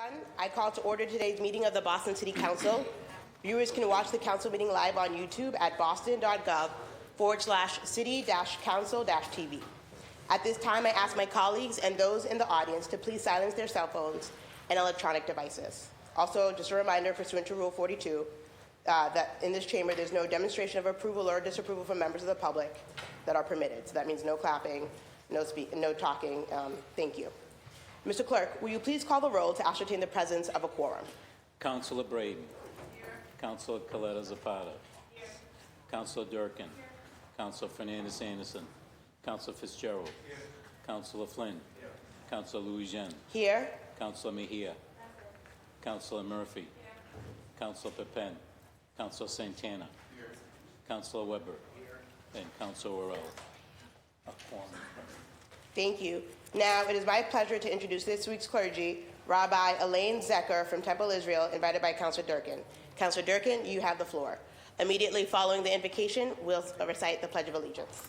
everyone. I call to order today's meeting of the Boston City Council. Viewers can watch the council meeting live on YouTube at boston.gov/city-council-TV. At this time, I ask my colleagues and those in the audience to please silence their cell phones and electronic devices. Also, just a reminder pursuant to Rule 42, that in this chamber, there's no demonstration of approval or disapproval from members of the public that are permitted. So that means no clapping, no talking. Thank you. Mr. Clerk, will you please call the roll to ascertain the presence of a quorum? Councilor Braden. Here. Councilor Coletta Zapata. Here. Councilor Durkin. Here. Councilor Fernandez Anderson. Councilor Fitzgerald. Here. Councilor Flynn. Here. Councilor Louis-Jean. Here. Councilor Mejia. Councilor Murphy. Here. Councilor Pepin. Councilor Santana. Here. Councilor Weber. Here. And Councilor Worrell. A quorum is present. Thank you. Now, it is my pleasure to introduce this week's clergy, Rabbi Elaine Zecher from Temple Israel, invited by Councilor Durkin. Councilor Durkin, you have the floor. Immediately following the invocation, we'll recite the Pledge of Allegiance.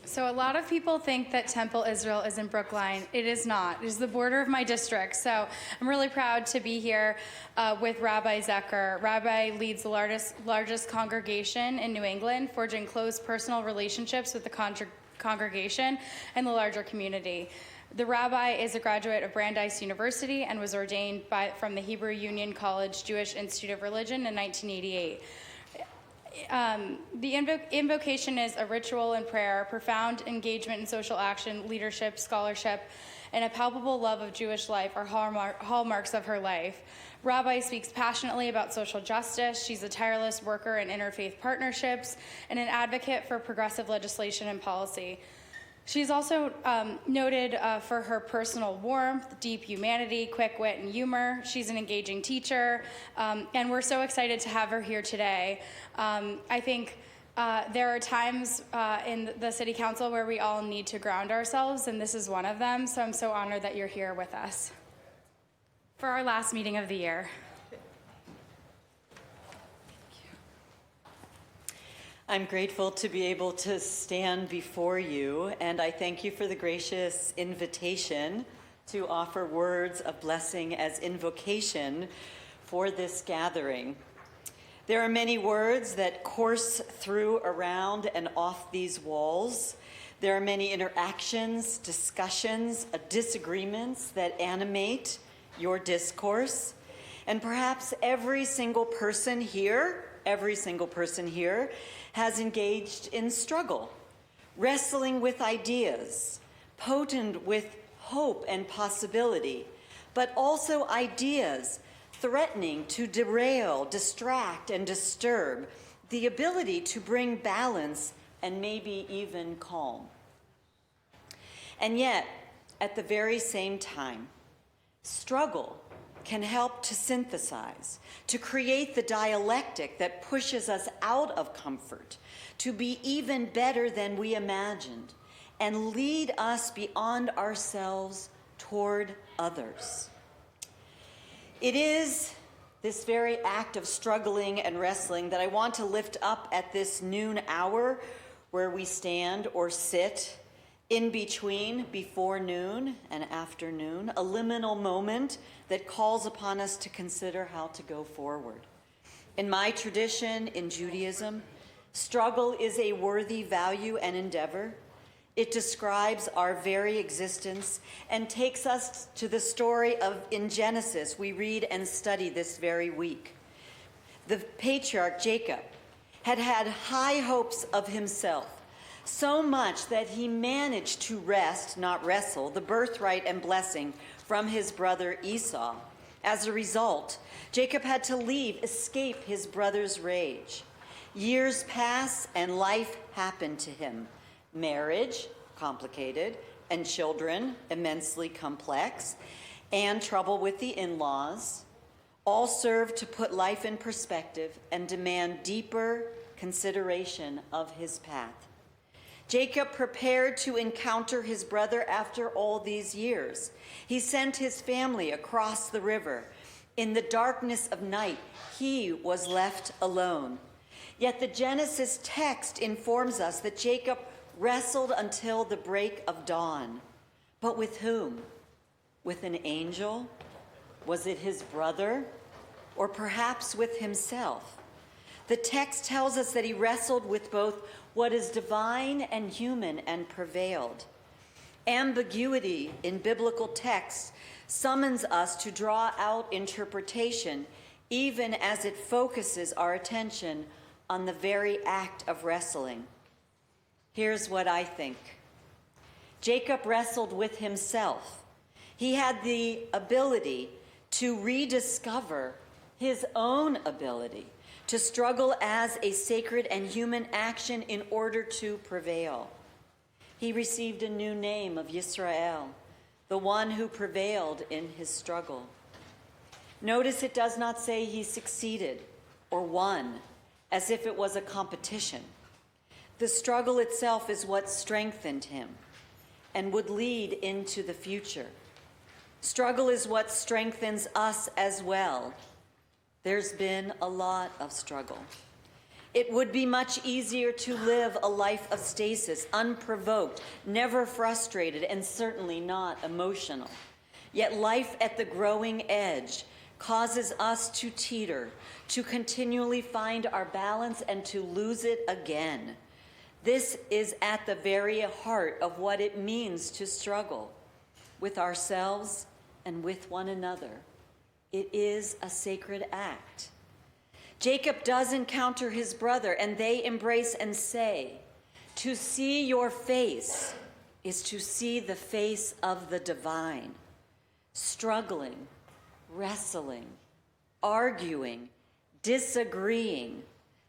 So a lot of people think that Temple Israel is in Brookline. It is not. It is the border of my district. So I'm really proud to be here with Rabbi Zecher. Rabbi leads the largest congregation in New England, forging close personal relationships with the congregation and the larger community. The rabbi is a graduate of Brandeis University and was ordained from the Hebrew Union College Jewish Institute of Religion in 1988. The invocation is a ritual and prayer, profound engagement in social action, leadership, scholarship, and a palpable love of Jewish life are hallmarks of her life. Rabbi speaks passionately about social justice. She's a tireless worker in interfaith partnerships and an advocate for progressive legislation and policy. She's also noted for her personal warmth, deep humanity, quick wit, and humor. She's an engaging teacher, and we're so excited to have her here today. I think there are times in the City Council where we all need to ground ourselves, and this is one of them, so I'm so honored that you're here with us for our last meeting of the year. I'm grateful to be able to stand before you, and I thank you for the gracious invitation to offer words of blessing as invocation for this gathering. There are many words that course through, around, and off these walls. There are many interactions, discussions, disagreements that animate your discourse. And perhaps every single person here has engaged in struggle, wrestling with ideas, potent with hope and possibility, but also ideas threatening to derail, distract, and disturb, the ability to bring balance and maybe even calm. And yet, at the very same time, struggle can help to synthesize, to create the dialectic that pushes us out of comfort, to be even better than we imagined, and lead us beyond ourselves toward others. It is this very act of struggling and wrestling that I want to lift up at this noon hour where we stand or sit in between before noon and afternoon, a liminal moment that calls upon us to consider how to go forward. In my tradition, in Judaism, struggle is a worthy value and endeavor. It describes our very existence and takes us to the story in Genesis we read and study this very week. The patriarch Jacob had high hopes of himself, so much that he managed to wrest, not wrestle, the birthright and blessing from his brother Esau. As a result, Jacob had to escape his brother's rage. Years pass and life happened to him. Marriage, complicated, and children, immensely complex, and trouble with the in-laws, all serve to put life in perspective and demand deeper consideration of his path. Jacob prepared to encounter his brother after all these years. He sent his family across the river. In the darkness of night, he was left alone. Yet the Genesis text informs us that Jacob wrestled until the break of dawn. But with whom? With an angel? Was it his brother? Or perhaps with himself? The text tells us that he wrestled with both what is divine and human and prevailed. Ambiguity in biblical texts summons us to draw out interpretation, even as it focuses our attention on the very act of wrestling. Here's what I think. Jacob wrestled with himself. He had the ability to rediscover his own ability to struggle as a sacred and human action in order to prevail. He received a new name of Yisrael, the one who prevailed in his struggle. Notice it does not say he succeeded or won, as if it was a competition. The struggle itself is what strengthened him and would lead into the future. Struggle is what strengthens us as well. There's been a lot of struggle. It would be much easier to live a life of stasis, unprovoked, never frustrated, and certainly not emotional. Yet life at the growing edge causes us to teeter, to continually find our balance and to lose it again. This is at the very heart of what it means to struggle with ourselves and with one another. It is a sacred act. Jacob does encounter his brother, and they embrace and say, "To see your face is to see the face of the divine." Struggling, wrestling, arguing, disagreeing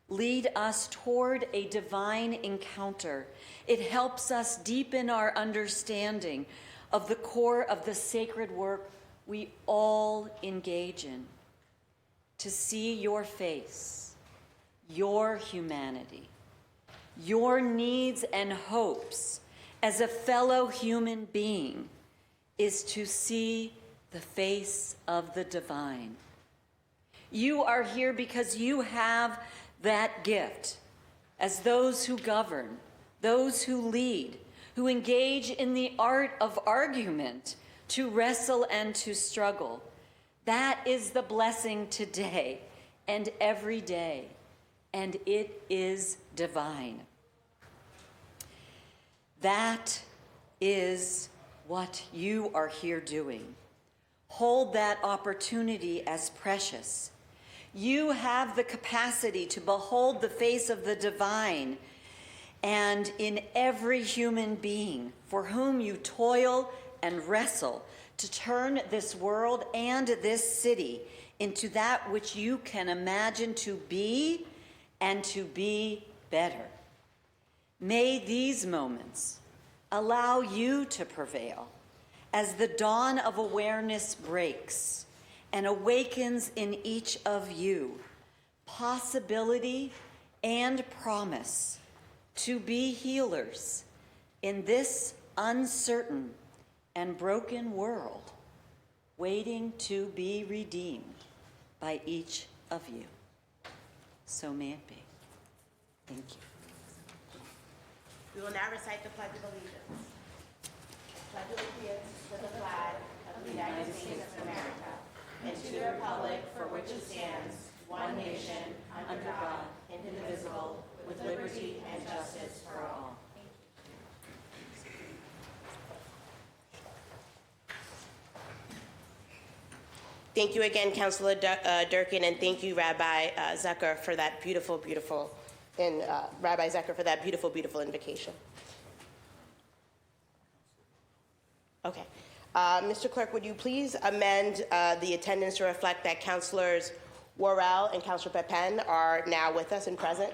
lead us toward a divine encounter. It helps us deepen our understanding of the core of the sacred work we all engage in. To see your face, your humanity, your needs and hopes as a fellow human being is to see the face of the divine. You are here because you have that gift as those who govern, those who lead, who engage in the art of argument, to wrestle and to struggle. That is the blessing today and every day, and it is divine. That is what you are here doing. Hold that opportunity as precious. You have the capacity to behold the face of the divine and in every human being for whom you toil and wrestle to turn this world and this city into that which you can imagine to be and to be better. May these moments allow you to prevail as the dawn of awareness breaks and awakens in each of you possibility and promise to be healers in this uncertain and broken world, waiting to be redeemed by each of you. So may it be. Thank you. We will now recite the Pledge of Allegiance. Pledge allegiance to the flag of the United States of America and to the republic for which it stands, one nation, under God, indivisible, with liberty and justice for all. Thank you again, Councilor Durkin, and thank you, Rabbi Zucker, for that beautiful invocation. Okay. Mr. Clerk, would you please amend the attendance to reflect that Councilors Worrell and Councilor Pepin are now with us and present?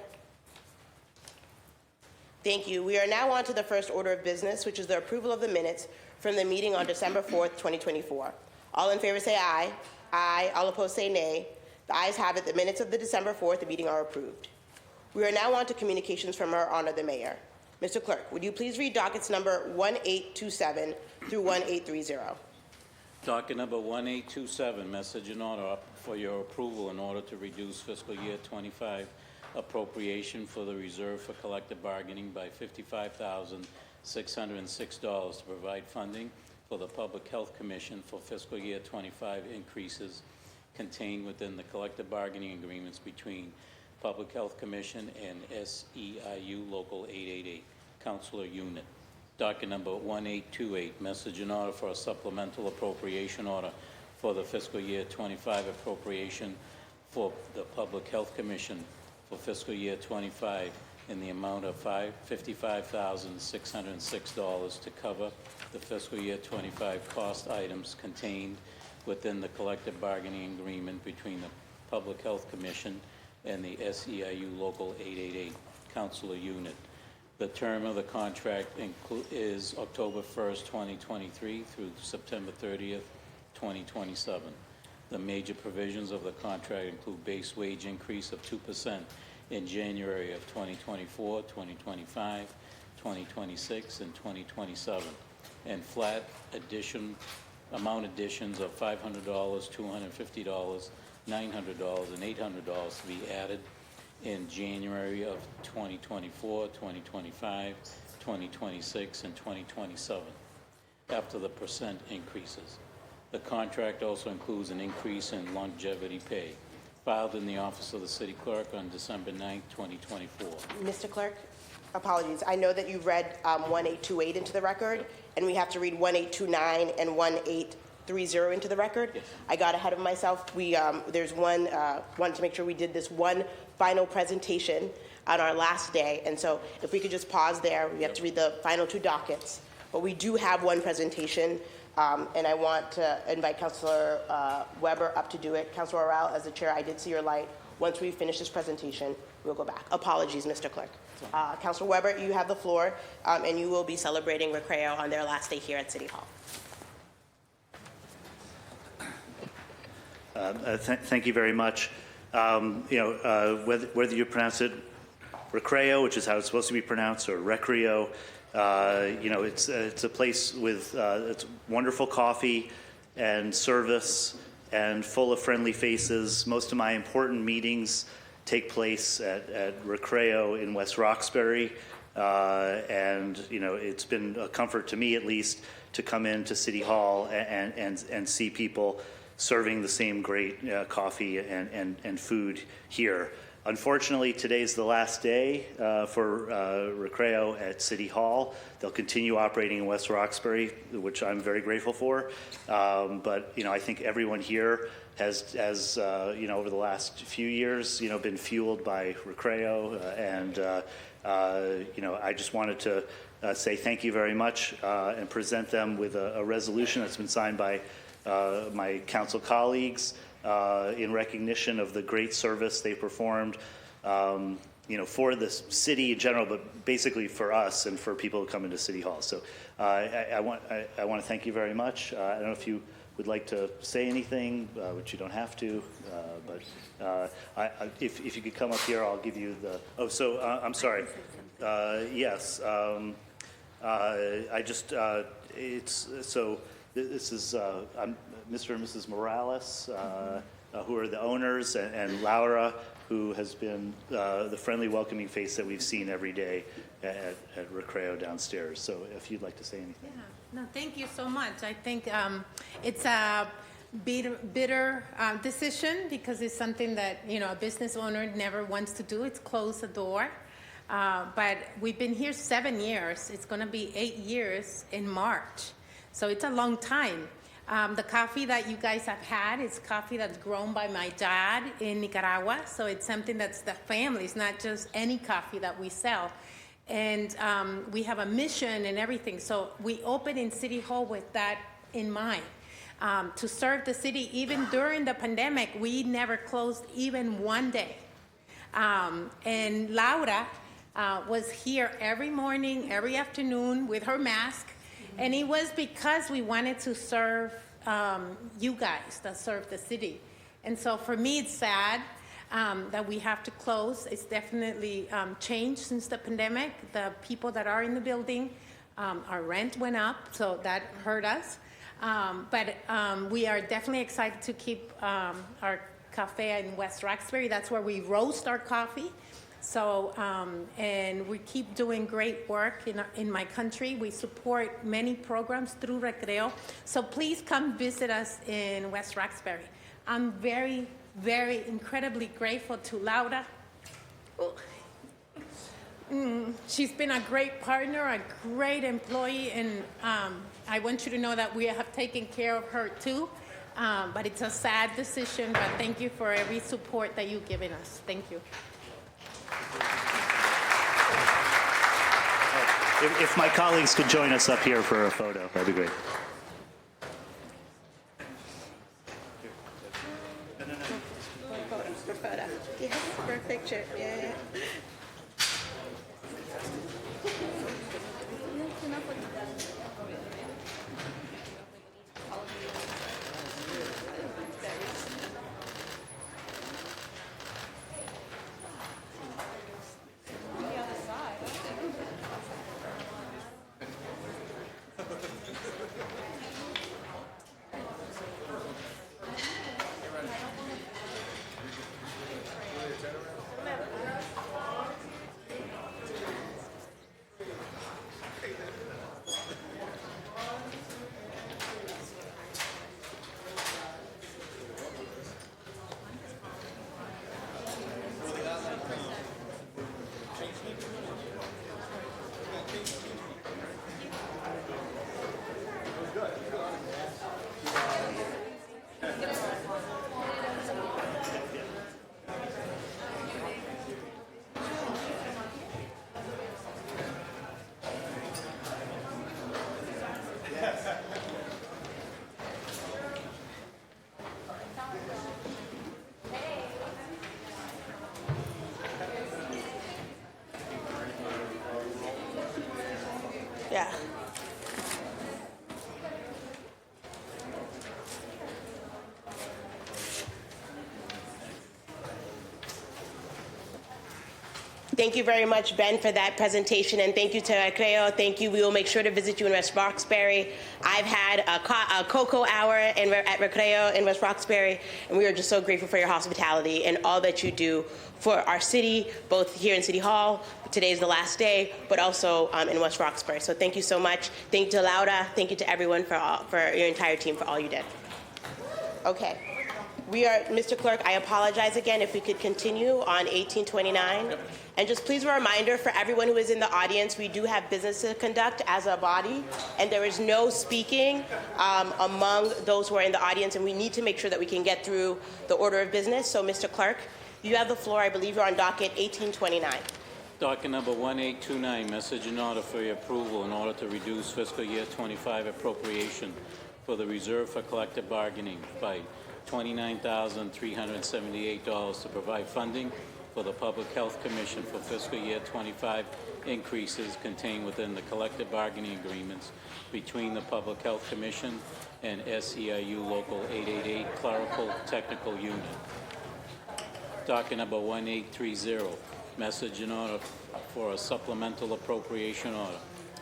Thank you. We are now on to the first order of business, which is the approval of the minutes from the meeting on December 4th, 2024. All in favor say aye. Aye. All opposed say nay. The ayes have it. The minutes of the December 4th meeting are approved. We are now on to communications from Her Honor the Mayor. Mr. Clerk, would you please read dockets number 1827 through 1830? Docket number 1827, message in order for your approval in order to reduce fiscal year 25 appropriation for the reserve for collective bargaining by $55,606 to provide funding for the Public Health Commission for fiscal year 25 increases contained within the collective bargaining agreements between Public Health Commission and SEIU Local 888, Counselor Unit. Docket number 1828, message in order for a supplemental appropriation order for the fiscal year 25 appropriation for the Public Health Commission for fiscal year 25 in the amount of $55,606 to cover the fiscal year 25 cost items contained within the collective bargaining agreement between the Public Health Commission and the SEIU Local 888 Counselor Unit. The term of the contract is October 1st, 2023 through September 30th, 2027. The major provisions of the contract include base wage increase of 2% in January of 2024, 2025, 2026, and 2027, and flat amount additions of $500, $250, $900, and $800 to be added in January of 2024, 2025, 2026, and 2027, after the percent increases. The contract also includes an increase in longevity pay, filed in the office of the City Clerk on December 9, 2024. Mr. Clerk, apologies. I know that you read 1828 into the record, and we have to read 1829 and 1830 into the record. Yes. I got ahead of myself. There's wanted to make sure we did this one final presentation on our last day, and so if we could just pause there, we have to read the final two dockets. But we do have one presentation, and I want to invite Councilor Weber up to do it. Councilor Orrell, as the chair, I did see your light. Once we finish this presentation, we'll go back. Apologies, Mr. Clerk. Councilor Weber, you have the floor, and you will be celebrating Recreo on their last day here at City Hall. Thank you very much. Whether you pronounce it Recreo, which is how it's supposed to be pronounced, or Recreo, it's a place with it's wonderful coffee and service and full of friendly faces. Most of my important meetings take place at Recreo in West Roxbury, and it's been a comfort to me, at least, to come into City Hall and see people serving the same great coffee and food here. Unfortunately, today's the last day for Recreo at City Hall. They'll continue operating in West Roxbury, which I'm very grateful for. But I think everyone here has over the last few years, been fueled by Recreo, and I just wanted to say thank you very much and present them with a resolution that's been signed by my council colleagues in recognition of the great service they performed, for the city in general, but basically for us and for people who come into City Hall. So I want to thank you very much. I don't know if you would like to say anything, which you don't have to, but if you could come up here, I'll give you the. Oh, so I'm sorry. Yes, I just it's so. This is Mr. and Mrs. Morales, who are the owners, and Laura, who has been the friendly, welcoming face that we've seen every day at Recreo downstairs. So if you'd like to say anything. Yeah. No, thank you so much. I think it's a bitter decision, because it's something that, a business owner never wants to do. It's close the door. But we've been here 7 years. It's going to be 8 years in March. So it's a long time. The coffee that you guys have had is coffee that's grown by my dad in Nicaragua. So it's something that's the family. It's not just any coffee that we sell. And we have a mission and everything. So we opened in City Hall with that in mind. To serve the city, even during the pandemic, we never closed even one day. And Laura was here every morning, every afternoon with her mask. And it was because we wanted to serve you guys, that serve the city. And so for me, it's sad that we have to close. It's definitely changed since the pandemic. The people that are in the building, our rent went up, so that hurt us. But we are definitely excited to keep our Cafe in West Roxbury. That's where we roast our coffee. So, and we keep doing great work in my country. We support many programs through Recreo. So please come visit us in West Roxbury. I'm very, very incredibly grateful to Laura. She's been a great partner, a great employee, and I want you to know that we have taken care of her too. But it's a sad decision, but thank you for every support that you've given us. Thank you. If my colleagues could join us up here for a photo, that'd be great. Yes, for a picture. Yeah. Yeah. Thank you very much, Ben, for that presentation, and thank you to Recreo. Thank you. We will make sure to visit you in West Roxbury. I've had a cocoa hour at Recreo in West Roxbury, and we are just so grateful for your hospitality and all that you do for our city, both here in City Hall. Today is the last day, but also in West Roxbury. So thank you so much. Thank you to Laura. Thank you to everyone for your entire team for all you did. Okay. Mr. Clerk, I apologize again if we could continue on 1829. Yep. And just please a reminder for everyone who is in the audience, we do have business to conduct as a body, and there is no speaking among those who are in the audience, and we need to make sure that we can get through the order of business. So, Mr. Clerk, you have the floor. I believe you're on docket 1829. Docket number 1829, message in order for your approval in order to reduce fiscal year 25 appropriation for the reserve for collective bargaining by $29,378 to provide funding for the Public Health Commission for fiscal year 25 increases contained within the collective bargaining agreements between the Public Health Commission and SEIU Local 888 Clerical Technical Unit. Docket number 1830, message in order for a supplemental appropriation order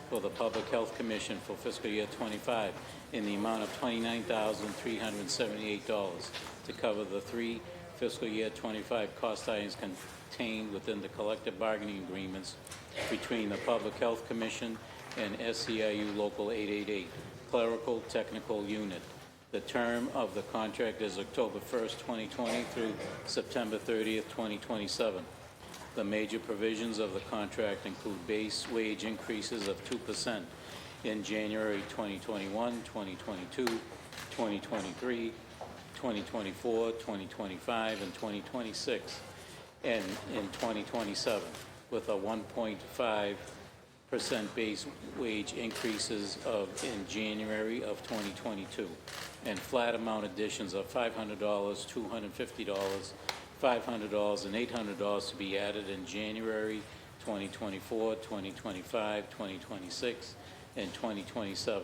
for the Public Health Commission for fiscal year 25 in the amount of $29,378 to cover the 3 fiscal year 25 cost items contained within the collective bargaining agreements between the Public Health Commission and SEIU Local 888 Clerical Technical Unit. The term of the contract is October 1st, 2020 through September 30th, 2027. The major provisions of the contract include base wage increases of 2% in January 2021, 2022, 2023, 2024, 2025, and 2026, and in 2027, with a 1.5% base wage increases in January of 2022, and flat amount additions of $500, $250, $500, and $800 to be added in January 2024, 2025, 2026, and 2027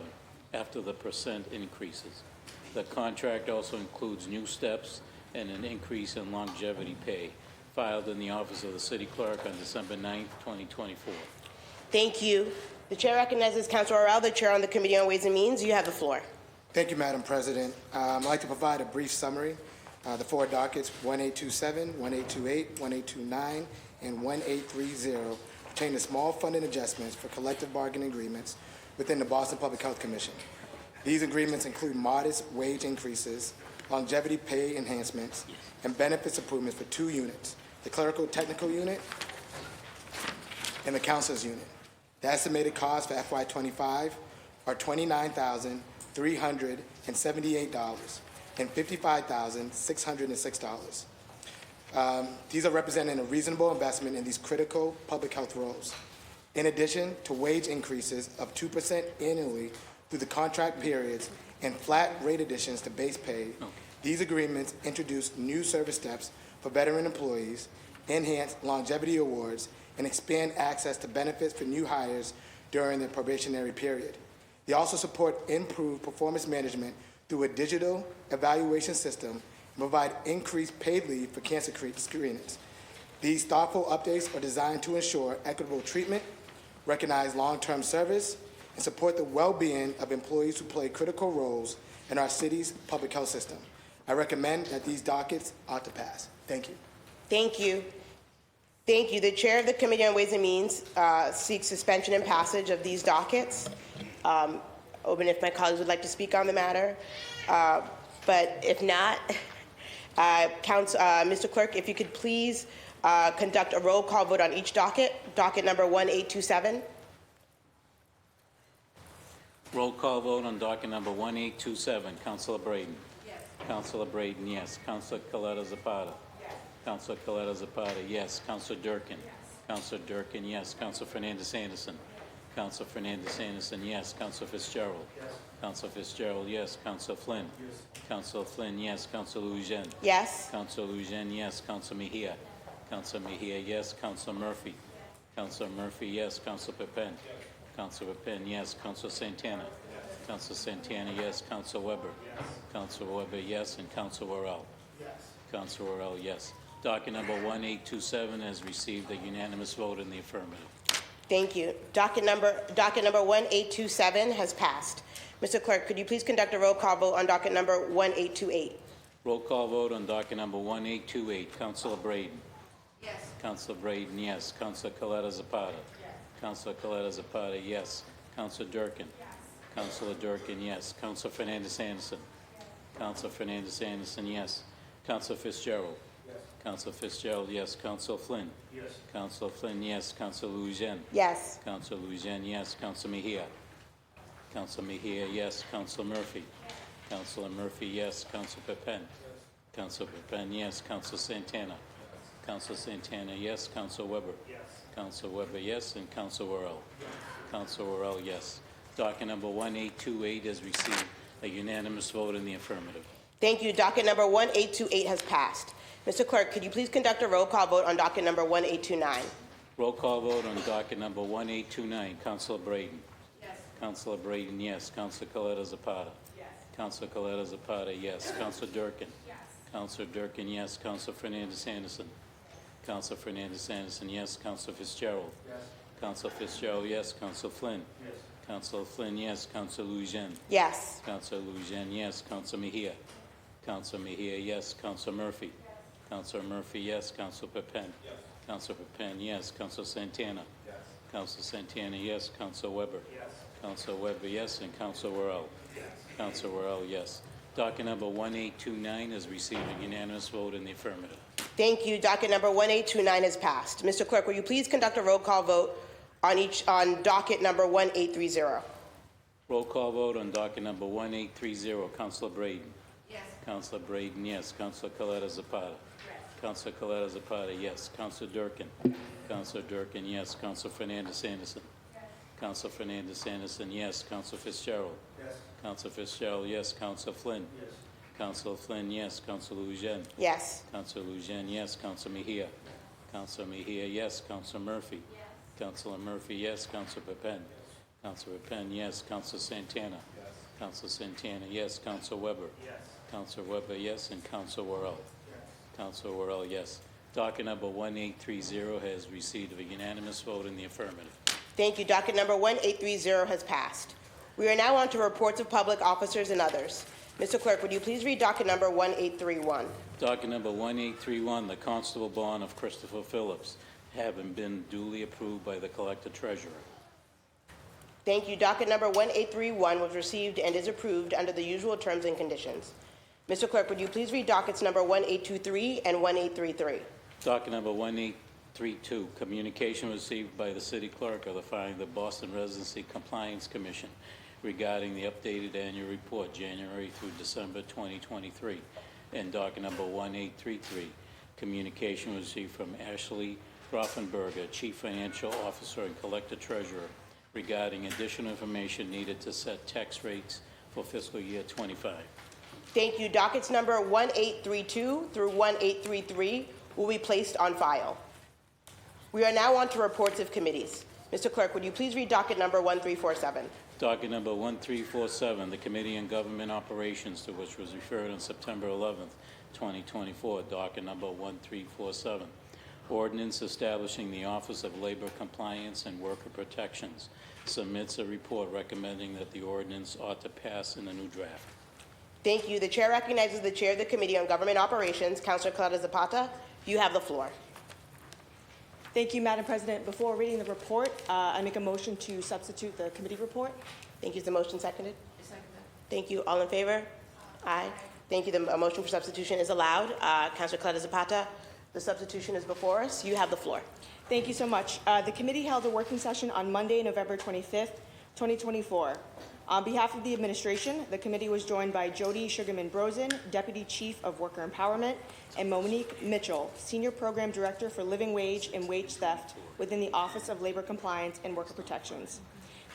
after the percent increases. The contract also includes new steps and an increase in longevity pay, filed in the Office of the City Clerk on December 9th, 2024. Thank you. The chair recognizes Councilor Orell, the chair on the Committee on Ways and Means. You have the floor. Thank you, Madam President. I'd like to provide a brief summary. The four dockets, 1827, 1828, 1829, and 1830, pertain to small funding adjustments for collective bargaining agreements within the Boston Public Health Commission. These agreements include modest wage increases, longevity pay enhancements, and benefits improvements for two units, the clerical technical unit and the counselor's unit. The estimated costs for FY25 are $29,378 and $55,606. These are representing a reasonable investment in these critical public health roles. In addition to wage increases of 2% annually through the contract periods and flat rate additions to base pay, these agreements introduce new service steps for veteran employees, enhance longevity awards, and expand access to benefits for new hires during the probationary period. They also support improved performance management through a digital evaluation system and provide increased paid leave for cancer screenings. These thoughtful updates are designed to ensure equitable treatment, recognize long-term service, and support the well-being of employees who play critical roles in our city's public health system. I recommend that these dockets ought to pass. Thank you. Thank you. Thank you. The Chair of the Committee on Ways and Means seeks suspension and passage of these dockets. Open if my colleagues would like to speak on the matter. But if not, Mr. Clerk, if you could please conduct a roll call vote on each docket. Docket number 1827. Roll call vote on docket number 1827. Councilor Braden. Yes. Councilor Braden, yes. Councilor Coletta Zapata. Yes. Councilor Coletta Zapata, yes. Councilor Durkin. Yes. Councilor Durkin, yes. Councilor Fernandez Anderson. Councilor Fernandez Anderson, yes. Councilor Fitzgerald. Yes. Councilor Fitzgerald, yes. Councilor Flynn. Yes. Councilor Flynn, yes. Councilor Lujan. Yes. Councilor Lujan, yes. Councilor Mejia. Councilor Mejia, yes. Councilor Murphy. Councilor Murphy, yes. Councilor Pepin. Yes. Councilor Pepin, yes. Councilor Santana. Yes. Councilor Santana, yes. Councilor Weber. Yes. Councilor Weber, yes. And Councilor Worrell. Yes. Councilor Worrell, yes. Docket number 1827 has received a unanimous vote in the affirmative. Thank you. Docket number 1827 has passed. Mr. Clerk, could you please conduct a roll call vote on docket number 1828? Roll call vote on docket number 1828. Councilor Braden. Yes. Councilor Braden, yes. Councilor Coletta Zapata. Yes. Councilor Coletta Zapata, yes. Councilor Durkin. Yes. Councilor Durkin, yes. Councilor Fernandez Anderson. Yes. Councilor Fernandez Anderson, yes. Councilor Fitzgerald. Yes. Councilor Fitzgerald, yes. Councilor Flynn. Yes. Councilor Flynn, yes. Councilor Lujan. Yes. Councilor Lujan, yes. Councilor Mejia. Councilor Mejia, yes. Councilor Murphy. Yes. Councilor Murphy, yes. Councilor Pepin. Yes. Councilor Pepin, yes. Councilor Santana. Yes. Councilor Santana, yes. Councilor Weber. Yes. Councilor Weber, yes. And Councilor Worrell. Yes. Councilor Worrell, yes. Docket number 1828 has received a unanimous vote in the affirmative. Thank you. Docket number 1828 has passed. Mr. Clerk, could you please conduct a roll call vote on docket number 1829? Roll call vote on docket number 1829. Councilor Braden. Yes. Councilor Braden, yes. Councilor Coletta Zapata. Yes. Councilor Coletta Zapata, yes. Councilor Durkin. Yes. Councilor Durkin, yes. Councilor Fernandez Anderson. Councilor Fernandez Anderson, yes. Councilor Fitzgerald. Yes. Councilor Fitzgerald, yes. Councilor Flynn. Yes. Councilor Flynn, yes. Councilor Lujan. Yes. Councilor Lujan, yes. Councilor Mejia. Councilor Mejia, yes. Councilor Murphy. Yes. Councilor Murphy, yes. Councilor Pepin. Yes. Councilor Pepin, yes. Councilor Santana. Yes. Councilor Santana, yes. Councilor Weber. Yes. Councilor Weber, yes. And Councilor Worrell. Yes. Councilor Worrell, yes. Docket number 1829 has received a unanimous vote in the affirmative. Thank you. Docket number 1829 has passed. Mr. Clerk, will you please conduct a roll call vote on docket number 1830? Roll call vote on docket number 1830. Councilor Braden. Yes. Councilor Braden, yes. Councilor Coletta Zapata. Yes. Councilor Coletta Zapata, yes. Councilor Durkin. Councilor Durkin, yes. Councilor Fernandez Anderson. Yes. Councilor Fernandez Anderson, yes. Councilor Fitzgerald. Yes. Councilor Fitzgerald, yes. Councilor Flynn. Yes. Councilor Flynn, yes. Councilor Lujan. Yes. Councilor Lujan, yes. Councilor Mejia. Councilor Mejia, yes. Councilor Murphy. Yes. Councilor Murphy, yes. Councilor Pepin. Councilor Pepin, yes. Councilor Santana. Yes. Councilor Santana, yes. Councilor Weber. Yes. Councilor Weber, yes. And Councilor Worrell. Yes. Councilor Worrell, yes. Docket number 1830 has received a unanimous vote in the affirmative. Thank you. Docket number 1830 has passed. We are now on to reports of public officers and others. Mr. Clerk, would you please read docket number 1831? Docket number 1831, the Constable Bond of Christopher Phillips, having been duly approved by the Collector Treasurer. Thank you. Docket number 1831 was received and is approved under the usual terms and conditions. Mr. Clerk, would you please read dockets number 1823 and 1833? Docket number 1832, communication received by the City Clerk of the Boston Residency Compliance Commission regarding the updated annual report, January through December 2023. And docket number 1833, communication received from Ashley Grofenberger, Chief Financial Officer and Collector Treasurer, regarding additional information needed to set tax rates for fiscal year 25. Thank you. Dockets number 1832 through 1833 will be placed on file. We are now on to reports of committees. Mr. Clerk, would you please read docket number 1347? Docket number 1347, the Committee on Government Operations, to which was referred on September 11th, 2024, docket number 1347. Ordinance establishing the Office of Labor Compliance and Worker Protections submits a report recommending that the ordinance ought to pass in a new draft. Thank you. The chair recognizes the chair of the Committee on Government Operations, Councilor Clara Zapata. You have the floor. Thank you, Madam President. Before reading the report, I make a motion to substitute the committee report. Thank you. Is the motion seconded? Thank you. All in favor? Aye. Thank you. The motion for substitution is allowed. Councilor Clara Zapata, the substitution is before us. You have the floor. Thank you so much. The committee held a working session on Monday, November 25th, 2024. On behalf of the administration, the committee was joined by Jody Sugarman-Brosen, Deputy Chief of Worker Empowerment, and Monique Mitchell, Senior Program Director for Living Wage and Wage Theft within the Office of Labor Compliance and Worker Protections.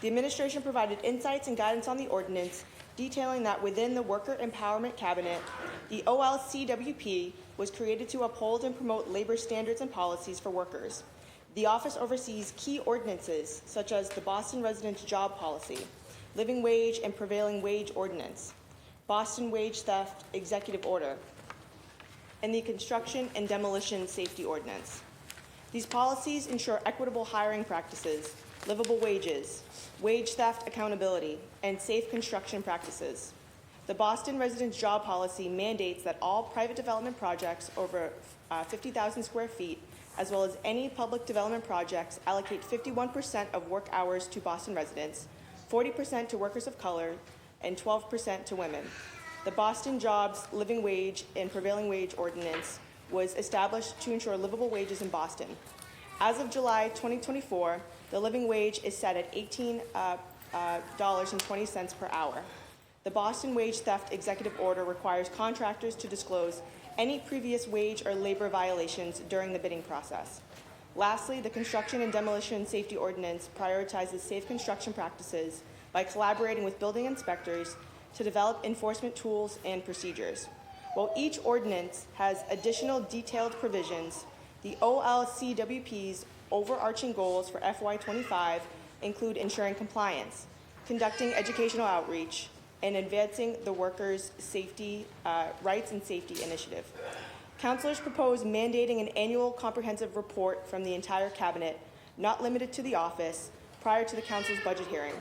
The administration provided insights and guidance on the ordinance, detailing that within the Worker Empowerment Cabinet, the OLCWP was created to uphold and promote labor standards and policies for workers. The office oversees key ordinances such as the Boston Residents Job Policy, Living Wage and Prevailing Wage Ordinance, Boston Wage Theft Executive Order, and the Construction and Demolition Safety Ordinance. These policies ensure equitable hiring practices, livable wages, wage theft accountability, and safe construction practices. The Boston Residents Job Policy mandates that all private development projects over 50,000 square feet, as well as any public development projects, allocate 51% of work hours to Boston residents, 40% to workers of color, and 12% to women. The Boston Jobs Living Wage and Prevailing Wage Ordinance was established to ensure livable wages in Boston. As of July 2024, the living wage is set at $18.20 per hour. The Boston Wage Theft Executive Order requires contractors to disclose any previous wage or labor violations during the bidding process. Lastly, the Construction and Demolition Safety Ordinance prioritizes safe construction practices by collaborating with building inspectors to develop enforcement tools and procedures. While each ordinance has additional detailed provisions, the OLCWP's overarching goals for FY25 include ensuring compliance, conducting educational outreach, and advancing the workers' safety, rights and safety initiative. Councilors propose mandating an annual comprehensive report from the entire cabinet, not limited to the office, prior to the council's budget hearing.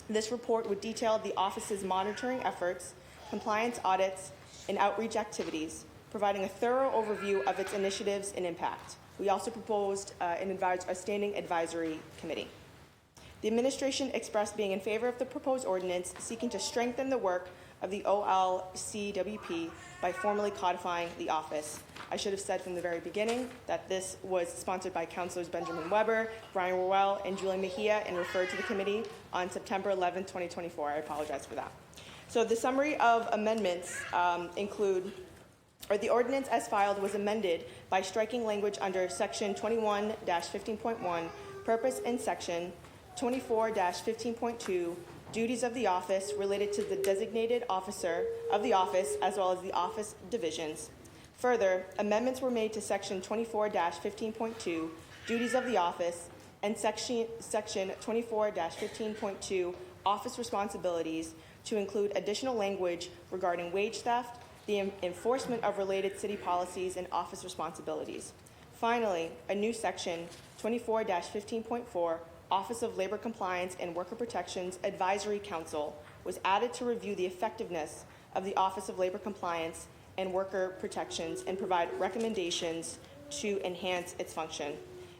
This report would detail the office's monitoring efforts, compliance audits, and outreach activities, providing a thorough overview of its initiatives and impact. We also proposed a standing advisory committee. The administration expressed being in favor of the proposed ordinance, seeking to strengthen the work of the OLCWP by formally codifying the office. I should have said from the very beginning that this was sponsored by Councilors Benjamin Weber, Brian Worwell, and Julie Mejia, and referred to the committee on September 11, 2024. I apologize for that. So the summary of amendments the ordinance as filed was amended by striking language under Section 21-15.1, Purpose, and Section 24-15.2, Duties of the Office related to the designated officer of the office as well as the office divisions. Further, amendments were made to Section 24-15.2, Duties of the Office, and Section 24-15.2, Office Responsibilities, to include additional language regarding wage theft, the enforcement of related city policies, and office responsibilities. Finally, a new Section 24-15.4, Office of Labor Compliance and Worker Protections Advisory Council, was added to review the effectiveness of the Office of Labor Compliance and Worker Protections and provide recommendations to enhance its function.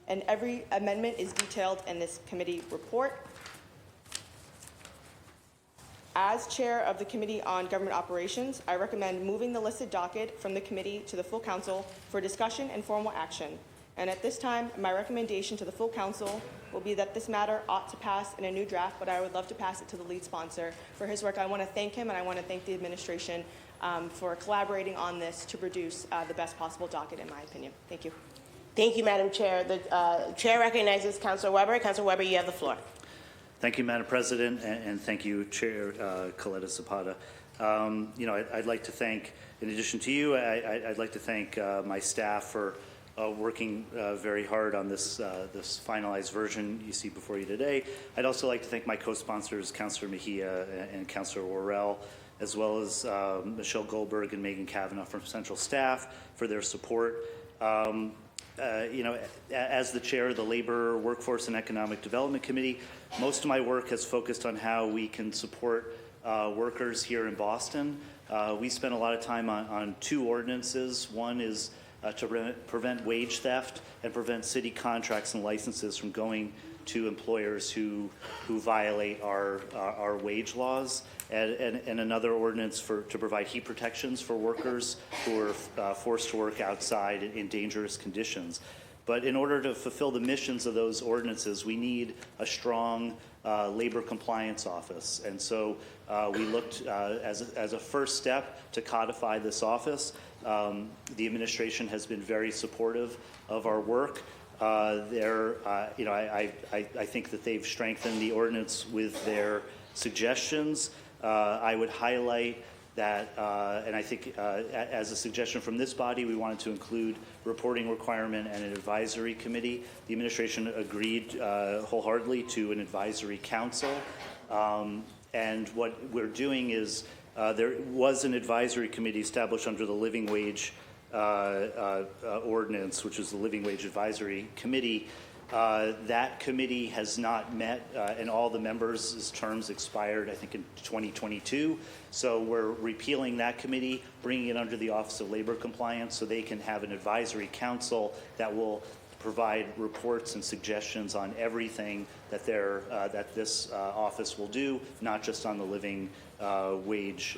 And every amendment is detailed in this committee report. As chair of the Committee on Government Operations, I recommend moving the listed docket from the committee to the full council for discussion and formal action. And at this time, my recommendation to the full council will be that this matter ought to pass in a new draft, but I would love to pass it to the lead sponsor for his work. I want to thank him, and I want to thank the administration for collaborating on this to produce the best possible docket, in my opinion. Thank you. Thank you, Madam Chair. The chair recognizes Councilor Weber. Councilor Weber, you have the floor. Thank you, Madam President, and thank you, Chair Coletta Zapata. I'd like to thank, in addition to you, I'd like to thank my staff for working very hard on this finalized version you see before you today. I'd also like to thank my co-sponsors, Councilor Mejia and Councilor Worrell, as well as Michelle Goldberg and Megan Kavanaugh from Central Staff for their support. As the chair of the Labor, Workforce, and Economic Development Committee, most of my work has focused on how we can support workers here in Boston. We spent a lot of time on two ordinances. One is to prevent wage theft and prevent city contracts and licenses from going to employers who violate our wage laws, and another ordinance to provide heat protections for workers who are forced to work outside in dangerous conditions. But in order to fulfill the missions of those ordinances, we need a strong labor compliance office. And so we looked as a first step to codify this office. The administration has been very supportive of our work. I think that they've strengthened the ordinance with their suggestions. I would highlight that, and I think as a suggestion from this body, we wanted to include reporting requirement and an advisory committee. The administration agreed wholeheartedly to an advisory council. And what we're doing is there was an advisory committee established under the living wage ordinance, which is the Living Wage Advisory Committee. That committee has not met, and all the members' terms expired, I think, in 2022. So we're repealing that committee, bringing it under the Office of Labor Compliance so they can have an advisory council that will provide reports and suggestions on everything that this office will do, not just on the living wage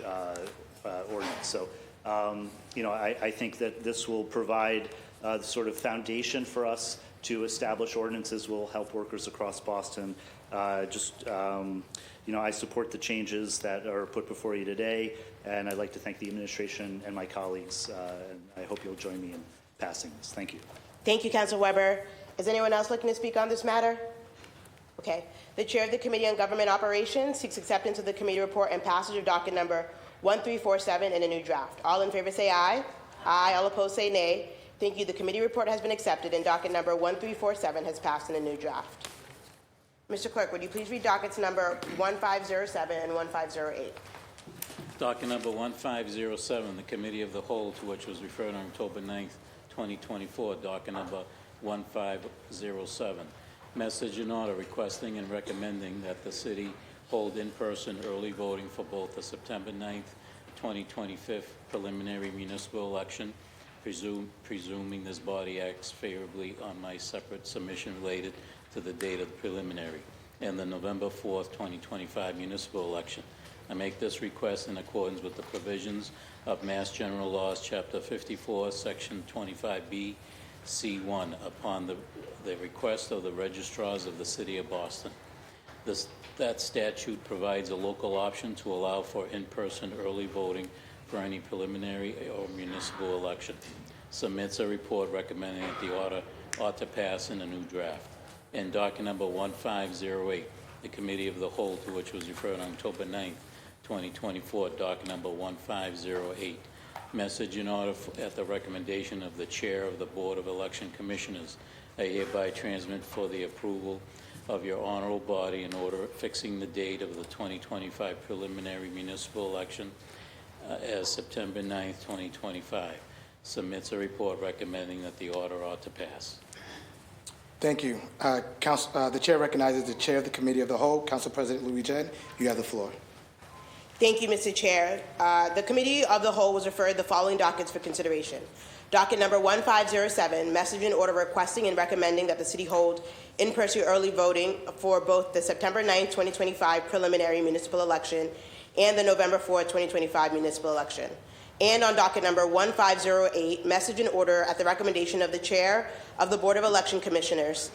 ordinance. So, I think that this will provide the sort of foundation for us to establish ordinances will help workers across Boston. I support the changes that are put before you today, and I'd like to thank the administration and my colleagues, and I hope you'll join me in passing this. Thank you. Thank you, Councilor Weber. Is anyone else looking to speak on this matter? Okay. The chair of the Committee on Government Operations seeks acceptance of the committee report and passage of docket number 1347 in a new draft. All in favor say aye. Aye. All opposed say nay. Thank you. The committee report has been accepted, and docket number 1347 has passed in a new draft. Mr. Clerk, would you please read dockets number 1507 and 1508? Docket number 1507, the Committee of the Whole, to which was referred on October 9th, 2024. Docket number 1507. Message in order requesting and recommending that the city hold in-person early voting for both the September 9th, 2025 preliminary municipal election, presuming this body acts favorably on my separate submission related to the date of the preliminary, and the November 4th, 2025 municipal election. I make this request in accordance with the provisions of Mass General Laws, Chapter 54, Section 25B, C1, upon the request of the registrars of the City of Boston. That statute provides a local option to allow for in-person early voting for any preliminary or municipal election. Submits a report recommending that the order ought to pass in a new draft. And docket number 1508, the Committee of the Whole, to which was referred on October 9th, 2024, docket number 1508. Message in order at the recommendation of the Chair of the Board of Election Commissioners, I hereby transmit for the approval of your honorable body an order fixing the date of the 2025 preliminary municipal election as September 9th, 2025. Submits a report recommending that the order ought to pass. Thank you. The chair recognizes the chair of the Committee of the Whole, Council President Louis Jen. You have the floor. Thank you, Mr. Chair. The Committee of the Whole was referred the following dockets for consideration. Docket number 1507, message and order requesting and recommending that the City hold in-person early voting for both the September 9, 2025 preliminary municipal election and the November 4, 2025 municipal election. And on docket number 1508, message and order at the recommendation of the Chair of the Board of Election Commissioners,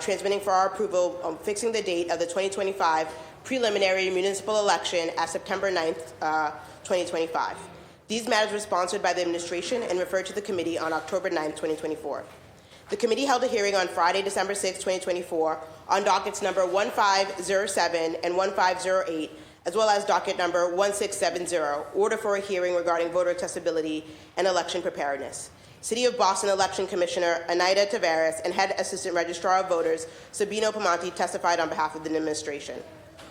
transmitting for our approval on fixing the date of the 2025 preliminary municipal election as September 9th, 2025. These matters were sponsored by the administration and referred to the committee on October 9th, 2024. The committee held a hearing on Friday, December 6, 2024 on dockets number 1507 and 1508, as well as docket number 1670, order for a hearing regarding voter accessibility and election preparedness. City of Boston Election Commissioner Anaida Tavares and Head Assistant Registrar of Voters Sabino Pamanti testified on behalf of the administration.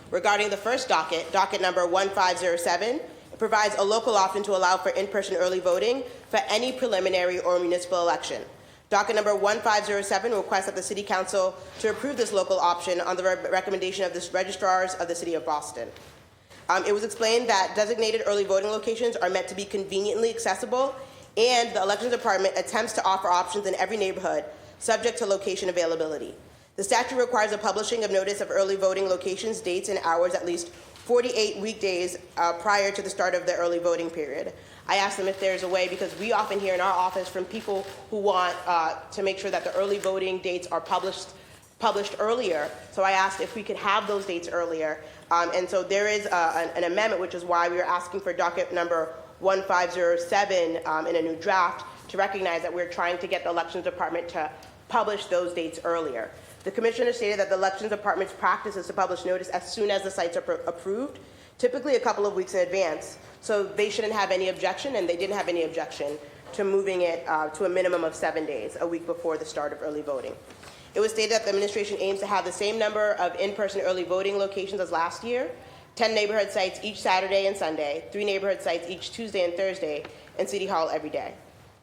Regarding the first docket, docket number 1507, it provides a local option to allow for in-person early voting for any preliminary or municipal election. Docket number 1507 requests that the City Council to approve this local option on the recommendation of the registrars of the City of Boston. It was explained that designated early voting locations are meant to be conveniently accessible, and the Elections Department attempts to offer options in every neighborhood, subject to location availability. The statute requires a publishing of notice of early voting locations, dates, and hours at least 48 weekdays prior to the start of the early voting period. I asked them if there's a way, because we often hear in our office from people who want to make sure that the early voting dates are published earlier. So I asked if we could have those dates earlier. And so there is an amendment, which is why we are asking for docket number 1507 in a new draft to recognize that we're trying to get the Elections Department to publish those dates earlier. The Commissioner stated that the Elections Department's practice is to publish notice as soon as the sites are approved, typically a couple of weeks in advance. So they shouldn't have any objection, and they didn't have any objection to moving it to a minimum of 7 days, a week before the start of early voting. It was stated that the administration aims to have the same number of in-person early voting locations as last year, 10 neighborhood sites each Saturday and Sunday, 3 neighborhood sites each Tuesday and Thursday, and City Hall every day.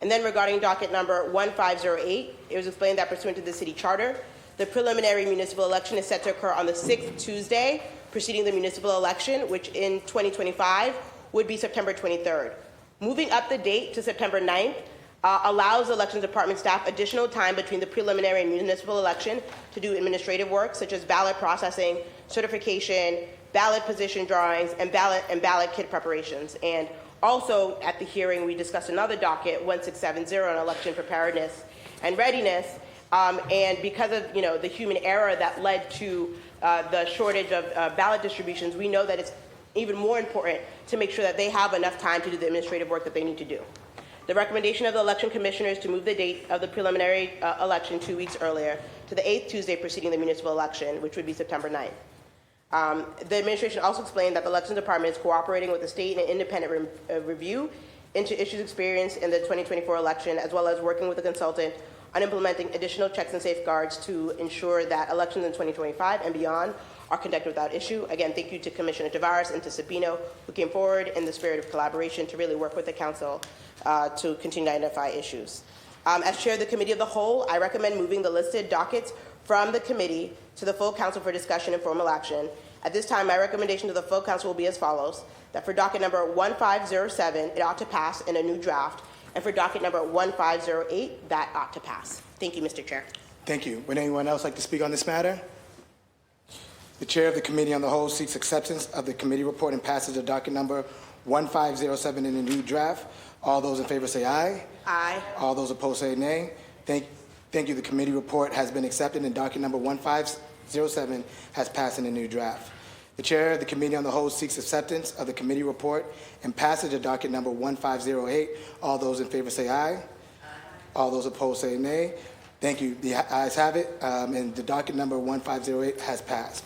And then regarding docket number 1508, it was explained that pursuant to the city charter, the preliminary municipal election is set to occur on the 6th Tuesday preceding the municipal election, which in 2025 would be September 23rd. Moving up the date to September 9th allows the Elections Department staff additional time between the preliminary and municipal election to do administrative work, such as ballot processing, certification, ballot position drawings, and ballot kit preparations. And also at the hearing, we discussed another docket, 1670, on election preparedness and readiness. And because of the human error that led to the shortage of ballot distributions, we know that it's even more important to make sure that they have enough time to do the administrative work that they need to do. The recommendation of the election commissioners to move the date of the preliminary election 2 weeks earlier to the 8th Tuesday preceding the municipal election, which would be September 9th. The administration also explained that the Elections Department is cooperating with the state and independent review into issues experienced in the 2024 election, as well as working with a consultant on implementing additional checks and safeguards to ensure that elections in 2025 and beyond are conducted without issue. Again, thank you to Commissioner Tavares and to Sabino, who came forward in the spirit of collaboration to really work with the council to continue to identify issues. As chair of the Committee of the Whole, I recommend moving the listed dockets from the committee to the full council for discussion and formal action. At this time, my recommendation to the full council will be as follows: that for docket number 1507, it ought to pass in a new draft, and for docket number 1508, that ought to pass. Thank you, Mr. Chair. Thank you. Would anyone else like to speak on this matter? The chair of the Committee on the Whole seeks acceptance of the committee report and passage of docket number 1507 in the new draft. All those in favor say aye. Aye. All those opposed say nay. Thank you. The committee report has been accepted, and docket number 1507 has passed in the new draft. The chair of the Committee on the Whole seeks acceptance of the committee report and passage of docket number 1508. All those in favor say aye. Aye. All those opposed say nay. Thank you. The ayes have it, and the docket number 1508 has passed.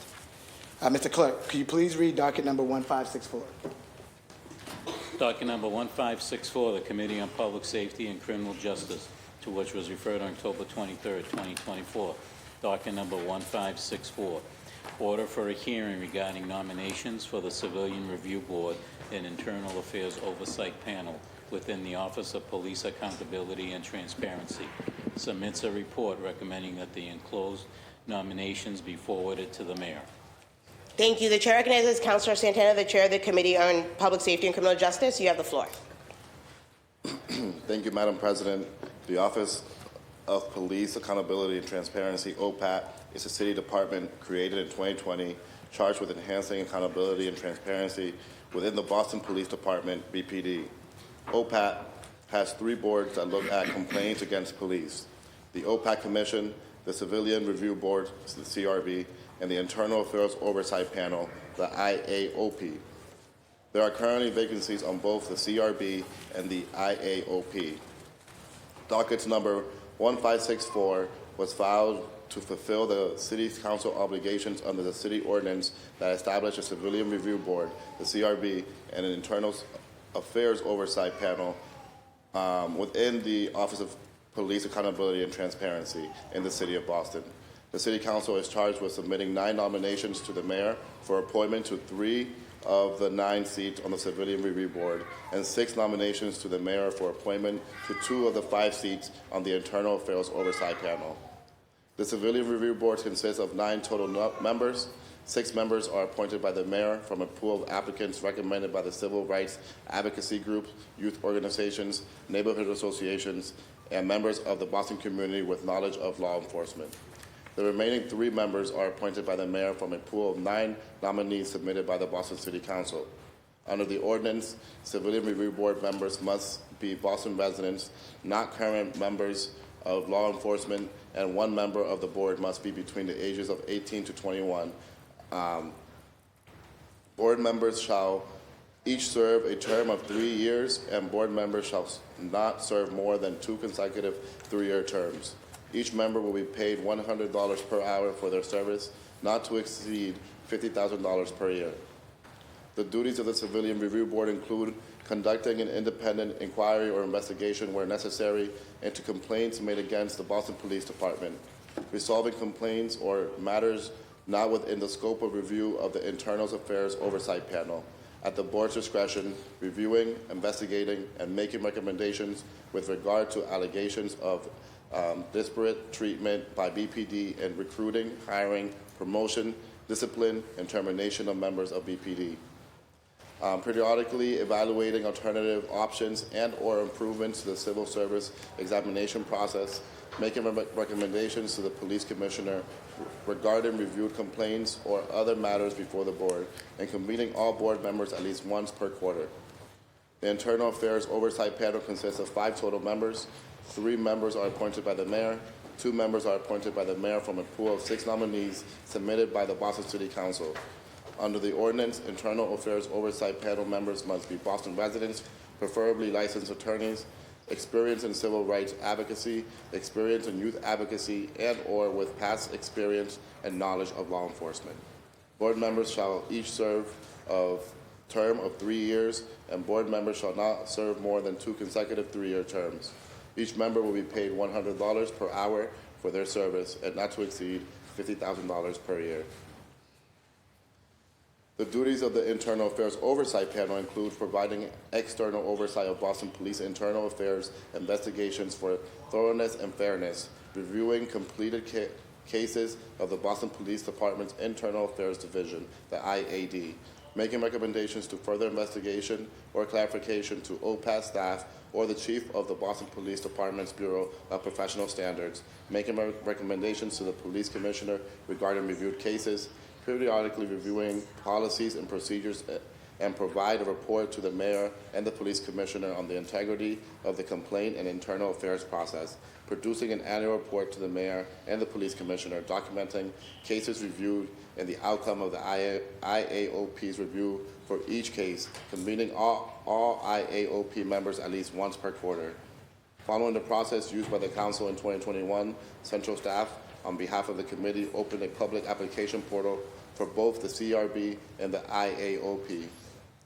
Mr. Clerk, could you please read docket number 1564? Docket number 1564, the Committee on Public Safety and Criminal Justice, to which was referred on October 23rd, 2024. Docket number 1564, order for a hearing regarding nominations for the Civilian Review Board and Internal Affairs Oversight Panel within the Office of Police Accountability and Transparency. Submits a report recommending that the enclosed nominations be forwarded to the mayor. Thank you. The chair recognizes Councilor Santana, the chair of the Committee on Public Safety and Criminal Justice. You have the floor. Thank you, Madam President. The Office of Police Accountability and Transparency, OPAT, is a city department created in 2020 charged with enhancing accountability and transparency within the Boston Police Department, BPD. OPAT has 3 boards that look at complaints against police: the OPAT Commission, the Civilian Review Board, the CRB, and the Internal Affairs Oversight Panel, the IAOP. There are currently vacancies on both the CRB and the IAOP. Dockets number 1564 was filed to fulfill the City Council obligations under the city ordinance that established a Civilian Review Board, the CRB, and an Internal Affairs Oversight Panel within the Office of Police Accountability and Transparency in the City of Boston. The City Council is charged with submitting 9 nominations to the mayor for appointment to 3 of the 9 seats on the Civilian Review Board and 6 nominations to the mayor for appointment to 2 of the 5 seats on the Internal Affairs Oversight Panel. The Civilian Review Board consists of 9 total members. 6 members are appointed by the mayor from a pool of applicants recommended by the civil rights advocacy groups, youth organizations, neighborhood associations, and members of the Boston community with knowledge of law enforcement. The remaining 3 members are appointed by the mayor from a pool of 9 nominees submitted by the Boston City Council. Under the ordinance, Civilian Review Board members must be Boston residents, not current members of law enforcement, and 1 member of the board must be between the ages of 18 to 21. Board members shall each serve a term of 3 years, and board members shall not serve more than 2 consecutive 3-year terms. Each member will be paid $100 per hour for their service, not to exceed $50,000 per year. The duties of the Civilian Review Board include conducting an independent inquiry or investigation where necessary into complaints made against the Boston Police Department, resolving complaints or matters not within the scope of review of the Internal Affairs Oversight Panel, at the board's discretion, reviewing, investigating, and making recommendations with regard to allegations of disparate treatment by BPD in recruiting, hiring, promotion, discipline, and termination of members of BPD. Periodically evaluating alternative options and/or improvements to the civil service examination process, making recommendations to the police commissioner regarding reviewed complaints or other matters before the board, and convening all board members at least once per quarter. The Internal Affairs Oversight Panel consists of 5 total members. 3 members are appointed by the mayor. 2 members are appointed by the mayor from a pool of 6 nominees submitted by the Boston City Council. Under the ordinance, Internal Affairs Oversight Panel members must be Boston residents, preferably licensed attorneys, experience in civil rights advocacy, experience in youth advocacy, and/or with past experience and knowledge of law enforcement. Board members shall each serve a term of 3 years, and board members shall not serve more than 2 consecutive 3-year terms. Each member will be paid $100 per hour for their service and not to exceed $50,000 per year. The duties of the Internal Affairs Oversight Panel include providing external oversight of Boston Police internal affairs investigations for thoroughness and fairness, reviewing completed cases of the Boston Police Department's Internal Affairs Division, the IAD, making recommendations to further investigation or clarification to OPAT staff or the Chief of the Boston Police Department's Bureau of Professional Standards, making recommendations to the Police Commissioner regarding reviewed cases, periodically reviewing policies and procedures, and provide a report to the mayor and the police commissioner on the integrity of the complaint and internal affairs process, producing an annual report to the mayor and the police commissioner documenting cases reviewed and the outcome of the IAOP's review for each case, convening all IAOP members at least once per quarter. Following the process used by the council in 2021, central staff, on behalf of the committee, opened a public application portal for both the CRB and the IAOP.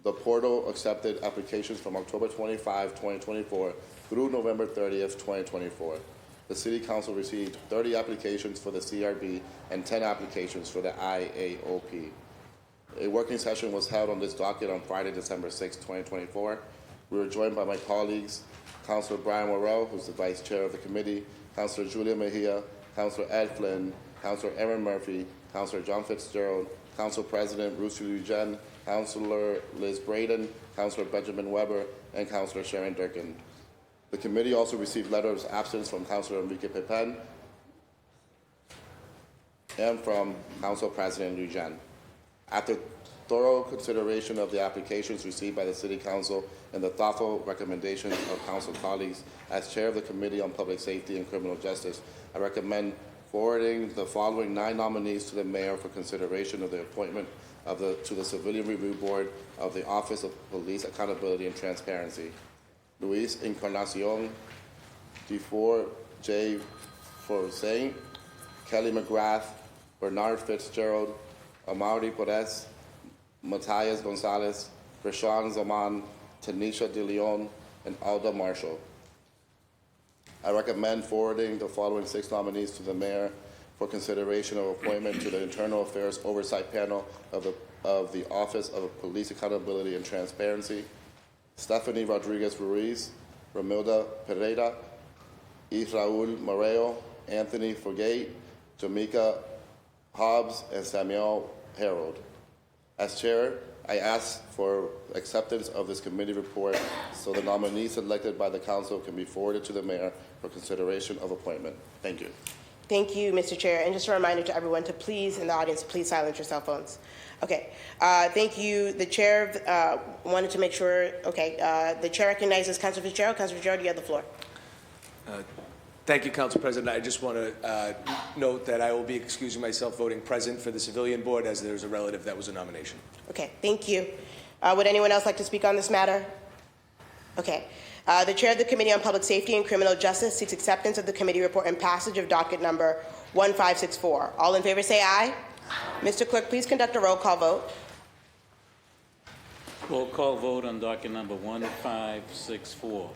The portal accepted applications from October 25, 2024 through November 30th, 2024. The City Council received 30 applications for the CRB and 10 applications for the IAOP. A working session was held on this docket on Friday, December 6, 2024. We were joined by my colleagues, Councilor Brian Worrell, who's the Vice Chair of the committee, Councilor Julia Mejia, Councilor Ed Flynn, Councilor Aaron Murphy, Councilor John Fitzgerald, Council President Bruce Eugene, Councilor Liz Braden, Councilor Benjamin Weber, and Councilor Sharon Durkin. The committee also received letters of absence from Councilor Enrique Pepen and from Council President Eugene. After thorough consideration of the applications received by the City Council and the thoughtful recommendations of Council colleagues, as Chair of the Committee on Public Safety and Criminal Justice, I recommend forwarding the following 9 nominees to the Mayor for consideration of the appointment to the Civilian Review Board of the Office of Police Accountability and Transparency. Luis Encarnacion, DeFore J. Forsaint, Kelly McGrath, Bernard Fitzgerald, Amaury Perez, Matias Gonzalez, Rashawn Zaman, Tanisha De Leon, and Alda Marshall. I recommend forwarding the following 6 nominees to the Mayor for consideration of appointment to the Internal Affairs Oversight Panel of the Office of Police Accountability and Transparency: Stephanie Rodriguez Ruiz, Romilda Pereira, Israel Moreo, Anthony Forgate, Jamaica Hobbs, and Samuel Harold. As Chair, I ask for acceptance of this committee report so the nominees selected by the Council can be forwarded to the Mayor for consideration of appointment. Thank you. Thank you, Mr. Chair. And just a reminder to everyone to please, in the audience, please silence your cell phones. Okay. Thank you. The Chair wanted to make sure, the Chair recognizes Councilor Fitzgerald. Councilor Fitzgerald, you have the floor. Thank you, Council President. I just want to note that I will be excusing myself voting present for the Civilian Board as there's a relative that was a nomination. Okay, thank you. Would anyone else like to speak on this matter? Okay. The Chair of the Committee on Public Safety and Criminal Justice seeks acceptance of the committee report and passage of docket number 1564. All in favor say aye. Mr. Clerk, please conduct a roll call vote. Roll call vote on docket number 1564.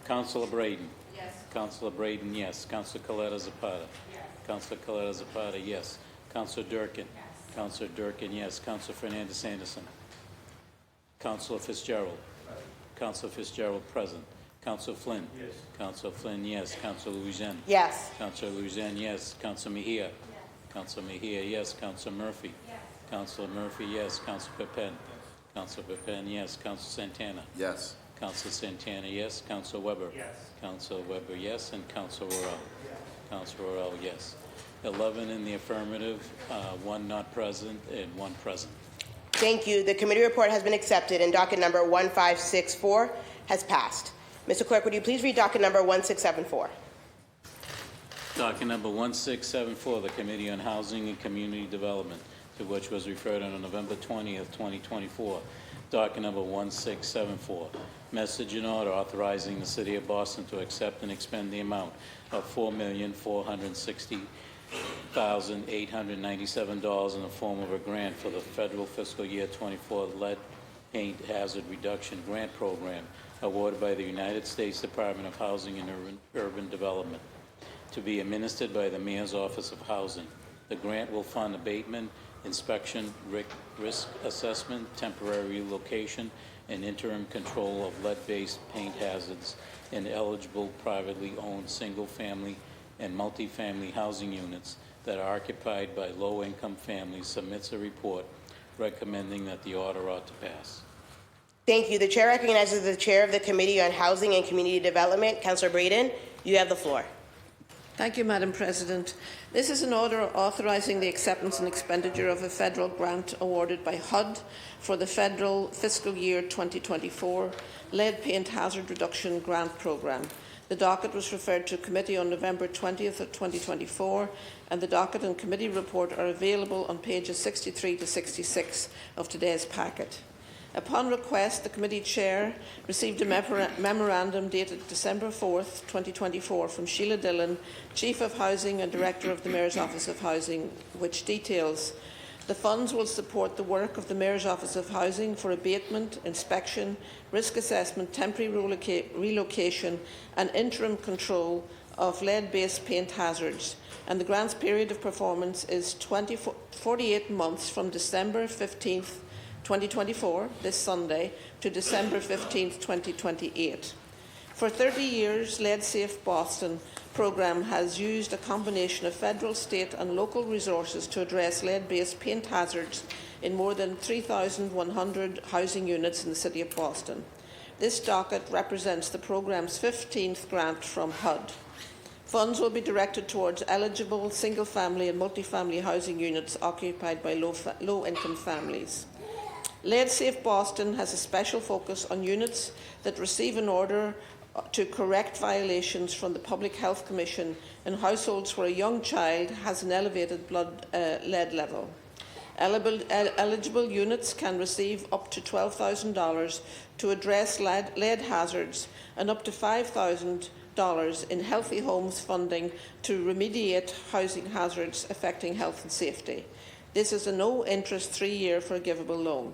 Councilor Braden. Yes. Councilor Braden, yes. Councilor Coletta Zapata. Yes. Councilor Coletta Zapata, yes. Councilor Durkin. Yes. Councilor Durkin, yes. Councilor Fernandez Anderson. Councilor Fitzgerald. Councilor Fitzgerald present. Councilor Flynn. Yes. Councilor Flynn, yes. Councilor Louisiana. Yes. Councilor Louisiana, yes. Councilor Mejia. Yes. Councilor Mejia, yes. Councilor Murphy. Yes. Councilor Murphy, yes. Councilor Pepen. Yes. Councilor Pepen, yes. Councilor Santana. Yes. Councilor Santana, yes. Councilor Weber. Yes. Councilor Weber, yes. And Councilor Worrell. Yes. Councilor Worrell, yes. 11 in the affirmative, 1 not present, and 1 present. Thank you. The committee report has been accepted and docket number 1564 has passed. Mr. Clerk, would you please read docket number 1674? Docket number 1674, the Committee on Housing and Community Development, to which was referred on November 20th, 2024. Docket number 1674, message in order authorizing the City of Boston to accept and expend the amount of $4,460,897 in the form of a grant for the federal fiscal year 24 lead paint hazard reduction grant program awarded by the United States Department of Housing and Urban Development, to be administered by the Mayor's Office of Housing. The grant will fund abatement, inspection, risk assessment, temporary relocation, and interim control of lead-based paint hazards in eligible privately owned single-family and multifamily housing units that are occupied by low-income families. Submits a report recommending that the order ought to pass. Thank you. The Chair recognizes the Chair of the Committee on Housing and Community Development, Councilor Braden. You have the floor. Thank you, Madam President. This is an order authorising the acceptance and expenditure of a federal grant awarded by HUD for the federal fiscal year 2024 lead paint hazard reduction grant programme. The docket was referred to committee on November 20th of 2024, and the docket and committee report are available on pages 63 to 66 of today's packet. Upon request, the committee chair received a memorandum dated December 4th, 2024 from Sheila Dillon, Chief of Housing and Director of the Mayor's Office of Housing, which details the funds will support the work of the Mayor's Office of Housing for abatement, inspection, risk assessment, temporary relocation and interim control of lead-based paint hazards, and the grant's period of performance is 48 months from December 15th, 2024, this Sunday, to December 15th, 2028. For 30 years, Lead Safe Boston program has used a combination of federal, state and local resources to address lead-based paint hazards in more than 3,100 housing units in the City of Boston. This docket represents the program's 15th grant from HUD. Funds will be directed towards eligible single-family and multi-family housing units occupied by low-income families. Lead Safe Boston has a special focus on units that receive an order to correct violations from the Public Health Commission in households where a young child has an elevated blood lead level. Eligible units can receive up to $12,000 to address lead hazards and up to $5,000 in Healthy Homes funding to remediate housing hazards affecting health and safety. This is a no-interest 3-year forgivable loan.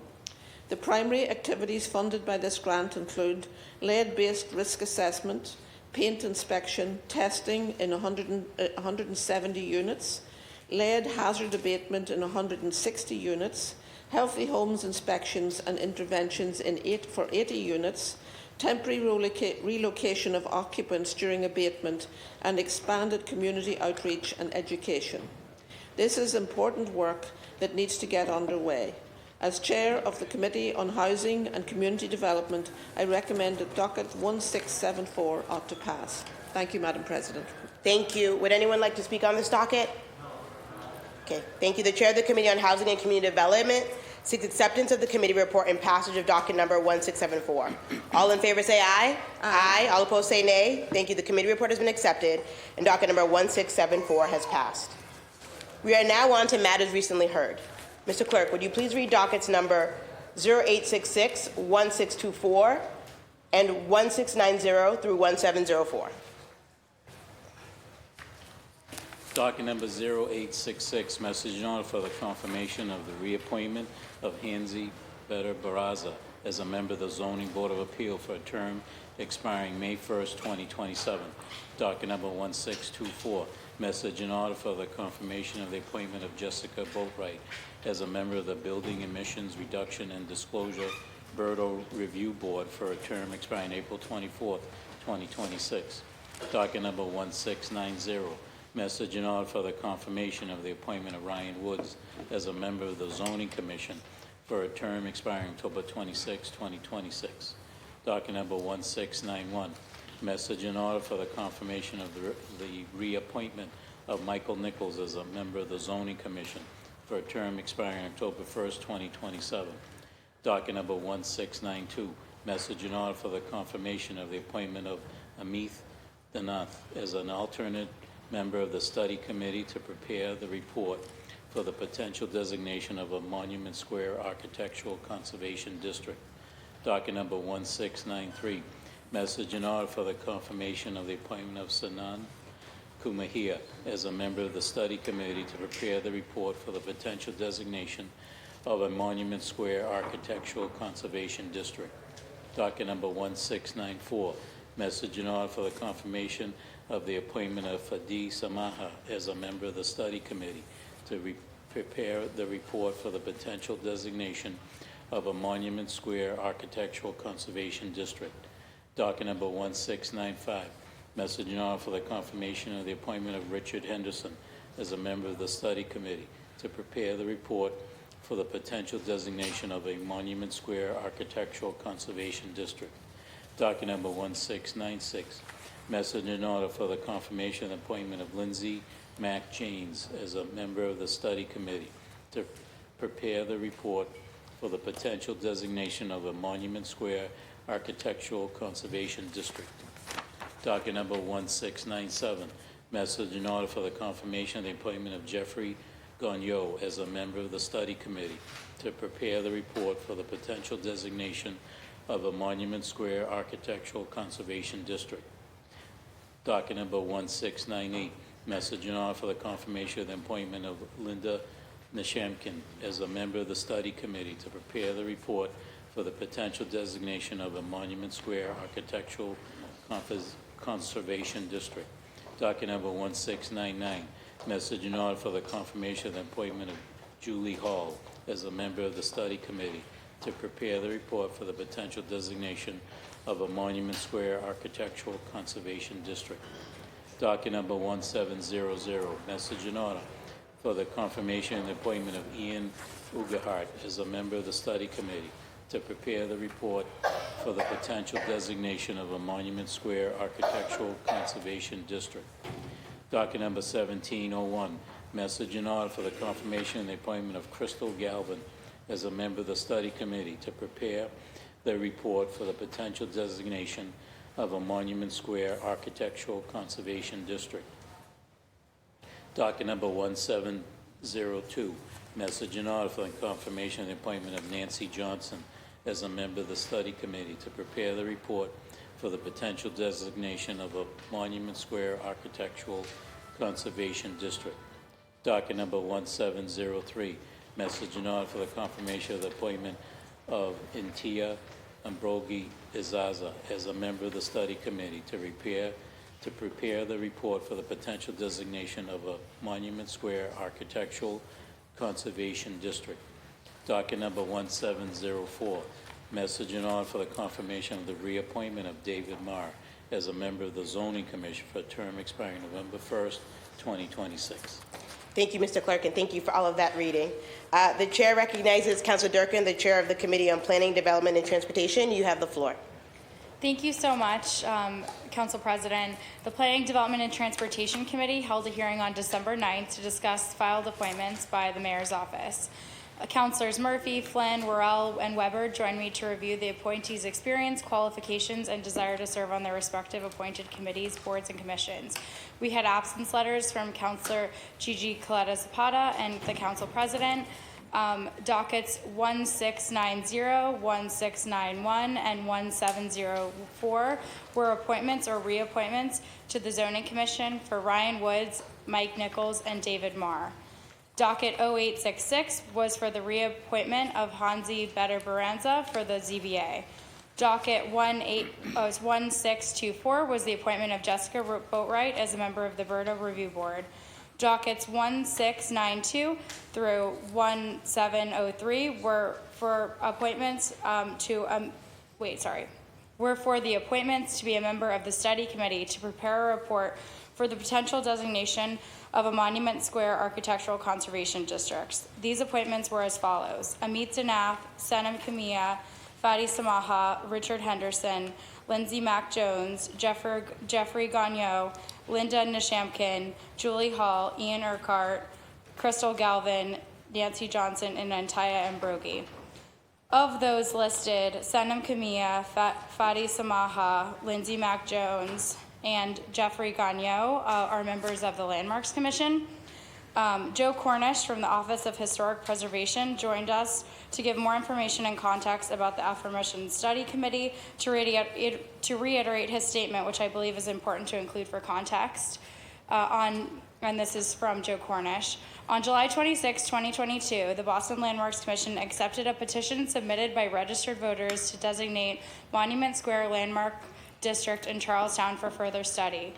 The primary activities funded by this grant include lead-based risk assessment, paint inspection, testing in 170 units, lead hazard abatement in 160 units, Healthy Homes inspections and interventions for 80 units, temporary relocation of occupants during abatement, and expanded community outreach and education. This is important work that needs to get underway. As Chair of the Committee on Housing and Community Development, I recommend that docket 1674 ought to pass. Thank you, Madam President. Thank you. Would anyone like to speak on this docket? Okay, thank you. The Chair of the Committee on Housing and Community Development seeks acceptance of the committee report and passage of docket number 1674. All in favor say aye. Aye. All opposed say nay. Thank you. The committee report has been accepted and docket number 1674 has passed. We are now on to matters recently heard. Mr. Clerk, would you please read dockets number 0866, 1624, and 1690 through 1704. Docket number 0866, message in order for the confirmation of the reappointment of Hansi Better Baraza as a member of the Zoning Board of Appeal for a term expiring May 1st, 2027. Docket number 1624, message in order for the confirmation of the appointment of Jessica Boatwright as a member of the Building Emissions Reduction and Disclosure Berto Review Board for a term expiring April 24th, 2026. Docket number 1690, message in order for the confirmation of the appointment of Ryan Woods as a member of the Zoning Commission for a term expiring October 26, 2026. Docket number 1691, message in order for the confirmation of the reappointment of Michael Nichols as a member of the Zoning Commission for a term expiring October 1st, 2027. Docket number 1692, message in order for the confirmation of the appointment of Amit Danath as an alternate member of the Study Committee to prepare the report for the potential designation of a Monument Square Architectural Conservation District. Docket number 1693, message in order for the confirmation of the appointment of Sanan Kumahia as a member of the Study Committee to prepare the report for the potential designation of a Monument Square Architectural Conservation District. Docket number 1694, message in order for the confirmation of the appointment of Fadi Samaha as a member of the Study Committee to prepare the report for the potential designation of a Monument Square Architectural Conservation District. Docket number 1695, message in order for the confirmation of the appointment of Richard Henderson as a member of the Study Committee to prepare the report for the potential designation of a Monument Square Architectural Conservation District. Docket number 1696, message in order for the confirmation and appointment of Lindsay Mack Janes as a member of the Study Committee to prepare the report for the potential designation of a Monument Square Architectural Conservation District. Docket number 1697, message in order for the confirmation of the appointment of Jeffrey Gagnon as a member of the Study Committee to prepare the report for the potential designation of a Monument Square Architectural Conservation District. Docket number 1698, message in order for the confirmation of the appointment of Linda Neshamkin as a member of the Study Committee to prepare the report for the potential designation of a Monument Square Architectural Conservation District. Docket number 1699, message in order for the confirmation of the appointment of Julie Hall as a member of the Study Committee to prepare the report for the potential designation of a Monument Square Architectural Conservation District. Docket number 1700, message in order for the confirmation and appointment of Ian Ugahart as a member of the study committee to prepare the report for the potential designation of a Monument Square Architectural Conservation District. Docket number 1701, message in order for the confirmation and the appointment of Crystal Galvin as a member of the study committee to prepare the report for the potential designation of a Monument Square Architectural Conservation District. Docket number 1702, message in order for the confirmation and the appointment of Nancy Johnson as a member of the study committee to prepare the report for the potential designation of a Monument Square Architectural Conservation District. Docket number 1703, message in order for the confirmation of the appointment of Intia Ambrogi Izaza as a member of the study committee to prepare the report for the potential designation of a Monument Square Architectural Conservation District. Docket number 1704, message in order for the confirmation of the reappointment of David Marr as a member of the Zoning Commission for a term expiring November 1st, 2026. Thank you, Mr. Clerk, and thank you for all of that reading. The chair recognizes Councilor Durkin, the chair of the Committee on Planning, Development, and Transportation. You have the floor. Thank you so much, Council President. The Planning, Development, and Transportation Committee held a hearing on December 9th to discuss filed appointments by the Mayor's Office. Councilors Murphy, Flynn, Worrell, and Weber joined me to review the appointees' experience, qualifications, and desire to serve on their respective appointed committees, boards, and commissions. We had absence letters from Councilor Gigi Coletta Zapata and the Council President. Dockets 1690, 1691, and 1704 were appointments or reappointments to the Zoning Commission for Ryan Woods, Mike Nichols, and David Marr. Docket 0866 was for the reappointment of Hansi Better-Baranza for the ZBA. Docket 1624 was the appointment of Jessica Boatwright as a member of the Berta Review Board. Dockets 1692 through 1703 were for appointments were for the appointments to be a member of the study committee to prepare a report for the potential designation of a Monument Square Architectural Conservation Districts. These appointments were as follows: Amit Zanath, Sanam Kamia, Fadi Samaha, Richard Henderson, Lindsay Mack Jones, Jeffrey Gagnon, Linda Nishamkin, Julie Hall, Ian Urquhart, Crystal Galvin, Nancy Johnson, and Antaya Ambrogi. Of those listed, Sanam Kamia, Fadi Samaha, Lindsay Mack Jones, and Jeffrey Gagnon are members of the Landmarks Commission. Joe Cornish from the Office of Historic Preservation joined us to give more information and context about the aforementioned study committee to reiterate his statement, which I believe is important to include for context. And this is from Joe Cornish. On July 26, 2022, the Boston Landmarks Commission accepted a petition submitted by registered voters to designate Monument Square Landmark District in Charlestown for further study.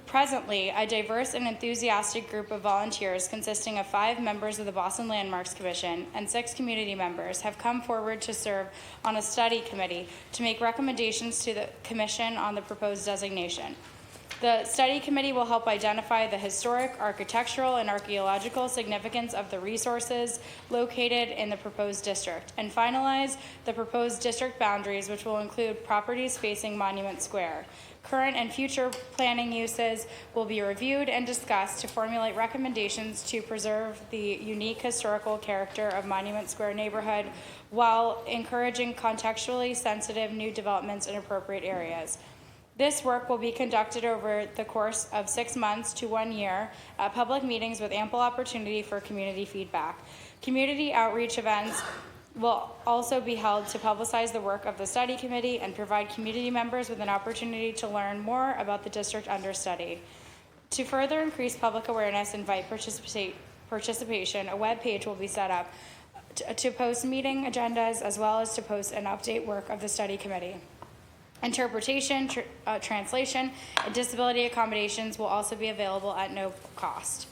Presently, a diverse and enthusiastic group of volunteers consisting of 5 members of the Boston Landmarks Commission and 6 community members have come forward to serve on a study committee to make recommendations to the Commission on the proposed designation. The study committee will help identify the historic, architectural, and archaeological significance of the resources located in the proposed district and finalize the proposed district boundaries, which will include properties facing Monument Square. Current and future planning uses will be reviewed and discussed to formulate recommendations to preserve the unique historical character of Monument Square neighborhood while encouraging contextually sensitive new developments in appropriate areas. This work will be conducted over the course of 6 months to 1 year at public meetings with ample opportunity for community feedback. Community outreach events will also be held to publicize the work of the study committee and provide community members with an opportunity to learn more about the district under study. To further increase public awareness and invite participation, a web page will be set up to post meeting agendas as well as to post and update work of the study committee. Interpretation, translation, and disability accommodations will also be available at no cost.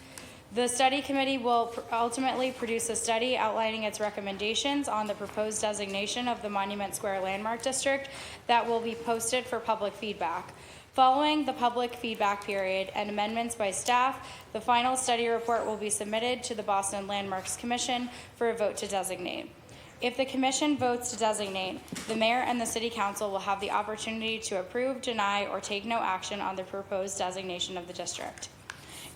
The study committee will ultimately produce a study outlining its recommendations on the proposed designation of the Monument Square Landmark District that will be posted for public feedback. Following the public feedback period and amendments by staff, the final study report will be submitted to the Boston Landmarks Commission for a vote to designate. If the commission votes to designate, the mayor and the city council will have the opportunity to approve, deny, or take no action on the proposed designation of the district.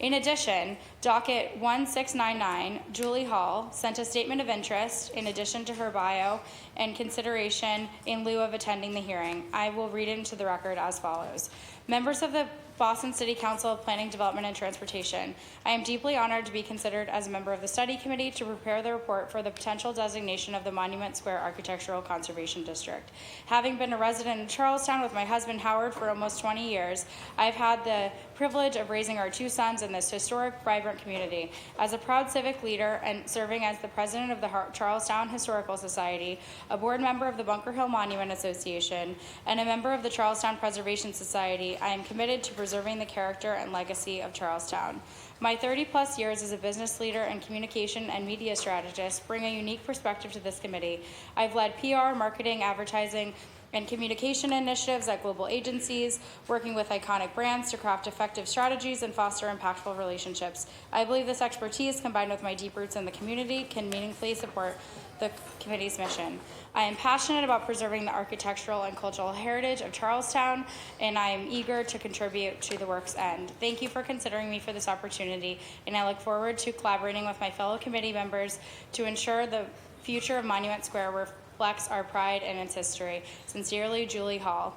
In addition, docket 1699, Julie Hall, sent a statement of interest in addition to her bio and consideration in lieu of attending the hearing. I will read it into the record as follows. Members of the Boston City Council of Planning, Development, and Transportation. I am deeply honored to be considered as a member of the study committee to prepare the report for the potential designation of the Monument Square Architectural Conservation District. Having been a resident in Charlestown with my husband Howard for almost 20 years, I've had the privilege of raising our two sons in this historic, vibrant community. As a proud civic leader and serving as the president of the Charlestown Historical Society, a board member of the Bunker Hill Monument Association, and a member of the Charlestown Preservation Society, I am committed to preserving the character and legacy of Charlestown. My 30-plus years as a business leader and communication and media strategist bring a unique perspective to this committee. I've led PR, marketing, advertising, and communication initiatives at global agencies, working with iconic brands to craft effective strategies and foster impactful relationships. I believe this expertise, combined with my deep roots in the community, can meaningfully support the committee's mission. I am passionate about preserving the architectural and cultural heritage of Charlestown, and I am eager to contribute to the work's end. Thank you for considering me for this opportunity, and I look forward to collaborating with my fellow committee members to ensure the future of Monument Square reflects our pride and its history. Sincerely, Julie Hall.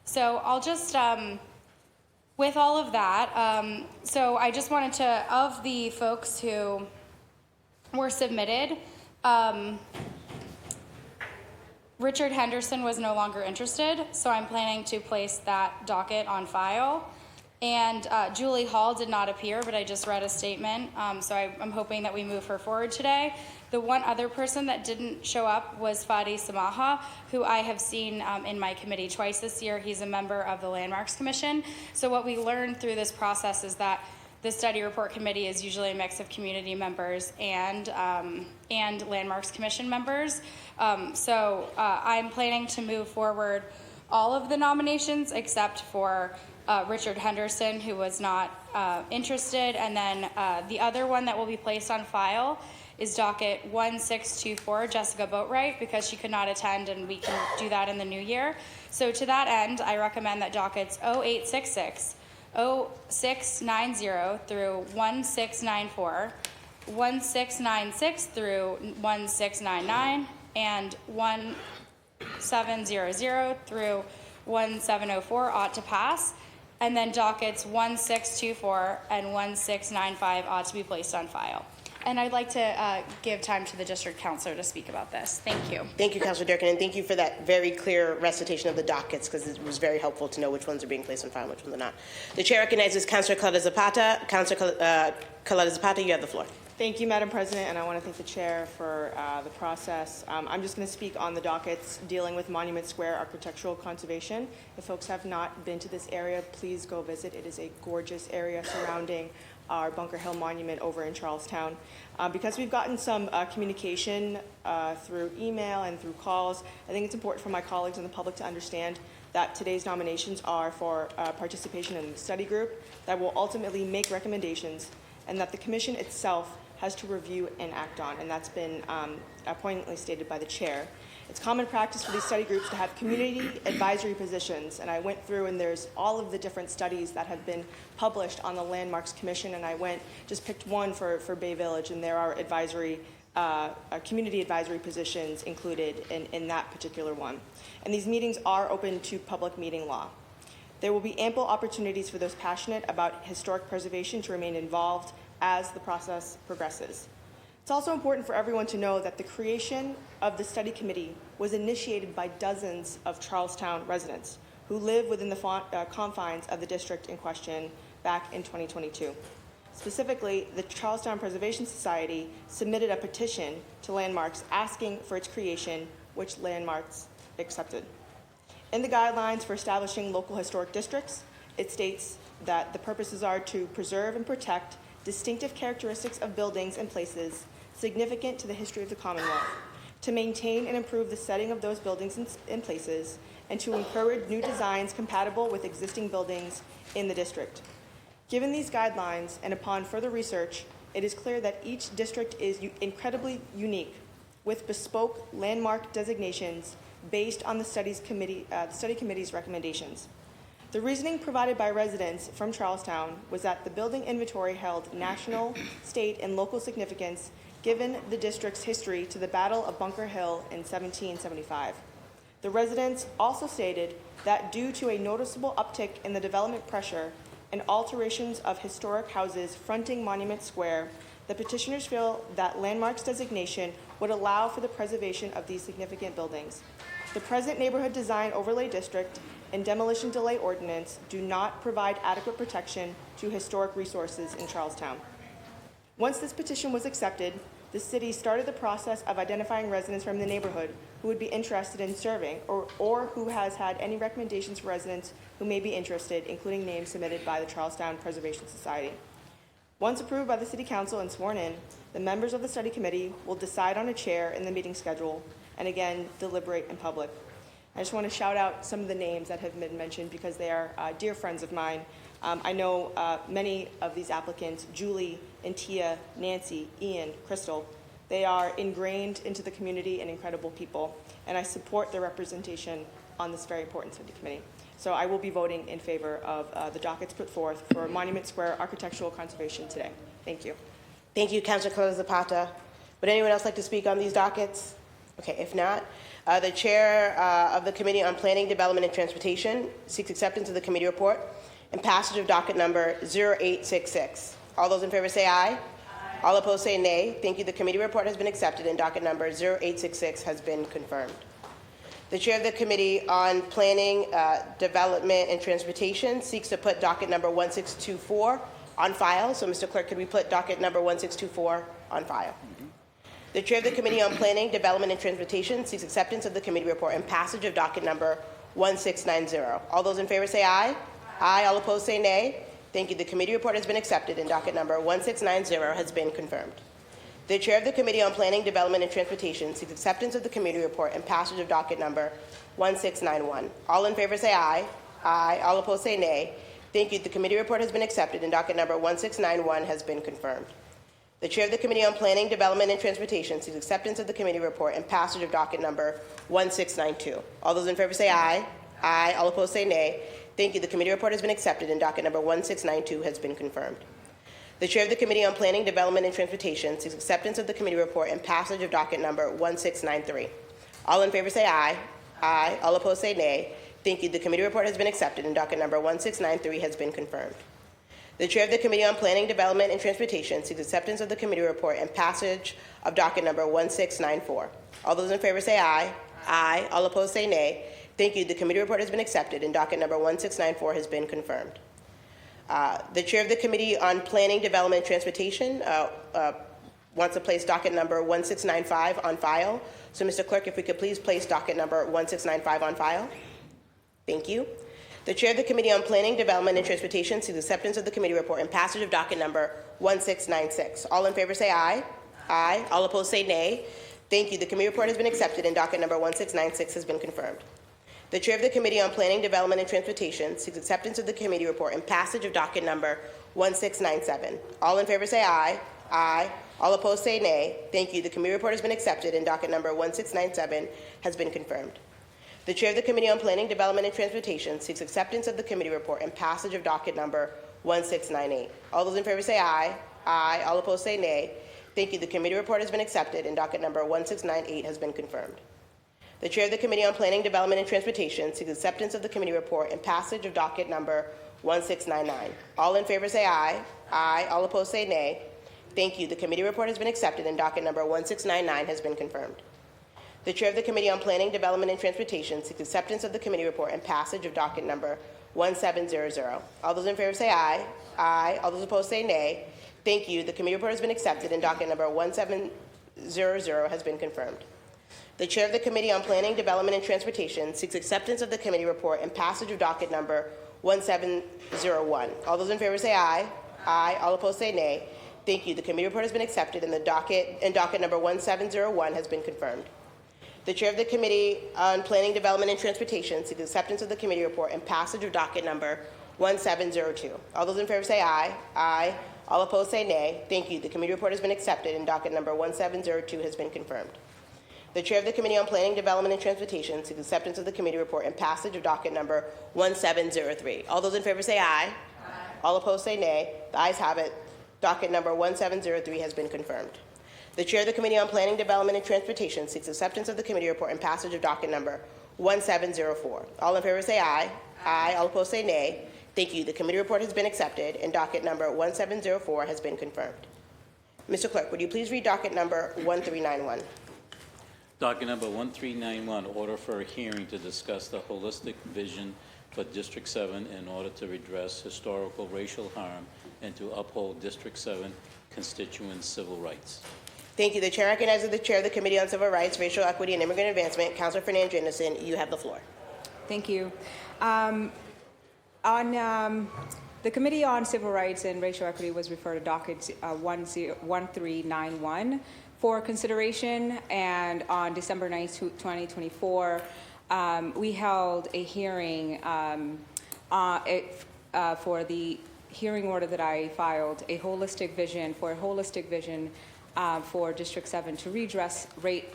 So I'll just, with all of that, so I just wanted to, of the folks who were submitted, Richard Henderson was no longer interested, so I'm planning to place that docket on file. And Julie Hall did not appear, but I just read a statement, so I'm hoping that we move her forward today. The one other person that didn't show up was Fadi Samaha, who I have seen in my committee twice this year. He's a member of the Landmarks Commission. So what we learned through this process is that the study report committee is usually a mix of community members and Landmarks Commission members. So I'm planning to move forward all of the nominations except for Richard Henderson, who was not interested. And then the other one that will be placed on file is docket 1624, Jessica Boatwright, because she could not attend, and we can do that in the new year. So to that end, I recommend that dockets 0866, 0690 through 1694, 1696 through 1699, and 1700 through 1704 ought to pass. And then dockets 1624 and 1695 ought to be placed on file. And I'd like to give time to the district counselor to speak about this. Thank you. Thank you, Councilor Durkin, and thank you for that very clear recitation of the dockets, because it was very helpful to know which ones are being placed on file and which ones are not. The chair recognizes Councilor Coletta Zapata. Councilor Coletta Zapata, you have the floor. Thank you, Madam President, and I want to thank the chair for the process. I'm just going to speak on the dockets dealing with Monument Square architectural conservation. If folks have not been to this area, please go visit. It is a gorgeous area surrounding our Bunker Hill Monument over in Charlestown. Because we've gotten some communication through email and through calls, I think it's important for my colleagues and the public to understand that today's nominations are for participation in the study group that will ultimately make recommendations, and that the commission itself has to review and act on, and that's been poignantly stated by the chair. It's common practice for these study groups to have community advisory positions, and I went through and there's all of the different studies that have been published on the Landmarks Commission, and I just picked one for Bay Village, and there are community advisory positions included in that particular one. And these meetings are open to public meeting law. There will be ample opportunities for those passionate about historic preservation to remain involved as the process progresses. It's also important for everyone to know that the creation of the study committee was initiated by dozens of Charlestown residents who live within the confines of the district in question back in 2022. Specifically, the Charlestown Preservation Society submitted a petition to Landmarks asking for its creation, which Landmarks accepted. In the guidelines for establishing local historic districts, it states that the purposes are to preserve and protect distinctive characteristics of buildings and places significant to the history of the Commonwealth, to maintain and improve the setting of those buildings and places, and to encourage new designs compatible with existing buildings in the district. Given these guidelines, and upon further research, it is clear that each district is incredibly unique, with bespoke landmark designations based on the study committee's recommendations. The reasoning provided by residents from Charlestown was that the building inventory held national, state, and local significance given the district's history to the Battle of Bunker Hill in 1775. The residents also stated that due to a noticeable uptick in the development pressure and alterations of historic houses fronting Monument Square, the petitioners feel that landmarks designation would allow for the preservation of these significant buildings. The present neighborhood design overlay district and demolition delay ordinance do not provide adequate protection to historic resources in Charlestown. Once this petition was accepted, the city started the process of identifying residents from the neighborhood who would be interested in serving or who has had any recommendations for residents who may be interested, including names submitted by the Charlestown Preservation Society. Once approved by the City Council and sworn in, the members of the study committee will decide on a chair in the meeting schedule and again deliberate in public. I just want to shout out some of the names that have been mentioned because they are dear friends of mine. I know many of these applicants, Julie, Antia, Nancy, Ian, Crystal. They are ingrained into the community and incredible people, and I support their representation on this very important city committee. So I will be voting in favor of the dockets put forth for Monument Square architectural conservation today. Thank you. Thank you, Councilor Coletta Zapata. Would anyone else like to speak on these dockets? Okay, if not, the chair of the Committee on Planning, Development, and Transportation seeks acceptance of the committee report and passage of docket number 0866. All those in favor say aye. Aye. All opposed say nay. Thank you. The committee report has been accepted and docket number 0866 has been confirmed. The chair of the Committee on Planning, Development, and Transportation seeks to put docket number 1624 on file. So, Mr. Clerk, could we put docket number 1624 on file? The chair of the Committee on Planning, Development, and Transportation seeks acceptance of the committee report and passage of docket number 1690. All those in favor say aye. Aye. All opposed say nay. Thank you. The committee report has been accepted and docket number 1690 has been confirmed. The chair of the Committee on Planning, Development, and Transportation seeks acceptance of the committee report and passage of docket number 1691. All in favor say aye. Aye. All opposed say nay. Thank you. The committee report has been accepted and docket number 1691 has been confirmed. The chair of the Committee on Planning, Development, and Transportation seeks acceptance of the committee report and passage of docket number 1692. All those in favor say aye. Aye. All opposed say nay. Thank you. The committee report has been accepted and docket number 1692 has been confirmed. The chair of the Committee on Planning, Development, and Transportation seeks acceptance of the committee report and passage of docket number 1693. All in favor say aye. Aye. All opposed say nay. Thank you. The committee report has been accepted and docket number 1693 has been confirmed. The chair of the Committee on Planning, Development, and Transportation seeks acceptance of the committee report and passage of docket number 1694. All those in favor say aye. Aye. All opposed say nay. Thank you. The committee report has been accepted and docket number 1694 has been confirmed. The chair of the Committee on Planning, Development, and Transportation wants to place docket number 1695 on file. So, Mr. Clerk, if we could please place docket number 1695 on file. Thank you. The chair of the Committee on Planning, Development, and Transportation seeks acceptance of the committee report and passage of docket number 1696. All in favor say aye. Aye. All opposed say nay. Thank you. The committee report has been accepted and docket number 1696 has been confirmed. The chair of the Committee on Planning, Development, and Transportation seeks acceptance of the committee report and passage of docket number 1697. All in favor say aye. Aye. All opposed say nay. Thank you. The committee report has been accepted and docket number 1697 has been confirmed. The chair of the Committee on Planning, Development, and Transportation seeks acceptance of the committee report and passage of docket number 1698. All those in favor say aye. Aye. All opposed say nay. Thank you. The committee report has been accepted and docket number 1698 has been confirmed. The chair of the Committee on Planning, Development, and Transportation seeks acceptance of the committee report and passage of docket number 1699. All in favor say aye. Aye. All opposed say nay. Thank you. The committee report has been accepted and docket number 1699 has been confirmed. The chair of the Committee on Planning, Development, and Transportation seeks acceptance of the committee report and passage of docket number 1700. All those in favor say aye. Aye. All those opposed say nay. Thank you. The committee report has been accepted and docket number 1700 has been confirmed. The chair of the Committee on Planning, Development, and Transportation seeks acceptance of the committee report and passage of docket number 1701. All those in favor say aye. Aye. All opposed say nay. Thank you. The committee report has been accepted and docket number 1701 has been confirmed. The chair of the Committee on Planning, Development, and Transportation seeks acceptance of the committee report and passage of docket number 1702. All those in favor say aye. Aye. All opposed say nay. Thank you. The committee report has been accepted and docket number 1702 has been confirmed. The chair of the Committee on Planning, Development, and Transportation seeks acceptance of the committee report and passage of docket number 1703. All those in favor say aye. Aye. All opposed say nay. The ayes have it. Docket number 1703 has been confirmed. The chair of the Committee on Planning, Development, and Transportation seeks acceptance of the committee report and passage of docket number 1704. All in favor say aye. Aye. All opposed say nay. Thank you. The committee report has been accepted and docket number 1704 has been confirmed. Mr. Clerk, would you please read docket number 1391? Docket number 1391, order for a hearing to discuss the holistic vision for District 7 in order to redress historical racial harm and to uphold District 7 constituents' civil rights. Thank you. The chair recognizes the chair of the Committee on Civil Rights, Racial Equity, and Immigrant Advancement, Councilor Fernandez-Anderson. You have the floor. Thank you. On the Committee on Civil Rights and Racial Equity was referred to docket 1391 for consideration, and on December 9th, 2024, we held a hearing for the hearing order that I filed, a holistic vision for District 7 to redress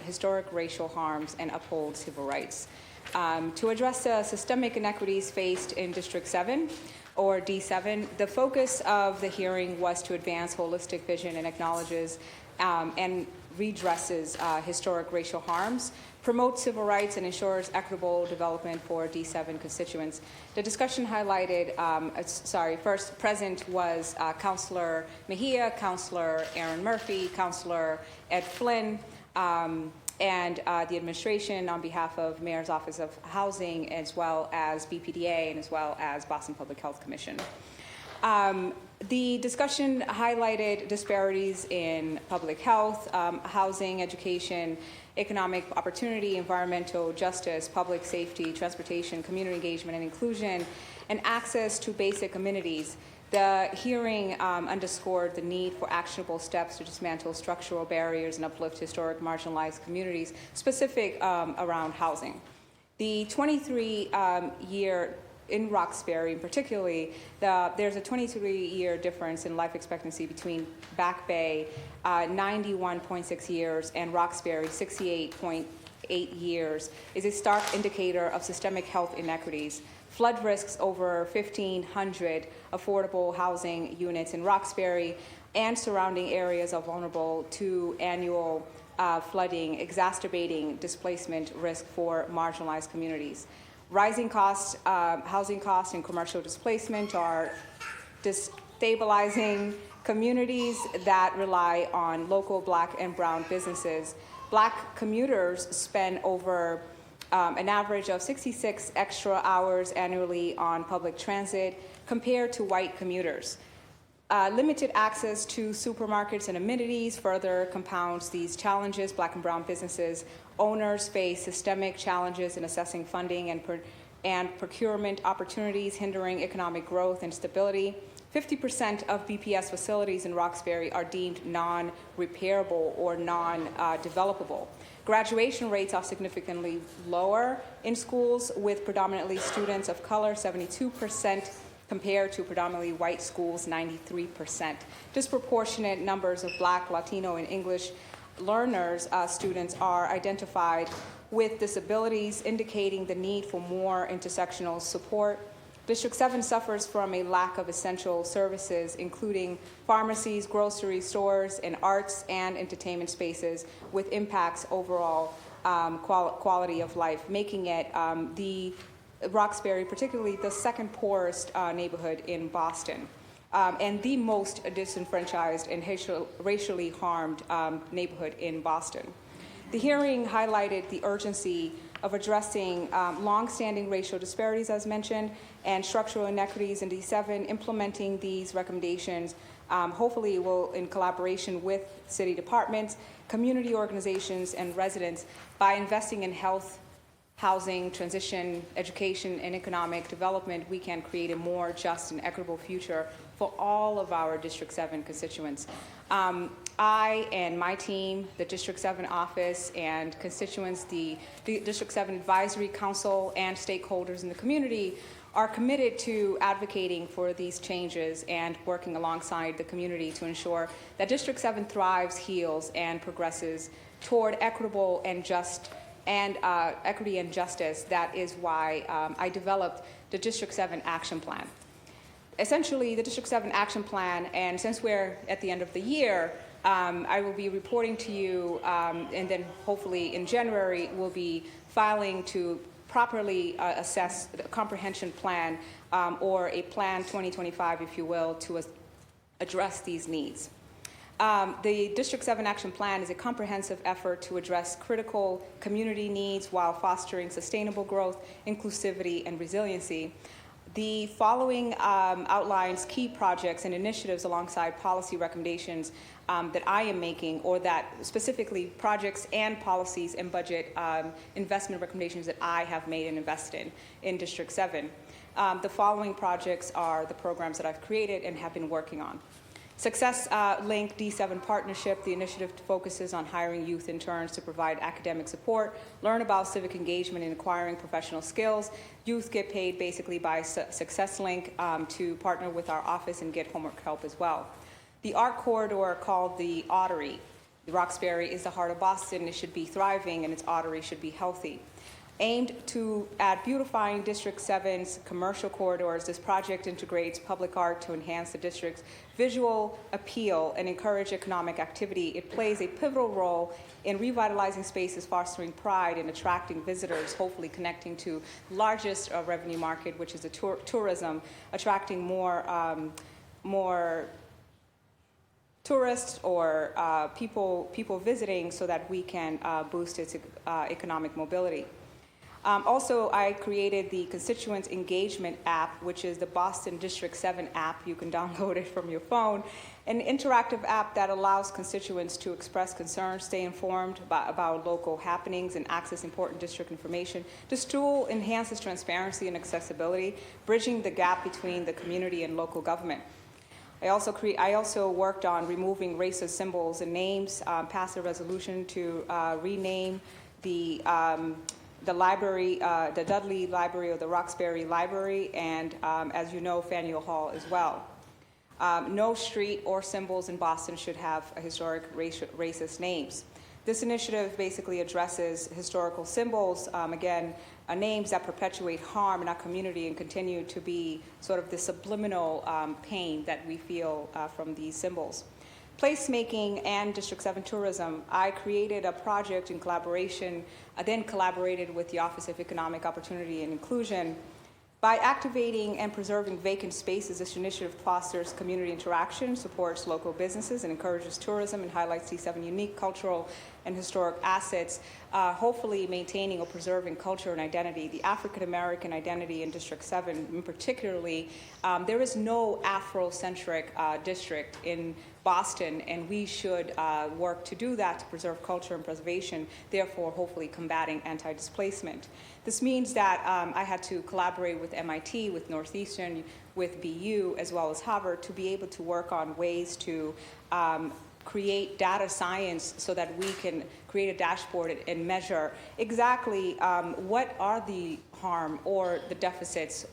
historic racial harms and uphold civil rights. To address the systemic inequities faced in District 7, or D7, the focus of the hearing was to advance holistic vision and acknowledges and redresses historic racial harms, promotes civil rights, and ensures equitable development for D7 constituents. The discussion highlighted, first present was Councilor Mejia, Councilor Aaron Murphy, Councilor Ed Flynn, and the administration on behalf of Mayor's Office of Housing, as well as BPDA, and as well as Boston Public Health Commission. The discussion highlighted disparities in public health, housing, education, economic opportunity, environmental justice, public safety, transportation, community engagement and inclusion, and access to basic amenities. The hearing underscored the need for actionable steps to dismantle structural barriers and uplift historic marginalized communities, specific around housing. The 23-year in Roxbury, particularly, there's a 23-year difference in life expectancy between Back Bay, 91.6 years, and Roxbury, 68.8 years, is a stark indicator of systemic health inequities. Flood risks over 1,500 affordable housing units in Roxbury and surrounding areas are vulnerable to annual flooding, exacerbating displacement risk for marginalized communities. Rising costs, housing costs, and commercial displacement are destabilizing communities that rely on local Black and brown businesses. Black commuters spend over an average of 66 extra hours annually on public transit compared to white commuters. Limited access to supermarkets and amenities further compounds these challenges. Black and brown businesses owners face systemic challenges in assessing funding and procurement opportunities, hindering economic growth and stability. 50% of BPS facilities in Roxbury are deemed non-repairable or non-developable. Graduation rates are significantly lower in schools with predominantly students of color, 72%, compared to predominantly white schools, 93%. Disproportionate numbers of Black, Latino, and English learners, students are identified with disabilities, indicating the need for more intersectional support. District 7 suffers from a lack of essential services, including pharmacies, grocery stores, and arts and entertainment spaces, with impacts overall quality of life, making it the Roxbury, particularly the second poorest neighborhood in Boston, and the most disenfranchised and racially harmed neighborhood in Boston. The hearing highlighted the urgency of addressing long-standing racial disparities, as mentioned, and structural inequities in D7. Implementing these recommendations hopefully will, in collaboration with city departments, community organizations, and residents, by investing in health, housing, transition, education, and economic development, we can create a more just and equitable future for all of our District 7 constituents. I and my team, the District 7 office and constituents, the District 7 Advisory Council and stakeholders in the community are committed to advocating for these changes and working alongside the community to ensure that District 7 thrives, heals, and progresses toward equitable and just and equity and justice. That is why I developed the District 7 Action Plan. Essentially, the District 7 Action Plan, and since we're at the end of the year, I will be reporting to you, and then hopefully in January, we'll be filing to properly assess the comprehension plan, or a plan 2025, if you will, to address these needs. The District 7 Action Plan is a comprehensive effort to address critical community needs while fostering sustainable growth, inclusivity, and resiliency. The following outlines key projects and initiatives alongside policy recommendations that I am making, or that specifically projects and policies and budget investment recommendations that I have made and invested in District 7. The following projects are the programs that I've created and have been working on. Success Link D7 Partnership. The initiative focuses on hiring youth interns to provide academic support, learn about civic engagement, and acquiring professional skills. Youth get paid basically by Success Link to partner with our office and get homework help as well. The art corridor called the Ottery. The Roxbury is the heart of Boston. It should be thriving, and its Ottery should be healthy. Aimed at beautifying District 7's commercial corridors, this project integrates public art to enhance the district's visual appeal and encourage economic activity. It plays a pivotal role in revitalizing spaces, fostering pride, and attracting visitors, hopefully connecting to the largest revenue market, which is the tourism, attracting more tourists or people visiting, so that we can boost its economic mobility. Also, I created the Constituents Engagement app, which is the Boston District 7 app. You can download it from your phone. An interactive app that allows constituents to express concerns, stay informed about local happenings, and access important district information. This tool enhances transparency and accessibility, bridging the gap between the community and local government. I also worked on removing racist symbols and names, passed a resolution to rename the library, the Dudley Library, or the Roxbury Library, and as you know, Faneuil Hall as well. No street or symbols in Boston should have historic racist names. This initiative basically addresses historical symbols, again, names that perpetuate harm in our community and continue to be sort of the subliminal pain that we feel from these symbols. Placemaking and District 7 tourism. I created a project in collaboration, I then collaborated with the Office of Economic Opportunity and Inclusion. By activating and preserving vacant spaces, this initiative fosters community interaction, supports local businesses, and encourages tourism, and highlights these 7 unique cultural and historic assets, hopefully maintaining or preserving culture and identity. The African American identity in District 7, particularly, there is no Afrocentric district in Boston, and we should work to do that, to preserve culture and preservation, therefore hopefully combating anti-displacement. This means that I had to collaborate with MIT, with Northeastern, with BU, as well as Harvard, to be able to work on ways to create data science so that we can create a dashboard and measure exactly what are the harm or the deficits,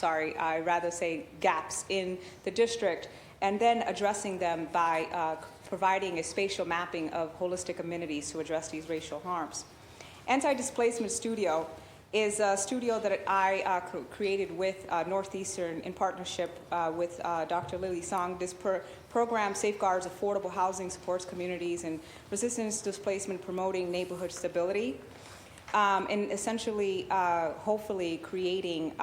I rather say gaps in the district, and then addressing them by providing a spatial mapping of holistic amenities to address these racial harms. Anti-Displacement Studio is a studio that I created with Northeastern in partnership with Dr. Lily Song. This program safeguards affordable housing, supports communities and resistance to displacement, promoting neighborhood stability, and essentially, hopefully creating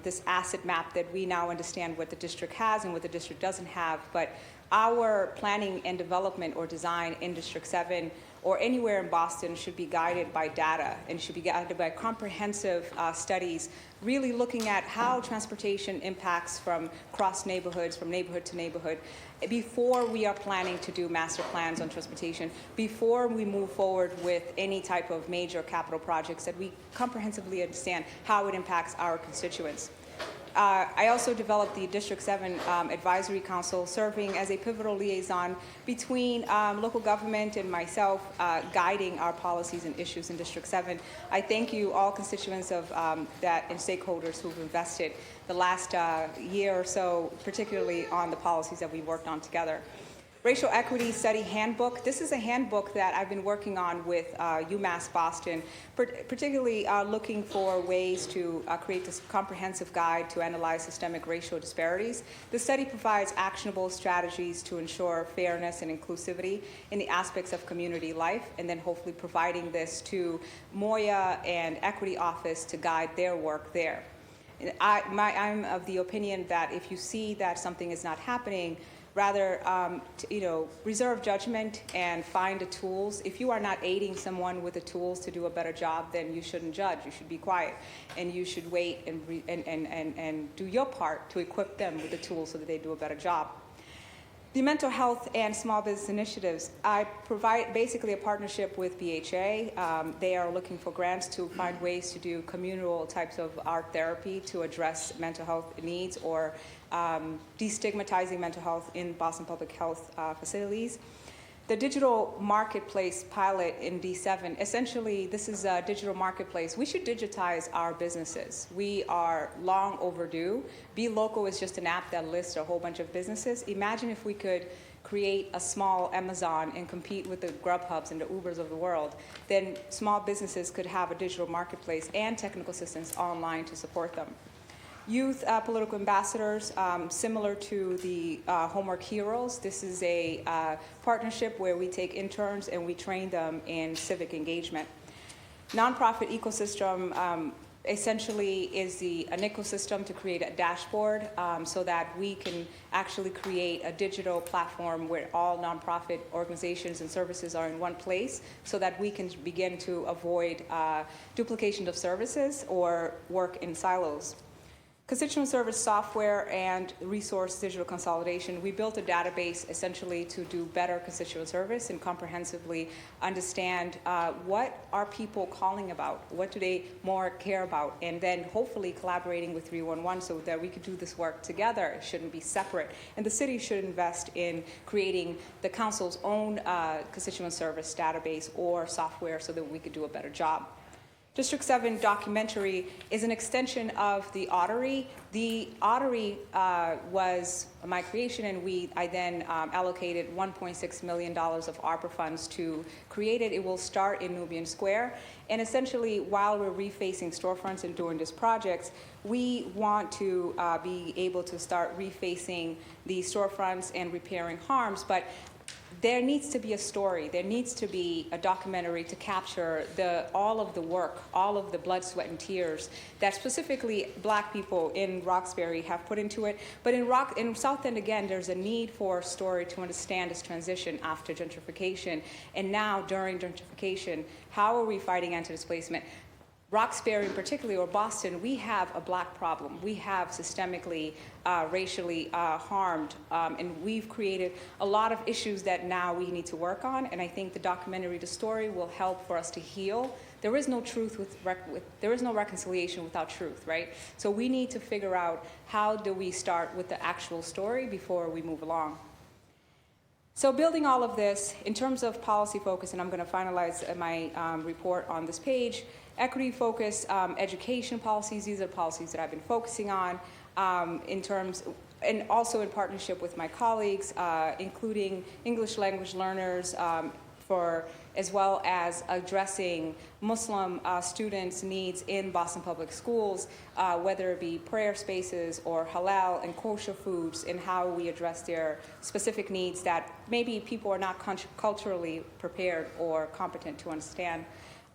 this asset map that we now understand what the district has and what the district doesn't have. But our planning and development or design in District 7 or anywhere in Boston should be guided by data and should be guided by comprehensive studies, really looking at how transportation impacts from cross neighborhoods, from neighborhood to neighborhood, before we are planning to do master plans on transportation, before we move forward with any type of major capital projects, that we comprehensively understand how it impacts our constituents. I also developed the District 7 Advisory Council, serving as a pivotal liaison between local government and myself, guiding our policies and issues in District 7. I thank you, all constituents of that and stakeholders who've invested the last year or so, particularly on the policies that we worked on together. Racial Equity Study Handbook. This is a handbook that I've been working on with UMass Boston, particularly looking for ways to create this comprehensive guide to analyze systemic racial disparities. The study provides actionable strategies to ensure fairness and inclusivity in the aspects of community life, and then hopefully providing this to Moya and Equity Office to guide their work there. I'm of the opinion that if you see that something is not happening, rather, reserve judgment and find the tools. If you are not aiding someone with the tools to do a better job, then you shouldn't judge. You should be quiet, and you should wait and do your part to equip them with the tools so that they do a better job. The mental health and small business initiatives. I provide basically a partnership with BHA. They are looking for grants to find ways to do communal types of art therapy to address mental health needs or destigmatizing mental health in Boston Public Health facilities. The digital marketplace pilot in D7, essentially this is a digital marketplace. We should digitize our businesses. We are long overdue. Be Local is just an app that lists a whole bunch of businesses. Imagine if we could create a small Amazon and compete with the Grubhubs and the Ubers of the world. Then small businesses could have a digital marketplace and technical assistance online to support them. Youth political ambassadors, similar to the Homework Heroes. This is a partnership where we take interns and we train them in civic engagement. Nonprofit ecosystem essentially is an ecosystem to create a dashboard so that we can actually create a digital platform where all nonprofit organizations and services are in one place so that we can begin to avoid duplication of services or work in silos. Constituent service software and resource digital consolidation. We built a database essentially to do better constituent service and comprehensively understand what are people calling about, what do they more care about, and then hopefully collaborating with 311 so that we could do this work together. It shouldn't be separate. And the city should invest in creating the council's own constituent service database or software so that we could do a better job. District 7 documentary is an extension of the Ottery. The Ottery was my creation, and I then allocated $1.6 million of ARPA funds to create it. It will start in Nubian Square. And essentially, while we're refacing storefronts and doing this project, we want to be able to start refacing the storefronts and repairing harms. But there needs to be a story. There needs to be a documentary to capture all of the work, all of the blood, sweat, and tears that specifically Black people in Roxbury have put into it. But in South End, again, there's a need for a story to understand this transition after gentrification. And now, during gentrification, how are we fighting anti-displacement? Roxbury, particularly, or Boston, we have a Black problem. We have systemically, racially harmed, and we've created a lot of issues that now we need to work on. And I think the documentary, the story, will help for us to heal. There is no truth there is no reconciliation without truth, right? So we need to figure out how do we start with the actual story before we move along. So building all of this, in terms of policy focus, and I'm going to finalize my report on this page, equity-focused education policies, these are policies that I've been focusing on and also in partnership with my colleagues, including English language learners, as well as addressing Muslim students' needs in Boston Public Schools, whether it be prayer spaces or halal and kosher foods, and how we address their specific needs that maybe people are not culturally prepared or competent to understand,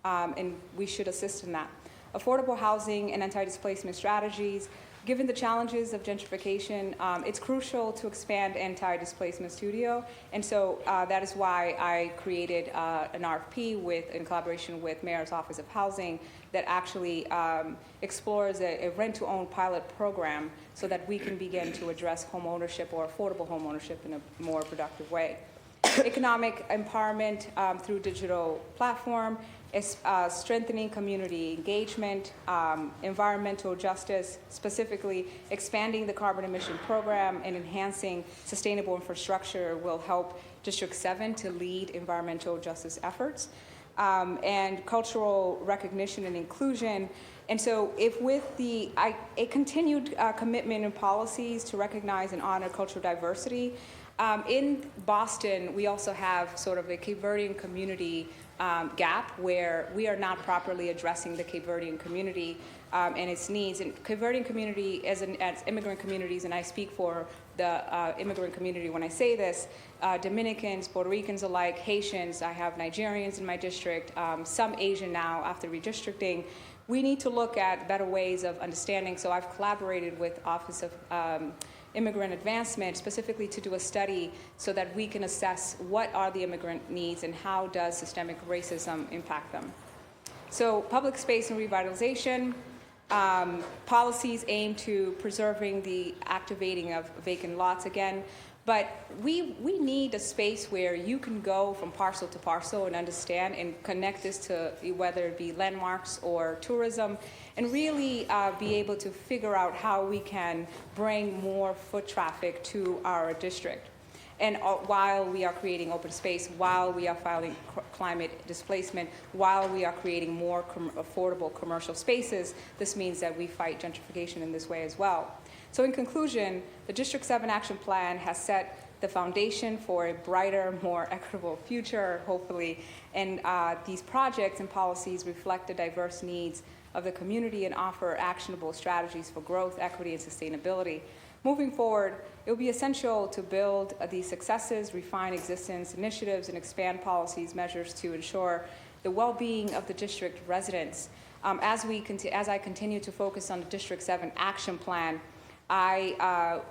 and we should assist in that. Affordable housing and anti-displacement strategies. Given the challenges of gentrification, it's crucial to expand anti-displacement studio, and so that is why I created an RFP in collaboration with Mayor's Office of Housing that actually explores a rent-to-own pilot program so that we can begin to address home ownership or affordable home ownership in a more productive way. Economic empowerment through digital platform, strengthening community engagement, environmental justice, specifically expanding the carbon emission program and enhancing sustainable infrastructure will help District 7 to lead environmental justice efforts, and cultural recognition and inclusion. And so if with a continued commitment and policies to recognize and honor cultural diversity, in Boston, we also have sort of a Cape Verdean community gap where we are not properly addressing the Cape Verdean community and its needs. And Cape Verdean community as immigrant communities, and I speak for the immigrant community when I say this, Dominicans, Puerto Ricans alike, Haitians, I have Nigerians in my district, some Asian now after redistricting. We need to look at better ways of understanding. So I've collaborated with Office of Immigrant Advancement specifically to do a study so that we can assess what are the immigrant needs and how does systemic racism impact them. So public space and revitalization, policies aim to preserving the activating of vacant lots again, but we need a space where you can go from parcel to parcel and understand and connect this to whether it be landmarks or tourism, and really be able to figure out how we can bring more foot traffic to our district. And while we are creating open space, while we are fighting climate displacement, while we are creating more affordable commercial spaces, this means that we fight gentrification in this way as well. So in conclusion, the District 7 Action Plan has set the foundation for a brighter, more equitable future, hopefully, and these projects and policies reflect the diverse needs of the community and offer actionable strategies for growth, equity, and sustainability. Moving forward, it will be essential to build these successes, refine existence initiatives, and expand policies measures to ensure the well-being of the district residents. As I continue to focus on the District 7 Action Plan, I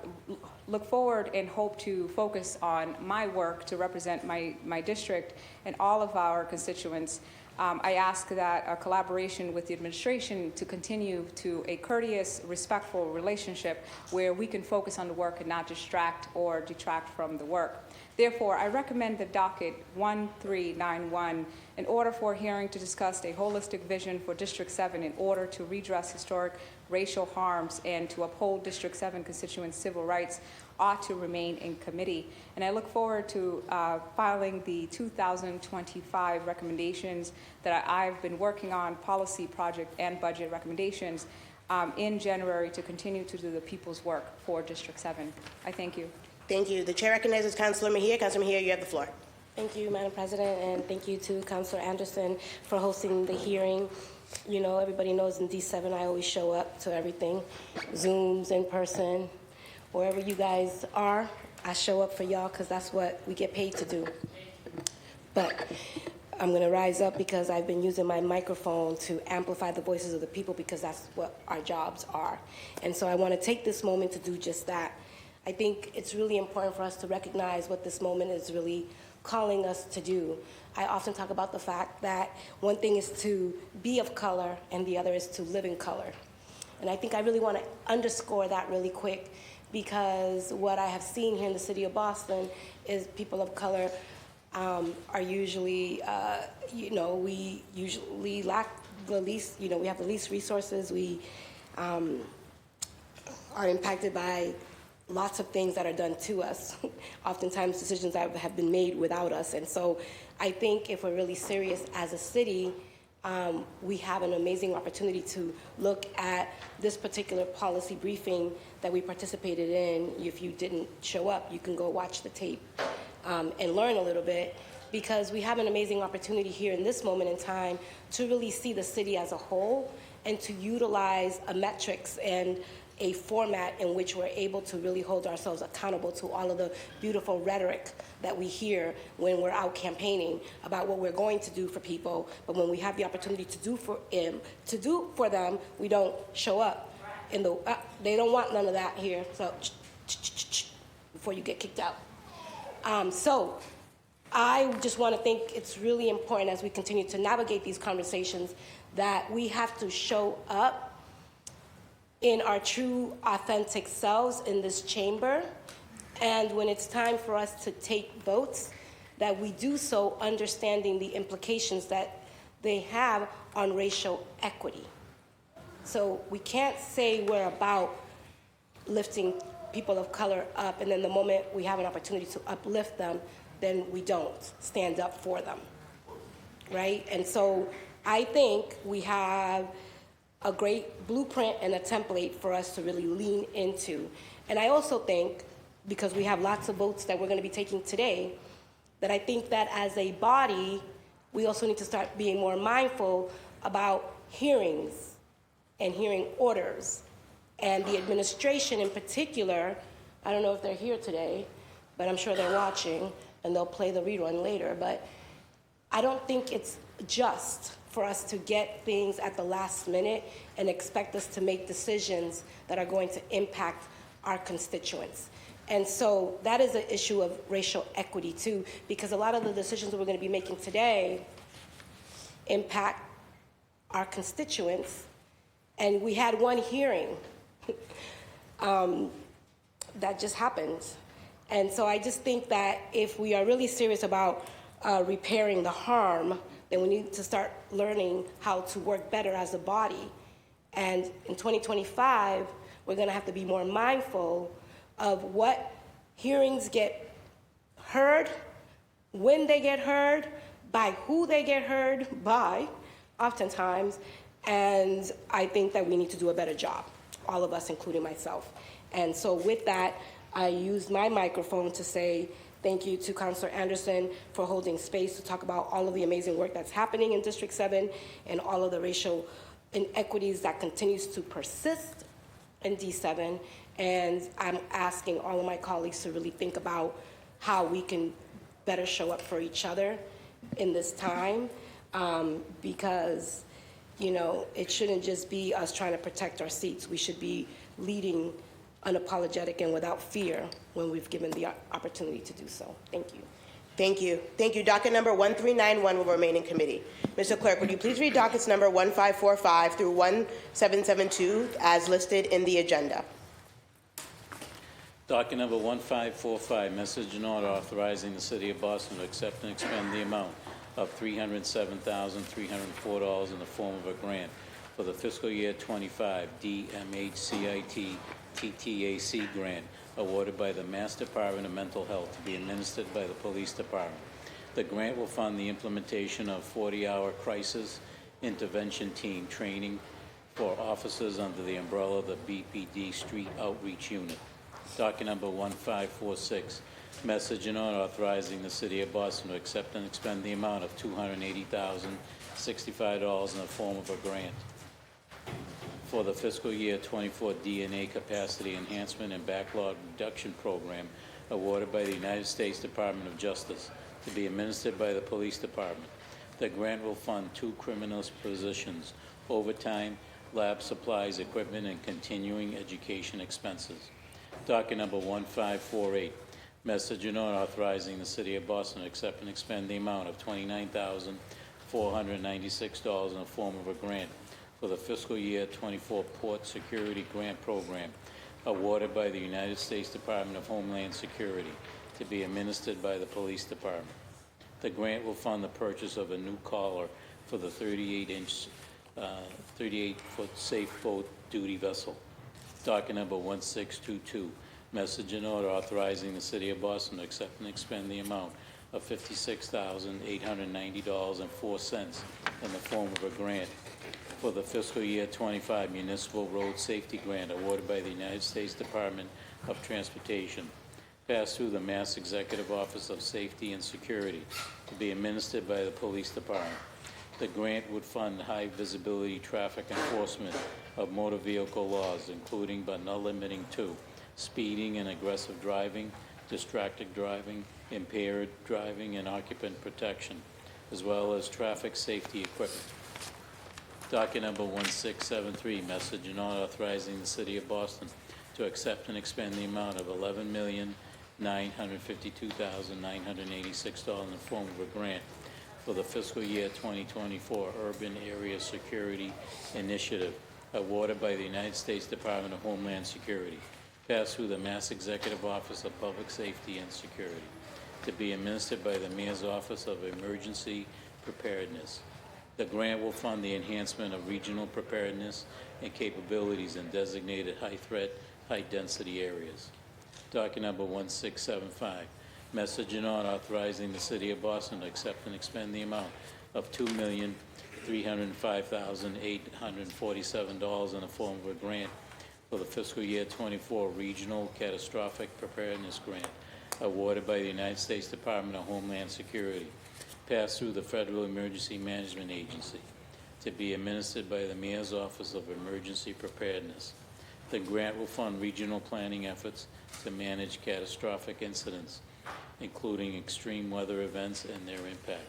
look forward and hope to focus on my work to represent my district and all of our constituents. I ask that a collaboration with the administration to continue to a courteous, respectful relationship where we can focus on the work and not distract or detract from the work. Therefore, I recommend the docket 1391 in order for a hearing to discuss a holistic vision for District 7 in order to redress historic racial harms and to uphold District 7 constituents' civil rights ought to remain in committee. And I look forward to filing the 2025 recommendations that I've been working on, policy, project, and budget recommendations in January to continue to do the people's work for District 7. I thank you. Thank you. The chair recognizes Councilor Mejia. Councilor Mejia, you have the floor. Thank you, Madam President, and thank you to Councilor Anderson for hosting the hearing. You know, everybody knows in D7 I always show up to everything, Zooms, in person, wherever you guys are, I show up for y'all because that's what we get paid to do. But I'm going to rise up because I've been using my microphone to amplify the voices of the people because that's what our jobs are. And so I want to take this moment to do just that. I think it's really important for us to recognize what this moment is really calling us to do. I often talk about the fact that one thing is to be of color and the other is to live in color. And I think I really want to underscore that really quick because what I have seen here in the city of Boston is people of color are usually, we usually lack the least, we have the least resources. We are impacted by lots of things that are done to us, oftentimes decisions that have been made without us. And so I think if we're really serious as a city, we have an amazing opportunity to look at this particular policy briefing that we participated in. If you didn't show up, you can go watch the tape and learn a little bit, because we have an amazing opportunity here in this moment in time to really see the city as a whole and to utilize a metrics and a format in which we're able to really hold ourselves accountable to all of the beautiful rhetoric that we hear when we're out campaigning about what we're going to do for people, but when we have the opportunity to do for them, we don't show up. They don't want none of that here, so before you get kicked out. So I just want to think it's really important as we continue to navigate these conversations that we have to show up in our true, authentic selves in this chamber. And when it's time for us to take votes, that we do so understanding the implications that they have on racial equity. So we can't say we're about lifting people of color up, and then the moment we have an opportunity to uplift them, then we don't stand up for them, right? And so I think we have a great blueprint and a template for us to really lean into. And I also think, because we have lots of votes that we're going to be taking today, that I think that as a body, we also need to start being more mindful about hearings and hearing orders. And the administration in particular, I don't know if they're here today, but I'm sure they're watching, and they'll play the rerun later, but I don't think it's just for us to get things at the last minute and expect us to make decisions that are going to impact our constituents. And so that is an issue of racial equity too, because a lot of the decisions that we're going to be making today impact our constituents. And we had one hearing that just happened. And so I just think that if we are really serious about repairing the harm, then we need to start learning how to work better as a body. And in 2025, we're going to have to be more mindful of what hearings get heard, when they get heard, by who they get heard by, oftentimes. And I think that we need to do a better job, all of us, including myself. And so with that, I use my microphone to say thank you to Councilor Anderson for holding space to talk about all of the amazing work that's happening in District 7 and all of the racial inequities that continues to persist in D7. And I'm asking all of my colleagues to really think about how we can better show up for each other in this time, because, you know, it shouldn't just be us trying to protect our seats. We should be leading unapologetic and without fear when we've given the opportunity to do so. Thank you. Thank you. Thank you. Docket number 1391 will remain in committee. Mr. Clerk, would you please read dockets number 1545 through 1772 as listed in the agenda? Docket number 1545, message and order authorizing the City of Boston to accept and expend the amount of $307,304 in the form of a grant for the fiscal year 25 DMHCIT TTAC grant awarded by the Mass Department of Mental Health to be administered by the Police Department. The grant will fund the implementation of 40-hour crisis intervention team training for officers under the umbrella of the BPD Street Outreach Unit. Docket number 1546, message and order authorizing the City of Boston to accept and expend the amount of $280,065 in the form of a grant for the fiscal year 24 DNA Capacity Enhancement and Backlog Reduction Program awarded by the United States Department of Justice to be administered by the Police Department. The grant will fund 2 criminalist positions, overtime, lab supplies, equipment, and continuing education expenses. Docket number 1548, message and order authorizing the City of Boston to accept and expend the amount of $29,496 in the form of a grant for the fiscal year 24 Port Security Grant Program awarded by the United States Department of Homeland Security to be administered by the Police Department. The grant will fund the purchase of a new collar for the 38-foot safe boat duty vessel. Docket number 1622, message and order authorizing the City of Boston to accept and expend the amount of $56,890.04 in the form of a grant for the fiscal year 25 Municipal Road Safety Grant awarded by the United States Department of Transportation, passed through the Mass Executive Office of Safety and Security to be administered by the Police Department. The grant would fund high-visibility traffic enforcement of motor vehicle laws, including but not limiting to speeding and aggressive driving, distracted driving, impaired driving, and occupant protection, as well as traffic safety equipment. Docket number 1673, message and order authorizing the City of Boston to accept and expend the amount of $11,952,986 in the form of a grant for the fiscal year 2024 Urban Area Security Initiative awarded by the United States Department of Homeland Security, passed through the Mass Executive Office of Public Safety and Security, to be administered by the Mayor's Office of Emergency Preparedness. The grant will fund the enhancement of regional preparedness and capabilities in designated high-threat, high-density areas. Docket number 1675, message and order authorizing the City of Boston to accept and expend the amount of $2,305,847 in the form of a grant for the fiscal year 24 Regional Catastrophic Preparedness Grant awarded by the United States Department of Homeland Security, passed through the Federal Emergency Management Agency, to be administered by the Mayor's Office of Emergency Preparedness. The grant will fund regional planning efforts to manage catastrophic incidents, including extreme weather events and their impact.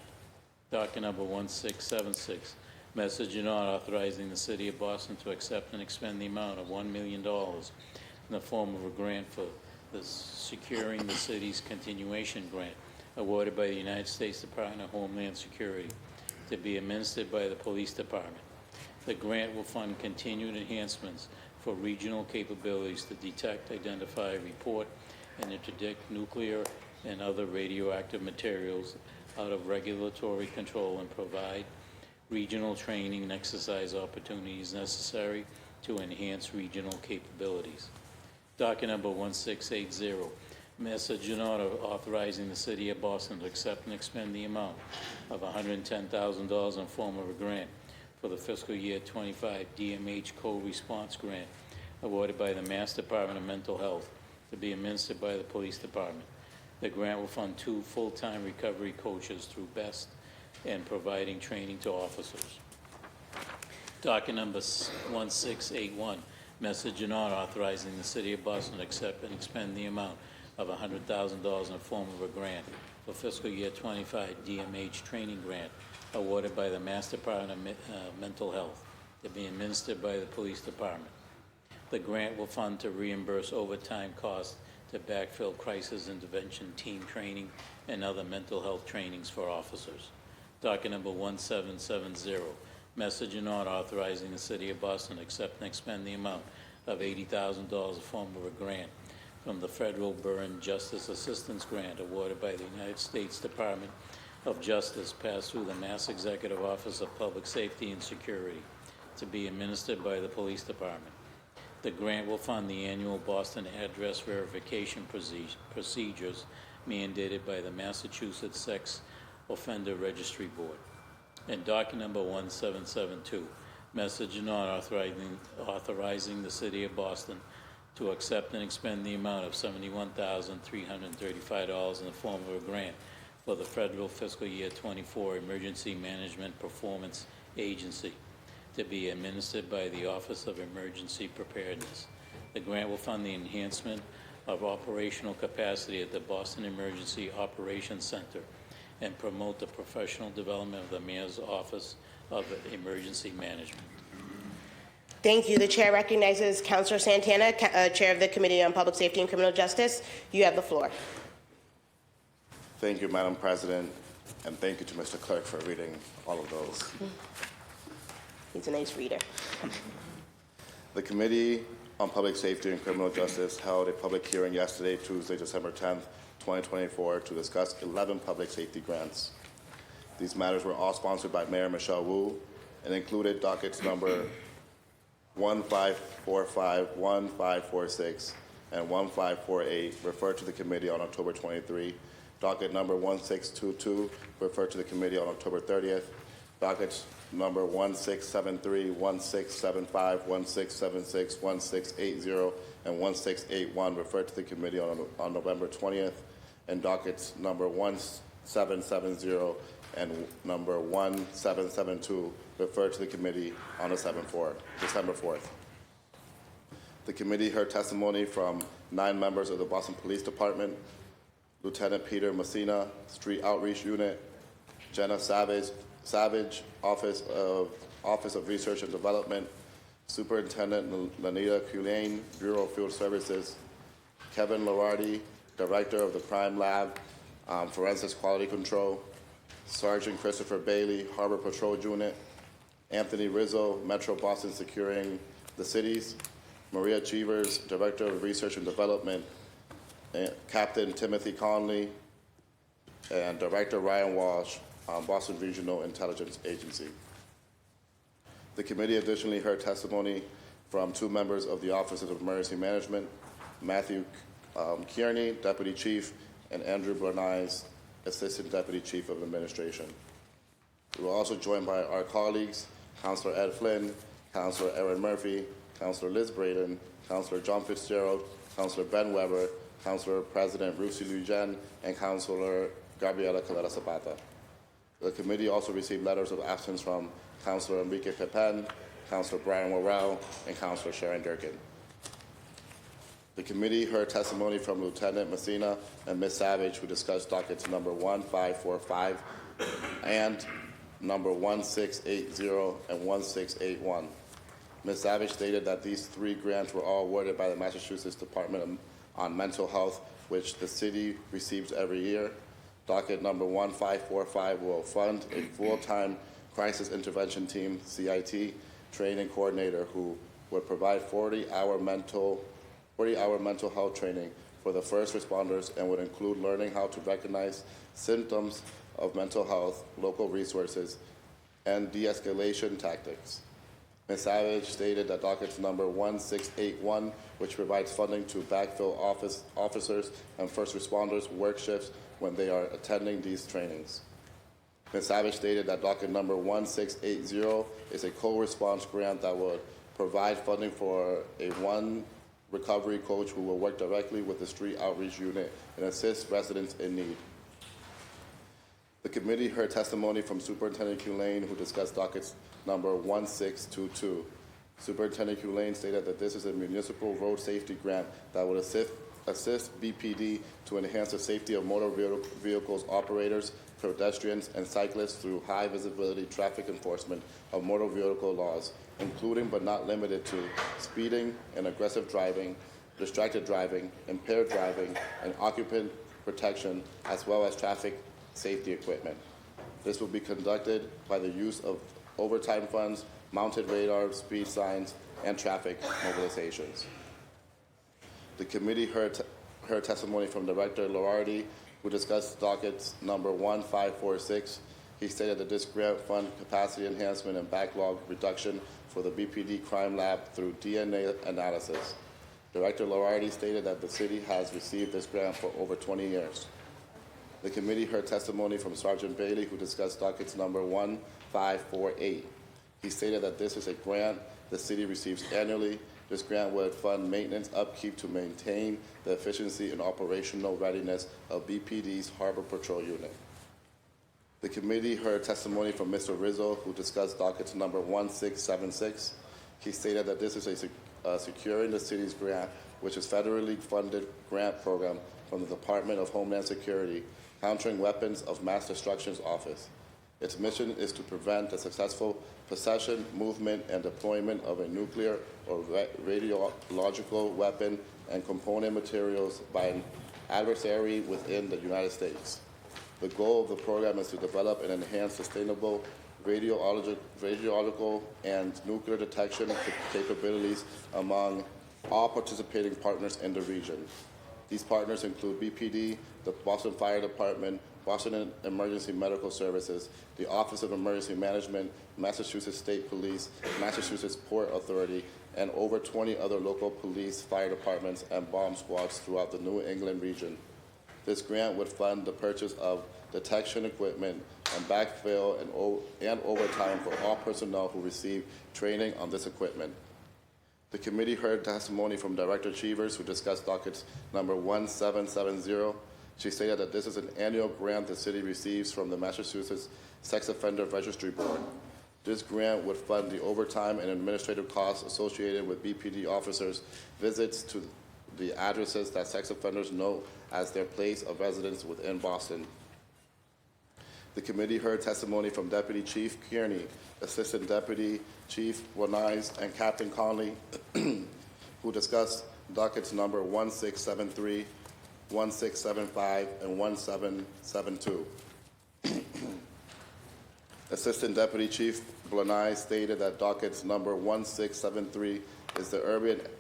Docket number 1676, message and order authorizing the City of Boston to accept and expend the amount of $1 million in the form of a grant for the Securing the City's Continuation Grant awarded by the United States Department of Homeland Security, to be administered by the Police Department. The grant will fund continued enhancements for regional capabilities to detect, identify, report, and interdict nuclear and other radioactive materials out of regulatory control and provide regional training and exercise opportunities necessary to enhance regional capabilities. Docket number 1680, message and order authorizing the City of Boston to accept and expend the amount of $110,000 in form of a grant for the fiscal year 25 DMH Co-Response Grant awarded by the Mass Department of Mental Health, to be administered by the Police Department. The grant will fund 2 full-time recovery coaches through BEST and providing training to officers. Docket number 1681, message and order authorizing the City of Boston to accept and expend the amount of $100,000 in the form of a grant for fiscal year 25 DMH training grant awarded by the Mass Department of Mental Health, to be administered by the Police Department. The grant will fund to reimburse overtime costs to backfill crisis intervention team training and other mental health trainings for officers. Docket number 1770, message and order authorizing the City of Boston to accept and expend the amount of $80,000 in the form of a grant from the Federal Burn Justice Assistance Grant awarded by the United States Department of Justice, passed through the Mass Executive Office of Public Safety and Security, to be administered by the Police Department. The grant will fund the annual Boston address verification procedures mandated by the Massachusetts Sex Offender Registry Board. And docket number 1772, message and order authorizing the City of Boston to accept and expend the amount of $71,335 in the form of a grant for the Federal Fiscal Year 24 Emergency Management Performance Agency, to be administered by the Office of Emergency Preparedness. The grant will fund the enhancement of operational capacity at the Boston Emergency Operations Center and promote the professional development of the Mayor's Office of Emergency Management. Thank you. The chair recognizes Councilor Santana, Chair of the Committee on Public Safety and Criminal Justice. You have the floor. Thank you, Madam President, and thank you to Mr. Clerk for reading all of those. He's a nice reader. The Committee on Public Safety and Criminal Justice held a public hearing yesterday, Tuesday, December 10th, 2024, to discuss 11 public safety grants. These matters were all sponsored by Mayor Michelle Wu and included dockets number 1545, 1546, and 1548, referred to the committee on October 23. Docket number 1622, referred to the committee on October 30th. Dockets number 1673, 1675, 1676, 1680, and 1681, referred to the committee on November 20th. And dockets number 1770 and number 1772, referred to the committee on December 4th. The committee heard testimony from 9 members of the Boston Police Department: Lieutenant Peter Messina, Street Outreach Unit; Jenna Savage, Office of Research and Development; Superintendent Lanita Culane, Bureau of Field Services; Kevin Larardi, Director of the Crime Lab, Forensics Quality Control; Sergeant Christopher Bailey, Harbor Patrol Unit; Anthony Rizzo, Metro Boston Securing the Cities; Maria Cheevers, Director of Research and Development; Captain Timothy Conley, and Director Ryan Walsh, Boston Regional Intelligence Agency. The committee additionally heard testimony from 2 members of the Office of Emergency Management, Matthew Kearney, Deputy Chief, and Andrew Bernays, Assistant Deputy Chief of Administration. We were also joined by our colleagues, Councillor Ed Flynn, Councillor Erin Murphy, Councillor Liz Braden, Councillor John Fitzgerald, Councillor Ben Weber, Councillor President Rusi Lujan, and Councillor Gabriela Calera Zapata. The committee also received letters of absence from Councillor Enrique Pepin, Councillor Brian Worrell, and Councillor Sharon Durkin. The committee heard testimony from Lieutenant Messina and Ms. Savage, who discussed dockets number 1545 and number 1680 and 1681. Ms. Savage stated that these 3 grants were all awarded by the Massachusetts Department on Mental Health, which the city receives every year. Docket number 1545 will fund a full-time crisis intervention team, CIT, training coordinator who would provide 40-hour mental health training for the first responders and would include learning how to recognize symptoms of mental health, local resources, and de-escalation tactics. Ms. Savage stated that docket number 1681, which provides funding to backfill officers and first responders work shifts when they are attending these trainings. Ms. Savage stated that docket number 1680 is a co-response grant that would provide funding for a 1 recovery coach who will work directly with the street outreach unit and assist residents in need. The committee heard testimony from Superintendent Culane, who discussed dockets number 1622. Superintendent Culane stated that this is a municipal road safety grant that would assist BPD to enhance the safety of motor vehicles operators, pedestrians, and cyclists through high visibility traffic enforcement of motor vehicle laws, including but not limited to speeding and aggressive driving, distracted driving, impaired driving, and occupant protection, as well as traffic safety equipment. This will be conducted by the use of overtime funds, mounted radar, speed signs, and traffic mobilizations. The committee heard testimony from Director Lorardi, who discussed dockets number 1546. He stated that this grant fund capacity enhancement and backlog reduction for the BPD Crime Lab through DNA analysis. Director Lorardi stated that the city has received this grant for over 20 years. The committee heard testimony from Sergeant Bailey, who discussed dockets number 1548. He stated that this is a grant the city receives annually. This grant would fund maintenance upkeep to maintain the efficiency and operational readiness of BPD's Harbor Patrol Unit. The committee heard testimony from Mr. Rizzo, who discussed dockets number 1676. He stated that this is a Securing the City's grant, which is federally funded grant program from the Department of Homeland Security, Countering Weapons of Mass Destruction's office. Its mission is to prevent the successful possession, movement, and deployment of a nuclear or radiological weapon and component materials by an adversary within the United States. The goal of the program is to develop and enhance sustainable radiological and nuclear detection capabilities among all participating partners in the region. These partners include BPD, the Boston Fire Department, Boston Emergency Medical Services, the Office of Emergency Management, Massachusetts State Police, Massachusetts Port Authority, and over 20 other local police, fire departments, and bomb squads throughout the New England region. This grant would fund the purchase of detection equipment and backfill and overtime for all personnel who receive training on this equipment. The committee heard testimony from Director Cheevers, who discussed dockets number 1770. She stated that this is an annual grant the city receives from the Massachusetts Sex Offender Registry Board. This grant would fund the overtime and administrative costs associated with BPD officers' visits to the addresses that sex offenders know as their place of residence within Boston. The committee heard testimony from Deputy Chief Kearney, Assistant Deputy Chief Bernays, and Captain Conley, who discussed dockets number 1673, 1675, and 1772. Assistant Deputy Chief Bernays stated that dockets number 1673 is the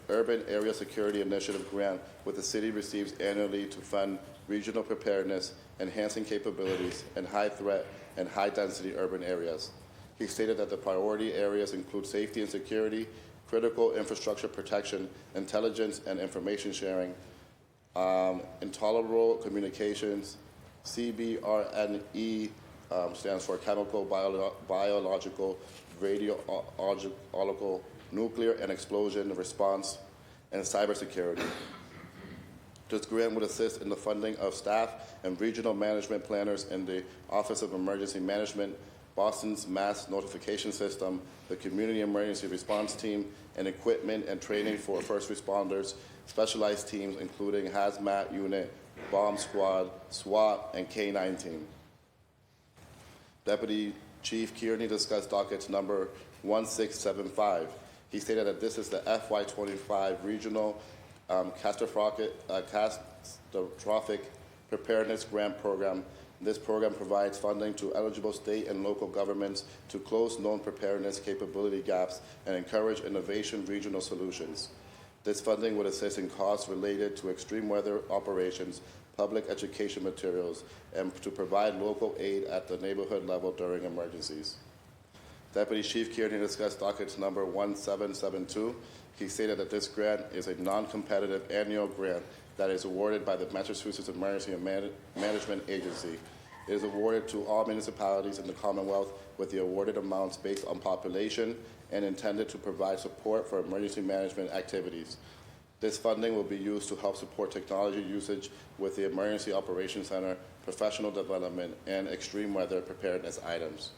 Urban Area Security Initiative grant, which the city receives annually to fund regional preparedness, enhancing capabilities in high-threat and high-density urban areas. He stated that the priority areas include safety and security, critical infrastructure protection, intelligence and information sharing, intolerable communications, CBRNE stands for chemical, biological, radiological, nuclear and explosion response, and cybersecurity. This grant would assist in the funding of staff and regional management planners in the Office of Emergency Management, Boston's Mass Notification System, the Community Emergency Response Team, and equipment and training for first responders, specialized teams including Hazmat Unit, Bomb Squad, SWAT, and K-9 team. Deputy Chief Kearney discussed dockets number 1675. He stated that this is the FY25 Regional Catastrophic Preparedness Grant Program. This program provides funding to eligible state and local governments to close known preparedness capability gaps and encourage innovation regional solutions. This funding would assist in costs related to extreme weather operations, public education materials, and to provide local aid at the neighborhood level during emergencies. Deputy Chief Kearney discussed dockets number 1772. He stated that this grant is a non-competitive annual grant that is awarded by the Massachusetts Emergency Management Agency. It is awarded to all municipalities in the Commonwealth with the awarded amounts based on population and intended to provide support for emergency management activities. This funding will be used to help support technology usage with the Emergency Operations Center, professional development, and extreme weather preparedness items.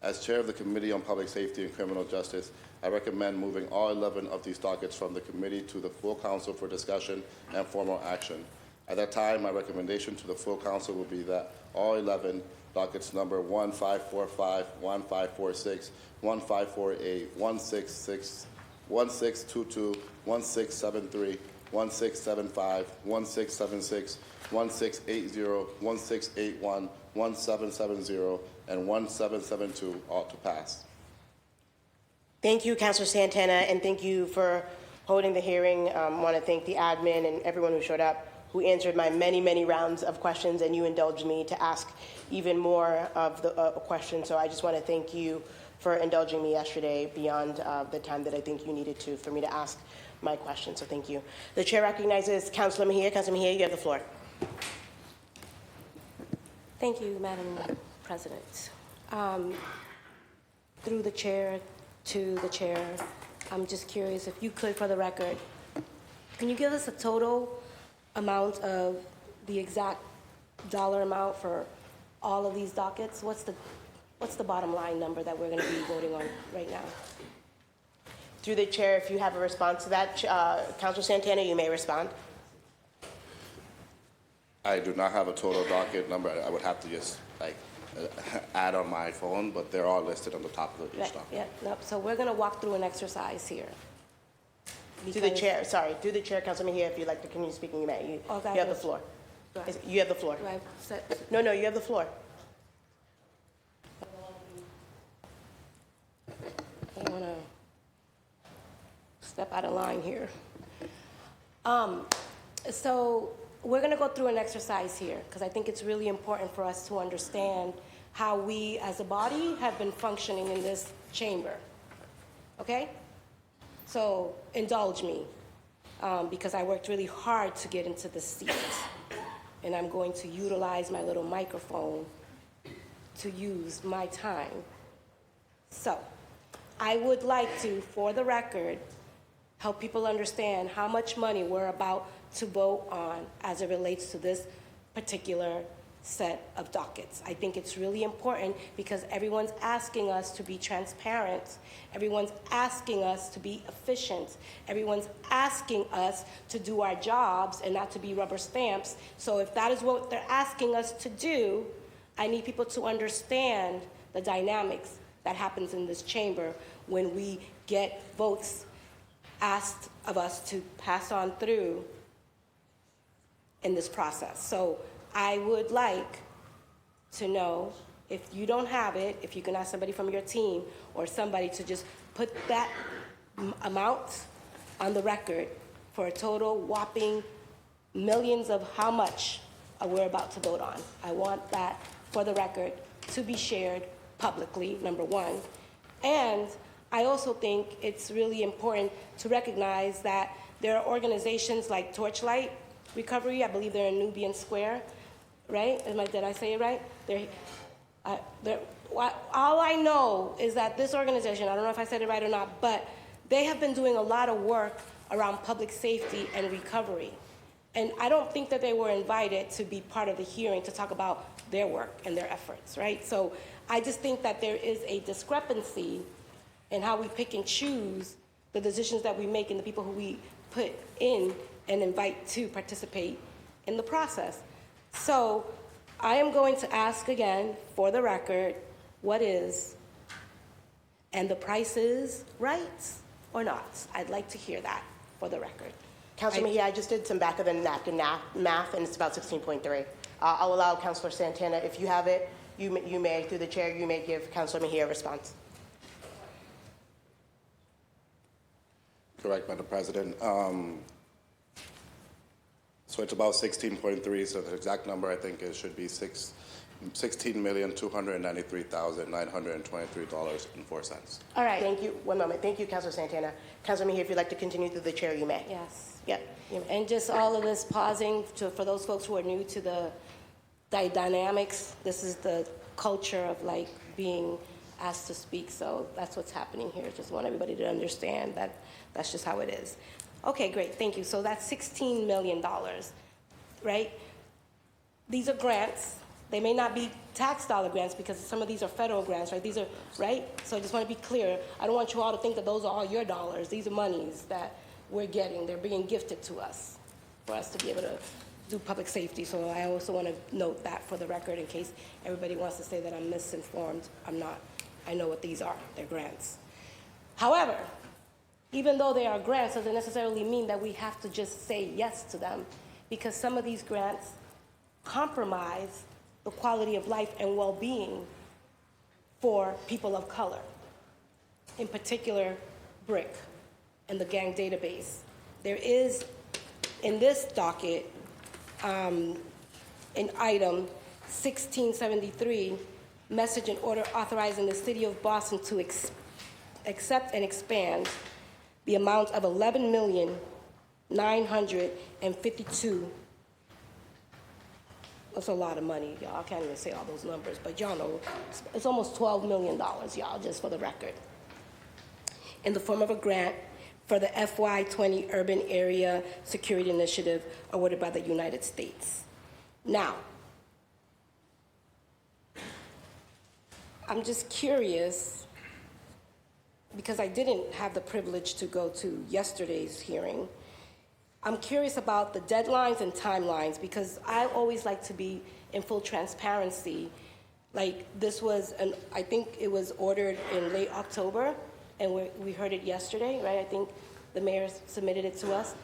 As chair of the Committee on Public Safety and Criminal Justice, I recommend moving all 11 of these dockets from the committee to the full council for discussion and formal action. At that time, my recommendation to the full council will be that all 11 dockets number 1545, 1546, 1548, 166, 1622, 1673, 1675, 1676, 1680, 1681, 1770, and 1772 ought to pass. Thank you, Councilor Santana, and thank you for holding the hearing. I want to thank the admin and everyone who showed up, who answered my many, many rounds of questions, and you indulged me to ask even more of the questions. So I just want to thank you for indulging me yesterday beyond the time that I think you needed to for me to ask my question. So thank you. The chair recognizes Councilor Mejia. Councilor Mejia, you have the floor. Thank you, Madam President. Through the chair to the chair, I'm just curious if you could, for the record, can you give us a total amount of the exact dollar amount for all of these dockets? What's the bottom line number that we're going to be voting on right now? Through the chair, if you have a response to that, Councilor Santana, you may respond. I do not have a total docket number. I would have to just add on my phone, but they're all listed on the top of each docket. Yeah, nope. So we're going to walk through an exercise here. To the chair, sorry, through the chair, Councilor Mejia, if you'd like to continue speaking, you may. You have the floor. You have the floor. Do I set? No, you have the floor. I want to step out of line here. So we're going to go through an exercise here because I think it's really important for us to understand how we as a body have been functioning in this chamber. Okay? So indulge me because I worked really hard to get into this seat. And I'm going to utilize my little microphone to use my time. So I would like to, for the record, help people understand how much money we're about to vote on as it relates to this particular set of dockets. I think it's really important because everyone's asking us to be transparent. Everyone's asking us to be efficient. Everyone's asking us to do our jobs and not to be rubber stamps. So if that is what they're asking us to do, I need people to understand the dynamics that happens in this chamber when we get votes asked of us to pass on through in this process. So I would like to know, if you don't have it, if you can ask somebody from your team or somebody to just put that amount on the record for a total whopping millions of how much we're about to vote on. I want that for the record to be shared publicly, number one. And I also think it's really important to recognize that there are organizations like Torchlight Recovery, I believe they're in Nubian Square, right? Did I say it right? All I know is that this organization, I don't know if I said it right or not, but they have been doing a lot of work around public safety and recovery. And I don't think that they were invited to be part of the hearing to talk about their work and their efforts, right? So I just think that there is a discrepancy in how we pick and choose the decisions that we make and the people who we put in and invite to participate in the process. So I am going to ask again, for the record, what is, and the price is right or not? I'd like to hear that for the record. Councilor Mejia, I just did some back of the napkin math, and it's about 16.3. I'll allow Councilor Santana, if you have it, you may, through the chair, you may give Councilor Mejia a response. Correct, Madam President. So it's about 16.3, so the exact number I think it should be $16,293,923.04. All right. Thank you. One moment. Thank you, Councilor Santana. Councilor Mejia, if you'd like to continue through the chair, you may. Yes. Yep. You may. And just all of this pausing for those folks who are new to the dynamics, this is the culture of like being asked to speak, so that's what's happening here. Just want everybody to understand that that's just how it is. Okay, great, thank you. So that's $16 million, right? These are grants. They may not be tax dollar grants because some of these are federal grants, right? These are, right? So I just want to be clear. I don't want you all to think that those are all your dollars. These are monies that we're getting. They're being gifted to us for us to be able to do public safety. So I also want to note that for the record in case everybody wants to say that I'm misinformed. I'm not. I know what these are. They're grants. However, even though they are grants, doesn't necessarily mean that we have to just say yes to them, because some of these grants compromise the quality of life and well-being for people of color, in particular BRIC and the gang database. There is, in this docket, in item 1673, message and order authorizing the City of Boston to accept and expand the amount of $11,952,000. That's a lot of money, y'all. I can't even say all those numbers, but y'all know it's almost $12 million, y'all, just for the record, in the form of a grant for the FY20 Urban Area Security Initiative awarded by the United States. Now, I'm just curious, because I didn't have the privilege to go to yesterday's hearing. I'm curious about the deadlines and timelines, because I always like to be in full transparency. Like this was, I think it was ordered in late October, and we heard it yesterday, right? I think the mayor submitted it to us.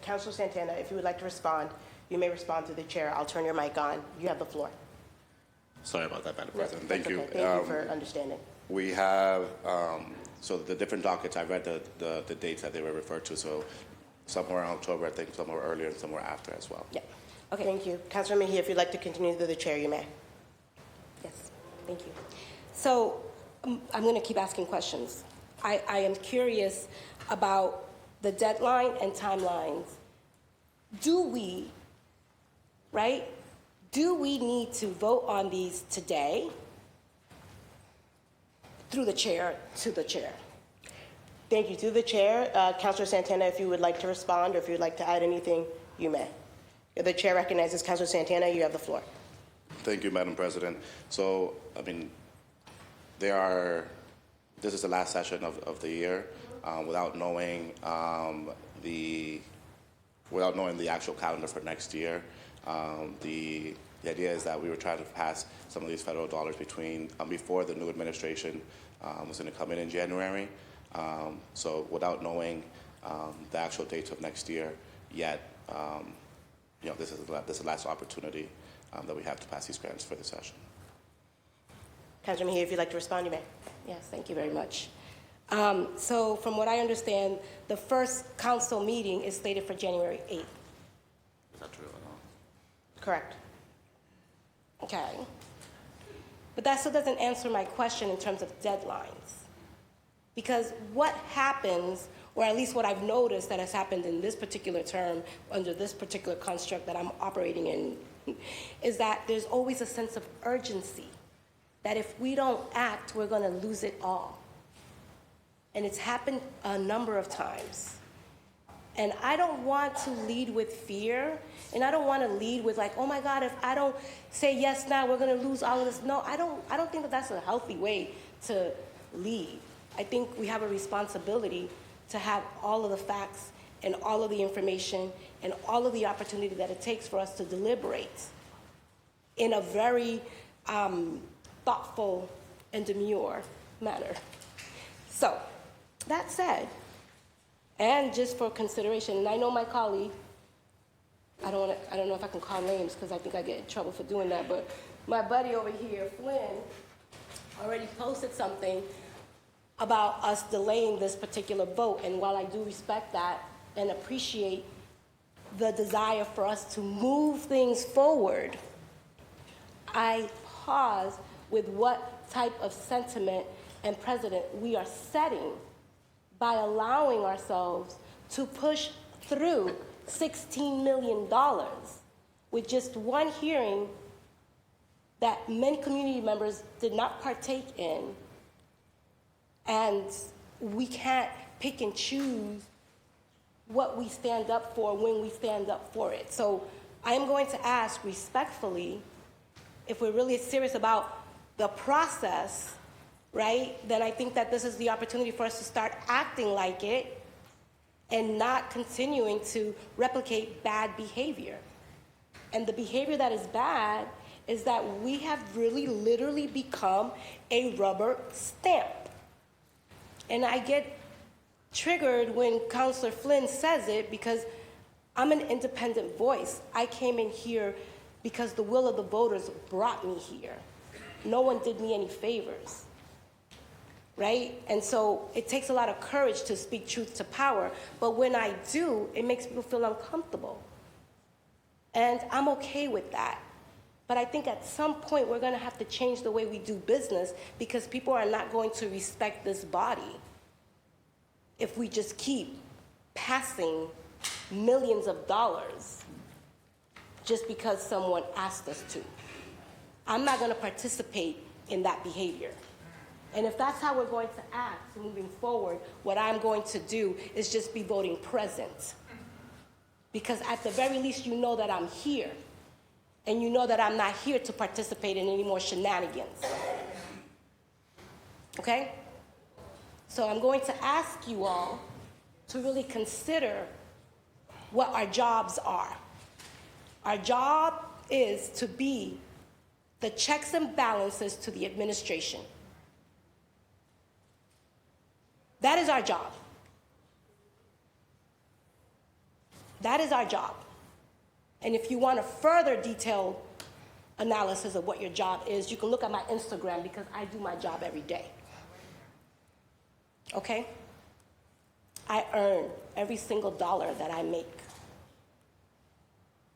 Councilor Santana, if you would like to respond, you may respond to the chair. I'll turn your mic on. You have the floor. Sorry about that, Madam President. Thank you. Okay. Thank you for understanding. We have, so the different dockets, I read the dates that they were referred to, so somewhere in October, I think somewhere earlier and somewhere after as well. Yeah. Okay. Thank you. Councilor Mejia, if you'd like to continue through the chair, you may. Yes, thank you. So I'm going to keep asking questions. I am curious about the deadline and timelines. Do we, right? Do we need to vote on these today through the chair to the chair? Thank you. Through the chair, Councilor Santana, if you would like to respond or if you'd like to add anything, you may. The chair recognizes Councilor Santana. You have the floor. Thank you, Madam President. So, I mean, this is the last session of the year without knowing the actual calendar for next year. The idea is that we were trying to pass some of these federal dollars before the new administration was going to come in January. So without knowing the actual dates of next year yet, this is the last opportunity that we have to pass these grants for the session. Councilor Mejia, if you'd like to respond, you may. Yes, thank you very much. So from what I understand, the first council meeting is slated for January 8th. Is that true or not? Correct. Okay. But that still doesn't answer my question in terms of deadlines. Because what happens, or at least what I've noticed that has happened in this particular term, under this particular construct that I'm operating in, is that there's always a sense of urgency, that if we don't act, we're going to lose it all. And it's happened a number of times. And I don't want to lead with fear, and I don't want to lead with like, oh my God, if I don't say yes now, we're going to lose all of this. No, I don't think that that's a healthy way to lead. I think we have a responsibility to have all of the facts and all of the information and all of the opportunity that it takes for us to deliberate in a very thoughtful and demure manner. So, that said, and just for consideration, and I know my colleague, I don't know if I can call names because I think I get in trouble for doing that, but my buddy over here, Flynn, already posted something about us delaying this particular vote. And while I do respect that and appreciate the desire for us to move things forward, I pause with what type of sentiment and precedent we are setting by allowing ourselves to push through $16 million with just one hearing that many community members did not partake in. And we can't pick and choose what we stand up for when we stand up for it. So I am going to ask respectfully, if we're really serious about the process, right, then I think that this is the opportunity for us to start acting like it and not continuing to replicate bad behavior. And the behavior that is bad is that we have really literally become a rubber stamp. And I get triggered when Councilor Flynn says it because I'm an independent voice. I came in here because the will of the voters brought me here. No one did me any favors, right? And so it takes a lot of courage to speak truth to power, but when I do, it makes people feel uncomfortable. And I'm okay with that. But I think at some point we're gonna have to change the way we do business because people are not going to respect this body if we just keep passing millions of dollars just because someone asked us to. I'm not gonna participate in that behavior. And if that's how we're going to act moving forward, what I'm going to do is just be voting present. Because at the very least, you know that I'm here. And you know that I'm not here to participate in any more shenanigans. Okay? So I'm going to ask you all to really consider what our jobs are. Our job is to be the checks and balances to the administration. That is our job. That is our job. And if you want a further detailed analysis of what your job is, you can look at my Instagram because I do my job every day. Okay? I earn every single dollar that I make.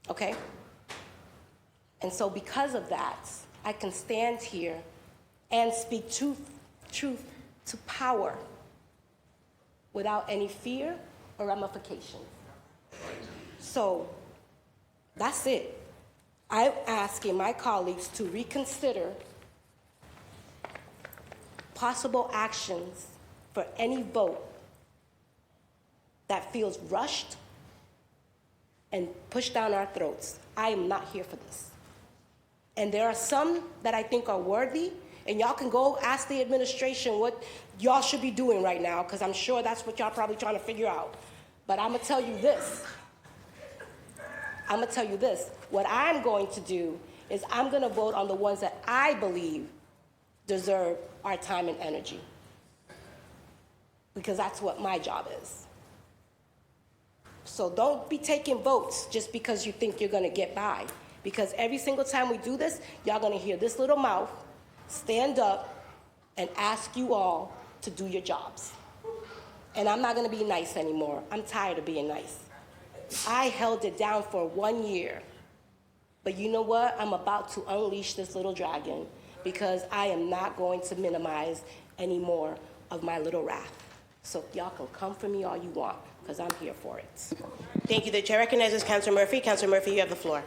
Okay? And so because of that, I can stand here and speak truth to power without any fear or ramifications. So that's it. I'm asking my colleagues to reconsider possible actions for any vote that feels rushed and pushed down our throats. I am not here for this. And there are some that I think are worthy, and y'all can go ask the administration what y'all should be doing right now, because I'm sure that's what y'all probably trying to figure out. But I'm gonna tell you this. What I'm going to do is I'm gonna vote on the ones that I believe deserve our time and energy. Because that's what my job is. So don't be taking votes just because you think you're gonna get by. Because every single time we do this, y'all gonna hear this little mouth stand up and ask you all to do your jobs. And I'm not gonna be nice anymore. I'm tired of being nice. I held it down for 1 year But you know what? I'm about to unleash this little dragon because I am not going to minimize any more of my little wrath. So y'all can come for me all you want because I'm here for it. Thank you. The chair recognizes Councilor Murphy. Councilor Murphy, you have the floor.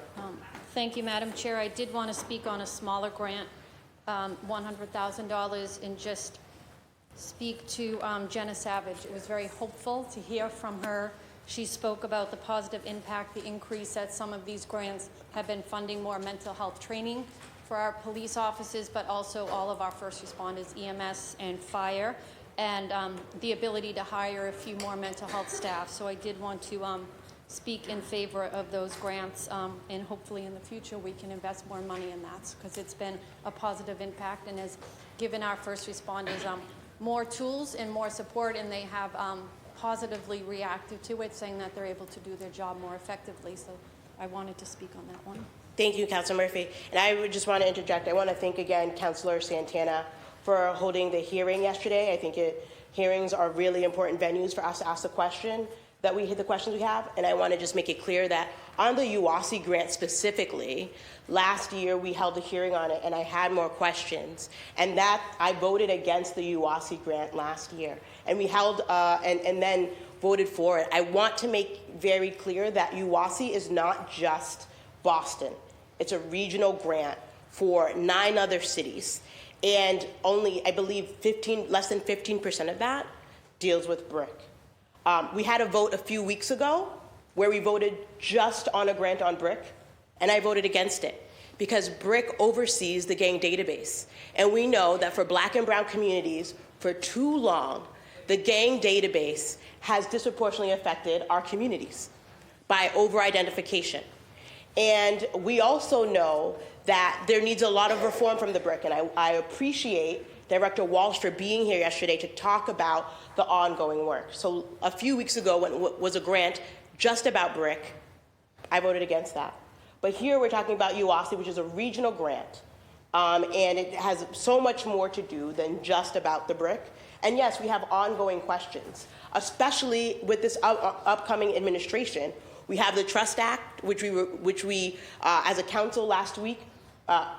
Thank you, Madam Chair. I did want to speak on a smaller grant, $100,000, and just speak to Jenna Savage. It was very hopeful to hear from her. She spoke about the positive impact, the increase that some of these grants have been funding more mental health training for our police officers, but also all of our first responders, EMS and fire, and the ability to hire a few more mental health staff. So I did want to speak in favor of those grants, and hopefully in the future we can invest more money in that, because it's been a positive impact and has given our first responders more tools and more support, and they have positively reacted to it, saying that they're able to do their job more effectively. So I wanted to speak on that one. Thank you, Councilor Murphy. And I would just want to interject. I want to thank again Councilor Santana for holding the hearing yesterday. I think hearings are really important venues for us to ask the questions we have. And I want to just make it clear that on the UASI grant specifically, last year we held a hearing on it and I had more questions. And that I voted against the UASI grant last year. And we held, and then voted for it. I want to make very clear that UASI is not just Boston. It's a regional grant for 9 other cities. And only, I believe, less than 15% of that deals with BRIC. We had a vote a few weeks ago where we voted just on a grant on BRIC, and I voted against it because BRIC oversees the gang database. And we know that for Black and brown communities, for too long, the gang database has disproportionately affected our communities by over-identification. And we also know that there needs a lot of reform from the BRIC, and I appreciate Director Walsh for being here yesterday to talk about the ongoing work. So a few weeks ago, when it was a grant just about BRIC, I voted against that. But here we're talking about UASI, which is a regional grant, and it has so much more to do than just about the BRIC. And yes, we have ongoing questions, especially with this upcoming administration. We have the Trust Act, which we as a council last week,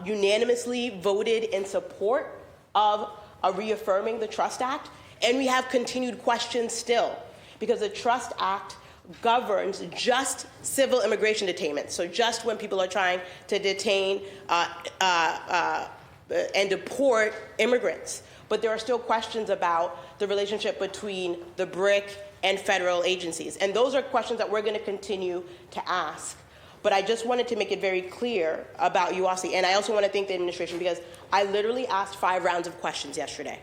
unanimously voted in support of reaffirming the Trust Act. And we have continued questions still, because the Trust Act governs just civil immigration detainment. So just when people are trying to detain and deport immigrants. But there are still questions about the relationship between the BRIC and federal agencies. And those are questions that we're going to continue to ask. But I just wanted to make it very clear about UASI. And I also want to thank the administration, because I literally asked 5 rounds of questions yesterday.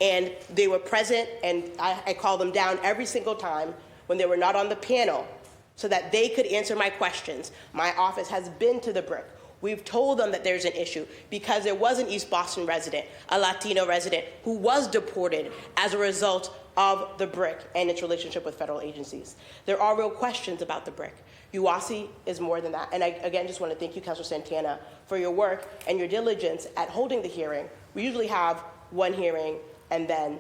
And they were present, and I called them down every single time when they were not on the panel so that they could answer my questions. My office has been to the BRIC. We've told them that there's an issue because there was an East Boston resident, a Latino resident, who was deported as a result of the BRIC and its relationship with federal agencies. There are real questions about the BRIC. UASI is more than that. And I, again, just want to thank you, Councilor Santana, for your work and your diligence at holding the hearing. We usually have one hearing and then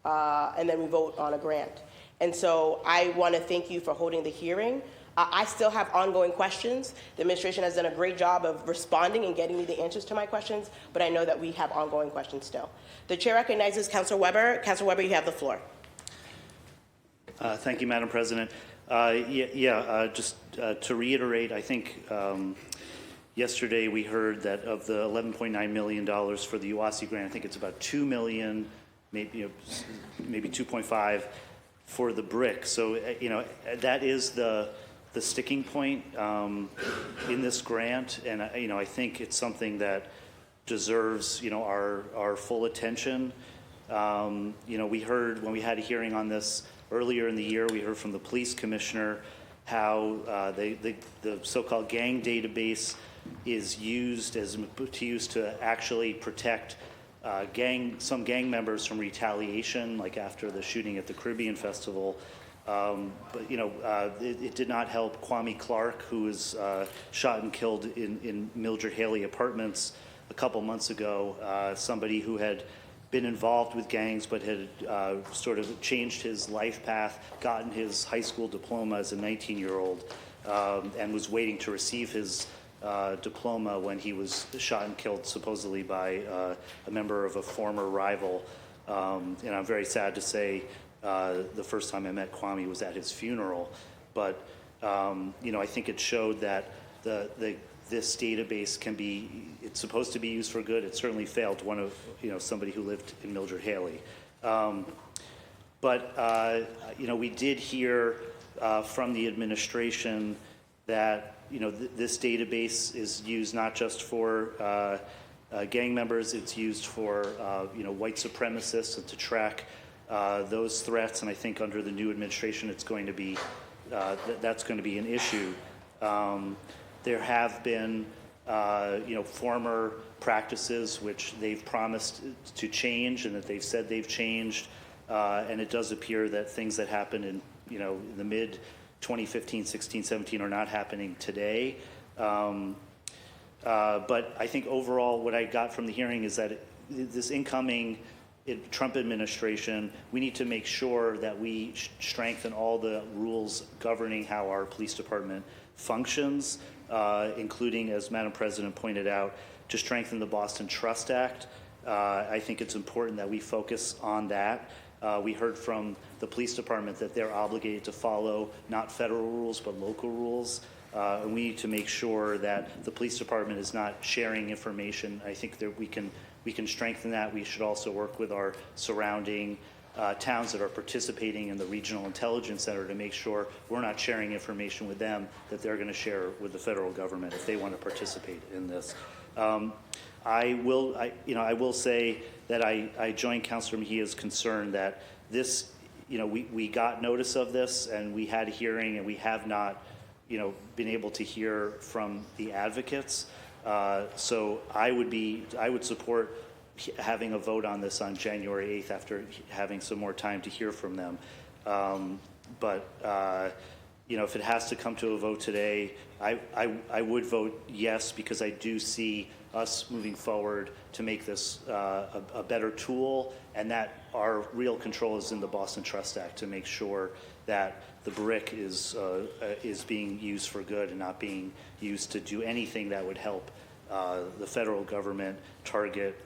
we vote on a grant. And so I want to thank you for holding the hearing. I still have ongoing questions. The administration has done a great job of responding and getting me the answers to my questions, but I know that we have ongoing questions still. The chair recognizes Councilor Weber. Councilor Weber, you have the floor. Thank you, Madam President. Just to reiterate, I think yesterday we heard that of the $11.9 million for the UASI grant, I think it's about $2 million, maybe 2.5 for the BRIC. So, that is the sticking point in this grant, and I think it's something that deserves our full attention. We heard when we had a hearing on this earlier in the year, we heard from the police commissioner how the so-called gang database is used to actually protect some gang members from retaliation, like after the shooting at the Caribbean Festival. But it did not help Kwame Clark, who was shot and killed in Mildred Haley Apartments a couple months ago. Somebody who had been involved with gangs but had sort of changed his life path, gotten his high school diploma as a 19-year-old, and was waiting to receive his diploma when he was shot and killed supposedly by a member of a former rival. And I'm very sad to say the first time I met Kwame was at his funeral. But, I think it showed that this database it's supposed to be used for good. It certainly failed somebody who lived in Mildred Haley. But we did hear from the administration that, this database is used not just for gang members, it's used for, white supremacists and to track those threats. And I think under the new administration, it's going to be, that's going to be an issue. There have been, former practices which they've promised to change and that they've said they've changed. And it does appear that things that happened in, the mid 2015, 16, 17 are not happening today. But I think overall what I got from the hearing is that this incoming Trump administration, we need to make sure that we strengthen all the rules governing how our police department functions, including, as Madam President pointed out, to strengthen the Boston Trust Act. I think it's important that we focus on that. We heard from the police department that they're obligated to follow not federal rules but local rules. And we need to make sure that the police department is not sharing information. I think that we can strengthen that. We should also work with our surrounding towns that are participating in the Regional Intelligence Center to make sure we're not sharing information with them that they're going to share with the federal government if they want to participate in this. I will say that I join Councilor Mejia's concern that this, we got notice of this and we had a hearing and we have not, been able to hear from the advocates. So I would support having a vote on this on January 8th after having some more time to hear from them. But if it has to come to a vote today, I would vote yes, because I do see us moving forward to make this a better tool, and that our real control is in the Boston Trust Act to make sure that the BRIC is being used for good and not being used to do anything that would help the federal government target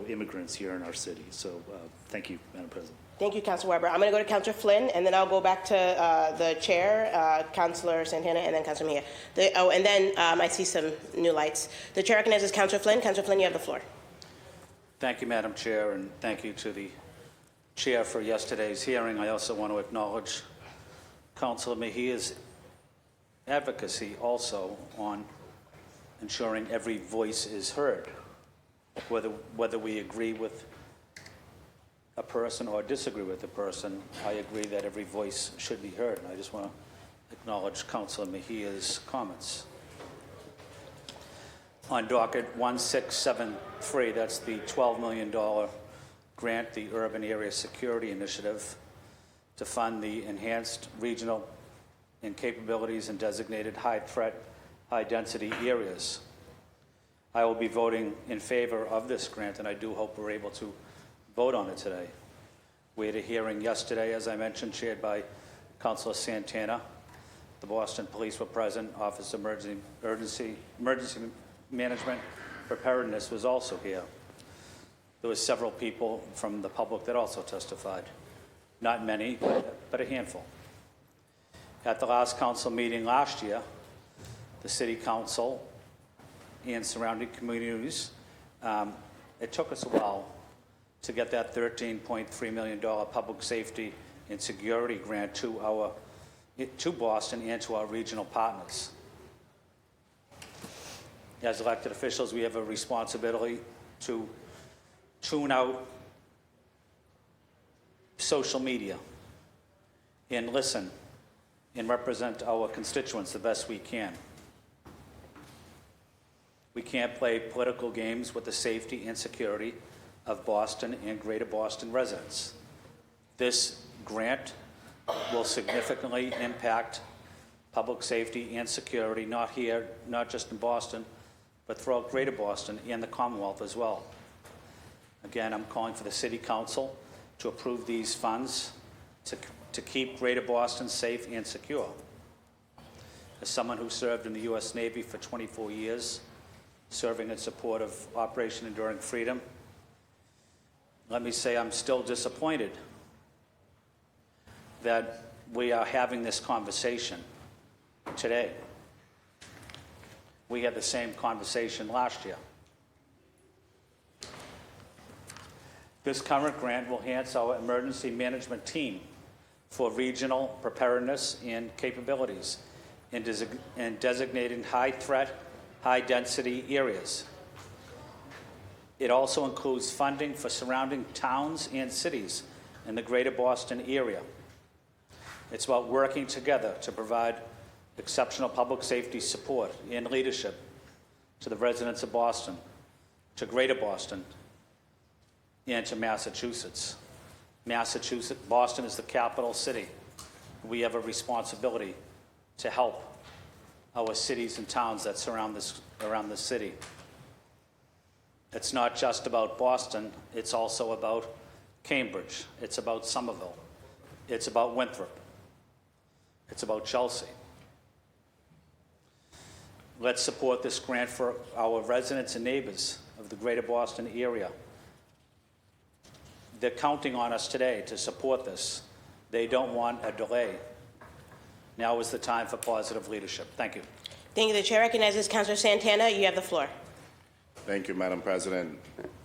immigrants here in our city. So thank you, Madam President. Thank you, Councilor Weber. I'm going to go to Councilor Flynn, and then I'll go back to the chair, Councilor Santana, and then Councilor Mejia. And then I see some new lights. The chair recognizes Councilor Flynn. Councilor Flynn, you have the floor. Thank you, Madam Chair, and thank you to the chair for yesterday's hearing. I also want to acknowledge Councilor Mejia's advocacy also on ensuring every voice is heard, whether we agree with a person or disagree with a person. I agree that every voice should be heard, and I just want to acknowledge Councilor Mejia's comments. On docket 1673, that's the $12 million grant, the Urban Area Security Initiative, to fund the enhanced regional capabilities in designated high-threat, high-density areas. I will be voting in favor of this grant, and I do hope we're able to vote on it today. We had a hearing yesterday, as I mentioned, chaired by Councilor Santana. The Boston Police were present. Office of Emergency Management Preparedness was also here. There were several people from the public that also testified. Not many, but a handful. At the last council meeting last year, the City Council and surrounding communities, it took us a while to get that $13.3 million public safety and security grant to Boston and to our regional partners. As elected officials, we have a responsibility to tune out social media and listen and represent our constituents the best we can. We can't play political games with the safety and security of Boston and Greater Boston residents. This grant will significantly impact public safety and security, not here, not just in Boston, but throughout Greater Boston and the Commonwealth as well. Again, I'm calling for the City Council to approve these funds to keep Greater Boston safe and secure. as someone who served in the U.S. Navy for 24 years, serving in support of Operation Enduring Freedom, let me say I'm still disappointed that we are having this conversation today. We had the same conversation last year. This current grant will enhance our emergency management team for regional preparedness and capabilities in designating high-threat, high-density areas. It also includes funding for surrounding towns and cities in the greater Boston area. It's about working together to provide exceptional public safety support and leadership to the residents of Boston, to greater Boston, and to Massachusetts. Boston is the capital city. We have a responsibility to help our cities and towns that surround this city. It's not just about Boston, it's also about Cambridge, it's about Somerville, it's about Winthrop, it's about Chelsea. Let's support this grant for our residents and neighbors of the greater Boston area. They're counting on us today to support this. They don't want a delay. Now is the time for positive leadership. Thank you. Thank you. The chair recognizes Councilor Santana. You have the floor. Thank you, Madam President,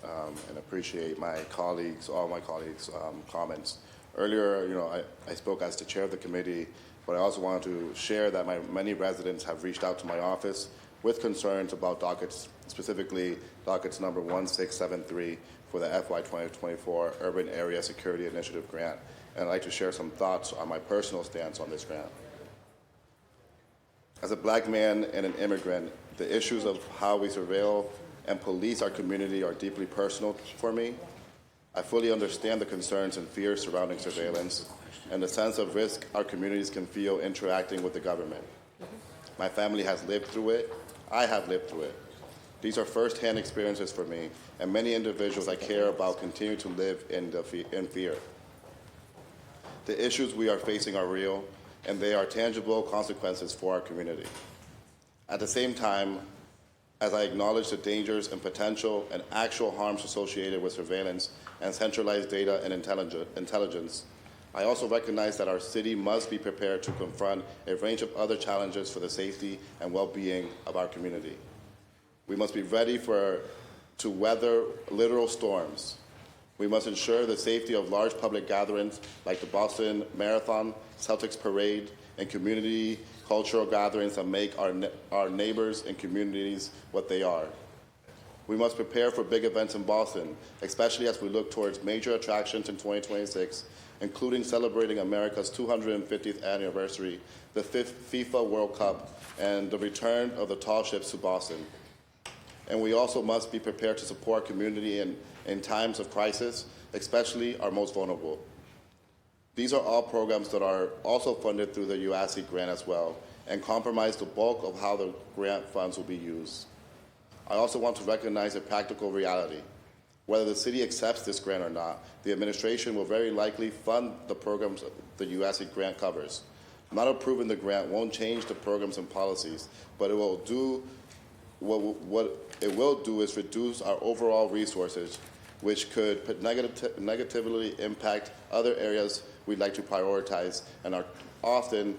and appreciate all my colleagues' comments. Earlier, I spoke as the chair of the committee, but I also wanted to share that many residents have reached out to my office with concerns about dockets, specifically dockets number 1673 for the FY 2024 Urban Area Security Initiative grant. And I'd like to share some thoughts on my personal stance on this grant. As a Black man and an immigrant, the issues of how we surveil and police our community are deeply personal for me. I fully understand the concerns and fears surrounding surveillance and the sense of risk our communities can feel interacting with the government. My family has lived through it. I have lived through it. These are firsthand experiences for me, and many individuals I care about continue to live in fear. The issues we are facing are real, and they are tangible consequences for our community. At the same time, as I acknowledge the dangers and potential and actual harms associated with surveillance and centralized data and intelligence, I also recognize that our city must be prepared to confront a range of other challenges for the safety and well-being of our community. We must be ready to weather literal storms. We must ensure the safety of large public gatherings like the Boston Marathon, Celtics Parade, and community cultural gatherings that make our neighbors and communities what they are. We must prepare for big events in Boston, especially as we look towards major attractions in 2026, including celebrating America's 250th anniversary, the 5th FIFA World Cup, and the return of the tall ships to Boston. And we also must be prepared to support community in times of crisis, especially our most vulnerable. These are all programs that are also funded through the UASC grant as well, and comprise the bulk of how the grant funds will be used. I also want to recognize a practical reality. Whether the city accepts this grant or not, the administration will very likely fund the programs the UASC grant covers. Not approving the grant won't change the programs and policies, but it will do what it will do is reduce our overall resources, which could negatively impact other areas we'd like to prioritize and are often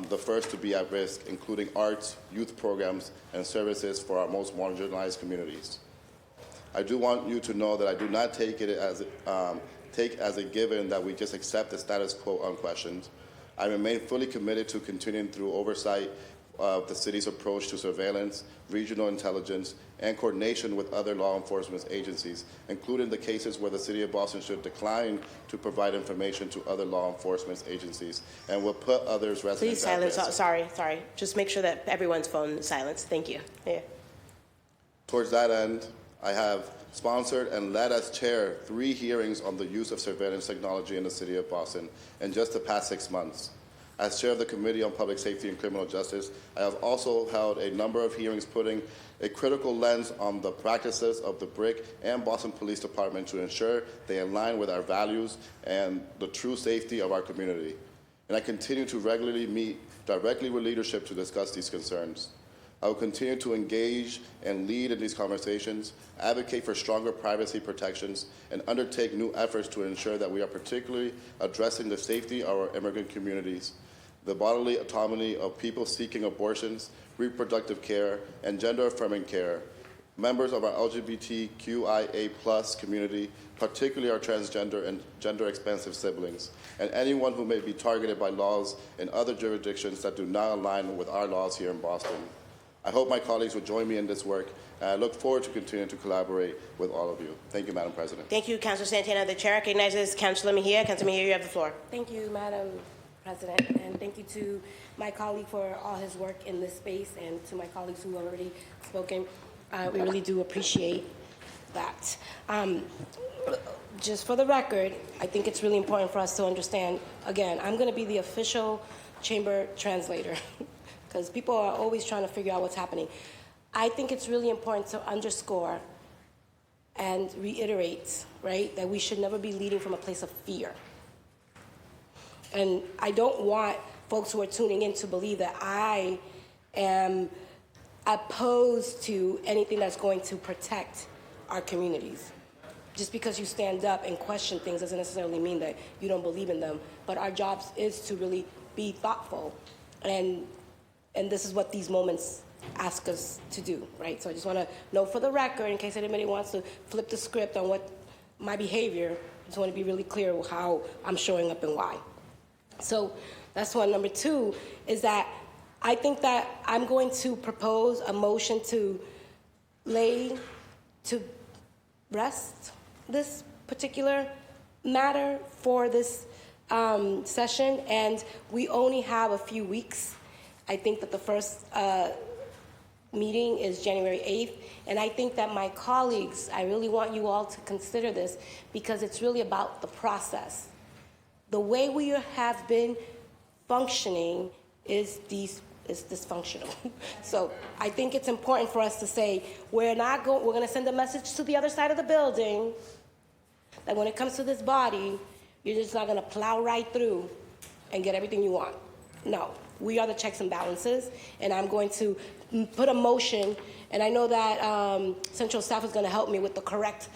the first to be at risk, including arts, youth programs, and services for our most marginalized communities. I do want you to know that I do not take as a given that we just accept the status quo unquestioned. I remain fully committed to continuing through oversight of the city's approach to surveillance, regional intelligence, and coordination with other law enforcement agencies, including the cases where the City of Boston should decline to provide information to other law enforcement agencies and will put others' residents Please at silence. risk. Sorry. Just make sure that everyone's phone is silenced. Thank you. Yeah. Towards that end, I have sponsored and led as chair 3 hearings on the use of surveillance technology in the City of Boston in just the past 6 months. As chair of the Committee on Public Safety and Criminal Justice, I have also held a number of hearings putting a critical lens on the practices of the BRIC and Boston Police Department to ensure they align with our values and the true safety of our community. And I continue to regularly meet directly with leadership to discuss these concerns. I will continue to engage and lead in these conversations, advocate for stronger privacy protections, and undertake new efforts to ensure that we are particularly addressing the safety of our immigrant communities, the bodily autonomy of people seeking abortions, reproductive care, and gender-affirming care, members of our LGBTQIA+ community, particularly our transgender and gender-expansive siblings, and anyone who may be targeted by laws in other jurisdictions that do not align with our laws here in Boston. I hope my colleagues will join me in this work, and I look forward to continuing to collaborate with all of you. Thank you, Madam President. Thank you, Councilor Santana. The chair recognizes Councilor Mejia. Councilor Mejia, you have the floor. Thank you, Madam President, and thank you to my colleague for all his work in this space and to my colleagues who have already spoken. We really do appreciate that. Just for the record, I think it's really important for us to understand, again, I'm going to be the official chamber translator because people are always trying to figure out what's happening. I think it's really important to underscore and reiterate, right, that we should never be leading from a place of fear. And I don't want folks who are tuning in to believe that I am opposed to anything that's going to protect our communities. Just because you stand up and question things doesn't necessarily mean that you don't believe in them. But our job is to really be thoughtful. And this is what these moments ask us to do, right? So I just want to know for the record, in case anybody wants to flip the script on what my behavior, I just want to be really clear how I'm showing up and why. So that's one. Number two is that I think that I'm going to propose a motion to lay to rest this particular matter for this session, and we only have a few weeks. I think that the first meeting is January 8th, and I think that my colleagues, I really want you all to consider this because it's really about the process. The way we have been functioning is dysfunctional. So I think it's important for us to say we're going to send a message to the other side of the building that when it comes to this body, you're just not going to plow right through and get everything you want. No, we are the checks and balances, and I'm going to put a motion, and I know that Central Staff is going to help me with the correct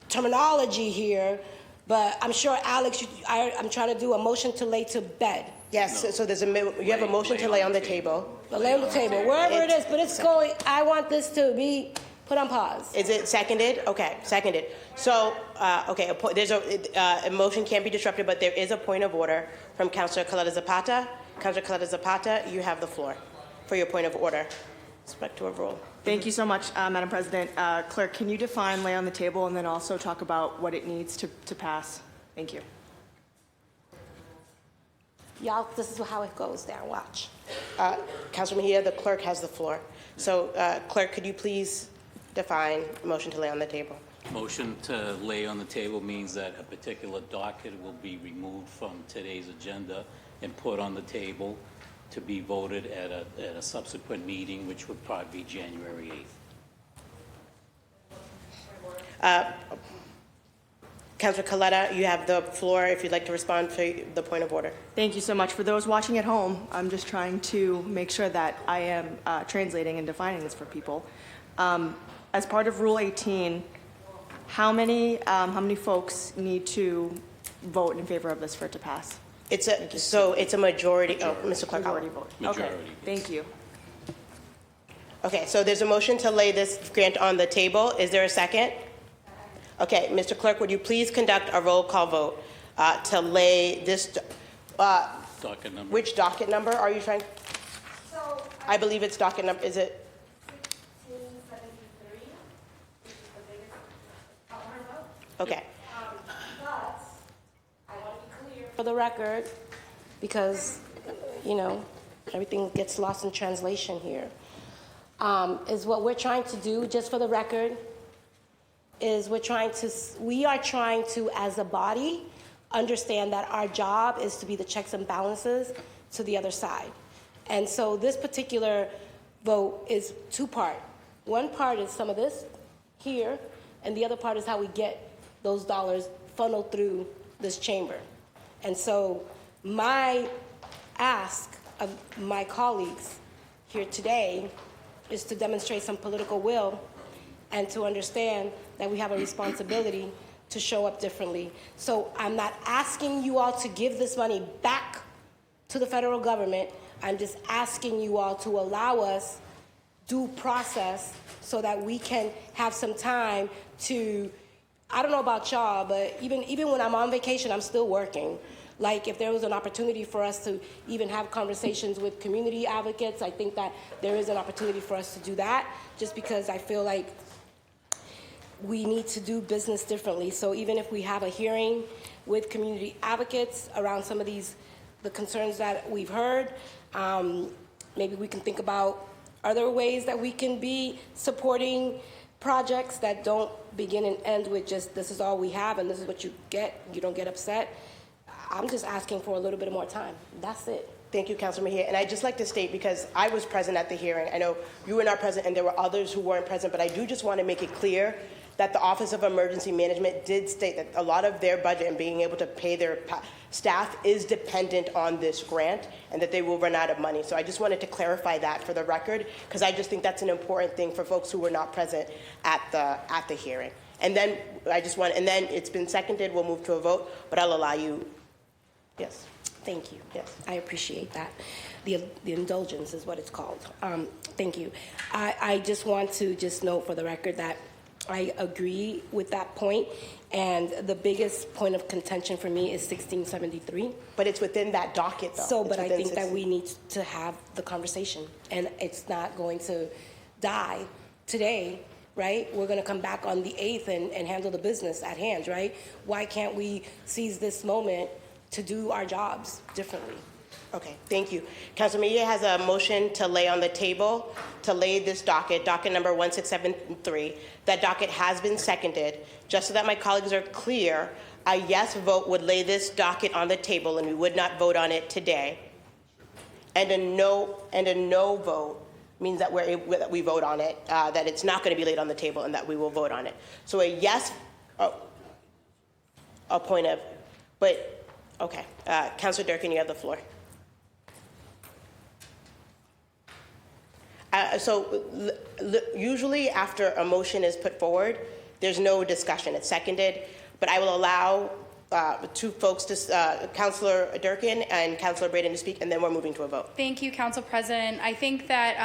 terminology here, but I'm sure, Alex, I'm trying to do a motion to lay to bed. Yes, so there's you have a motion to lay on the table. Lay on the table, wherever it is, but it's going, I want this to be put on pause. Is it seconded? Okay, seconded. So, okay, there's a motion can't be disrupted, but there is a point of order from Councilor Coletta Zapata. Councilor Coletta Zapata, you have the floor for your point of order. Respect to a rule. Thank you so much, Madam President. Clerk, can you define lay on the table and then also talk about what it needs to pass? Thank you. Y'all, this is how it goes down, watch. Councilor Mejia, the clerk has the floor. So, clerk, could you please define motion to lay on the table? Motion to lay on the table means that a particular docket will be removed from today's agenda and put on the table to be voted at a subsequent meeting, which would probably be January 8th. Councilor Coletta, you have the floor if you'd like to respond to the point of order. Thank you so much. For those watching at home, I'm just trying to make sure that I am translating and defining this for people. As part of Rule 18, how many folks need to vote in favor of this for it to pass? It's a majority. Oh, Mr. Clerk. Majority vote. Majority. Okay. Thank you. Okay, so there's a motion to lay this grant on the table. Is there a second? Okay, Mr. Clerk, would you please conduct a roll call vote to lay this, Docket number. which docket number are you trying? I believe it's docket number, is it? 1673, which is the biggest vote. Okay. But I want to be clear for the record, because, you know, everything gets lost in translation here, is what we're trying to do, just for the record, is we are trying to, as a body, understand that our job is to be the checks and balances to the other side. And so this particular vote is two-part. One part is some of this here, and the other part is how we get those dollars funneled through this chamber. And so my ask of my colleagues here today is to demonstrate some political will and to understand that we have a responsibility to show up differently. So I'm not asking you all to give this money back to the federal government. I'm just asking you all to allow us due process so that we can have some time to, I don't know about y'all, but even when I'm on vacation, I'm still working. Like, if there was an opportunity for us to even have conversations with community advocates, I think that there is an opportunity for us to do that, just because I feel like we need to do business differently. So even if we have a hearing with community advocates around some of the concerns that we've heard, maybe we can think about other ways that we can be supporting projects that don't begin and end with just, this is all we have and this is what you get, you don't get upset. I'm just asking for a little bit more time. That's it. Thank you, Councilor Mejia. And I'd just like to state, because I was present at the hearing, I know you were not present and there were others who weren't present, but I do just want to make it clear that the Office of Emergency Management did state that a lot of their budget and being able to pay their staff is dependent on this grant and that they will run out of money. So I just wanted to clarify that for the record, because I just think that's an important thing for folks who were not present at the hearing. And then and then it's been seconded, we'll move to a vote, but I'll allow you. Yes. Thank you. Yes. I appreciate that. The indulgence is what it's called. Thank you. I just want to just note for the record that I agree with that point, and the biggest point of contention for me is 1673. But it's within that docket, though. So, but I think that we need to have the conversation, and it's not going to die today, right? We're going to come back on the 8th and handle the business at hand, right? Why can't we seize this moment to do our jobs differently? Okay, thank you. Councilor Mejia has a motion to lay on the table, to lay this docket number 1673. That docket has been seconded. Just so that my colleagues are clear, a yes vote would lay this docket on the table and we would not vote on it today. And a no vote means that we vote on it, that it's not going to be laid on the table and that we will vote on it. So a yes, a point of, but okay. Councilor Durkin, you have the floor. Usually after a motion is put forward, there's no discussion. It's seconded, but I will allow two folks, Councilor Durkin and Councilor Braden, to speak, and then we're moving to a vote. Thank you, Council President. I think that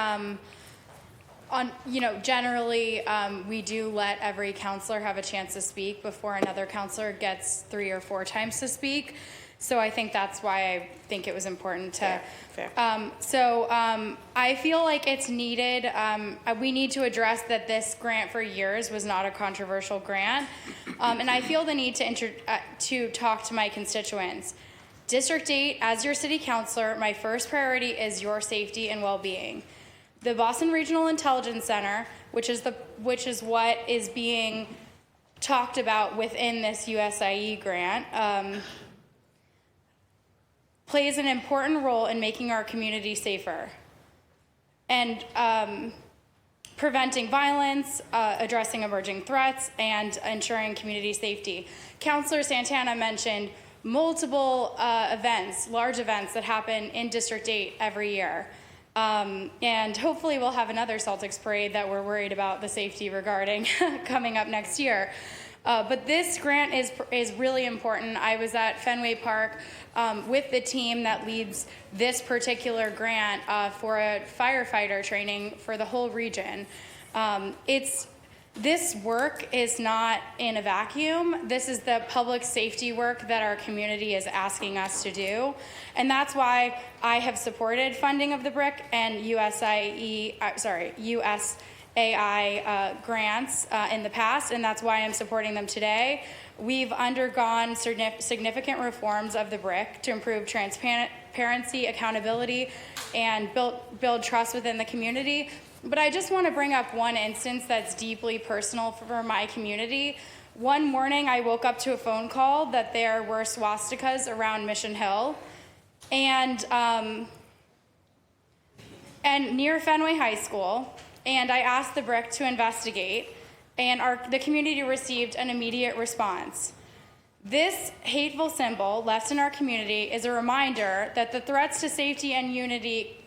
generally we do let every councilor have a chance to speak before another councilor gets 3 or 4 times to speak. So I think that's why I think it was important to. Fair. I feel like it's needed. We need to address that this grant for years was not a controversial grant, and I feel the need to talk to my constituents. District 8, as your city councilor, my first priority is your safety and well-being. The Boston Regional Intelligence Center, which is what is being talked about within this USIE grant, plays an important role in making our community safer and preventing violence, addressing emerging threats, and ensuring community safety. Councilor Santana mentioned multiple large events that happen in District 8 every year. And hopefully we'll have another Celtics parade that we're worried about the safety regarding coming up next year. But this grant is really important. I was at Fenway Park with the team that leads this particular grant for a firefighter training for the whole region. This work is not in a vacuum. This is the public safety work that our community is asking us to do. And that's why I have supported funding of the BRIC and USAI grants in the past, and that's why I'm supporting them today. We've undergone significant reforms of the BRIC to improve transparency, accountability, and build trust within the community. But I just want to bring up one instance that's deeply personal for my community. One morning, I woke up to a phone call that there were swastikas around Mission Hill, and near Fenway High School. And I asked the BRIC to investigate, and the community received an immediate response. This hateful symbol left in our community is a reminder that the threats to safety and unity,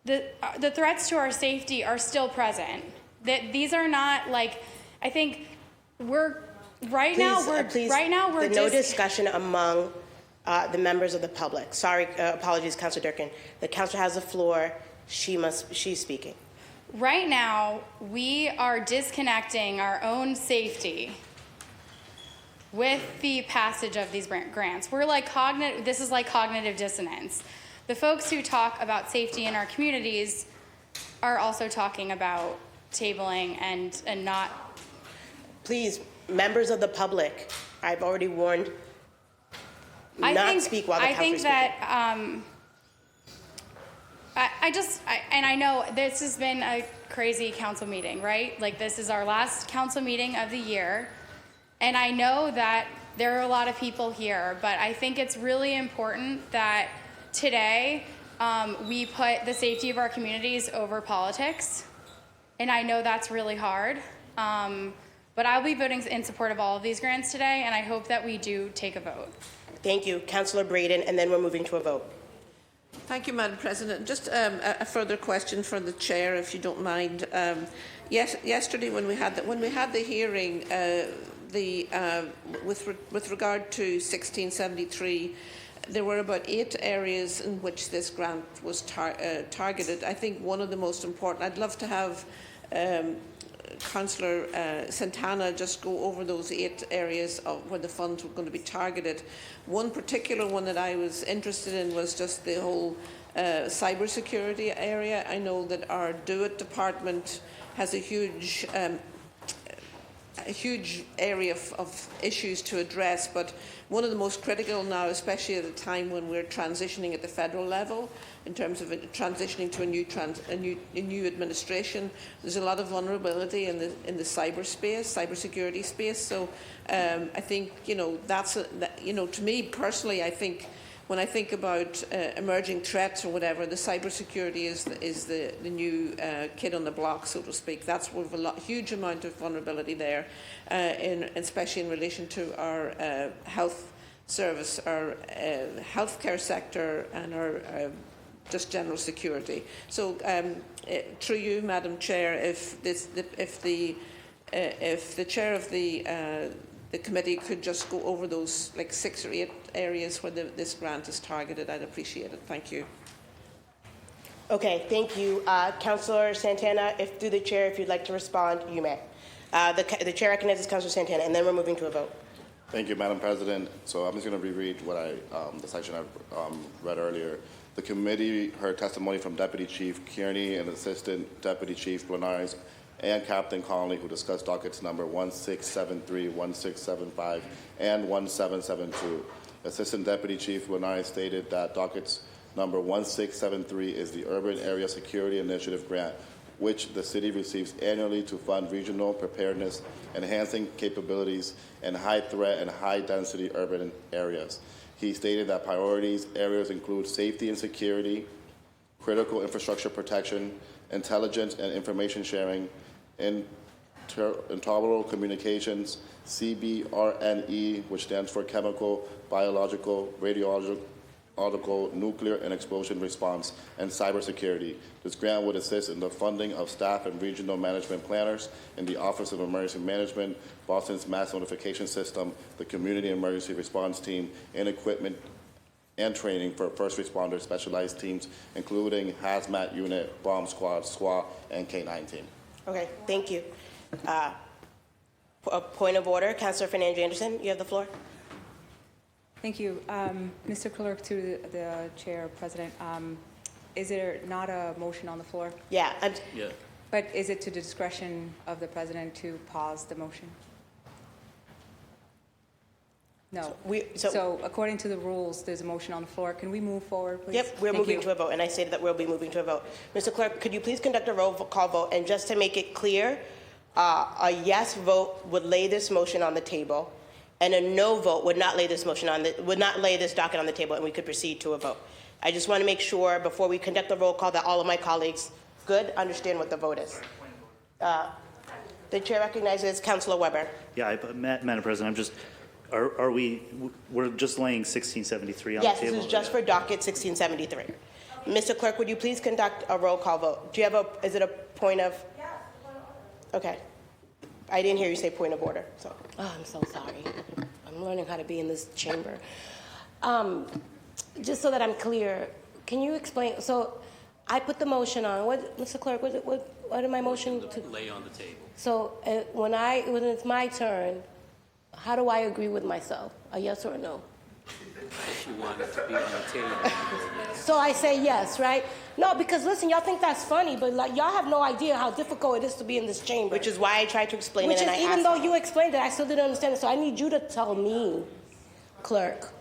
the threats to our safety are still present. That these are not like, I think we're right now we're no discussion among the members of the public. Sorry, apologies, Councilor Durkin. The councilor has the floor. She's speaking. Right now, we are disconnecting our own safety with the passage of these grants. We're like this is like cognitive dissonance. The folks who talk about safety in our communities are also talking about tabling and not. Please, members of the public, I've already warned, speak while the councilor is speaking. I know this has been a crazy council meeting, right? Like, this is our last council meeting of the year. And I know that there are a lot of people here, but I think it's really important that today we put the safety of our communities over politics. And I know that's really hard. But I'll be voting in support of all of these grants today, and I hope that we do take a vote. Thank you. Councillor Braden, and then we're moving to a vote. Thank you, Madam President. Just a further question for the chair, if you don't mind. Yesterday, when we had the hearing, with regard to 1673, there were about 8 areas in which this grant was targeted. I think one of the most important. I'd love to have Councillor Santana just go over those 8 areas where the funds were going to be targeted. One particular one that I was interested in was just the whole cybersecurity area. I know that our Do-It department has a huge area of issues to address, but one of the most critical now, especially at a time when we're transitioning at the federal level, in terms of transitioning to a new administration, there's a lot of vulnerability in the cybersecurity space. So I think to me personally, I think when I think about emerging threats or whatever, the cybersecurity is the new kid on the block, so to speak. That's with a huge amount of vulnerability there, especially in relation to our health service, our healthcare sector, and our just general security. So, through you, Madam Chair, if the chair of the committee could just go over those 6 or 8 areas where this grant is targeted, I'd appreciate it. Thank you. Okay, thank you. Councillor Santana, through the chair, if you'd like to respond, you may. The chair recognizes Councillor Santana, and then we're moving to a vote. Thank you, Madam President. So I'm just going to reread what the section I read earlier. The committee heard testimony from Deputy Chief Kearney and Assistant Deputy Chief Blinares and Captain Conley, who discussed dockets number 1673, 1675, and 1772. Assistant Deputy Chief Blinares stated that dockets number 1673 is the Urban Area Security Initiative grant, which the city receives annually to fund regional preparedness, enhancing capabilities in high-threat and high-density urban areas. He stated that priorities areas include safety and security, critical infrastructure protection, intelligence and information sharing, interoperable communications, CBRNE, which stands for chemical, biological, radiological, nuclear, and explosion response, and cybersecurity. This grant would assist in the funding of staff and regional management planners in the Office of Emergency Management, Boston's Mass Notification System, the Community Emergency Response Team, and equipment and training for first responder specialized teams, including Hazmat Unit, Bomb Squad, SWAT, and K-9 team. Okay, thank you. A point of order, Councillor Fernandez Anderson, you have the floor. Thank you. Mr. Clerk, to the Chair, President, is there not a motion on the floor? Yeah. But is it to the discretion of the President to pause the motion? No. So according to the rules, there's a motion on the floor. Can we move forward, please? Yep, we're moving to a vote, and I stated that we'll be moving to a vote. Mr. Clerk, could you please conduct a roll call vote? And just to make it clear, a yes vote would lay this motion on the table, and a no vote would not lay this would not lay this docket on the table, and we could proceed to a vote. I just want to make sure before we conduct the roll call that all of my colleagues understand what the vote is. The chair recognizes Councilor Weber. Yeah, Madam President, I'm just, we're just laying 1673 on Yes, the table? this is just for docket 1673. Mr. Clerk, would you please conduct a roll call vote? Do you have is it a point of? Yes. Okay. I didn't hear you say point of order, so. Oh, I'm so sorry. I'm learning how to be in this chamber. Just so that I'm clear, can you explain? So I put the motion on. What, Mr. Clerk, what am I motion to? Lay on the table. So when it's my turn, how do I agree with myself? A yes or a no? If you want it to be on the table. So I say yes, right? No, because listen, y'all think that's funny, but like y'all have no idea how difficult it is to be in this chamber. Which is why I tried to explain Which it, is, and I even asked though you. you explained it, I still didn't understand it. So I need you to tell me, clerk.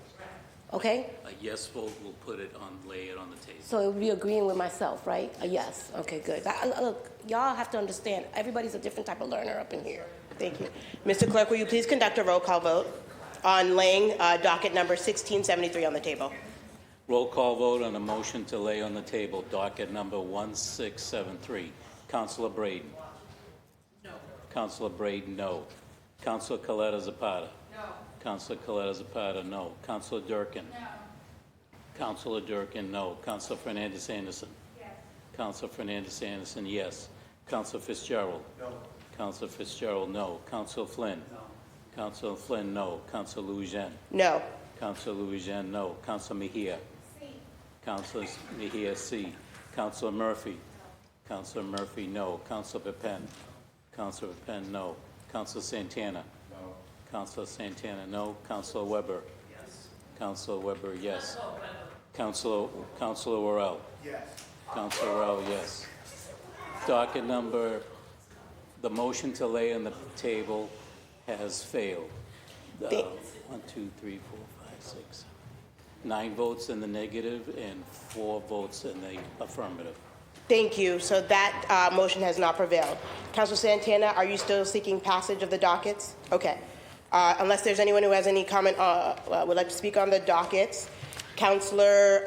Okay? A yes vote will put it on, lay it on the table. So it would be agreeing with myself, right? A yes. Okay, good. Look, y'all have to understand, everybody's a different type of learner up in here. Thank you. Mr. Clerk, will you please conduct a roll call vote on laying docket number 1673 on the table? Roll call vote on a motion to lay on the table docket number 1673. Councilor Braden. No. Councilor Braden, no. Councilor Coletta Zapata. No. Councilor Coletta Zapata, no. Councilor Durkin. No. Councilor Durkin, no. Councilor Fernandez Anderson. Yes. Councilor Fernandez Anderson, yes. Councilor Fitzgerald. No. Councilor Fitzgerald, no. Councilor Flynn. No. Councilor Flynn, no. Councilor Louisiane. No. Councilor Louisiane, no. Councilor Mejia. C. Councilor Mejia, C. Councilor Murphy. Councilor Murphy, no. Councilor Pepin. Councilor Pepin, no. Councilor Santana. No. Councilor Santana, no. Councilor Weber. Yes. Councilor Weber, yes. Councilor Worrell. Yes. Councilor Worrell, yes. Docket number, the motion to lay on the table has failed. 1, 2, 3, 4, 5, 6, 9 votes in the negative and 4 votes in the affirmative. Thank you. So that motion has not prevailed. Councilor Santana, are you still seeking passage of the dockets? Okay. Unless there's anyone who has any comment, would like to speak on the dockets. Councilor,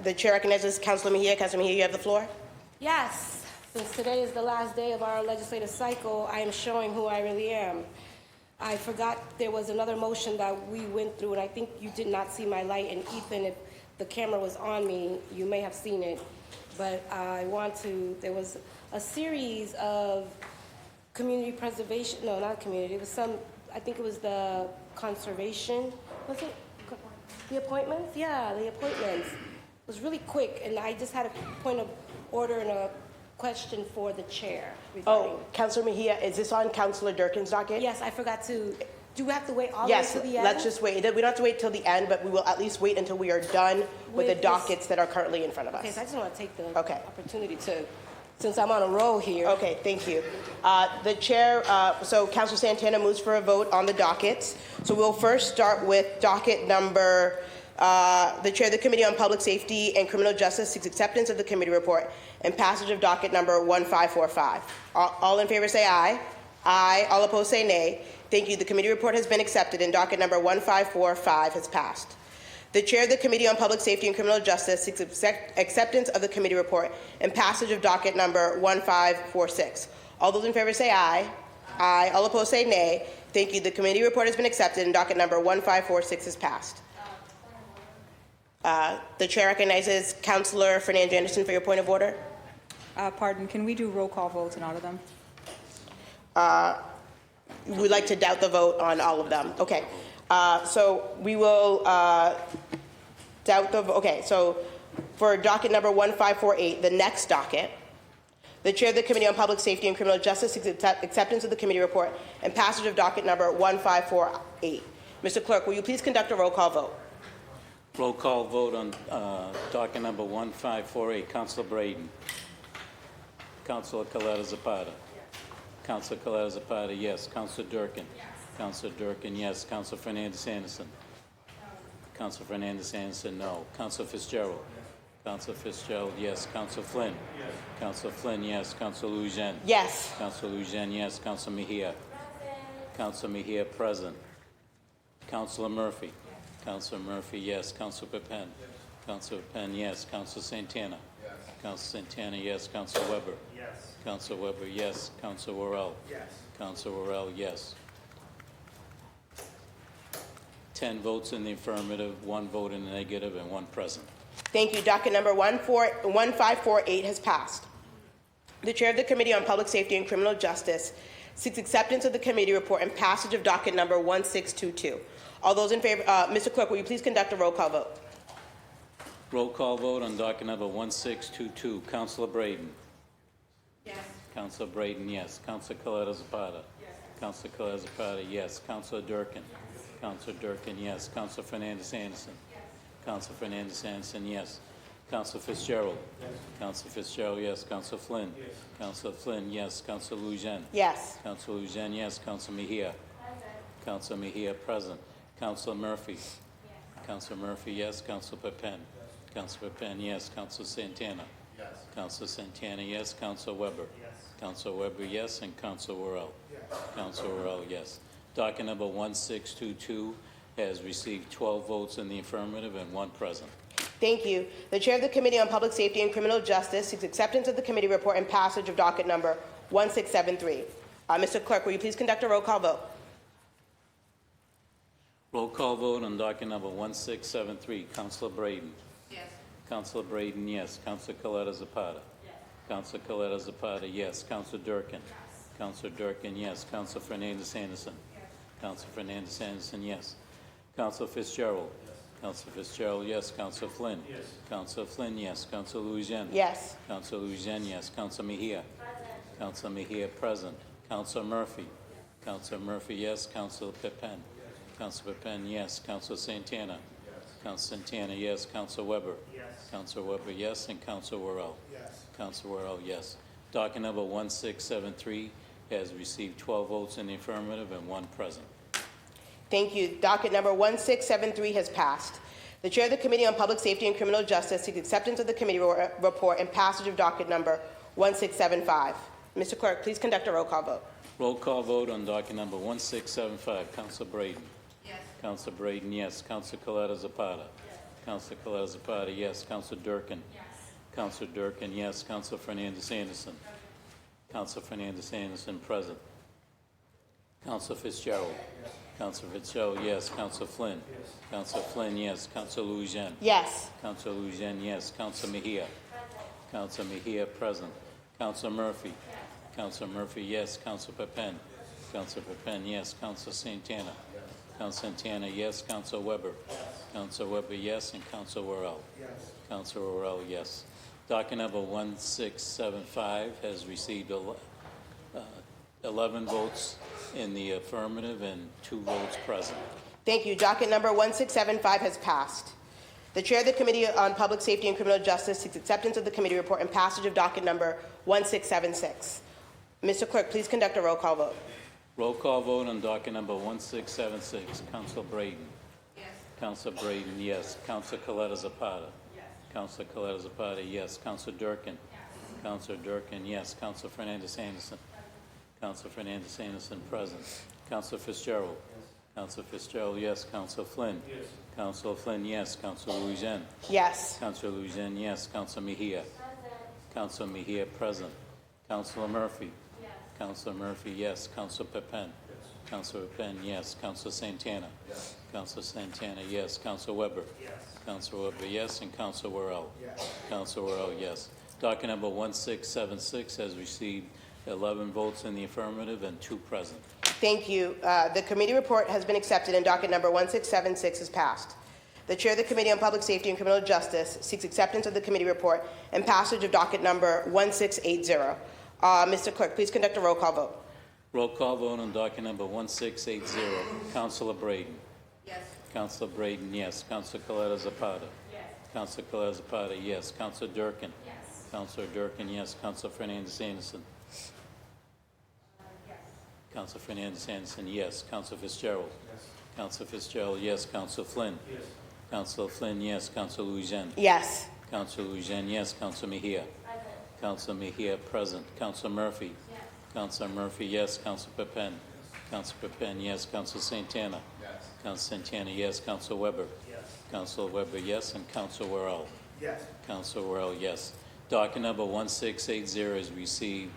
the chair recognizes Councilor Mejia. Councilor Mejia, you have the floor. Yes. Since today is the last day of our legislative cycle, I am showing who I really am. I forgot there was another motion that we went through, and I think you did not see my light. And Ethan, if the camera was on me, you may have seen it. But there was a series of community preservation, no, not community, it was I think it was the conservation, was it? The appointments? Yeah, the appointments. It was really quick, and I just had a point of order and a question for the chair. Oh, Councilor Mejia, is this on Councilor Durkin's docket? Yes, I forgot to. Do we have to wait all the way to the end? Yes, let's just wait. We don't have to wait till the end, but we will at least wait until we are done with the dockets that are currently in front of us. Okay, so I just want to take the opportunity to, since I'm on a roll here. Okay, thank you. The chair, so Councilor Santana moves for a vote on the dockets. So we'll first start with docket number, the chair of the Committee on Public Safety and Criminal Justice seeks acceptance of the committee report and passage of docket number 1545. All in favor say aye. Aye. All opposed say nay. Thank you. The committee report has been accepted and docket number 1545 has passed. The chair of the Committee on Public Safety and Criminal Justice seeks acceptance of the committee report and passage of docket number 1546. All those in favor say aye. Aye. All opposed say nay. Thank you. The committee report has been accepted and docket number 1546 is passed. The chair recognizes Councilor Fernandez Anderson for your point of order. Pardon, can we do roll call votes on all of them? We'd like to doubt the vote on all of them. Okay. So we will doubt the vote. Okay, so for docket number 1548, the next docket, the chair of the Committee on Public Safety and Criminal Justice seeks acceptance of the committee report and passage of docket number 1548. Mr. Clerk, will you please conduct a roll call vote? Roll call vote on docket number 1548. Councilor Braden. Councilor Coletta Zapata. Councilor Coletta Zapata, yes. Councilor Durkin. Yes. Councilor Durkin, yes. Councilor Fernandez Anderson. No. Councilor Fernandez Anderson, no. Councilor Fitzgerald. Yes. Councilor Fitzgerald, yes. Councilor Flynn. Yes. Councilor Flynn, yes. Councilor Louisiane. Yes. Councilor Louisiane, yes. Councilor Mejia. Present. Councilor Mejia, present. Councilor Murphy. Yes. Councilor Murphy, yes. Councilor Pepin. Yes. Councilor Pepin, yes. Councilor Santana. Yes. Council Santana, yes. Council Weber? Yes. Council Weber, yes. Council Worrell? Yes. Council Worrell, yes. 10 votes in the affirmative, 1 vote in the negative, and 1 present. Thank you. Docket number 1548 has passed. The Chair of the Committee on Public Safety and Criminal Justice seeks acceptance of the committee report and passage of docket number 1622. All those in favor, Mr. Clerk, will you please conduct a roll call vote? Roll call vote on docket number 1622. Councilor Braden? Yes. Councilor Braden, yes. Councilor Coletta Zapata? Yes. Councilor Coletta Zapata, yes. Councilor Durkin? Yes. Councilor Durkin, yes. Councilor Fernandez Anderson? Yes. Councilor Fernandez Anderson, yes. Councilor Fitzgerald? Yes. Councilor Fitzgerald, yes. Councilor Flynn? Yes. Councilor Flynn, yes. Councilor Lujan? Yes. Councilor Lujan, yes. Councilor Mejia? Present. Councilor Mejia, present. Councilor Murphy? Yes. Councilor Murphy, yes. Councilor Pepin? Yes. Councilor Pepin, yes. Councilor Santana? Yes. Councilor Santana, yes. Councilor Weber? Yes. Councilor Weber, yes. And Councilor Worrell? Yes. Councilor Worrell, yes. Docket number 1622 has received 12 votes in the affirmative and 1 present. Thank you. The Chair of the Committee on Public Safety and Criminal Justice seeks acceptance of the committee report and passage of docket number 1673. Mr. Clerk, will you please conduct a roll call vote? Roll call vote on docket number 1673. Councilor Braden? Yes. Councilor Braden, yes. Councilor Coletta Zapata? Yes. Councilor Coletta Zapata, yes. Councilor Durkin? Yes. Councilor Durkin, yes. Councilor Fernandez Anderson? Yes. Councilor Fernandez Anderson, yes. Councilor Fitzgerald? Yes. Councilor Fitzgerald, yes. Councilor Flynn? Yes. Councilor Flynn, yes. Councilor Lujan? Yes. Councilor Lujan, yes. Councilor Mejia? Present. Councilor Mejia, present. Councilor Murphy? Yes. Councilor Murphy, yes. Councilor Pepin? Yes. Councilor Pepin, yes. Councilor Santana? Yes. Councilor Santana, yes. Councilor Weber? Yes. Councilor Weber, yes. And Councilor Worrell? Yes. Councilor Worrell, yes. Docket number 1673 has received 12 votes in the affirmative and 1 present. Thank you. Docket number 1673 has passed. The Chair of the Committee on Public Safety and Criminal Justice seeks acceptance of the committee report and passage of docket number 1675. Mr. Clerk, please conduct a roll call vote. Roll call vote on docket number 1675. Councilor Braden? Yes. Councilor Braden, yes. Councilor Coletta Zapata? Yes. Councilor Coletta Zapata, yes. Councilor Durkin? Yes. Councilor Durkin, yes. Councilor Fernandez Anderson? Councilor Fernandez Anderson, present. Councilor Fitzgerald? Yes. Councilor Fitzgerald, yes. Councilor Flynn? Yes. Councilor Flynn, yes. Councilor Lujan? Yes. Councilor Lujan, yes. Councilor Mejia? Present. Councilor Mejia, present. Councilor Murphy? Yes. Councilor Murphy, yes. Councilor Pepin? Yes. Councilor Pepin, yes. Councilor Santana? Yes. Councilor Santana, yes. Councilor Weber? Yes. Councilor Weber, yes. And Councilor Worrell? Yes. Councilor Worrell, yes. Docket number 1675 has received 11 votes in the affirmative and 2 votes present. Thank you. Docket number 1675 has passed. The Chair of the Committee on Public Safety and Criminal Justice seeks acceptance of the committee report and passage of docket number 1676. Mr. Clerk, please conduct a roll call vote. Roll call vote on docket number 1676. Councilor Braden? Yes. Councilor Braden, yes. Councilor Coletta Zapata? Yes. Councilor Coletta Zapata, yes. Councilor Durkin? Yes. Councilor Durkin, yes. Councilor Fernandez Anderson? Councilor Fernandez Anderson, present. Councilor Fitzgerald? Yes. Councilor Fitzgerald, yes. Councilor Flynn? Yes. Councilor Flynn, yes. Councilor Lujan? Yes. Councilor Lujan, yes. Councilor Mejia? Councilor Mejia, present. Councilor Murphy? Yes. Councilor Murphy, yes. Councilor Pepin? Yes. Councilor Pepin, yes. Councilor Santana? Yes. Councilor Santana, yes. Councilor Weber? Yes. Councilor Weber, yes. And Councilor Worrell? Yes. Councilor Worrell, yes. Docket number 1676 has received 11 votes in the affirmative and 2 present. Thank you. The committee report has been accepted and docket number 1676 is passed. The Chair of the Committee on Public Safety and Criminal Justice seeks acceptance of the committee report and passage of docket number 1680. Mr. Clerk, please conduct a roll call vote. Roll call vote on docket number 1680. Councilor Braden? Yes. Councilor Braden, yes. Councilor Coletta Zapata? Yes. Councilor Coletta Zapata, yes. Councilor Durkin? Yes. Councilor Durkin, yes. Councilor Fernandez Anderson? Yes. Councilor Fernandez Anderson, yes. Councilor Fitzgerald? Yes. Councilor Fitzgerald, yes. Councilor Flynn? Yes. Councilor Flynn, yes. Councilor Lujan? Yes. Councilor Lujan, yes. Councilor Mejia? Present. Councilor Mejia, present. Councilor Murphy? Yes. Councilor Murphy, yes. Councilor Pepin? Councilor Pepin, yes. Councilor Santana? Yes. Councilor Santana, yes. Councilor Weber? Yes. Councilor Weber, yes. And Councilor Worrell? Yes. Councilor Worrell, yes. Docket number 1680 has received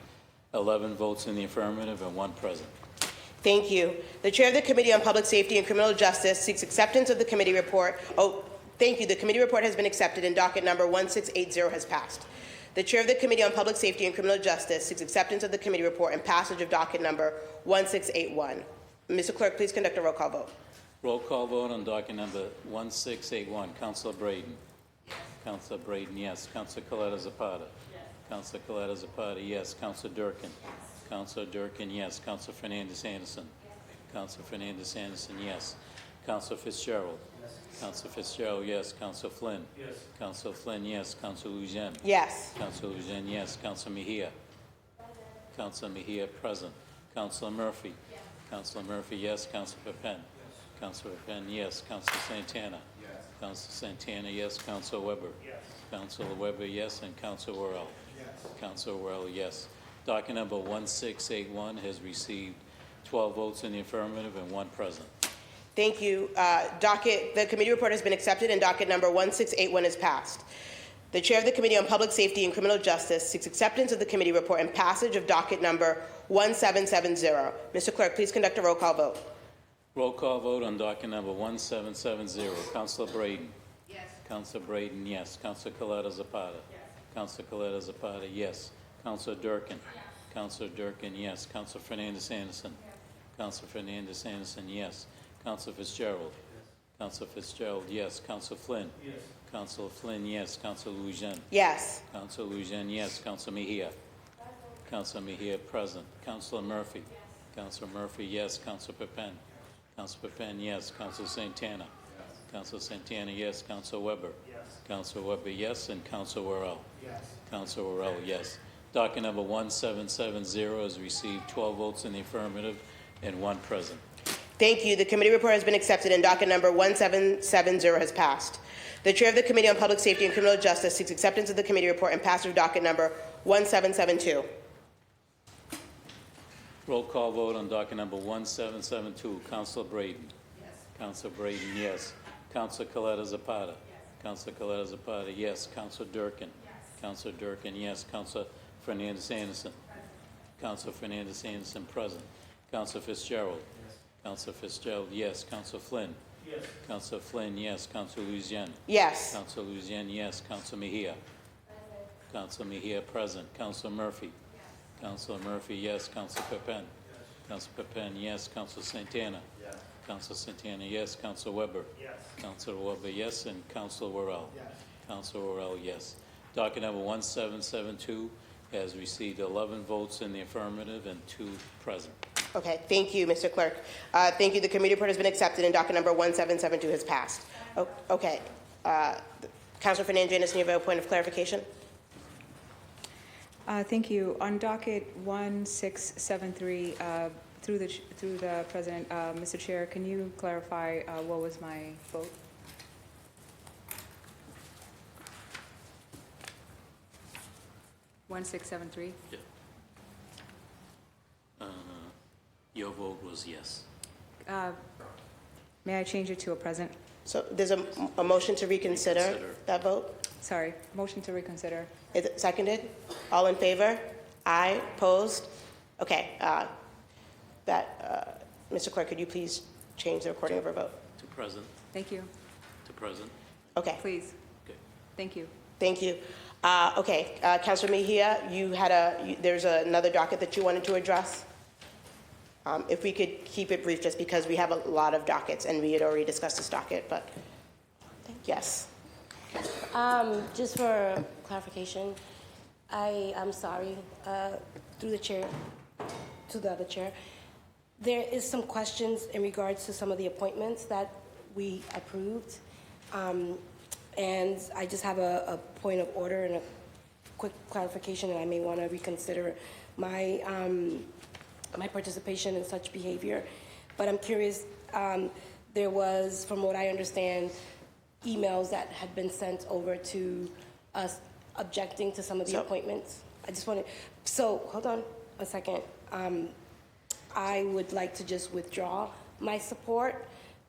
11 votes in the affirmative and 1 present. Thank you. The Chair of the Committee on Public Safety and Criminal Justice seeks acceptance of the committee report. Oh, thank you. The committee report has been accepted and docket number 1680 has passed. The Chair of the Committee on Public Safety and Criminal Justice seeks acceptance of the committee report and passage of docket number 1681. Mr. Clerk, please conduct a roll call vote. Roll call vote on docket number 1681. Councilor Braden. Councilor Braden, yes. Councilor Coletta Zapata. Yes. Councilor Coletta Zapata, yes. Councilor Durkin. Councilor Durkin, yes. Councilor Fernandez Anderson. Councilor Fernandez Anderson, yes. Councilor Fitzgerald. Yes. Councilor Fitzgerald, yes. Councilor Flynn. Yes. Councilor Flynn, yes. Councilor Lujan. Yes. Councilor Lujan, yes. Councilor Mejia. Councilor Mejia, present. Councilor Murphy. Yes. Councilor Murphy, yes. Councilor Pepin. Yes. Councilor Pepin, yes. Councilor Santana. Yes. Councilor Santana, yes. Councilor Weber. Yes. Councilor Weber, yes. And Councilor Worrell. Yes. Councilor Worrell, yes. Docket number 1681 has received 12 votes in the affirmative and 1 present. Thank you. The committee report has been accepted and docket number 1681 is passed. The Chair of the Committee on Public Safety and Criminal Justice seeks acceptance of the committee report and passage of docket number 1770. Mr. Clerk, please conduct a roll call vote. Roll call vote on docket number 1770. Councilor Braden. Yes. Councilor Braden, yes. Councilor Coletta Zapata. Yes. Councilor Coletta Zapata, yes. Councilor Durkin. Yes. Councilor Durkin, yes. Councilor Fernandez Anderson. Yes. Councilor Fernandez Anderson, yes. Councilor Fitzgerald. Yes. Councilor Fitzgerald, yes. Councilor Flynn. Yes. Councilor Flynn, yes. Councilor Lujan. Yes. Councilor Lujan, yes. Councilor Mejia. Councilor Mejia, present. Councilor Murphy. Yes. Councilor Murphy, yes. Councilor Pepin. Councilor Pepin, yes. Councilor Santana. Yes. Councilor Santana, yes. Councilor Weber. Yes. Councilor Weber, yes. And Councilor Worrell. Yes. Councilor Worrell, yes. Docket number 1770 has received 12 votes in the affirmative and 1 present. Thank you. The committee report has been accepted and docket number 1770 has passed. The Chair of the Committee on Public Safety and Criminal Justice seeks acceptance of the committee report and passage of docket number 1772. Roll call vote on docket number 1772. Councilor Braden. Yes. Councilor Braden, yes. Councilor Coletta Zapata. Yes. Councilor Coletta Zapata, yes. Councilor Durkin. Yes. Councilor Durkin, yes. Councilor Fernandez Anderson. Councilor Fernandez Anderson, present. Councilor Fitzgerald. Yes. Councilor Fitzgerald, yes. Councilor Flynn. Yes. Councilor Flynn, yes. Councilor Lujan. Yes. Councilor Lujan, yes. Councilor Mejia. Councilor Mejia, present. Councilor Murphy. Yes. Councilor Murphy, yes. Councilor Pepin. Yes. Councilor Pepin, yes. Councilor Santana. Yes. Councilor Santana, yes. Councilor Weber. Yes. Councilor Weber, yes. And Councilor Worrell. Yes. Councilor Worrell, yes. Docket number 1772 has received 11 votes in the affirmative and 2 present. Okay, thank you, Mr. Clerk. Thank you. The committee report has been accepted and docket number 1772 has passed. Okay. Councilor Fernandez Anderson, you have a point of clarification? Thank you. On docket 1673, through the President, Mr. Chair, can you clarify what was my vote? (1673). Yeah. Your vote was yes. May I change it to a present? So there's a motion to reconsider that vote? Sorry, motion to reconsider. Is it seconded? All in favor? Aye. Opposed? Okay. Mr. Clerk, could you please change the recording of our vote? To present. Thank you. To present. Okay. Please. Okay. Thank you. Thank you. Okay. Councilor Mejia, there's another docket that you wanted to address? If we could keep it brief, just because we have a lot of dockets and we had already discussed this docket, but yes. Just for clarification, I'm sorry, through the chair, to the other chair. There is some questions in regards to some of the appointments that we approved. And I just have a point of order and a quick clarification, and I may want to reconsider my my participation in such behavior. But I'm curious, there was, from what I understand, emails that had been sent over to us objecting to some of the appointments. I just want to, so hold on a second. I would like to just withdraw my support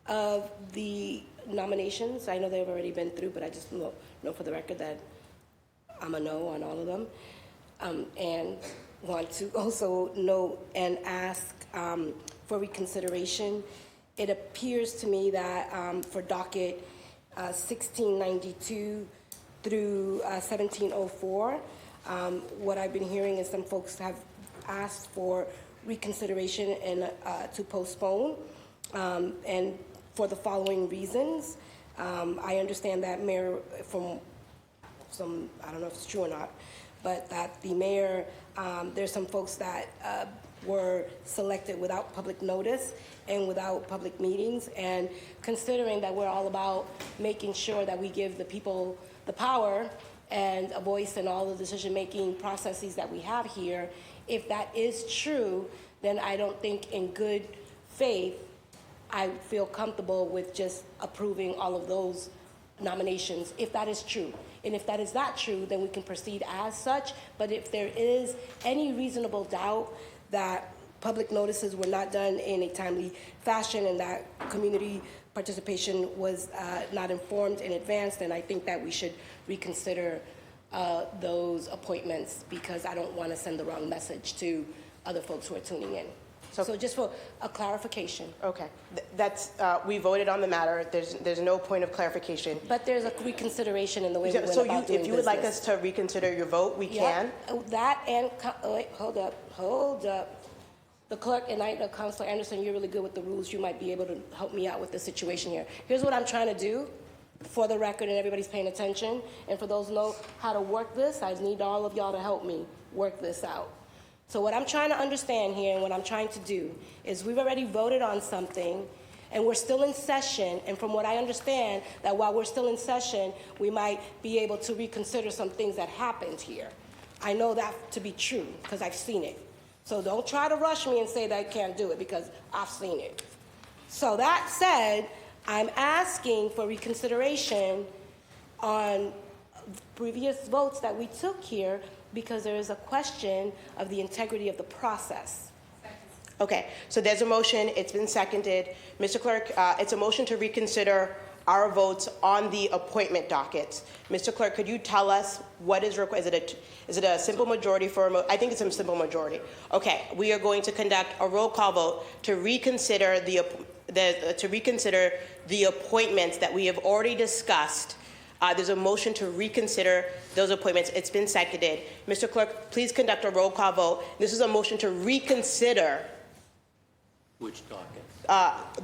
of the nominations. I know they've already been through, but I just know for the record that I'm a no on all of them. And want to also note and ask for reconsideration. It appears to me that for docket 1692 through 1704, what I've been hearing is some folks have asked for reconsideration and to postpone, and for the following reasons. I understand that Mayor, from some, I don't know if it's true or not, but that the mayor, there's some folks that were selected without public notice and without public meetings, and considering that we're all about making sure that we give the people the power and a voice in all the decision-making processes that we have here, if that is true, then I don't think in good faith I feel comfortable with just approving all of those nominations, if that is true. And if that is not true, then we can proceed as such. But if there is any reasonable doubt that public notices were not done in a timely fashion and that community participation was not informed in advance, then I think that we should reconsider those appointments, because I don't want to send the wrong message to other folks who are tuning in. So just for a clarification. Okay, that's, we voted on the matter. There's no point of clarification. But there's a reconsideration in the way we went So about doing if you would like business. us to reconsider your vote, we can. That and, wait, hold up. The clerk, and I know Councilor Anderson, you're really good with the rules. You might be able to help me out with the situation here. Here's what I'm trying to do, for the record, and everybody's paying attention. And for those who know how to work this, I need all of y'all to help me work this out. So what I'm trying to understand here and what I'm trying to do is we've already voted on something and we're still in session, and from what I understand, that while we're still in session, we might be able to reconsider some things that happened here. I know that to be true because I've seen it. So don't try to rush me and say that I can't do it, because I've seen it. So that said, I'm asking for reconsideration on previous votes that we took here, because there is a question of the integrity of the process. Okay, so there's a motion, it's been seconded. Mr. Clerk, it's a motion to reconsider our votes on the appointment dockets. Mr. Clerk, could you tell us what is required? Is it a simple majority for I think it's a simple majority. Okay, we are going to conduct a roll call vote to reconsider the appointments that we have already discussed. There's a motion to reconsider those appointments. It's been seconded. Mr. Clerk, please conduct a roll call vote. This is a motion to reconsider. Which docket?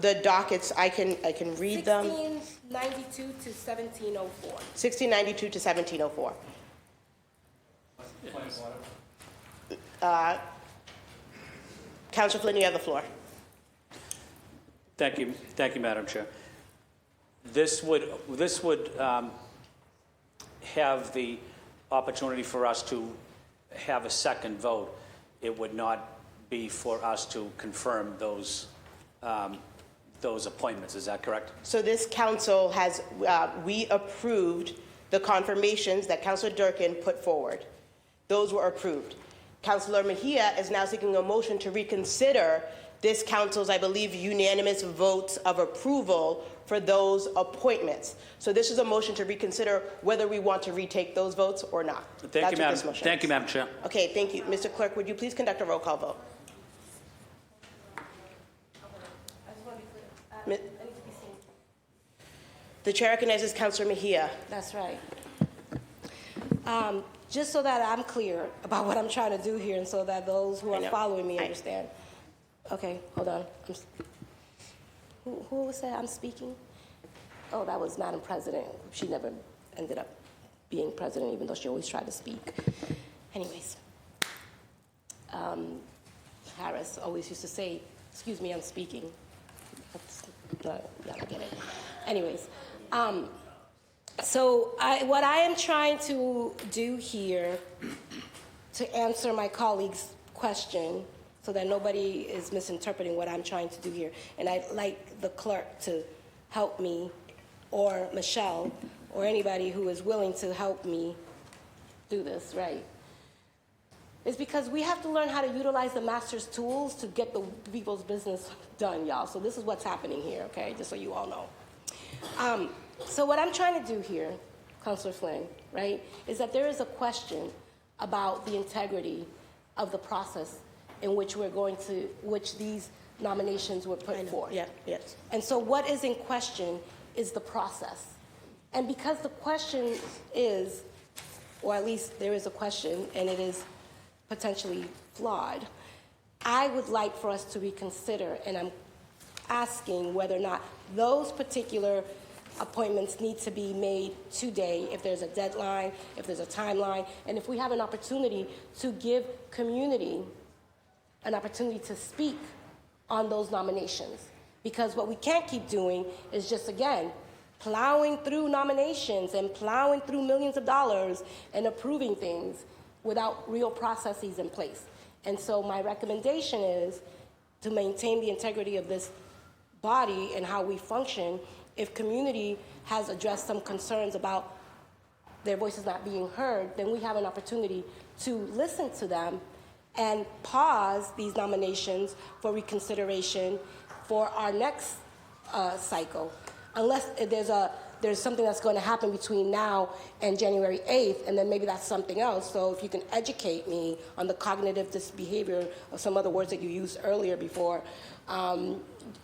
The dockets. I can read them. 1692 to 1704. 1692 to 1704. Councilor Flynn, you have the floor. Thank you, Madam Chair. This would have the opportunity for us to have a second vote. It would not be for us to confirm those appointments. Is that correct? So this council has, we approved the confirmations that Councilor Durkin put forward. Those were approved. Councilor Mejia is now seeking a motion to reconsider this council's, I believe, unanimous votes of approval for those appointments. So this is a motion to reconsider whether we want to retake those votes or not. Thank you, Madam Chair. Okay, thank you. Mr. Clerk, would you please conduct a roll call vote? The chair recognizes Councilor Mejia. That's right. Just so that I'm clear about what I'm trying to do here, and so that those who are following me understand. Okay, hold on. Who was that I'm speaking? Oh, that was Madam President. She never ended up being president, even though she always tried to speak. Anyways, Harris always used to say, "Excuse me, I'm speaking." Yeah, I get it. Anyways, so what I am trying to do here to answer my colleague's question, so that nobody is misinterpreting what I'm trying to do here, and I'd like the clerk to help me, or Michelle, or anybody who is willing to help me do this right, is because we have to learn how to utilize the master's tools to get the people's business done, y'all. So this is what's happening here, okay, just so you all know. So what I'm trying to do here, Councilor Flynn, right, is that there is a question about the integrity of the process in which which these nominations were put forth. Yeah, yes. And so what is in question is the process. And because the question is, or at least there is a question, and it is potentially flawed, I would like for us to reconsider, and I'm asking whether or not those particular appointments need to be made today, if there's a deadline, if there's a timeline, and if we have an opportunity to give community an opportunity to speak on those nominations. Because what we can't keep doing is just, again, plowing through nominations and plowing through millions of dollars and approving things without real processes in place. And so my recommendation is to maintain the integrity of this body and how we function. If community has addressed some concerns about their voices not being heard, then we have an opportunity to listen to them and pause these nominations for reconsideration for our next cycle, unless there's something that's going to happen between now and January 8th, and then maybe that's something else. So if you can educate me on the cognitive disbehavior of some other words that you used earlier before,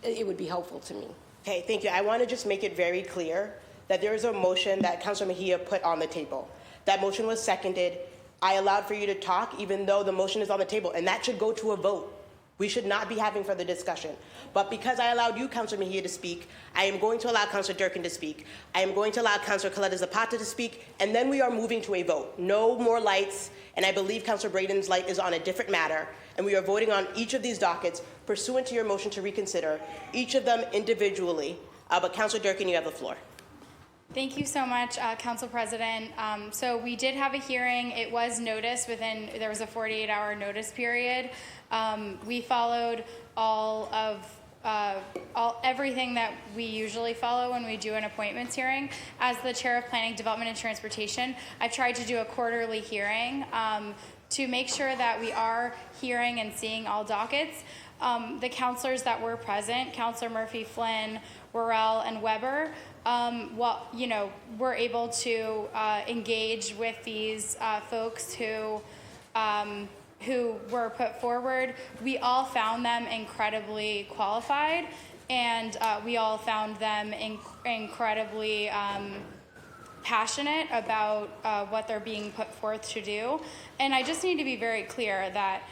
it would be helpful to me. Okay, thank you. I want to just make it very clear that there is a motion that Councilor Mejia put on the table. That motion was seconded. I allowed for you to talk even though the motion is on the table, and that should go to a vote. We should not be having further discussion. But because I allowed you, Councilor Mejia, to speak, I am going to allow Councilor Durkin to speak. I am going to allow Councilor Coletta Zapata to speak, and then we are moving to a vote. No more lights, and I believe Councilor Braden's light is on a different matter, and we are voting on each of these dockets pursuant to your motion to reconsider, each of them individually. But Councilor Durkin, you have the floor. Thank you so much, Council President. So we did have a hearing. It was noticed there was a 48-hour notice period. We followed everything that we usually follow when we do an appointments hearing. As the Chair of Planning, Development, and Transportation, I've tried to do a quarterly hearing to make sure that we are hearing and seeing all dockets. The councilors that were present, Councilor Murphy, Flynn, Worrell, and Weber, were able to engage with these folks who were put forward. We all found them incredibly qualified, and we all found them incredibly passionate about what they're being put forth to do. And I just need to be very clear that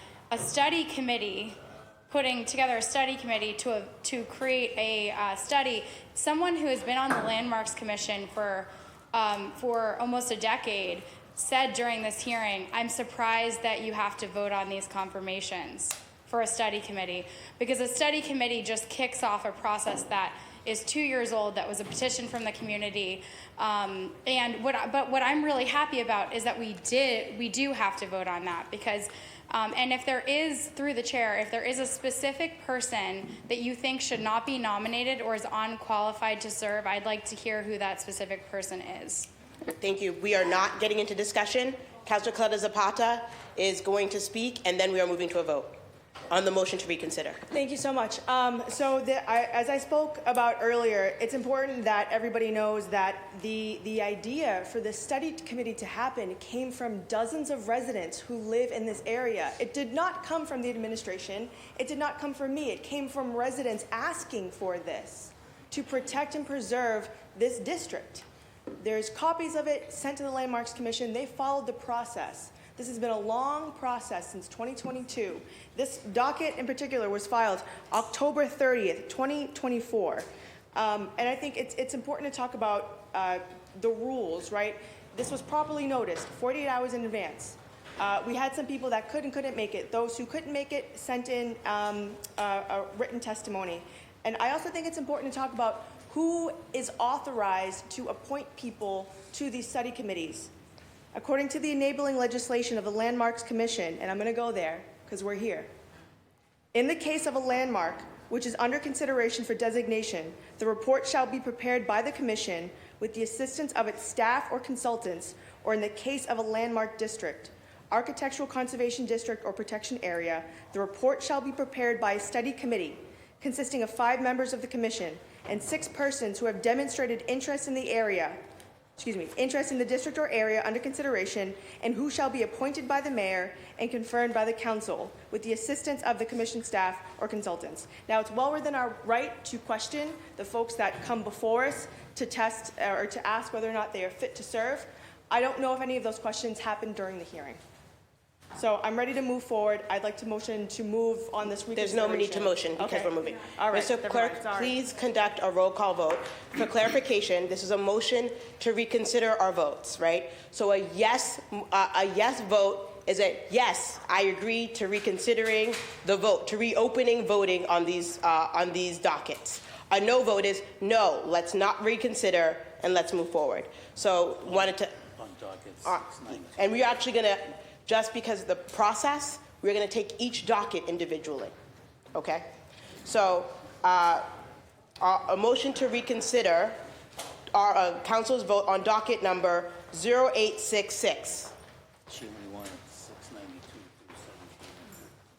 putting together a study committee to create a study, someone who has been on the Landmarks Commission for almost a decade said during this hearing, I'm surprised that you have to vote on these confirmations for a study committee, because a study committee just kicks off a process that is 2 years old, that was a petition from the community. But what I'm really happy about is that we do have to vote on that, because and if there is, through the chair, if there is a specific person that you think should not be nominated or is unqualified to serve, I'd like to hear who that specific person is. Thank you. We are not getting into discussion. Councilor Coletta Zapata is going to speak, and then we are moving to a vote on the motion to reconsider. Thank you so much. As I spoke about earlier, it's important that everybody knows that the idea for the study committee to happen came from dozens of residents who live in this area. It did not come from the administration. It did not come from me. It came from residents asking for this to protect and preserve this district. There's copies of it sent to the Landmarks Commission. They followed the process. This has been a long process since 2022. This docket in particular was filed October 30th, 2024. And I think it's important to talk about the rules, right? This was properly noticed 48 hours in advance. We had some people that could and couldn't make it. Those who couldn't make it sent in a written testimony. And I also think it's important to talk about who is authorized to appoint people to these study committees. According to the enabling legislation of the Landmarks Commission, and I'm going to go there because we're here. In the case of a landmark which is under consideration for designation, the report shall be prepared by the Commission with the assistance of its staff or consultants, or in the case of a landmark district, architectural conservation district, or protection area, the report shall be prepared by a study committee consisting of 5 members of the Commission and 6 persons who have demonstrated interest in the area interest in the district or area under consideration, and who shall be appointed by the mayor and confirmed by the council with the assistance of the commission staff or consultants. Now, it's well within our right to question the folks that come before us to test or to ask whether or not they are fit to serve. I don't know if any of those questions happened during the hearing. So I'm ready to move forward. I'd like to motion to move on this reconsideration. There's no need to motion because Okay. we're moving. All right. Mr. Never Clerk, mind. Sorry. please conduct a roll call vote. For clarification, this is a motion to reconsider our votes, right? So a yes vote is a yes, I agree to reconsidering the vote, to reopening voting on these dockets. A no vote is no, let's not reconsider and let's move forward. So wanted to, On dockets, and we're actually going to, just because of the process, we're going to take each docket individually, okay? So a motion to reconsider our council's vote on docket number 0866. She only wanted 692 through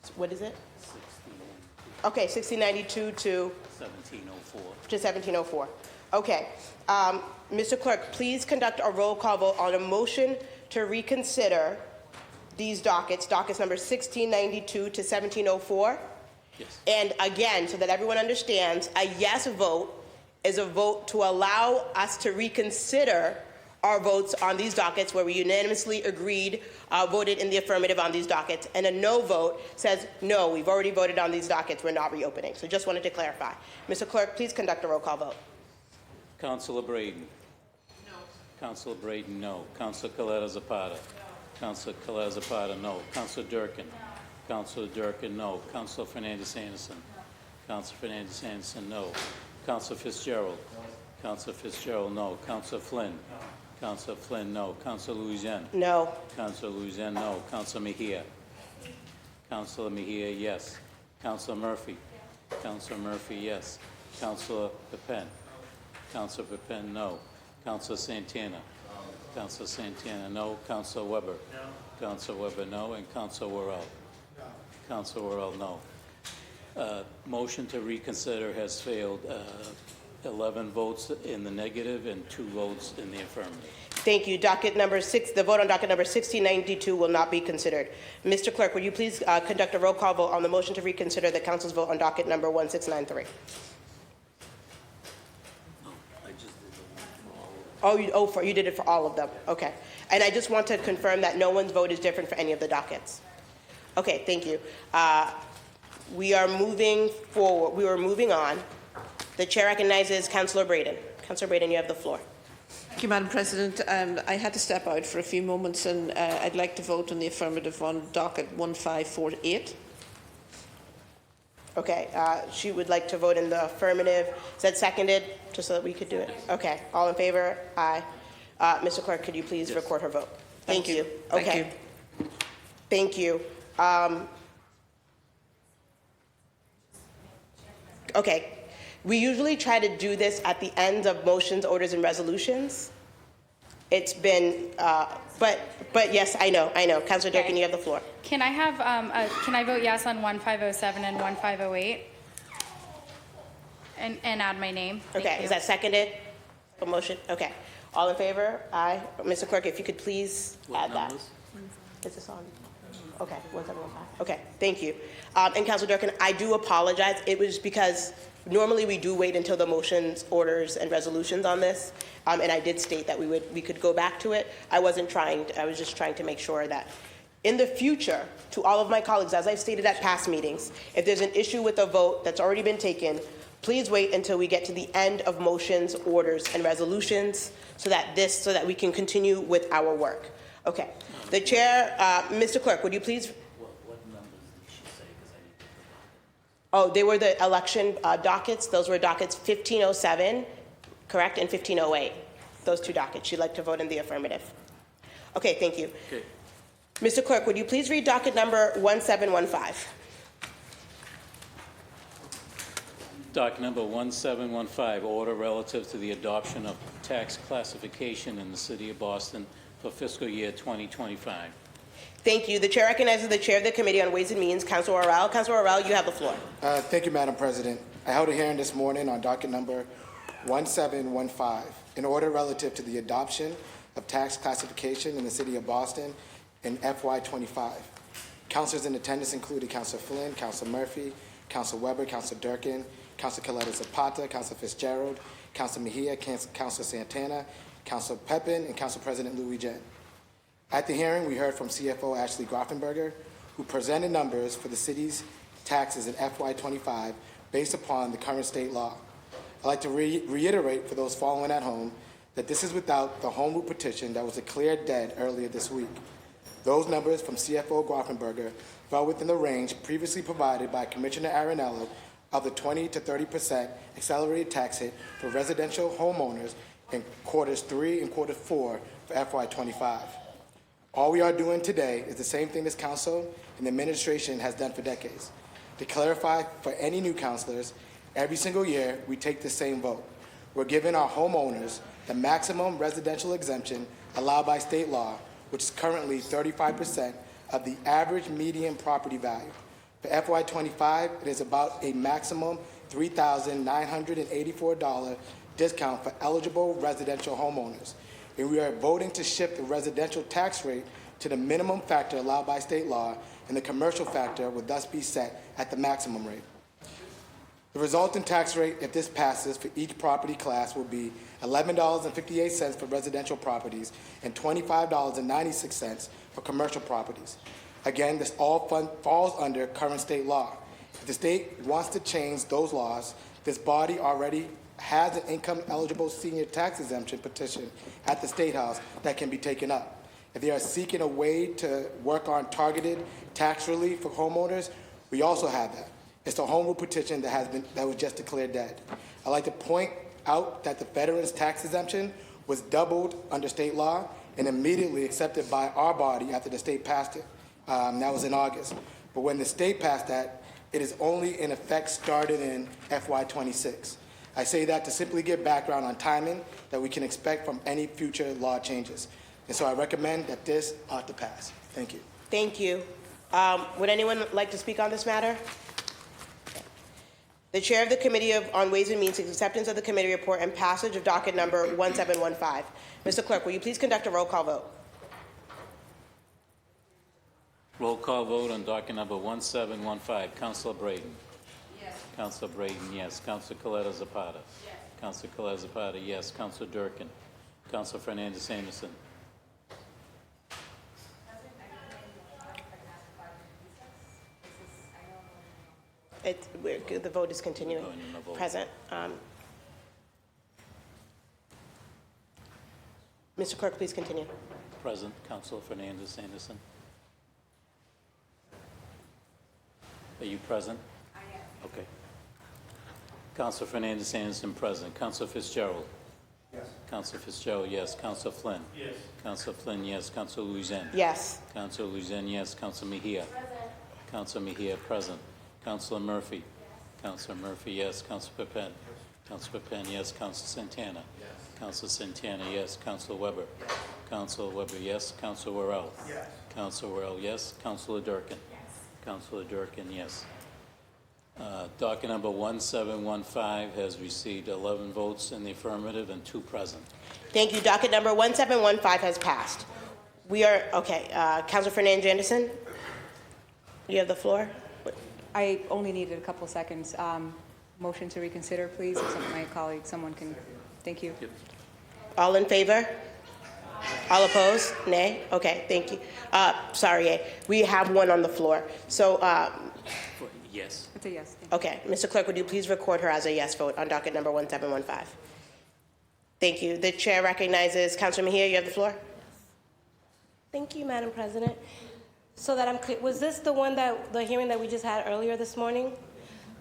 17. What is it? 1692. Okay, 1692 to 1704. 1704. Okay. Mr. Clerk, please conduct a roll call vote on a motion to reconsider these dockets number 1692 to 1704. Yes. And again, so that everyone understands, a yes vote is a vote to allow us to reconsider our votes on these dockets where we unanimously agreed, voted in the affirmative on these dockets. And a no vote says, no, we've already voted on these dockets, we're not reopening. So just wanted to clarify. Mr. Clerk, please conduct a roll call vote. Councilor Braden. No. Councilor Braden, no. Councilor Coletta Zapata. Councilor Coletta Zapata, no. Councilor Durkin. Councilor Durkin, no. Councilor Fernandez-Anderson. Councilor Fernandez-Anderson, no. Councilor Fitzgerald. Councilor Fitzgerald, no. Councilor Flynn. Councilor Flynn, no. Councilor Louisiana. No. Councilor Louisiana, no. Councilor Mejia. Councilor Mejia, yes. Councilor Murphy. Councilor Murphy, yes. Councilor Pepin. Councilor Pepin, no. Councilor Santana. Councilor Santana, no. Councilor Weber. No. Councilor Weber, no. And Councilor Worrell. No. Councilor Worrell, no. Motion to reconsider has failed. 11 votes in the negative and 2 votes in the affirmative. Thank you. Docket number 6, the vote on docket number 1692 will not be considered. Mr. Clerk, would you please conduct a roll call vote on the motion to reconsider the council's vote on docket number 1693? You did it for all of them. Okay. And I just want to confirm that no one's vote is different for any of the dockets. Okay, thank you. We are moving forward. We are moving on. The chair recognizes Councilor Braden. Councilor Braden, you have the floor. Thank you, Madam President. I had to step out for a few moments, and I'd like to vote on the affirmative on docket 1548. Okay, she would like to vote in the affirmative. Is that seconded, just so that we could do it? Okay, all in favor? Aye. Mr. Clerk, could you please record her vote? Thank you. Okay. Thank you. Okay, we usually try to do this at the end of motions, orders, and resolutions. It's been, but yes, I know. Councilor Durkin, you have the floor. Can I have, can I vote yes on 1507 and 1508? And add my name? Thank Okay, you. is that seconded? A motion? Okay. All in favor? Aye. Mr. Clerk, if you could please add that. Is this on? Okay, 1715. Okay, thank you. And Councilor Durkin, I do apologize. It was because normally we do wait until the motions, orders, and resolutions on this. And I did state that we could go back to it. I was just trying to make sure that in the future, to all of my colleagues, as I've stated at past meetings, if there's an issue with a vote that's already been taken, please wait until we get to the end of motions, orders, and resolutions so that we can continue with our work. Okay. The chair, Mr. Clerk, would you please? What numbers did she say? Because I need to put Oh, they were the election dockets. Those were dockets 1507, correct, and 1508. Those 2 dockets. She'd like to vote in the affirmative. Okay, thank you. Okay. Mr. Clerk, would you please read docket number 1715? Docket number 1715, order relative to the adoption of tax classification in the city of Boston for fiscal year 2025. Thank you. The chair recognizes the chair of the Committee on Ways and Means, Councilor Worrell. Councilor Worrell, you have the floor. Thank you, Madam President. I held a hearing this morning on docket number 1715, an order relative to the adoption of tax classification in the city of Boston in FY25. Councilors in attendance included Councilor Flynn, Councilor Murphy, Councilor Weber, Councilor Durkin, Councilor Coletta Zapata, Councilor Fitzgerald, Councilor Mejia, Councilor Santana, Councilor Pepin, and Council President Louis Jen. At the hearing, we heard from CFO Ashley Grafenberger, who presented numbers for the city's taxes in FY25 based upon the current state law. I'd like to reiterate for those following at home that this is without the home rule petition that was declared dead earlier this week. Those numbers from CFO Grafenberger fell within the range previously provided by Commissioner Arenello of the 20 to 30% accelerated tax hit for residential homeowners in quarters 3 and quarter 4 for FY25. All we are doing today is the same thing this council and the administration has done for decades. To clarify for any new councilors, every single year we take the same vote. We're giving our homeowners the maximum residential exemption allowed by state law, which is currently 35% of the average median property value. For FY25, it is about a maximum $3,984 discount for eligible residential homeowners. And we are voting to shift the residential tax rate to the minimum factor allowed by state law, and the commercial factor would thus be set at the maximum rate. The resulting tax rate, if this passes, for each property class will be $11.58 for residential properties and $25.96 for commercial properties. Again, this all falls under current state law. If the state wants to change those laws, this body already has an income-eligible senior tax exemption petition at the State House that can be taken up. If they are seeking a way to work on targeted tax relief for homeowners, we also have that. It's the home rule petition that was just declared dead. I'd like to point out that the veterans tax exemption was doubled under state law and immediately accepted by our body after the state passed it. That was in August. But when the state passed that, it is only in effect started in FY26. I say that to simply give background on timing that we can expect from any future law changes. And so I recommend that this ought to pass. Thank you. Thank you. Would anyone like to speak on this matter? The Chair of the Committee on Ways and Means seeks acceptance of the committee report and passage of docket number 1715. Mr. Clerk, will you please conduct a roll call vote? Roll call vote on docket number 1715. Councilor Braden. Yes. Councilor Braden, yes. Councilor Coletta Zapata. Yes. Councilor Coletta Zapata, yes. Councilor Durkin. Councilor Fernandez Anderson. The vote is continuing. Present. Mr. Clerk, please continue. Present. Councilor Fernandez Anderson. Are you present? I am. Okay. Councilor Fernandez Anderson present. Councilor Fitzgerald. Yes. Councilor Fitzgerald, yes. Councilor Flynn. Yes. Councilor Flynn, yes. Councilor Louisan. Yes. Councilor Louisan, yes. Councilor Mejia. Present. Councilor Mejia present. Councilor Murphy. Yes. Councilor Murphy, yes. Councilor Pepin. Yes. Councilor Pepin, yes. Councilor Santana. Yes. Councilor Santana, yes. Councilor Weber. Yes. Councilor Weber, yes. Councilor Worrell. Yes. Councilor Worrell, yes. Councilor Durkin. Yes. Councilor Durkin, yes. Docket number 1715 has received 11 votes in the affirmative and 2 present. Thank you. Docket number 1715 has passed. We are, okay, Councilor Fernandez Anderson, you have the floor. I only needed a couple seconds. Motion to reconsider, please. If my colleague, someone can. Thank you. Yep. All in favor? All opposed? Nay? Okay, thank you. Sorry, yay. We have one on the floor. So, Yes. It's a yes. okay, Mr. Clerk, would you please record her as a yes vote on docket number 1715? Thank you. The chair recognizes Councilor Mejia. You have the floor. Thank you, Madam President. So that I'm clear, was this the hearing that we just had earlier this morning?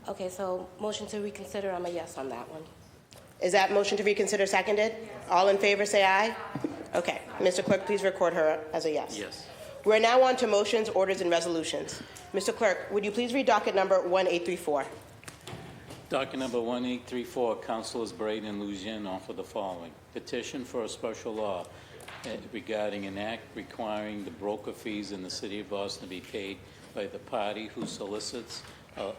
Okay, so motion to reconsider, I'm a yes on that one. Is that motion to reconsider seconded? Yes. All in favor, say aye. Okay, Mr. Clerk, please record her as a yes. Yes. We're now on to motions, orders, and resolutions. Mr. Clerk, would you please read docket number 1834? Docket number 1834, Councilors Braden and Louisian offer the following. Petition for a special law regarding an act requiring the broker fees in the city of Boston to be paid by the party who solicits a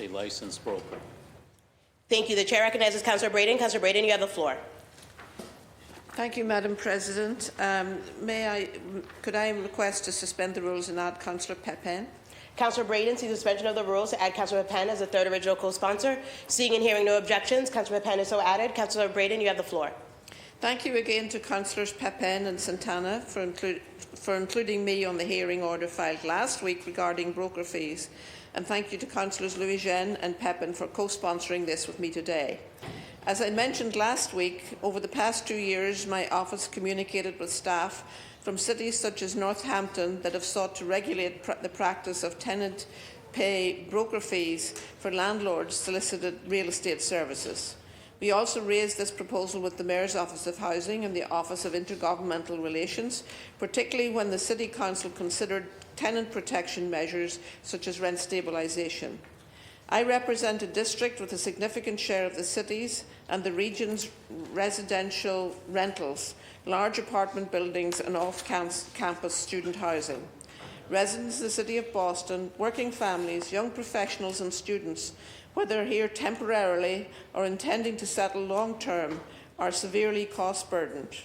licensed broker. Thank you. The chair recognizes Councilor Braden. Councilor Braden, you have the floor. Thank you, Madam President. Could I request to suspend the rules and add Councillor Pepin? Councilor Braden seeks suspension of the rules to add Councilor Pepin as the third original co-sponsor. Seeing and hearing no objections, Councilor Pepin is so added. Councilor Braden, you have the floor. Thank you again to Councillors Pepin and Santana for including me on the hearing order filed last week regarding broker fees. And thank you to Councillors Louis-Jean and Pepin for co-sponsoring this with me today. As I mentioned last week, over the past 2 years, my office communicated with staff from cities such as Northampton that have sought to regulate the practice of tenant pay broker fees for landlords' solicited real estate services. We also raised this proposal with the Mayor's Office of Housing and the Office of Intergovernmental Relations, particularly when the City Council considered tenant protection measures such as rent stabilisation. I represent a district with a significant share of the city's and the region's residential rentals, large apartment buildings and off-campus student housing. Residents of the City of Boston, working families, young professionals and students, whether here temporarily or intending to settle long-term, are severely cost-burdened.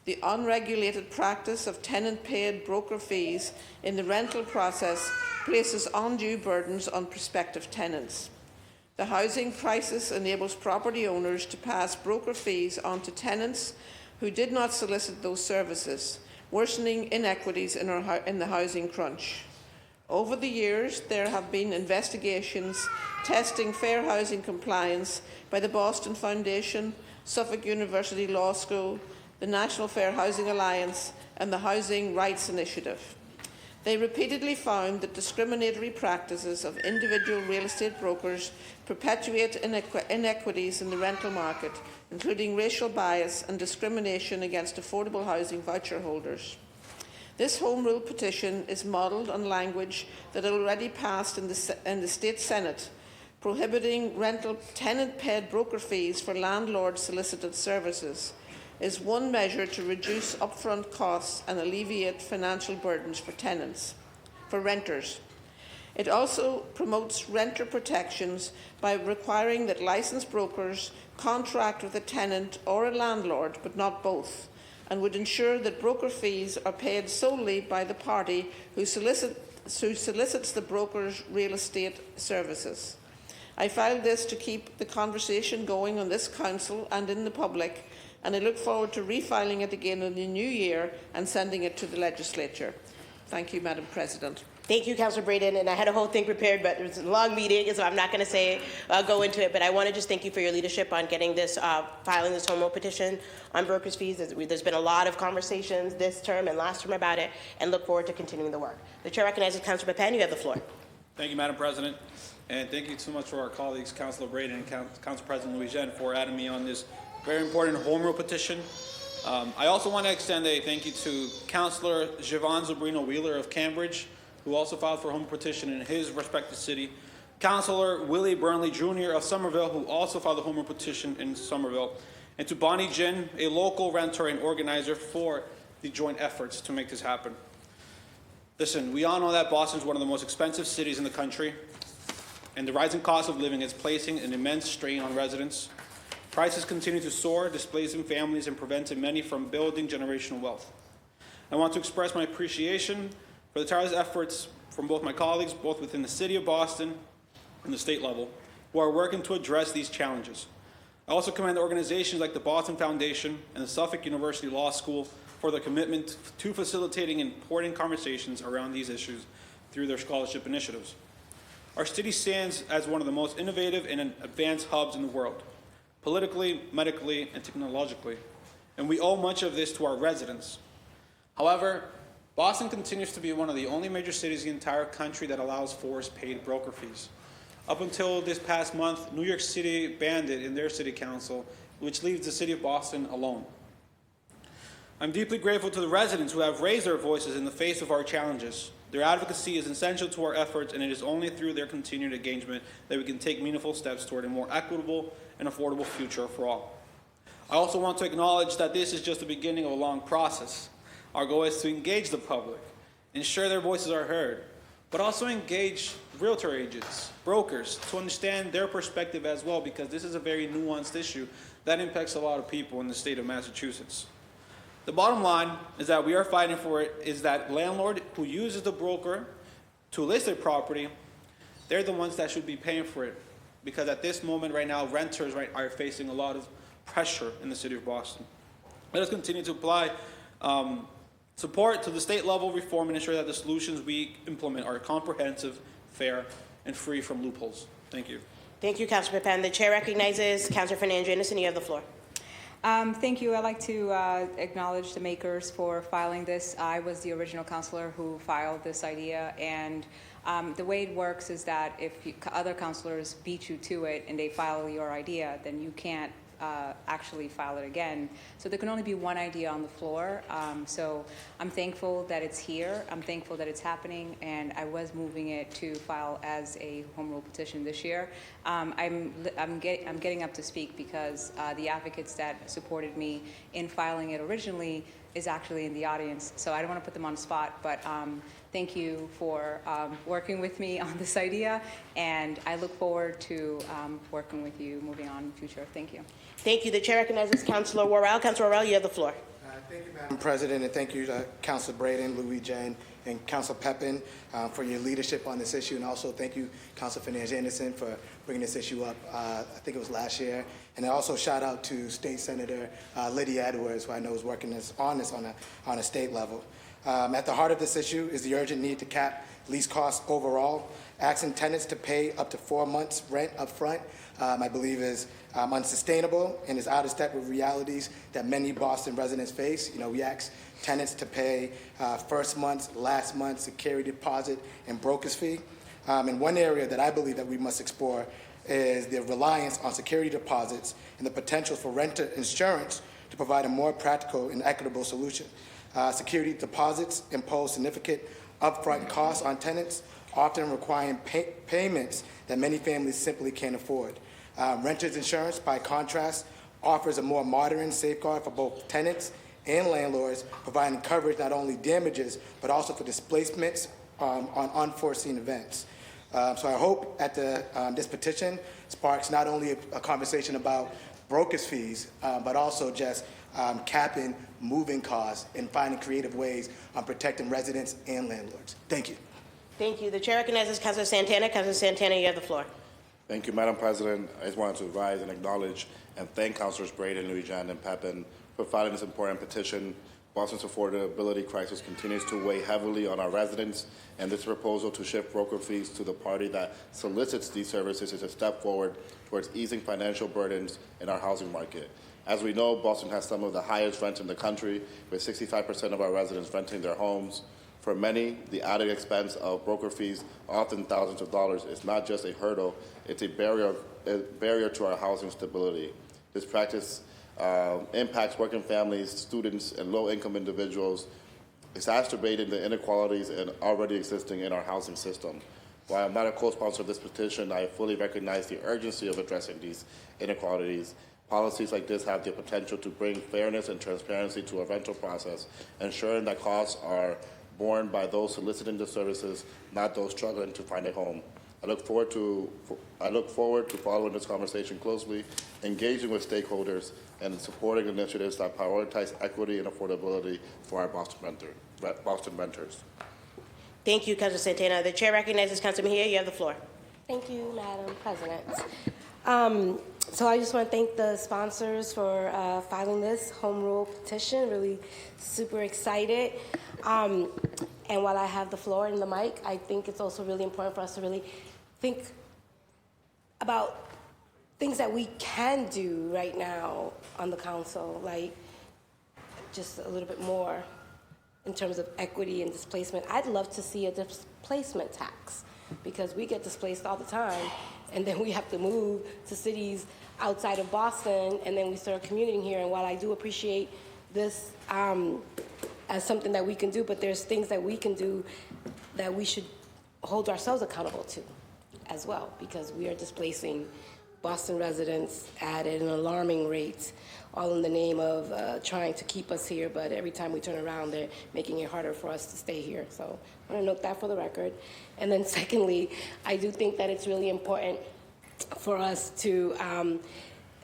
The unregulated practice of tenant-paid broker fees in the rental process places undue burdens on prospective tenants. The housing crisis enables property owners to pass broker fees on to tenants who did not solicit those services, worsening inequities in the housing crunch. Over the years, there have been investigations testing fair housing compliance by the Boston Foundation, Suffolk University Law School, the National Fair Housing Alliance, and the Housing Rights Initiative. They repeatedly found that discriminatory practices of individual real estate brokers perpetuate inequities in the rental market, including racial bias and discrimination against affordable housing voucher holders. This Home Rule petition is modelled on language that already passed in the State Senate, prohibiting rental tenant-paid broker fees for landlord-solicited services, is one measure to reduce upfront costs and alleviate financial burdens for renters. It also promotes renter protections by requiring that licensed brokers contract with a tenant or a landlord, but not both, and would ensure that broker fees are paid solely by the party who solicits the broker's real estate services. I filed this to keep the conversation going on this council and in the public, and I look forward to refiling it again in the new year and sending it to the legislature. Thank you, Madam President. Thank you, Councilor Braden, and I had a whole thing prepared, but it was a long meeting, so I'm not going to go into it, but I want to just thank you for your leadership on getting this, filing this home rule petition on brokers' fees. There's been a lot of conversations this term and last term about it, and look forward to continuing the work. The chair recognizes Councilor Pepin. You have the floor. Thank you, Madam President, and thank you so much for our colleagues, Councilor Braden and Council President Louis-Jean, for adding me on this very important home rule petition. I also want to extend a thank you to Councilor Javon Zobrino-Wheeler of Cambridge, who also filed for a home petition in his respective city, Councilor Willie Burnley Jr. of Somerville, who also filed a home rule petition in Somerville, and to Bonnie Jin, a local renter and organizer, for the joint efforts to make this happen. Listen, we all know that Boston is one of the most expensive cities in the country, and the rising cost of living is placing an immense strain on residents. Prices continue to soar, displacing families and preventing many from building generational wealth. I want to express my appreciation for the tireless efforts from both my colleagues, both within the City of Boston and the state level, who are working to address these challenges. I also commend organizations like the Boston Foundation and the Suffolk University Law School for their commitment to facilitating important conversations around these issues through their scholarship initiatives. Our city stands as one of the most innovative and advanced hubs in the world, politically, medically, and technologically, and we owe much of this to our residents. However, Boston continues to be one of the only major cities in the entire country that allows forced paid broker fees. Up until this past month, New York City banned it in their city council, which leaves the city of Boston alone. I'm deeply grateful to the residents who have raised their voices in the face of our challenges. Their advocacy is essential to our efforts, and it is only through their continued engagement that we can take meaningful steps toward a more equitable and affordable future for all. I also want to acknowledge that this is just the beginning of a long process. Our goal is to engage the public, ensure their voices are heard, but also engage realtor agents, brokers, to understand their perspective as well, because this is a very nuanced issue that impacts a lot of people in the state of Massachusetts. The bottom line is that we are fighting for it is that landlord who uses the broker to list their property, they're the ones that should be paying for it. Because at this moment right now, renters are facing a lot of pressure in the city of Boston. Let us continue to apply support to the state level reform and ensure that the solutions we implement are comprehensive, fair, and free from loopholes. Thank you. Thank you, Councilor Pepin. The chair recognizes Councilor Fernandez Anderson. You have the floor. Thank you. I'd like to acknowledge the makers for filing this. I was the original councilor who filed this idea, and the way it works is that if other councilors beat you to it and they file your idea, then you can't actually file it again. So there can only be one idea on the floor. So I'm thankful that it's here. I'm thankful that it's happening, and I was moving it to file as a home rule petition this year. I'm getting up to speak because the advocates that supported me in filing it originally is actually in the audience. So I don't want to put them on the spot, but thank you for working with me on this idea, and I look forward to working with you moving on in the future. Thank you. Thank you. The chair recognizes Councilor Worrell. Councilor Worrell, you have the floor. Thank you, Madam President, and thank you to Councilor Braden, Louis Jen, and Councilor Pepin for your leadership on this issue, and also thank you, Councilor Fernandez Anderson, for bringing this issue up, I think it was last year. And also shout out to State Senator Lydia Edwards, who I know is working on this on a state level. At the heart of this issue is the urgent need to cap lease costs overall. Asking tenants to pay up to 4 months' rent up front, I believe, is unsustainable and is out of step with realities that many Boston residents face. You know, we ask tenants to pay first month's, last month's security deposit and broker's fee. And one area that I believe that we must explore is the reliance on security deposits and the potential for renter insurance to provide a more practical and equitable solution. Security deposits impose significant upfront costs on tenants, often requiring payments that many families simply can't afford. Renters insurance, by contrast, offers a more modern safeguard for both tenants and landlords, providing coverage not only damages, but also for displacements on unforeseen events. So I hope that this petition sparks not only a conversation about broker's fees, but also just capping moving costs and finding creative ways on protecting residents and landlords. Thank you. Thank you. The chair recognizes Councilor Santana. Councilor Santana, you have the floor. Thank you, Madam President. I just wanted to rise and acknowledge and thank Councilors Braden, Louis Jan, and Pepin for filing this important petition. Boston's affordability crisis continues to weigh heavily on our residents, and this proposal to shift broker fees to the party that solicits these services is a step forward towards easing financial burdens in our housing market. As we know, Boston has some of the highest rents in the country, with 65% of our residents renting their homes. For many, the added expense of broker fees, often thousands of dollars, is not just a hurdle, it's a barrier to our housing stability. This practice impacts working families, students, and low-income individuals, exacerbating the inequalities already existing in our housing system. While I'm not a co-sponsor of this petition, I fully recognize the urgency of addressing these inequalities. Policies like this have the potential to bring fairness and transparency to a rental process, ensuring that costs are borne by those soliciting the services, not those struggling to find a home. I look forward to following this conversation closely, engaging with stakeholders, and supporting initiatives that prioritize equity and affordability for our Boston renters. Thank you, Councilor Santana. The chair recognizes Councilor Mejia. You have the floor. Thank you, Madam President. So I just want to thank the sponsors for filing this home rule petition. Really super excited. And while I have the floor and the mic, I think it's also really important for us to really think about things that we can do right now on the council, like just a little bit more in terms of equity and displacement. I'd love to see a displacement tax, because we get displaced all the time, and then we have to move to cities outside of Boston, and then we start commuting here. And while I do appreciate this as something that we can do, but there's things that we can do that we should hold ourselves accountable to as well, because we are displacing Boston residents at an alarming rate, all in the name of trying to keep us here, but every time we turn around, they're making it harder for us to stay here. So I want to note that for the record. And then secondly, I do think that it's really important for us to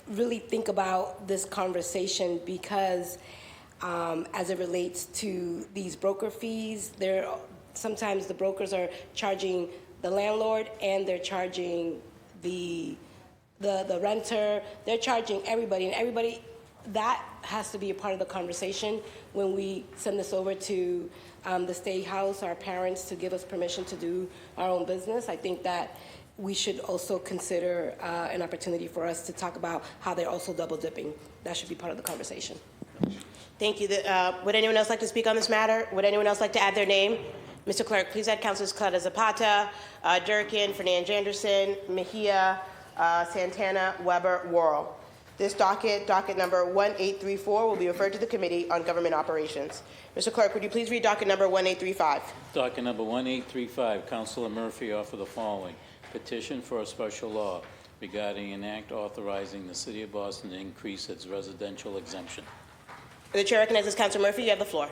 really think about this conversation because as it relates to these broker fees, sometimes the brokers are charging the landlord and they're charging the renter, they're charging everybody, and everybody, that has to be a part of the conversation when we send this over to the State House, our parents, to give us permission to do our own business. I think that we should also consider an opportunity for us to talk about how they're also double dipping. That should be part of the conversation. Thank you. Would anyone else like to speak on this matter? Would anyone else like to add their name? Mr. Clerk, please add Councilors Clara Zapata, Durkin, Fernandez Anderson, Mejia, Santana, Weber, Worrell. This docket number 1834, will be referred to the Committee on Government Operations. Mr. Clerk, would you please read docket number 1835? Docket number 1835, Councilor Murphy offer the following. Petition for a special law regarding an act authorizing the City of Boston to increase its residential exemption. The Chair recognizes Councilor Murphy. You have the floor.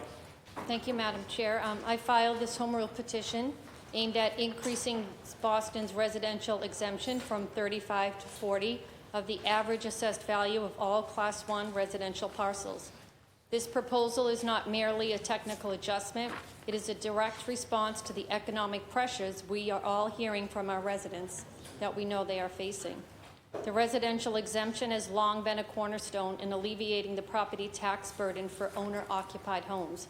Thank you, Madam Chair. I filed this home rule petition aimed at increasing Boston's residential exemption from 35 to 40 of the average assessed value of all Class 1 residential parcels. This proposal is not merely a technical adjustment. It is a direct response to the economic pressures we are all hearing from our residents that we know they are facing. The residential exemption has long been a cornerstone in alleviating the property tax burden for owner-occupied homes,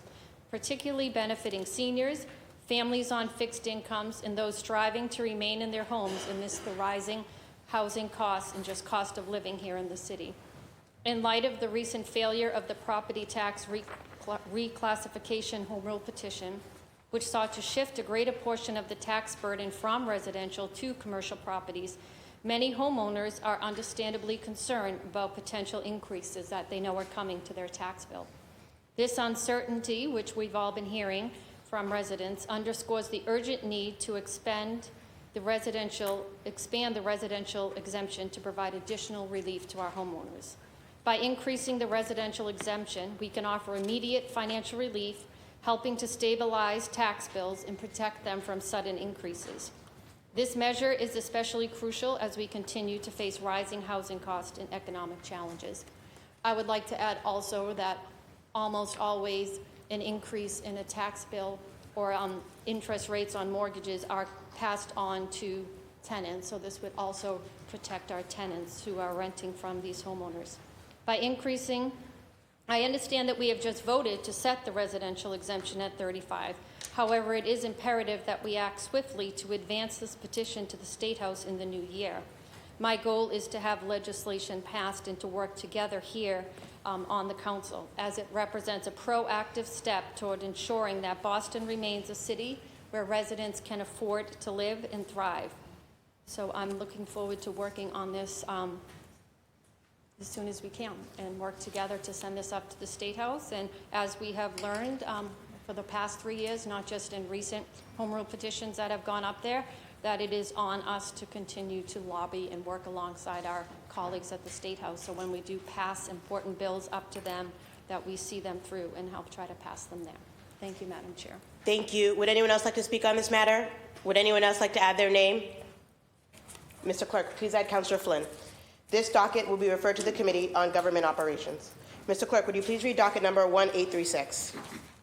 particularly benefiting seniors, families on fixed incomes, and those striving to remain in their homes amidst the rising housing costs and just cost of living here in the city. In light of the recent failure of the property tax reclassification home rule petition, which sought to shift a greater portion of the tax burden from residential to commercial properties, many homeowners are understandably concerned about potential increases that they know are coming to their tax bill. This uncertainty, which we've all been hearing from residents, underscores the urgent need to expand the residential exemption to provide additional relief to our homeowners. By increasing the residential exemption, we can offer immediate financial relief, helping to stabilize tax bills and protect them from sudden increases. This measure is especially crucial as we continue to face rising housing costs and economic challenges. I would like to add also that almost always an increase in a tax bill or interest rates on mortgages are passed on to tenants, so this would also protect our tenants who are renting from these homeowners. By increasing, I understand that we have just voted to set the residential exemption at 35. However, it is imperative that we act swiftly to advance this petition to the State House in the new year. My goal is to have legislation passed and to work together here on the Council, as it represents a proactive step toward ensuring that Boston remains a city where residents can afford to live and thrive. So I'm looking forward to working on this as soon as we can and work together to send this up to the State House. And as we have learned for the past 3 years, not just in recent home rule petitions that have gone up there, that it is on us to continue to lobby and work alongside our colleagues at the State House. So when we do pass important bills up to them, that we see them through and help try to pass them there. Thank you, Madam Chair. Thank you. Would anyone else like to speak on this matter? Would anyone else like to add their name? Mr. Clerk, please add Councilor Flynn. This docket will be referred to the Committee on Government Operations. Mr. Clerk, would you please read docket number 1836?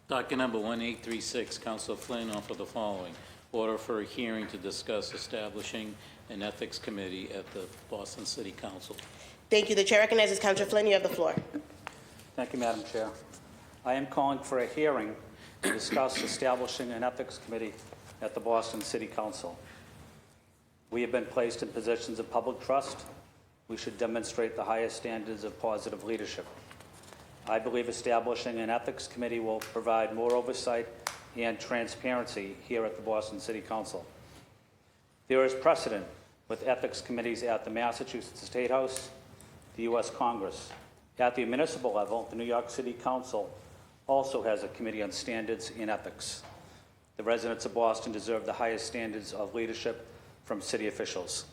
Docket number 1836, Councilor Flynn offer the following. Order for a hearing to discuss establishing an ethics committee at the Boston City Council. Thank you. The Chair recognizes Councilor Flynn. You have the floor. Thank you, Madam Chair. I am calling for a hearing to discuss establishing an ethics committee at the Boston City Council. We have been placed in positions of public trust. We should demonstrate the highest standards of positive leadership. I believe establishing an ethics committee will provide more oversight and transparency here at the Boston City Council. There is precedent with ethics committees at the Massachusetts State House, the U.S. Congress. At the municipal level, the New York City Council also has a committee on standards and ethics. The residents of Boston deserve the highest standards of leadership from city officials.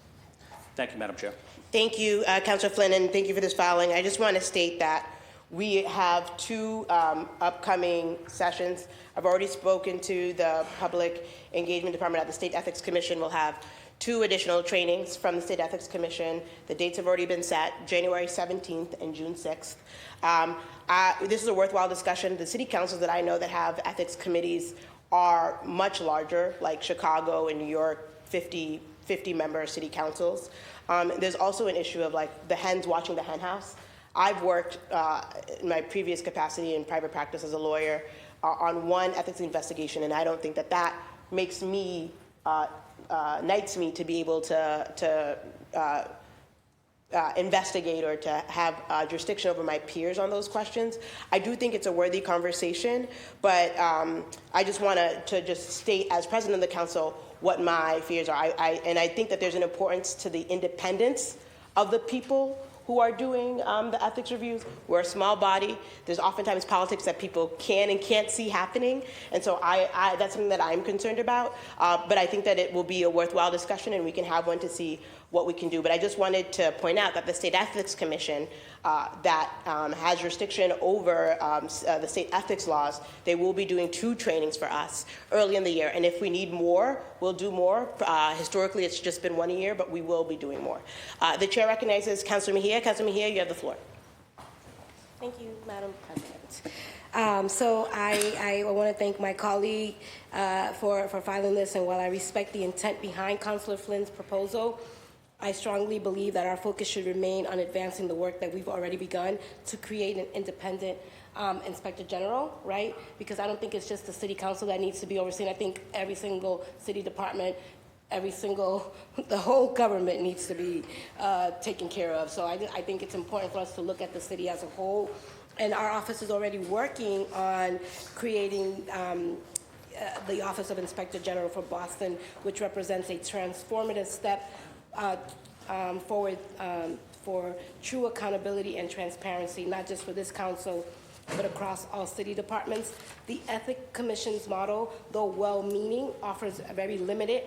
Thank you, Madam Chair. Thank you, Councilor Flynn, and thank you for this filing. I just want to state that we have two upcoming sessions. I've already spoken to the Public Engagement Department at the State Ethics Commission. We'll have 2 additional trainings from the State Ethics Commission. The dates have already been set, January 17th and June 6th. This is a worthwhile discussion. The city councils that I know that have ethics committees are much larger, like Chicago and New York, 50-member city councils. There's also an issue of like the hens watching the hen house. I've worked in my previous capacity in private practice as a lawyer on one ethics investigation, and I don't think that that makes me, knights me to be able to investigate or to have jurisdiction over my peers on those questions. I do think it's a worthy conversation, but I just want to just state as president of the council what my fears are. And I think that there's an importance to the independence of the people who are doing the ethics reviews. We're a small body. There's oftentimes politics that people can and can't see happening. And so that's something that I'm concerned about. But I think that it will be a worthwhile discussion and we can have one to see what we can do. But I just wanted to point out that the State Ethics Commission that has jurisdiction over the state ethics laws, they will be doing 2 trainings for us early in the year. And if we need more, we'll do more. Historically, it's just been 1 a year, but we will be doing more. The chair recognizes Councilor Mejia. Councilor Mejia, you have the floor. Thank you, Madam President. So I want to thank my colleague for filing this, and while I respect the intent behind Councilor Flynn's proposal, I strongly believe that our focus should remain on advancing the work that we've already begun to create an independent inspector general, right? Because I don't think it's just the city council that needs to be overseen. I think every single city department, the whole government needs to be taken care of. So I think it's important for us to look at the city as a whole. And our office is already working on creating the Office of Inspector General for Boston, which represents a transformative step forward for true accountability and transparency, not just for this council, but across all city departments. The Ethics Commission's model, though well-meaning, offers a very limited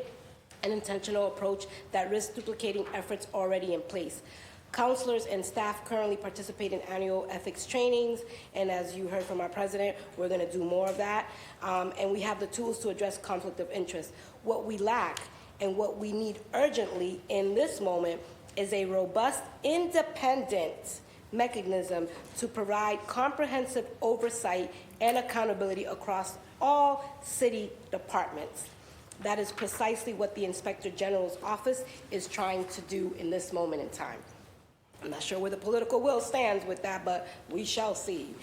and intentional approach that risks duplicating efforts already in place. Counselors and staff currently participate in annual ethics trainings, and as you heard from our president, we're going to do more of that. And we have the tools to address conflict of interest. What we lack and what we need urgently in this moment is a robust, independent mechanism to provide comprehensive oversight and accountability across all city departments. That is precisely what the Inspector General's office is trying to do in this moment in time. I'm not sure where the political will stands with that, but we shall see.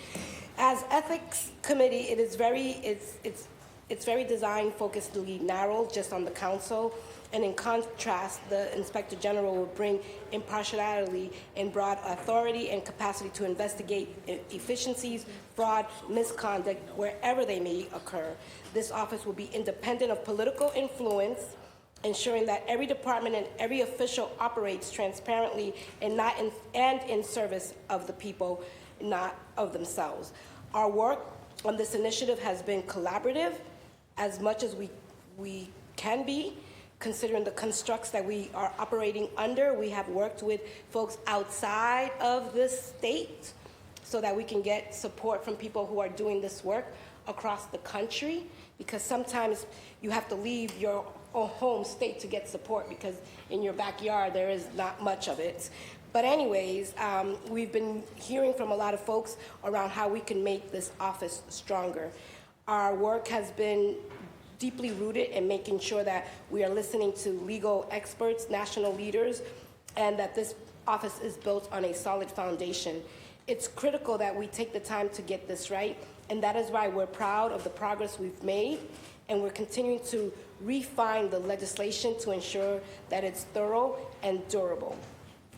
As Ethics Committee, it is it's very design focusedly narrow just on the council, and in contrast, the Inspector General will bring impartiality and broad authority and capacity to investigate efficiencies, fraud, misconduct, wherever they may occur. This office will be independent of political influence, ensuring that every department and every official operates transparently and in service of the people, not of themselves. Our work on this initiative has been collaborative as much as we can be, considering the constructs that we are operating under. We have worked with folks outside of this state so that we can get support from people who are doing this work across the country, because sometimes you have to leave your own home state to get support because in your backyard there is not much of it. But anyways, we've been hearing from a lot of folks around how we can make this office stronger. Our work has been deeply rooted in making sure that we are listening to legal experts, national leaders, and that this office is built on a solid foundation. It's critical that we take the time to get this right, and that is why we're proud of the progress we've made, and we're continuing to refine the legislation to ensure that it's thorough and durable.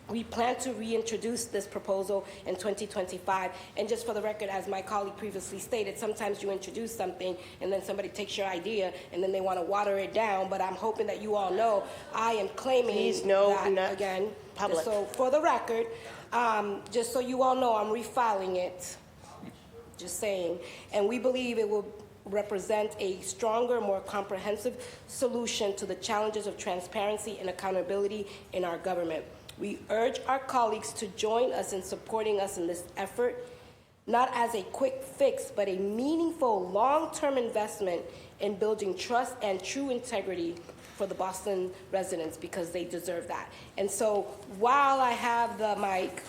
We plan to reintroduce this proposal in 2025. And just for the record, as my colleague previously stated, sometimes you introduce something and then somebody takes your idea and then they want to water it down. But I'm hoping that you all know I am claiming that again. Public. So for the record, just so you all know, I'm refiling it. Just saying. And we believe it will represent a stronger, more comprehensive solution to the challenges of transparency and accountability in our government. We urge our colleagues to join us in supporting us in this effort, not as a quick fix, but a meaningful long-term investment in building trust and true integrity for the Boston residents, because they deserve that. And so while I have the mic,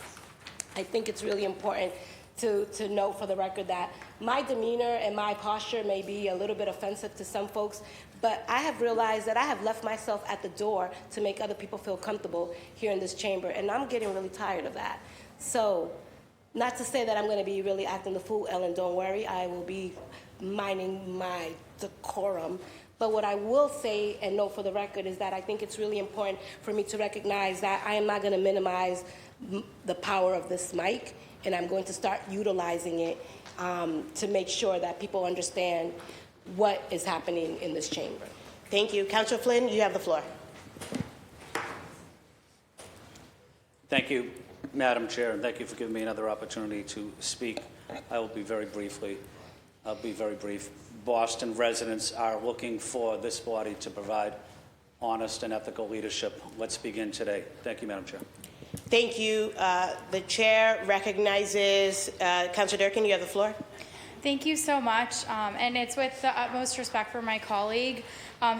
I think it's really important to note for the record that my demeanor and my posture may be a little bit offensive to some folks, but I have realized that I have left myself at the door to make other people feel comfortable here in this chamber, and I'm getting really tired of that. So, not to say that I'm going to be really acting the fool, Ellen, don't worry. I will be minding my decorum. But what I will say and note for the record is that I think it's really important for me to recognize that I am not going to minimize the power of this mic, and I'm going to start utilizing it to make sure that people understand what is happening in this chamber. Thank you. Councilor Flynn, you have the floor. Thank you, Madam Chair, and thank you for giving me another opportunity to speak. I'll be very brief. Boston residents are looking for this body to provide honest and ethical leadership. Let's begin today. Thank you, Madam Chair. Thank you. The chair recognizes Councilor Durkin. You have the floor. Thank you so much, and it's with the utmost respect for my colleague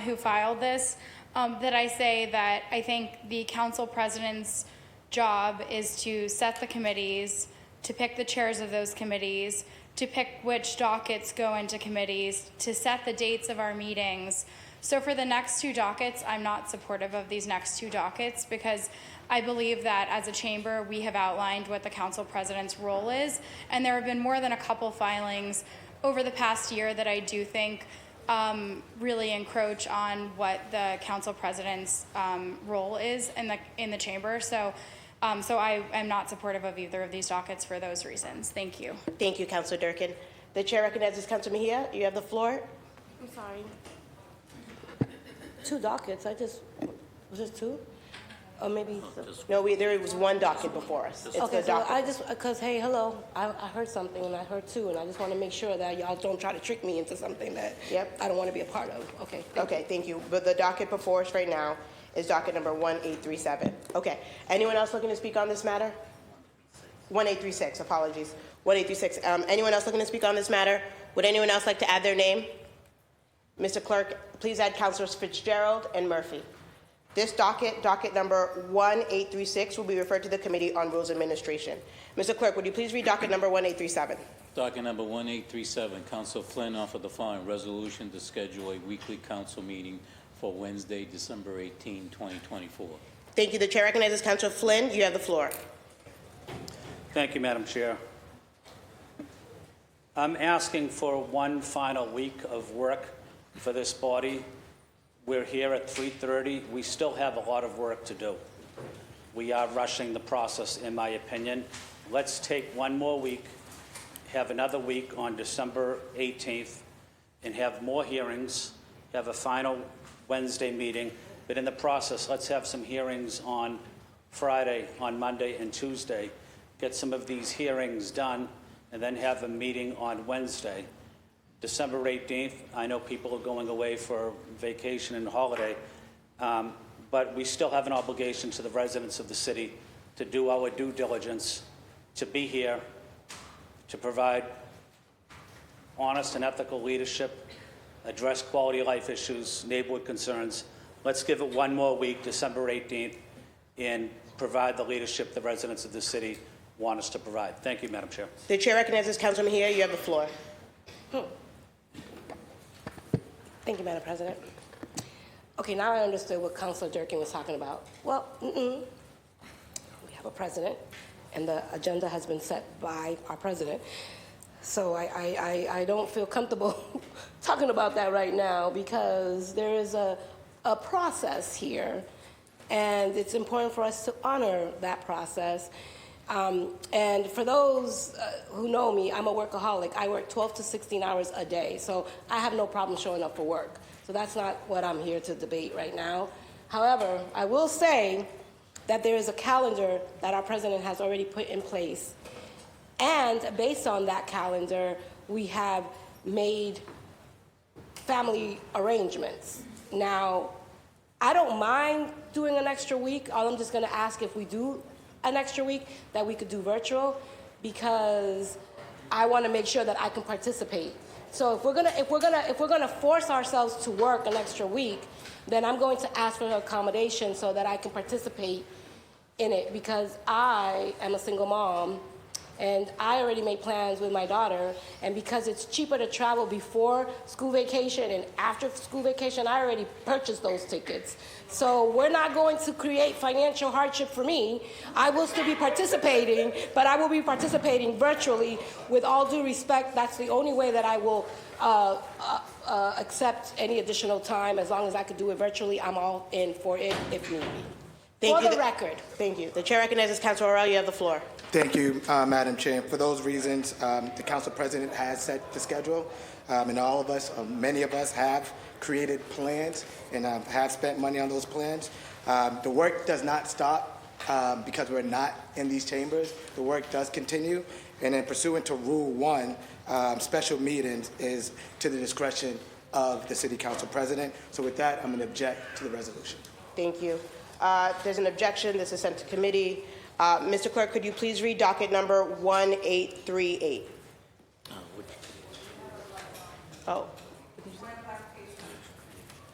who filed this that I say that I think the council president's job is to set the committees, to pick the chairs of those committees, to pick which dockets go into committees, to set the dates of our meetings. So for the next two dockets, I'm not supportive of these next two dockets because I believe that as a chamber, we have outlined what the council president's role is, and there have been more than a couple filings over the past year that I do think really encroach on what the council president's role is in the chamber. So I am not supportive of either of these dockets for those reasons. Thank you. Thank you, Councilor Durkin. The chair recognizes Councilor Mejia. You have the floor. I'm sorry. Two dockets. Was it two? Or maybe. No, there was one docket before us. It's Okay, the so docket. because, hey, hello, I heard something and I heard two, and I just want to make sure that y'all don't try to trick me into something that I don't want to be a part of. Okay. Thank you. But the docket before us right now is docket number 1837. Okay. Anyone else looking to speak on this matter? 1836, apologies. 1836. Anyone else looking to speak on this matter? Would anyone else like to add their name? Mr. Clerk, please add Councilors Fitzgerald and Murphy. This docket number 1836, will be referred to the Committee on Rules Administration. Mr. Clerk, would you please read docket number 1837? Docket number 1837, Councilor Flynn offered the following resolution to schedule a weekly council meeting for Wednesday, December 18, 2024. Thank you. The chair recognizes Councilor Flynn. You have the floor. Thank you, Madam Chair. I'm asking for one final week of work for this body. We're here at 3:30. We still have a lot of work to do. We are rushing the process, in my opinion. Let's take one more week, have another week on December 18th, and have more hearings, have a final Wednesday meeting. But in the process, let's have some hearings on Friday, on Monday, and Tuesday. Get some of these hearings done, and then have a meeting on Wednesday. December 18th, I know people are going away for vacation and holiday, but we still have an obligation to the residents of the city to do our due diligence, to be here, to provide honest and ethical leadership, address quality of life issues, neighborhood concerns. Let's give it one more week, December 18th, and provide the leadership the residents of the city want us to provide. Thank you, Madam Chair. The chair recognizes Councilor Mejia. You have the floor. Thank you, Madam President. Okay, now I understood what Councilor Durkin was talking about. Well, we have a president, and the agenda has been set by our president. So I don't feel comfortable talking about that right now because there is a process here, and it's important for us to honor that process. And for those who know me, I'm a workaholic. I work 12 to 16 hours a day, so I have no problem showing up for work. So that's not what I'm here to debate right now. However, I will say that there is a calendar that our president has already put in place. And based on that calendar, we have made family arrangements. Now, I don't mind doing an extra week. All I'm just going to ask, if we do an extra week, that we could do virtual, because I want to make sure that I can participate. So if we're gonna force ourselves to work an extra week, then I'm going to ask for an accommodation so that I can participate in it, because I am a single mom and I already made plans with my daughter, and because it's cheaper to travel before school vacation and after school vacation, I already purchased those tickets. So we're not going to create financial hardship for me. I will still be participating, but I will be participating virtually. With all due respect, that's the only way that I will accept any additional time. As long as I could do it virtually, I'm all in for it if need be. For the record. Thank you. The chair recognizes Councilor Orell. You have the floor. Thank you, Madam Chair. For those reasons, the Council President has set the schedule, and all of us, many of us, have created plans and have spent money on those plans. The work does not stop because we're not in these chambers. The work does continue, and then pursuant to Rule 1, special meetings is to the discretion of the City Council President. So with that, I'm going to object to the resolution. Thank you. There's an objection. This is sent to committee. Mr. Clerk, could you please read docket number 1838?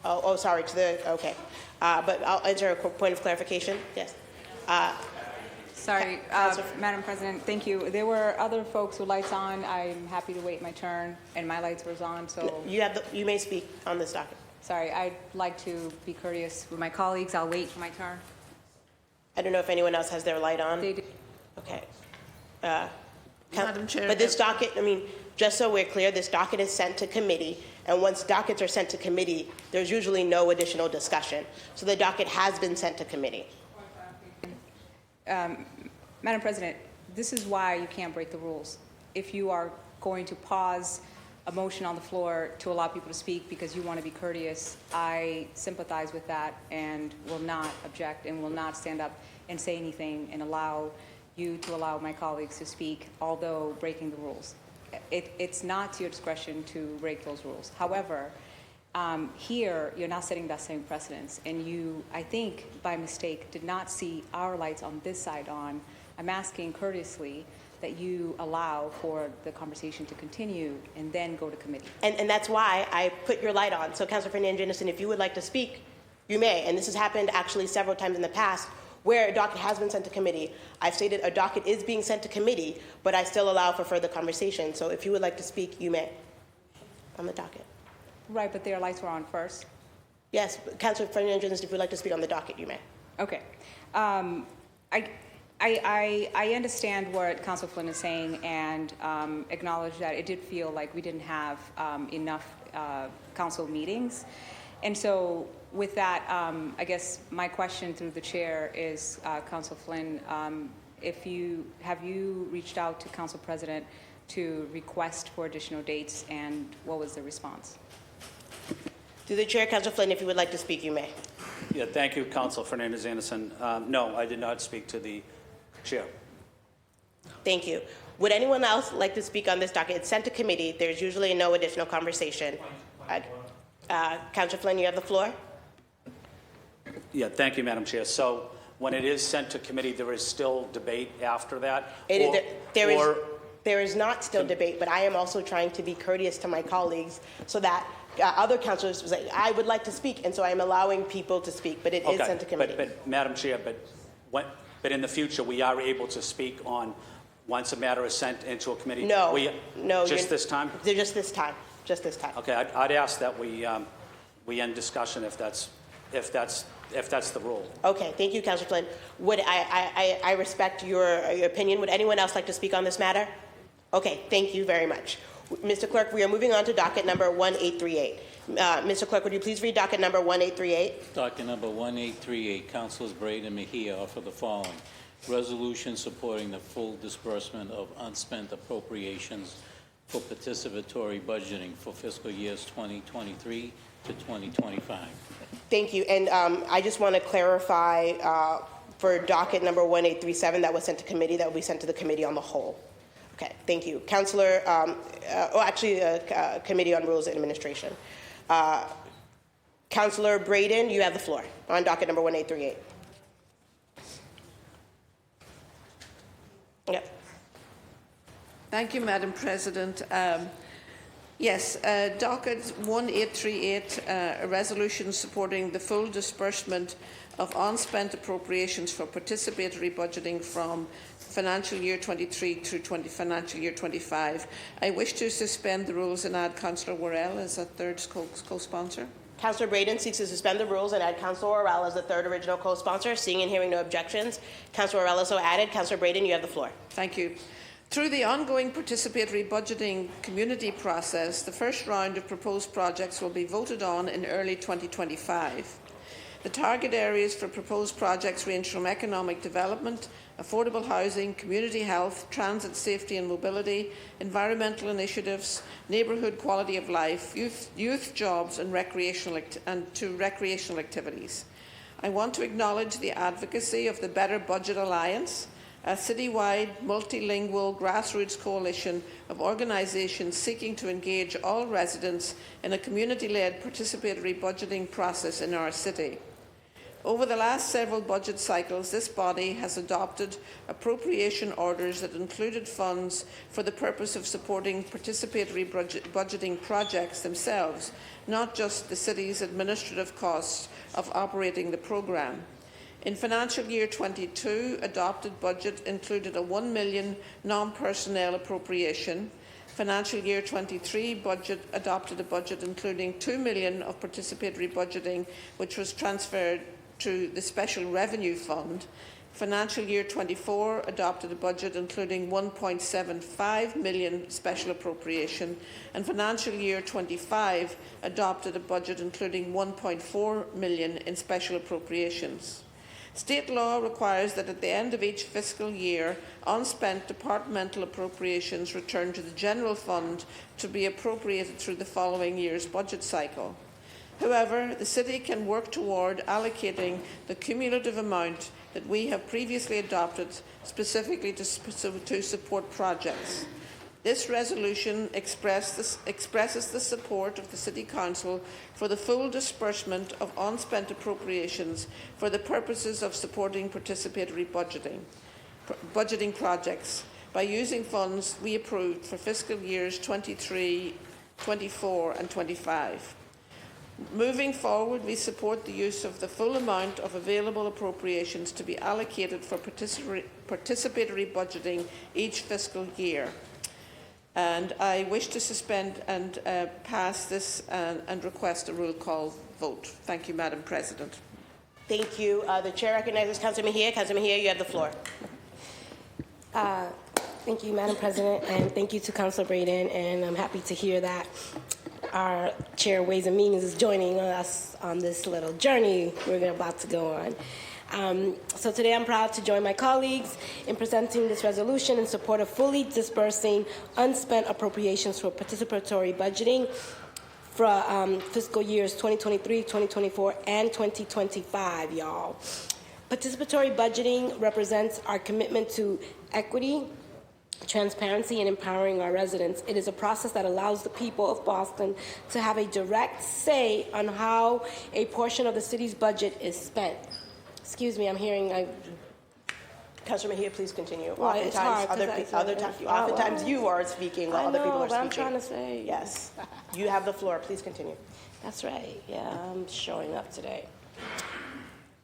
Oh, sorry, okay. But I'll enter a point of clarification. Yes. Sorry, Madam President, thank you. There were other folks with lights on. I'm happy to wait my turn, and my lights were on, so. You may speak on this docket. Sorry, I'd like to be courteous with my colleagues. I'll wait for my turn. I don't know if anyone else has their light on. They do. Okay. Madam Chair. But this docket, just so we're clear, this docket is sent to committee, and once dockets are sent to committee, there's usually no additional discussion. So the docket has been sent to committee. Madam President, this is why you can't break the rules. If you are going to pause a motion on the floor to allow people to speak because you want to be courteous, I sympathize with that and will not object and will not stand up and say anything and allow you to allow my colleagues to speak, although breaking the rules. It's not to your discretion to break those rules. However, here you're not setting that same precedence, and you, I think, by mistake, did not see our lights on this side on. I'm asking courteously that you allow for the conversation to continue and then go to committee. And that's why I put your light on. So Councilor Fernandez-Anderson, if you would like to speak, you may. And this has happened actually several times in the past where a docket has been sent to committee. I've stated a docket is being sent to committee, but I still allow for further conversation. So if you would like to speak, you may on the docket. Right, but their lights were on first. Yes, Councilor Fernandez, if you'd like to speak on the docket, you may. Okay. I understand what Councilor Flynn is saying and acknowledge that it did feel like we didn't have enough council meetings. And so with that, I guess my question through the chair is, Councilor Flynn, have you reached out to Council President to request for additional dates, and what was the response? Through the chair, Councilor Flynn, if you would like to speak, you may. Yeah, thank you, Council Fernandez-Anderson. No, I did not speak to the chair. Thank you. Would anyone else like to speak on this docket? It's sent to committee. There's usually no additional conversation. Councilor Flynn, you have the floor. Yeah, thank you, Madam Chair. So when it is sent to committee, there is still debate after that? There is not still debate, but I am also trying to be courteous to my colleagues so that other councilors say, I would like to speak, and so I'm allowing people to speak, but it is sent to committee. But Madam Chair, but in the future, we are able to speak on once a matter is sent into a committee? No, just this time? Just this time. Okay, I'd ask that we end discussion if that's the rule. Okay, thank you, Councilor Flynn. I respect your opinion. Would anyone else like to speak on this matter? Okay, thank you very much. Mr. Clerk, we are moving on to docket number 1838. Mr. Clerk, would you please read docket number 1838? Docket number 1838, Councilors Braid and Mejia offer the following. Resolution supporting the full disbursement of unspent appropriations for participatory budgeting for fiscal years 2023 to 2025. Thank you. And I just want to clarify for docket number 1837 that was sent to committee, that will be sent to the committee on the whole. Okay, thank you. Councilor, Committee on Rules and Administration. Councilor Braden, you have the floor on docket number 1838. Yep. Thank you, Madam President. Yes, docket 1838, a resolution supporting the full disbursement of unspent appropriations for participatory budgeting from financial year 23 through financial year 25. I wish to suspend the rules and add Councillor Worrell as a third co-sponsor. Councillor Braden seeks to suspend the rules and add Councillor Worrell as the third original co-sponsor. Seeing and hearing no objections, Councillor Worrell is so added. Councillor Braden, you have the floor. Thank you. Through the ongoing participatory budgeting community process, the first round of proposed projects will be voted on in early 2025. The target areas for proposed projects range from economic development, affordable housing, community health, transit safety and mobility, environmental initiatives, neighbourhood quality of life, youth jobs and recreational activities. I want to acknowledge the advocacy of the Better Budget Alliance, a citywide, multilingual grassroots coalition of organisations seeking to engage all residents in a community-led participatory budgeting process in our city. Over the last several budget cycles, this body has adopted appropriation orders that included funds for the purpose of supporting participatory budgeting projects themselves, not just the city's administrative costs of operating the programme. In financial year 22, adopted budget included a $1 million non-personnel appropriation. Financial year 23 budget adopted a budget including $2 million of participatory budgeting, which was transferred to the Special Revenue Fund. Financial year 24 adopted a budget including $1.75 million special appropriation, and financial year 25 adopted a budget including $1.4 million in special appropriations. State law requires that at the end of each fiscal year, unspent departmental appropriations return to the general fund to be appropriated through the following year's budget cycle. However, the City can work toward allocating the cumulative amount that we have previously adopted specifically to support projects. This resolution expresses the support of the City Council for the full disbursement of unspent appropriations for the purposes of supporting participatory budgeting projects by using funds we approved for fiscal years 23, 24 and 25. Moving forward, we support the use of the full amount of available appropriations to be allocated for participatory budgeting each fiscal year. And I wish to suspend and pass this and request a roll call vote. Thank you, Madam President. Thank you. The chair recognizes Councilor Mejia. Councilor Mejia, you have the floor. Thank you, Madam President, and thank you to Councilor Braden, and I'm happy to hear that our chair Ways and Means is joining us on this little journey we're about to go on. So today I'm proud to join my colleagues in presenting this resolution in support of fully disbursing unspent appropriations for participatory budgeting for fiscal years 2023, 2024, and 2025, y'all. Participatory budgeting represents our commitment to equity, transparency, and empowering our residents. It is a process that allows the people of Boston to have a direct say on how a portion of the city's budget is spent. Excuse me, I'm hearing. Councilor Mejia, please continue. Well, Oftentimes you are speaking while other people are speaking. I'm trying to say. Yes. You have the floor. Please continue. That's right. Yeah, I'm showing up today.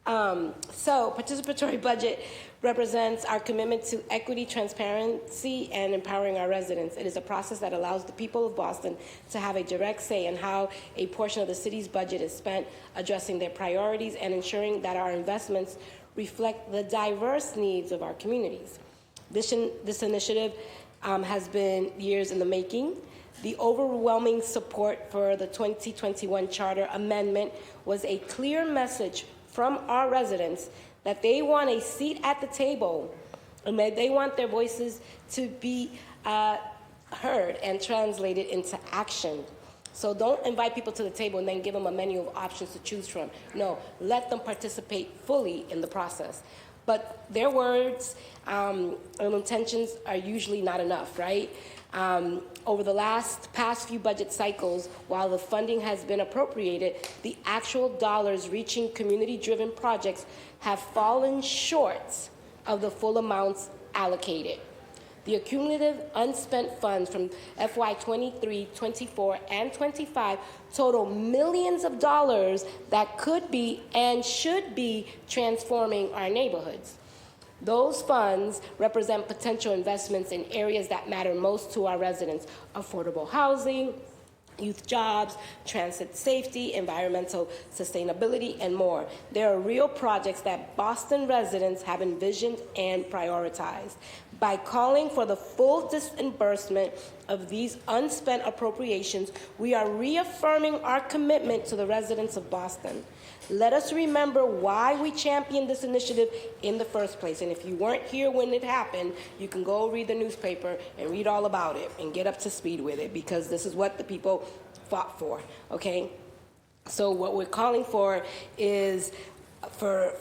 So participatory budget represents our commitment to equity, transparency, and empowering our residents. It is a process that allows the people of Boston to have a direct say in how a portion of the city's budget is spent, addressing their priorities and ensuring that our investments reflect the diverse needs of our communities. This initiative has been years in the making. The overwhelming support for the 2021 Charter Amendment was a clear message from our residents that they want a seat at the table and that they want their voices to be heard and translated into action. So don't invite people to the table and then give them a menu of options to choose from. No, let them participate fully in the process. But their words and intentions are usually not enough, right? Over the past few budget cycles, while the funding has been appropriated, the actual dollars reaching community-driven projects have fallen short of the full amounts allocated. The cumulative unspent funds from FY 23, 24, and 25 total millions of dollars that could be and should be transforming our neighborhoods. Those funds represent potential investments in areas that matter most to our residents: affordable housing, youth jobs, transit safety, environmental sustainability, and more. There are real projects that Boston residents have envisioned and prioritized. By calling for the full disbursement of these unspent appropriations, we are reaffirming our commitment to the residents of Boston. Let us remember why we championed this initiative in the first place. And if you weren't here when it happened, you can go read the newspaper and read all about it and get up to speed with it, because this is what the people fought for, okay? So what we're calling for is for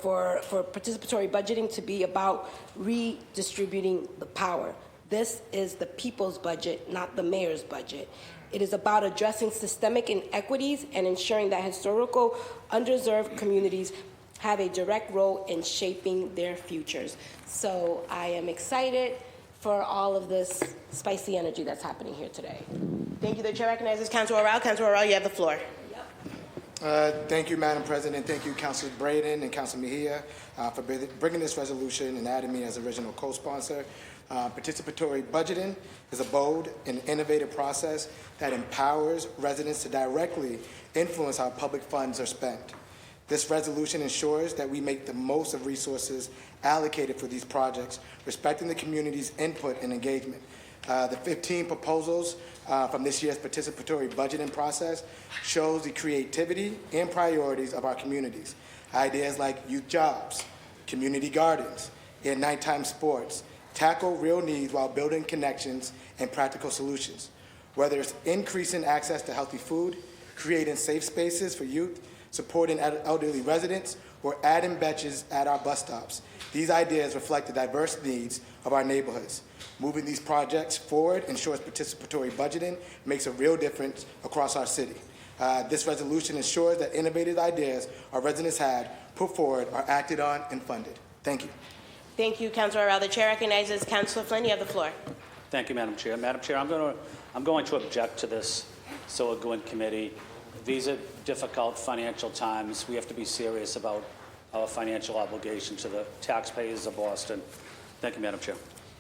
participatory budgeting to be about redistributing the power. This is the people's budget, not the mayor's budget. It is about addressing systemic inequities and ensuring that historical underserved communities have a direct role in shaping their futures. So I am excited for all of this spicy energy that's happening here today. Thank you. The chair recognizes Councilor O'Rourke. Councilor O'Rourke, you have the floor. Thank you, Madam President. Thank you, Councilor Braden and Councilor Mejia, for bringing this resolution and adding me as original co-sponsor. Participatory budgeting is a bold and innovative process that empowers residents to directly influence how public funds are spent. This resolution ensures that we make the most of resources allocated for these projects, respecting the community's input and engagement. The 15 proposals from this year's participatory budgeting process shows the creativity and priorities of our communities. Ideas like youth jobs, community gardens, and nighttime sports tackle real needs while building connections and practical solutions. Whether it's increasing access to healthy food, creating safe spaces for youth, supporting elderly residents, or adding benches at our bus stops, these ideas reflect the diverse needs of our neighborhoods. Moving these projects forward ensures participatory budgeting makes a real difference across our city. This resolution ensures that innovative ideas our residents had put forward are acted on and funded. Thank you. Thank you, Councilor O'Rourke. The chair recognizes Councilor Flynn. You have the floor. Thank you, Madam Chair. Madam Chair, I'm going to object to this so it'll go in committee. These are difficult financial times. We have to be serious about our financial obligation to the taxpayers of Boston. Thank you, Madam Chair.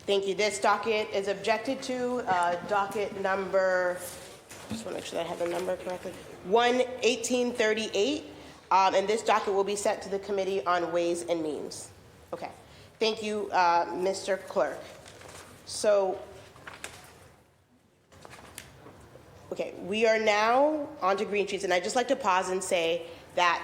Thank you. This docket is objected to. Docket number, just want to make sure that I have the number correctly, 1838. And this docket will be sent to the Committee on Ways and Means. Okay. Thank you, Mr. Clerk. So, okay, we are now on to green sheets, and I'd just like to pause and say that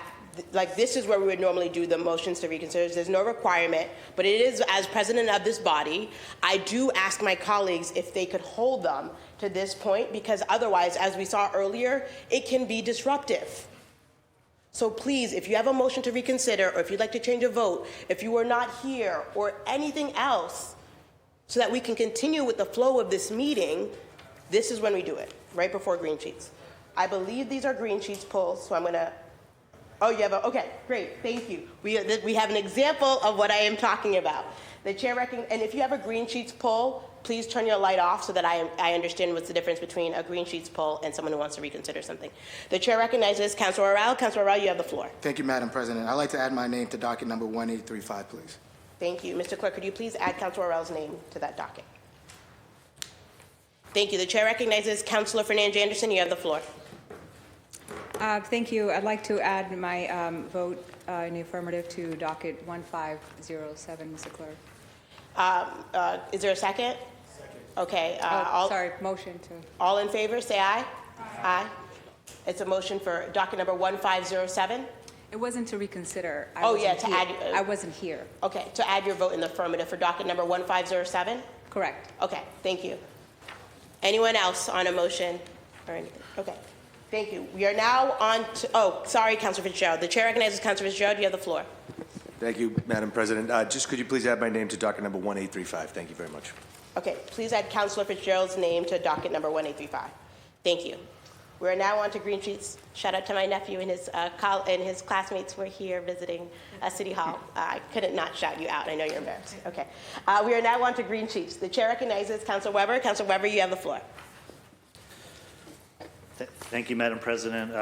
this is where we would normally do the motions to reconsider. There's no requirement, but it is, as president of this body, I do ask my colleagues if they could hold them to this point, because otherwise, as we saw earlier, it can be disruptive. So please, if you have a motion to reconsider, or if you'd like to change a vote, if you are not here, or anything else, so that we can continue with the flow of this meeting, this is when we do it, right before green sheets. I believe these are green sheets pulled, so I'm gonna, oh, you have a, okay, great, thank you. We have an example of what I am talking about. The chair and if you have a green sheets pull, please turn your light off so that I understand what's the difference between a green sheets pull and someone who wants to reconsider something. The chair recognizes Councilor O'Rourke. Councilor O'Rourke, you have the floor. Thank you, Madam President. I'd like to add my name to docket number 1835, please. Thank you. Mr. Clerk, could you please add Councilor O'Rourke's name to that docket? Thank you. The chair recognizes Councilor Fernandez Anderson. You have the floor. Thank you. I'd like to add my vote in the affirmative to docket 1507, Mr. Clerk. Is there a second? Second. Okay. Motion to. All in favor, say aye. Aye. It's a motion for docket number 1507. It wasn't to reconsider. I wasn't here. Okay, to add your vote in the affirmative for docket number 1507? Correct. Okay, thank you. Anyone else on a motion or anything? Okay, thank you. We are now on to, Councilor Fitzgerald. The chair recognizes Councilor Fitzgerald. You have the floor. Thank you, Madam President. Just could you please add my name to docket number 1835? Thank you very much. Okay, please add Councilor Fitzgerald's name to docket number 1835. Thank you. We're now on to green sheets. Shout out to my nephew and his classmates who are here visiting City Hall. I couldn't not shout you out. I know you're embarrassed. Okay. We are now on to green sheets. The chair recognizes Councilor Weber. Councilor Weber, you have the floor. Thank you, Madam President.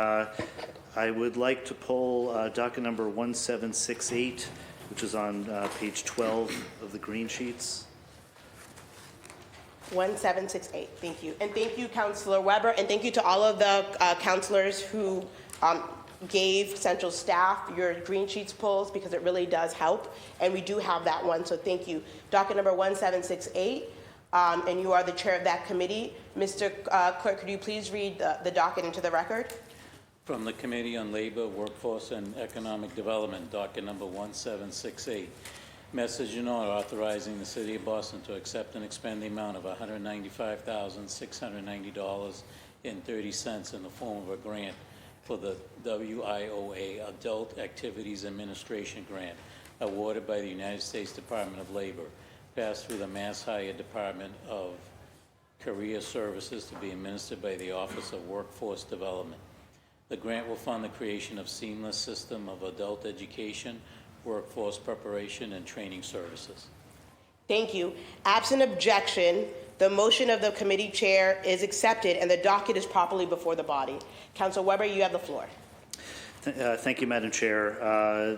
I would like to pull docket number 1768, which is on page 12 of the green sheets. 1768, thank you. And thank you, Councilor Weber, and thank you to all of the councilors who gave central staff your green sheets pulls, because it really does help. And we do have that one, so thank you. Docket number 1768, and you are the chair of that committee. Mr. Clerk, could you please read the docket into the record? From the Committee on Labor, Workforce, and Economic Development, docket number 1768. Message in order authorizing the City of Boston to accept and expend the amount of $195,690.30 in the form of a grant for the WIOA Adult Activities Administration Grant awarded by the United States Department of Labor, passed through the Mass Hire Department of Career Services to be administered by the Office of Workforce Development. The grant will fund the creation of seamless system of adult education, workforce preparation, and training services. Thank you. Absent objection, the motion of the committee chair is accepted and the docket is properly before the body. Councilor Weber, you have the floor. Thank you, Madam Chair.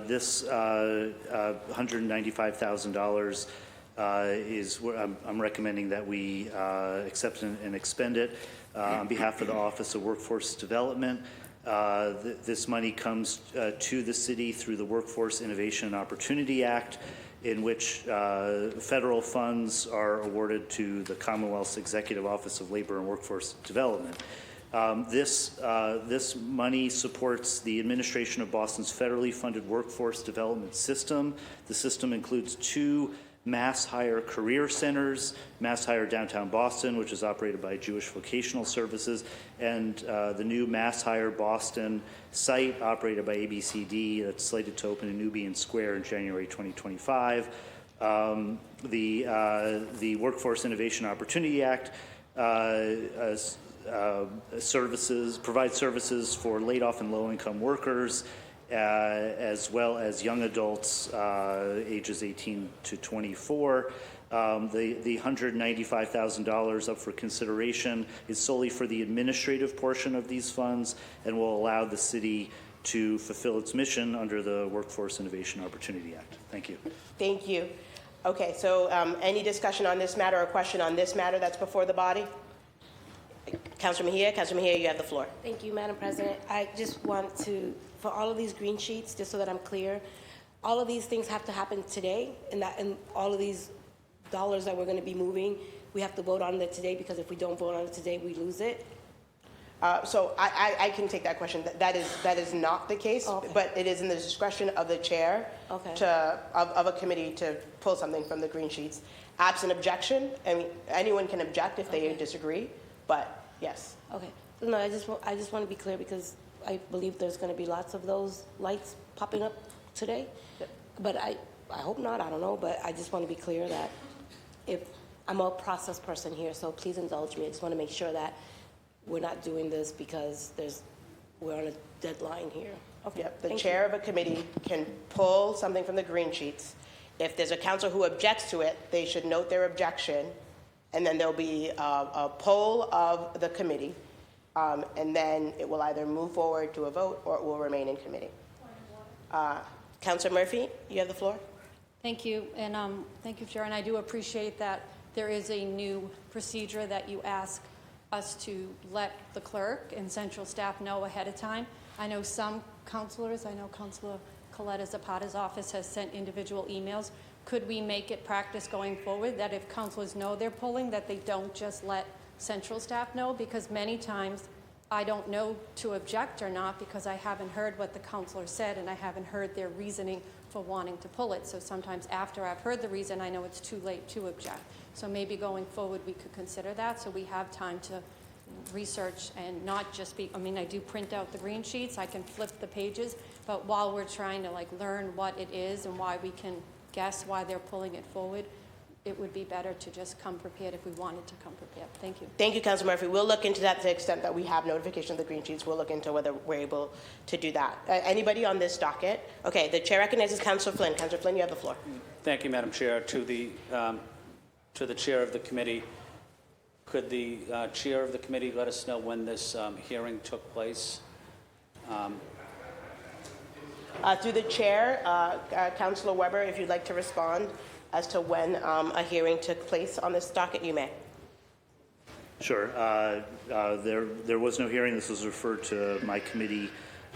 This $195,000 is where I'm recommending that we accept and expend it on behalf of the Office of Workforce Development. This money comes to the city through the Workforce Innovation and Opportunity Act, in which federal funds are awarded to the Commonwealth's Executive Office of Labor and Workforce Development. This money supports the administration of Boston's federally funded workforce development system. The system includes 2 Mass Hire Career Centers, Mass Hire Downtown Boston, which is operated by Jewish Vocational Services, and the new Mass Hire Boston site operated by ABCD that's slated to open in Nubian Square in January 2025. The Workforce Innovation Opportunity Act provides services for laid-off and low-income workers, as well as young adults ages 18 to 24. The $195,000 up for consideration is solely for the administrative portion of these funds and will allow the city to fulfill its mission under the Workforce Innovation Opportunity Act. Thank you. Thank you. Okay, so any discussion on this matter or question on this matter that's before the body? Councilor Mejia, you have the floor. Thank you, Madam President. I just want to, for all of these green sheets, just so that I'm clear, all of these things have to happen today, and all of these dollars that we're going to be moving, we have to vote on it today, because if we don't vote on it today, we lose it. So I can take that question. That is not the case, okay. But it is in the discretion of the chair of a committee to pull something from the green sheets. Absent objection, I mean, anyone can object if they disagree, but yes. Okay. No, I just want to be clear, because I believe there's going to be lots of those lights popping up today. But I hope not, I don't know, but I just want to be clear that if I'm a process person here, so please indulge me. I just want to make sure that we're not doing this because we're on a deadline here. Okay. Yep. The chair of a committee can pull something from the green sheets. If there's a councilor who objects to it, they should note their objection, and then there'll be a poll of the committee, and then it will either move forward to a vote or it will remain in committee. Councilor Murphy, you have the floor. Thank you, and thank you, Chair. And I do appreciate that there is a new procedure that you ask us to let the clerk and central staff know ahead of time. I know some councilors, I know Councilor Coletta Zapata's office has sent individual emails. Could we make it practice going forward that if councilors know they're pulling, that they don't just let central staff know? Because many times I don't know to object or not, because I haven't heard what the councilor said and I haven't heard their reasoning for wanting to pull it. So sometimes after I've heard the reason, I know it's too late to object. So maybe going forward we could consider that, so we have time to research and not just be, I mean, I do print out the green sheets, I can flip the pages, But while we're trying to learn what it is and why we can guess why they're pulling it forward, it would be better to just come prepared if we wanted to come prepared. Thank you. Thank you, Councilor Murphy. We'll look into that to the extent that we have notification of the green sheets. We'll look into whether we're able to do that. Anybody on this docket? Okay, the chair recognizes Councilor Flynn. Councilor Flynn, you have the floor. Thank you, Madam Chair. To the chair of the committee, could the chair of the committee let us know when this hearing took place? Through the chair, Councilor Weber, if you'd like to respond as to when a hearing took place on this docket, you may. Sure. There was no hearing. This was referred to my committee,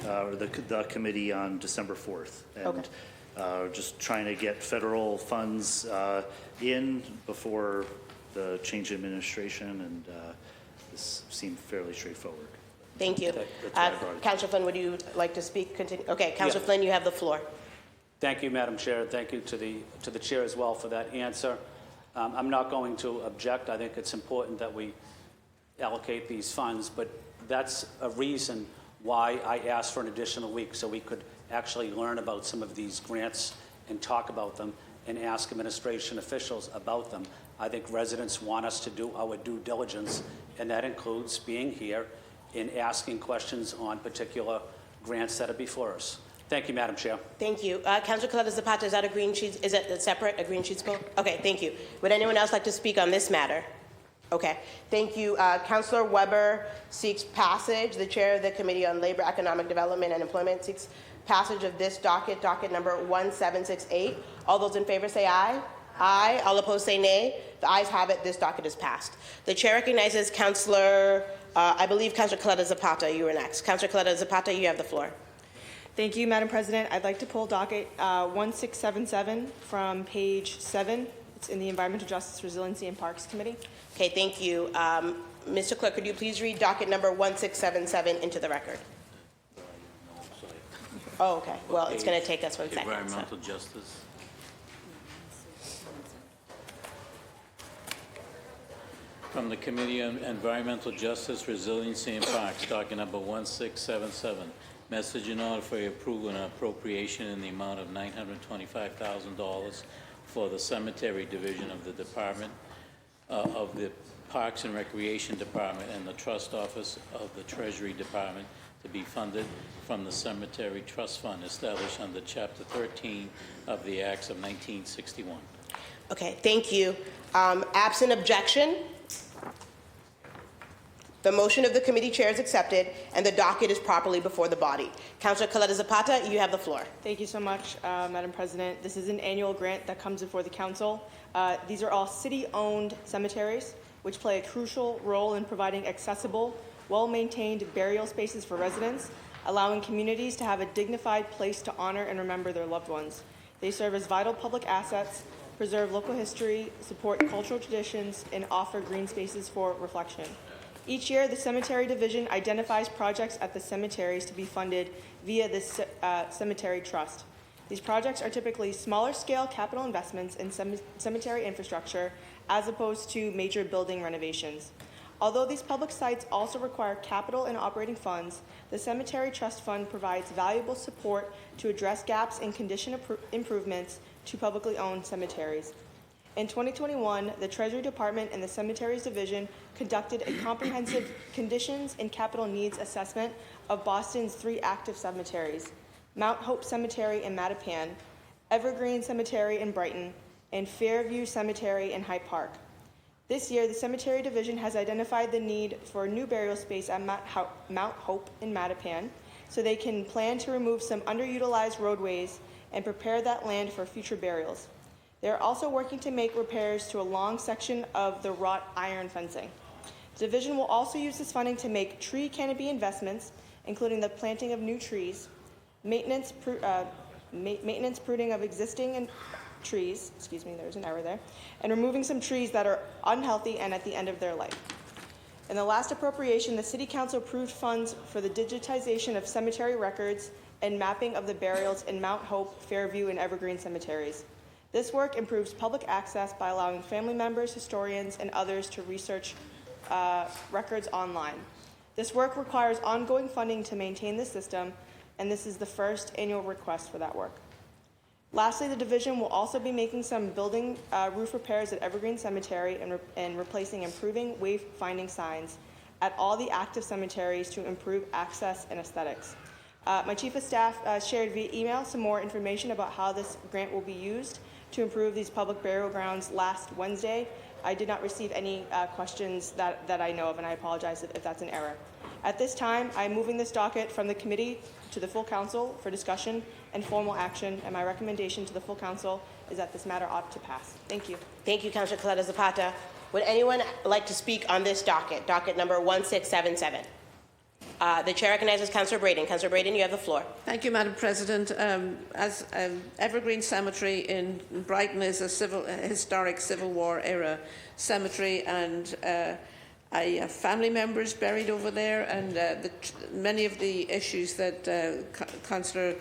or the committee on December 4th. And just trying to get federal funds in before the change in administration, and this seemed fairly straightforward. Thank you. That's why I brought it. Councilor Flynn, would you like to speak? Continue. Okay, Councilor Flynn, you have the floor. Thank you, Madam Chair. Thank you to the chair as well for that answer. I'm not going to object. I think it's important that we allocate these funds, but that's a reason why I asked for an additional week, so we could actually learn about some of these grants and talk about them and ask administration officials about them. I think residents want us to do our due diligence, and that includes being here and asking questions on particular grants that are before us. Thank you, Madam Chair. Thank you. Councilor Coletta Zapata, is that a green sheet? Is it separate, a green sheet spoke? Okay, thank you. Would anyone else like to speak on this matter? Okay, thank you. Councilor Weber seeks passage. The chair of the Committee on Labor, Economic Development, and Employment seeks passage of this docket number 1768. All those in favor say aye. Aye. All opposed say nay. The ayes have it. This docket is passed. The chair recognizes Councilor, I believe Councilor Coletta Zapata, you were next. Councilor Coletta Zapata, you have the floor. Thank you, Madam President. I'd like to pull docket 1677 from page 7. It's in the Environmental Justice, Resiliency, and Parks Committee. Okay, thank you. Mr. Clerk, could you please read docket number 1677 into the record? Oh, okay. Well, it's going to take us 1 second. Environmental justice. From the Committee on Environmental Justice, Resiliency, and Parks, docket number 1677. Message in order for your approval and appropriation in the amount of $925,000 for the Cemetery Division of the Department of the Parks and Recreation Department and the Trust Office of the Treasury Department to be funded from the Cemetery Trust Fund established under Chapter 13 of the Acts of 1961. Okay, thank you. Absent objection, the motion of the committee chair is accepted, and the docket is properly before the body. Councilor Coletta Zapata, you have the floor. Thank you so much, Madam President. This is an annual grant that comes before the council. These are all city-owned cemeteries, which play a crucial role in providing accessible, well-maintained burial spaces for residents, allowing communities to have a dignified place to honor and remember their loved ones. They serve as vital public assets, preserve local history, support cultural traditions, and offer green spaces for reflection. Each year, the Cemetery Division identifies projects at the cemeteries to be funded via the Cemetery Trust. These projects are typically smaller-scale capital investments in cemetery infrastructure as opposed to major building renovations. Although these public sites also require capital and operating funds, the Cemetery Trust Fund provides valuable support to address gaps in condition improvements to publicly owned cemeteries. In 2021, the Treasury Department and the Cemeteries Division conducted a comprehensive conditions and capital needs assessment of Boston's 3 active cemeteries, Mount Hope Cemetery in Mattapan, Evergreen Cemetery in Brighton, and Fairview Cemetery in Hyde Park. This year, the Cemetery Division has identified the need for a new burial space at Mount Hope in Mattapan, so they can plan to remove some underutilized roadways and prepare that land for future burials. They are also working to make repairs to a long section of the wrought iron fencing. The division will also use this funding to make tree canopy investments, including the planting of new trees, maintenance pruning of existing trees, there's an error there, and removing some trees that are unhealthy and at the end of their life. In the last appropriation, the City Council approved funds for the digitization of cemetery records and mapping of the burials in Mount Hope, Fairview, and Evergreen cemeteries. This work improves public access by allowing family members, historians, and others to research records online. This work requires ongoing funding to maintain the system, and this is the first annual request for that work. Lastly, the division will also be making some building roof repairs at Evergreen Cemetery and replacing improving wayfinding signs at all the active cemeteries to improve access and aesthetics. My Chief of Staff shared via email some more information about how this grant will be used to improve these public burial grounds last Wednesday. I did not receive any questions that I know of, and I apologize if that's an error. At this time, I'm moving this docket from the committee to the full council for discussion and formal action, and my recommendation to the full council is that this matter ought to pass. Thank you. Thank you, Councilor Coletta Zapata. Would anyone like to speak on this docket, docket number 1677? The chair recognizes Councilor Braden. Councilor Braden, you have the floor. Thank you, Madam President. As Evergreen Cemetery in Brighton is a historic Civil War era cemetery, and I have family members buried over there, and many of the issues that Councillor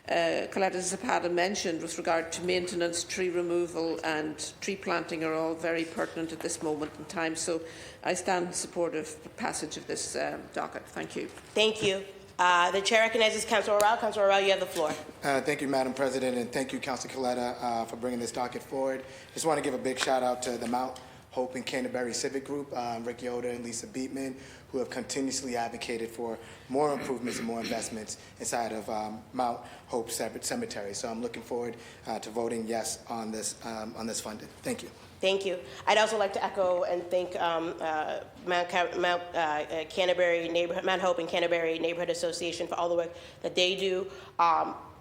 Coletta Zapata mentioned with regard to maintenance, tree removal and tree planting are all very pertinent at this moment in time. So I stand in support of the passage of this docket. Thank you. Thank you. The chair recognizes Councilor Orrell. Councilor Orrell, you have the floor. Thank you, Madam President, and thank you, Councilor Coletta, for bringing this docket forward. Just want to give a big shout out to the Mount Hope and Canterbury Civic Group, Rick Yoder and Lisa Beatman, who have continuously advocated for more improvements and more investments inside of Mount Hope Cemetery. So I'm looking forward to voting yes on this funding. Thank you. Thank you. I'd also like to echo and thank Mount Hope and Canterbury Neighborhood Association for all the work that they do.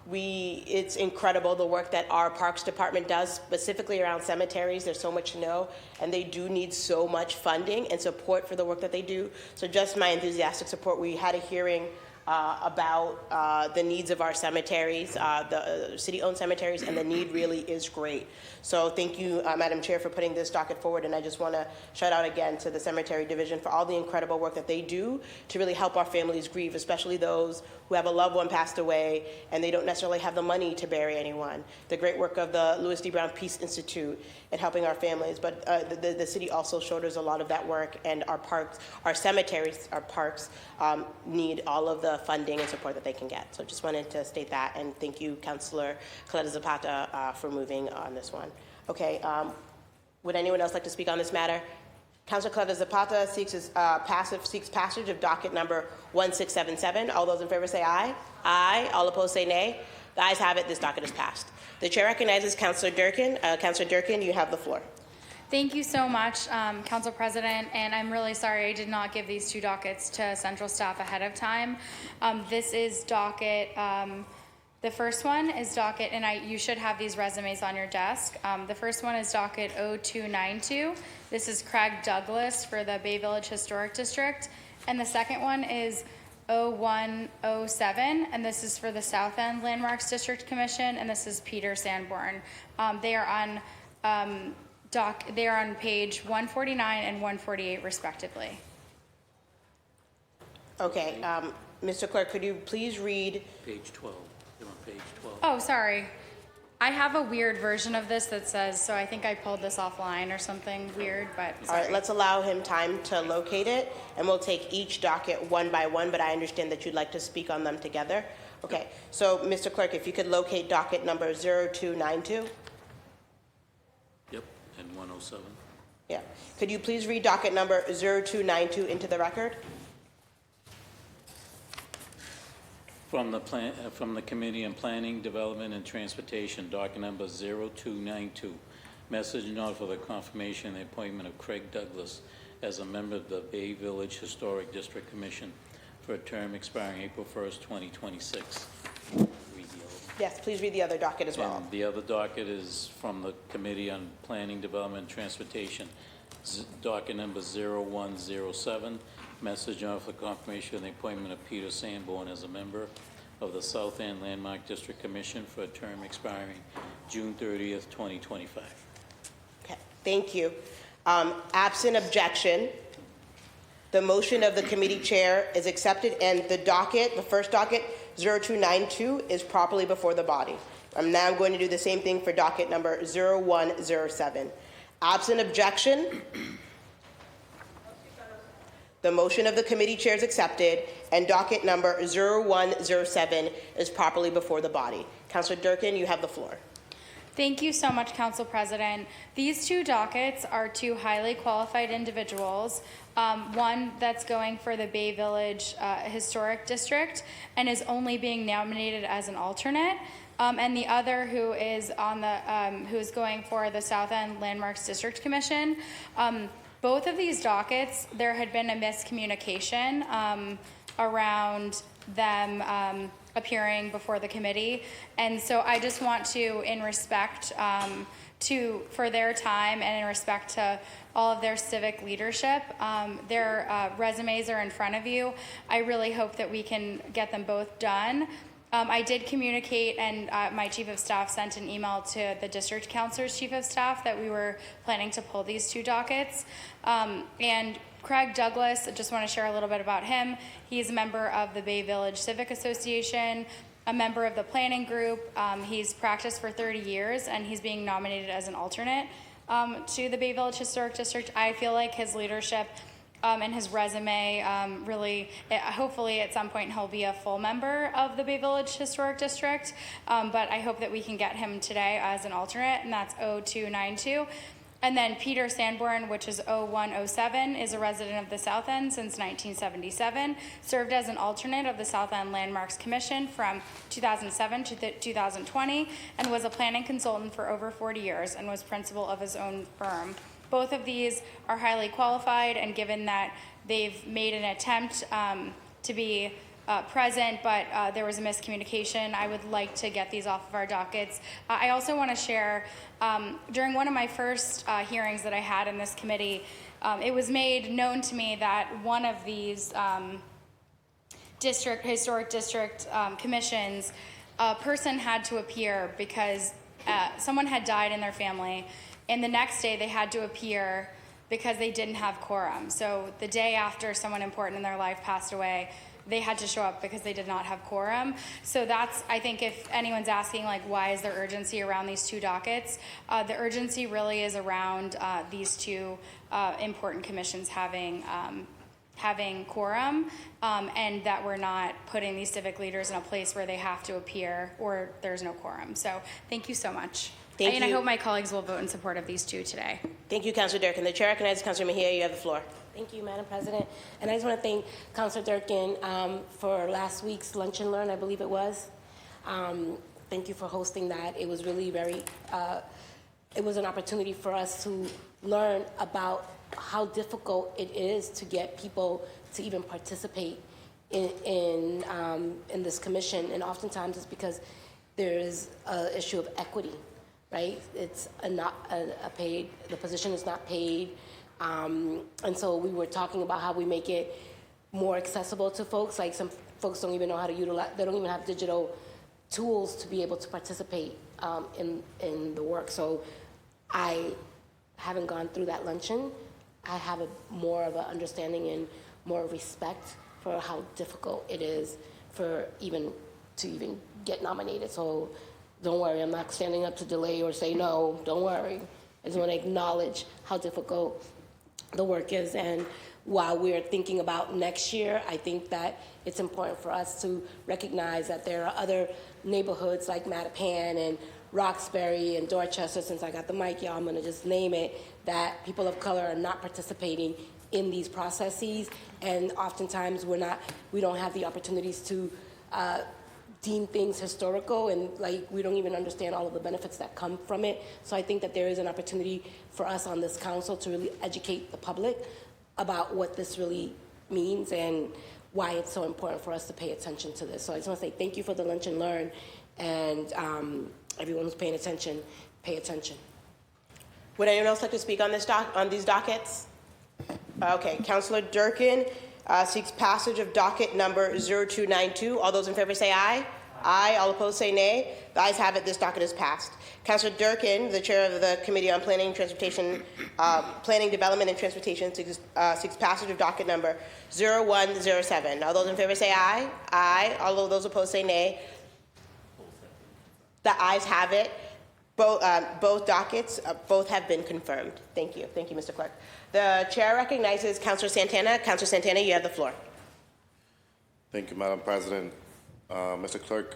It's incredible the work that our Parks Department does, specifically around cemeteries. There's so much to know, and they do need so much funding and support for the work that they do. So just my enthusiastic support. We had a hearing about the needs of our cemeteries, the city-owned cemeteries, and the need really is great. So thank you, Madam Chair, for putting this docket forward, and I just want to shout out again to the Cemetery Division for all the incredible work that they do to really help our families grieve, especially those who have a loved one passed away and they don't necessarily have the money to bury anyone. The great work of the Louis D. Brown Peace Institute in helping our families, but the city also shoulders a lot of that work, and our parks, our cemeteries, our parks need all of the funding and support that they can get. So just wanted to state that, and thank you, Councilor Coletta Zapata, for moving on this one. Okay, would anyone else like to speak on this matter? Councilor Coletta Zapata seeks passage of docket number 1677. All those in favor say aye. Aye. All opposed say nay. The ayes have it. This docket is passed. The chair recognizes Councilor Durkin. Councilor Durkin, you have the floor. Thank you so much, Council President, and I'm really sorry I did not give these two dockets to central staff ahead of time. This is docket, the first one is docket, and you should have these resumes on your desk. The first one is docket 0292. This is Craig Douglas for the Bay Village Historic District, and the second one is 0107, and this is for the South End Landmarks District Commission, and this is Peter Sanborn. They are on they are on page 149 and 148 respectively. Okay, Mr. Clerk, could you please read Page 12. You're on page 12. Oh, sorry. I have a weird version of this that says, so I think I pulled this offline or something weird, but sorry. All right, let's allow him time to locate it, and we'll take each docket one by one, but I understand that you'd like to speak on them together. Okay, so Mr. Clerk, if you could locate docket number 0292. Yep, and 107. Yeah. Could you please read docket number 0292 into the record? From the Committee on Planning, Development, and Transportation, docket number 0292, message note for the confirmation and the appointment of Craig Douglas as a member of the Bay Village Historic District Commission for a term expiring April 1st, 2026. Yes, please read the other docket as well. And the other docket is from the Committee on Planning, Development, and Transportation, docket number 0107, message note for confirmation of the appointment of Peter Sanborn as a member of the South End Landmark District Commission for a term expiring June 30th, 2025. Okay, thank you. Absent objection, the motion of the committee chair is accepted, and the docket, the first docket, 0292, is properly before the body. I'm now going to do the same thing for docket number 0107. Absent objection, The motion of the committee chair is accepted, and docket number 0107 is properly before the body. Councillor Durkin, you have the floor. Thank you so much, Council President. These two dockets are two highly qualified individuals. One that's going for the Bay Village Historic District and is only being nominated as an alternate, and the other who is on the who is going for the South End Landmarks District Commission. Both of these dockets, there had been a miscommunication around them appearing before the committee, and so I just want to, in respect for their time and in respect to all of their civic leadership, their resumes are in front of you. I really hope that we can get them both done. I did communicate, and my chief of staff sent an email to the district councilor's chief of staff that we were planning to pull these two dockets. And Craig Douglas, I just want to share a little bit about him. He's a member of the Bay Village Civic Association, a member of the planning group. He's practiced for 30 years, and he's being nominated as an alternate to the Bay Village Historic District. I feel like his leadership and his resume really, hopefully at some point he'll be a full member of the Bay Village Historic District, but I hope that we can get him today as an alternate, and that's 0292. And then Peter Sanborn, which is 0107, is a resident of the South End since 1977, served as an alternate of the South End Landmarks Commission from 2007 to 2020, and was a planning consultant for over 40 years and was principal of his own firm. Both of these are highly qualified, and given that they've made an attempt to be present, but there was a miscommunication, I would like to get these off of our dockets. I also want to share, during one of my first hearings that I had in this committee, it was made known to me that one of these historic district commissions, a person had to appear because someone had died in their family, and the next day they had to appear because they didn't have quorum. So the day after someone important in their life passed away, they had to show up because they did not have quorum. So that's, I think if anyone's asking, like, why is there urgency around these two dockets, the urgency really is around these two important commissions having quorum, and that we're not putting these civic leaders in a place where they have to appear or there's no quorum. So thank you so much. Thank you. I hope my colleagues will vote in support of these two today. Thank you, Councillor Durkin. The chair recognizes Councillor Mejia. You have the floor. Thank you, Madam President. And I just want to thank Councillor Durkin for last week's Lunch and Learn, I believe it was. Thank you for hosting that. It was really very, it was an opportunity for us to learn about how difficult it is to get people to even participate in this commission. And oftentimes it's because there is an issue of equity, right? It's not a paid, the position is not paid. And so we were talking about how we make it more accessible to folks. Like some folks don't even know how to utilize, they don't even have digital tools to be able to participate in the work. So I haven't gone through that luncheon. I have more of an understanding and more respect for how difficult it is for to even get nominated. So don't worry, I'm not standing up to delay or say no, don't worry. I just want to acknowledge how difficult the work is. And while we're thinking about next year, I think that it's important for us to recognize that there are other neighborhoods like Mattapan and Roxbury and Dorchester. Since I got the mic, y'all, I'm going to just name it, that people of color are not participating in these processes, and oftentimes we don't have the opportunities to deem things historical, and like we don't even understand all of the benefits that come from it. So I think that there is an opportunity for us on this council to really educate the public about what this really means and why it's so important for us to pay attention to this. So I just want to say thank you for the Lunch and Learn, and everyone who's paying attention, pay attention. Would anyone else like to speak on these dockets? Okay, Councillor Durkin seeks passage of docket number 0292. All those in favor say aye. Aye. All opposed say nay. The ayes have it. This docket is passed. Councillor Durkin, the chair of the Committee on Planning, Planning, Development, and Transportation, seeks passage of docket number 0107. All those in favor say aye. Aye. All of those opposed say nay. The ayes have it. Both dockets, both have been confirmed. Thank you. Thank you, Mr. Clerk. The chair recognizes Councilor Santana. Councilor Santana, you have the floor. Thank you, Madam President. Mr. Clerk,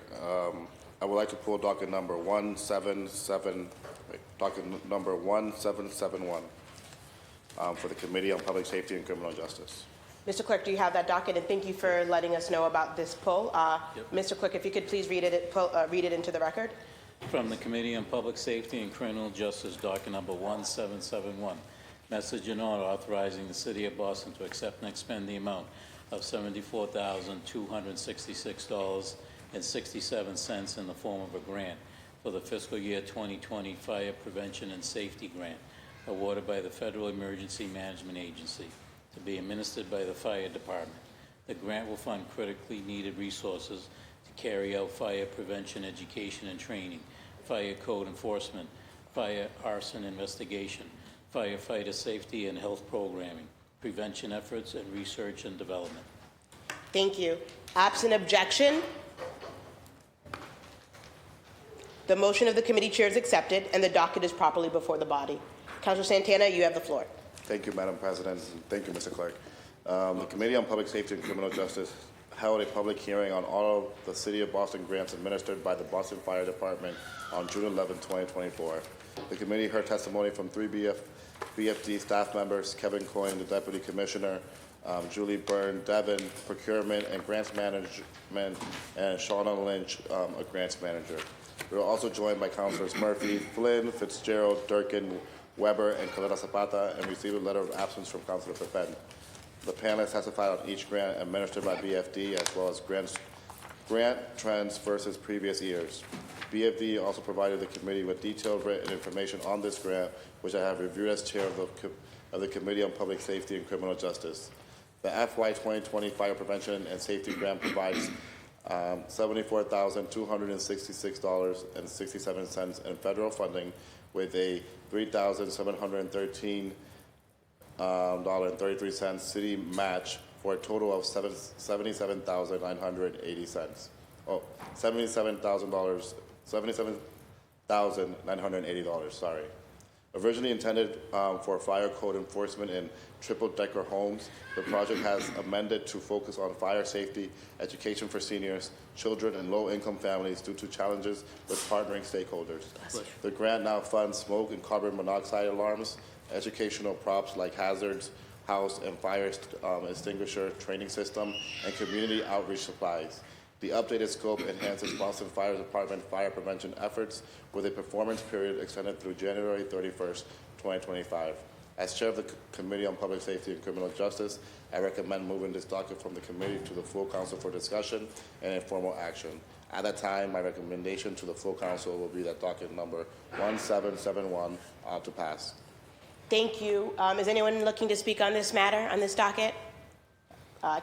I would like to pull docket number 1771 for the Committee on Public Safety and Criminal Justice. Mr. Clerk, do you have that docket? And thank you for letting us know about this pull. Mr. Clerk, if you could please read it into the record. From the Committee on Public Safety and Criminal Justice, docket number 1771. Message in order authorizing the City of Boston to accept and expend the amount of $74,266.67 in the form of a grant for the fiscal year 2020 Fire Prevention and Safety Grant awarded by the Federal Emergency Management Agency to be administered by the Fire Department. The grant will fund critically needed resources to carry out fire prevention education and training, fire code enforcement, fire arson investigation, firefighter safety and health programming, prevention efforts, and research and development. Thank you. Absent objection, the motion of the committee chair is accepted and the docket is properly before the body. Councilor Santana, you have the floor. Thank you, Madam President. Thank you, Mr. Clerk. The Committee on Public Safety and Criminal Justice held a public hearing on all of the City of Boston grants administered by the Boston Fire Department on June 11, 2024. The committee heard testimony from 3 BFD staff members, Kevin Coyne, the Deputy Commissioner, Julie Byrne, Devin, Procurement and Grants Management, and Shauna Lynch, a Grants Manager. We were also joined by Councilors Murphy, Flynn, Fitzgerald, Durkin, Weber, and Calera Zapata, and received a letter of absence from Councilor Pepen. The panelists testified on each grant administered by BFD, as well as grant trends versus previous years. BFD also provided the committee with detailed written information on this grant, which I have reviewed as chair of the Committee on Public Safety and Criminal Justice. The FY 2020 Fire Prevention and Safety Grant provides $74,266.67 in federal funding, with a $3,713.33 city match, for a total of $77,980. Oh, $77,980. Sorry. Originally intended for fire code enforcement in triple-decker homes, the project has amended to focus on fire safety, education for seniors, children, and low-income families due to challenges with partnering stakeholders. The grant now funds smoke and carbon monoxide alarms, educational props like hazards, house and fire extinguisher training system, and community outreach supplies. The updated scope enhances Boston Fire Department fire prevention efforts with a performance period extended through January 31st, 2025. As chair of the Committee on Public Safety and Criminal Justice, I recommend moving this docket from the committee to the full council for discussion and informal action. At that time, my recommendation to the full council will be that docket number 1771 to pass. Thank you. Is anyone looking to speak on this matter, on this docket?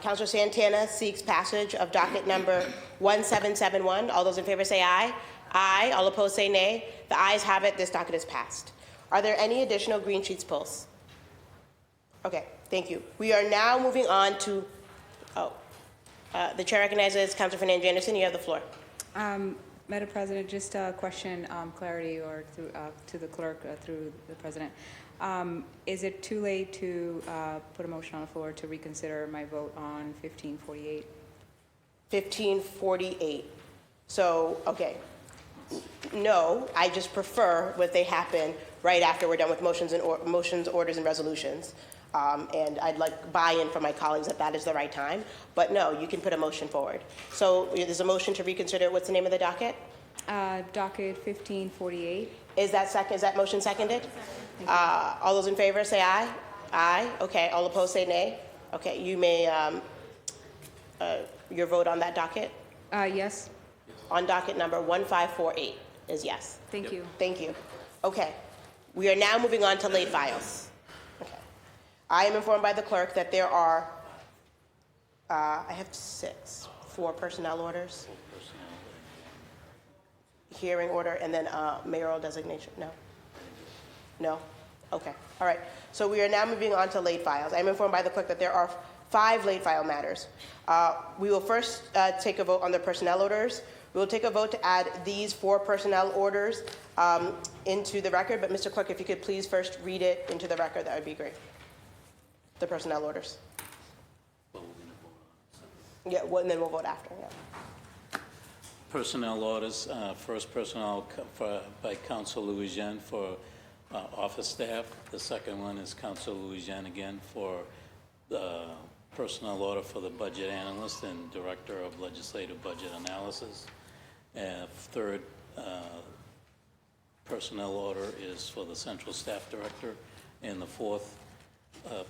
Councilor Santana seeks passage of docket number 1771. All those in favor say aye. Aye. All opposed say nay. The ayes have it. This docket is passed. Are there any additional green sheets pulls? Okay, thank you. We are now moving on to, the chair recognizes Councilor Fernandez-Anderson. You have the floor. Madam President, just a question, clarity, or to the clerk through the president. Is it too late to put a motion on the floor to reconsider my vote on 1548? 1548. So, okay. No, I just prefer what they happen right after we're done with motions, orders, and resolutions. And I'd like buy-in from my colleagues that is the right time. But no, you can put a motion forward. So there's a motion to reconsider. What's the name of the docket? Docket 1548. Is that motion seconded? All those in favor say aye. Aye. Okay. All opposed say nay. Okay. You may your vote on that docket? Yes. On docket number 1548 is yes. Thank you. Thank you. Okay. We are now moving on to late files. Okay. I am informed by the clerk that there are, I have 4 personnel orders. Hearing order, and then mayoral designation. No? No? Okay. All right. So we are now moving on to late files. I'm informed by the clerk that there are 5 late file matters. We will first take a vote on the personnel orders. We will take a vote to add these 4 personnel orders into the record. But Mr. Clerk, if you could please first read it into the record, that would be great. the personnel orders. Yeah, well, and then we'll vote after, yeah. Personnel orders, first personnel by Council Louisiane for office staff. The second one is Council Louisiane again for the personnel order for the budget analyst and director of legislative budget analysis. And third personnel order is for the central staff director. And the fourth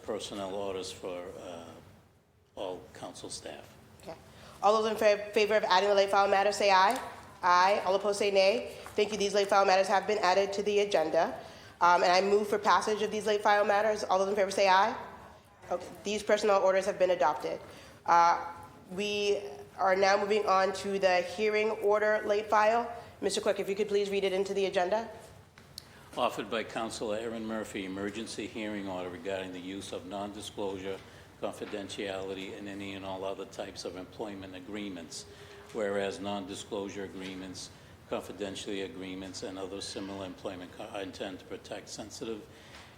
personnel orders for all council staff. Okay. All those in favor of adding the late file matters say aye. Aye. All opposed say nay. Thank you. These late file matters have been added to the agenda. And I move for passage of these late file matters. All those in favor say aye. Okay. These personnel orders have been adopted. We are now moving on to the hearing order late file. Mr. Clerk, if you could please read it into the agenda. Offered by Councilor Erin Murphy, emergency hearing order regarding the use of non-disclosure, confidentiality, and any and all other types of employment agreements, whereas non-disclosure agreements, confidentiality agreements, and other similar employment are intended to protect sensitive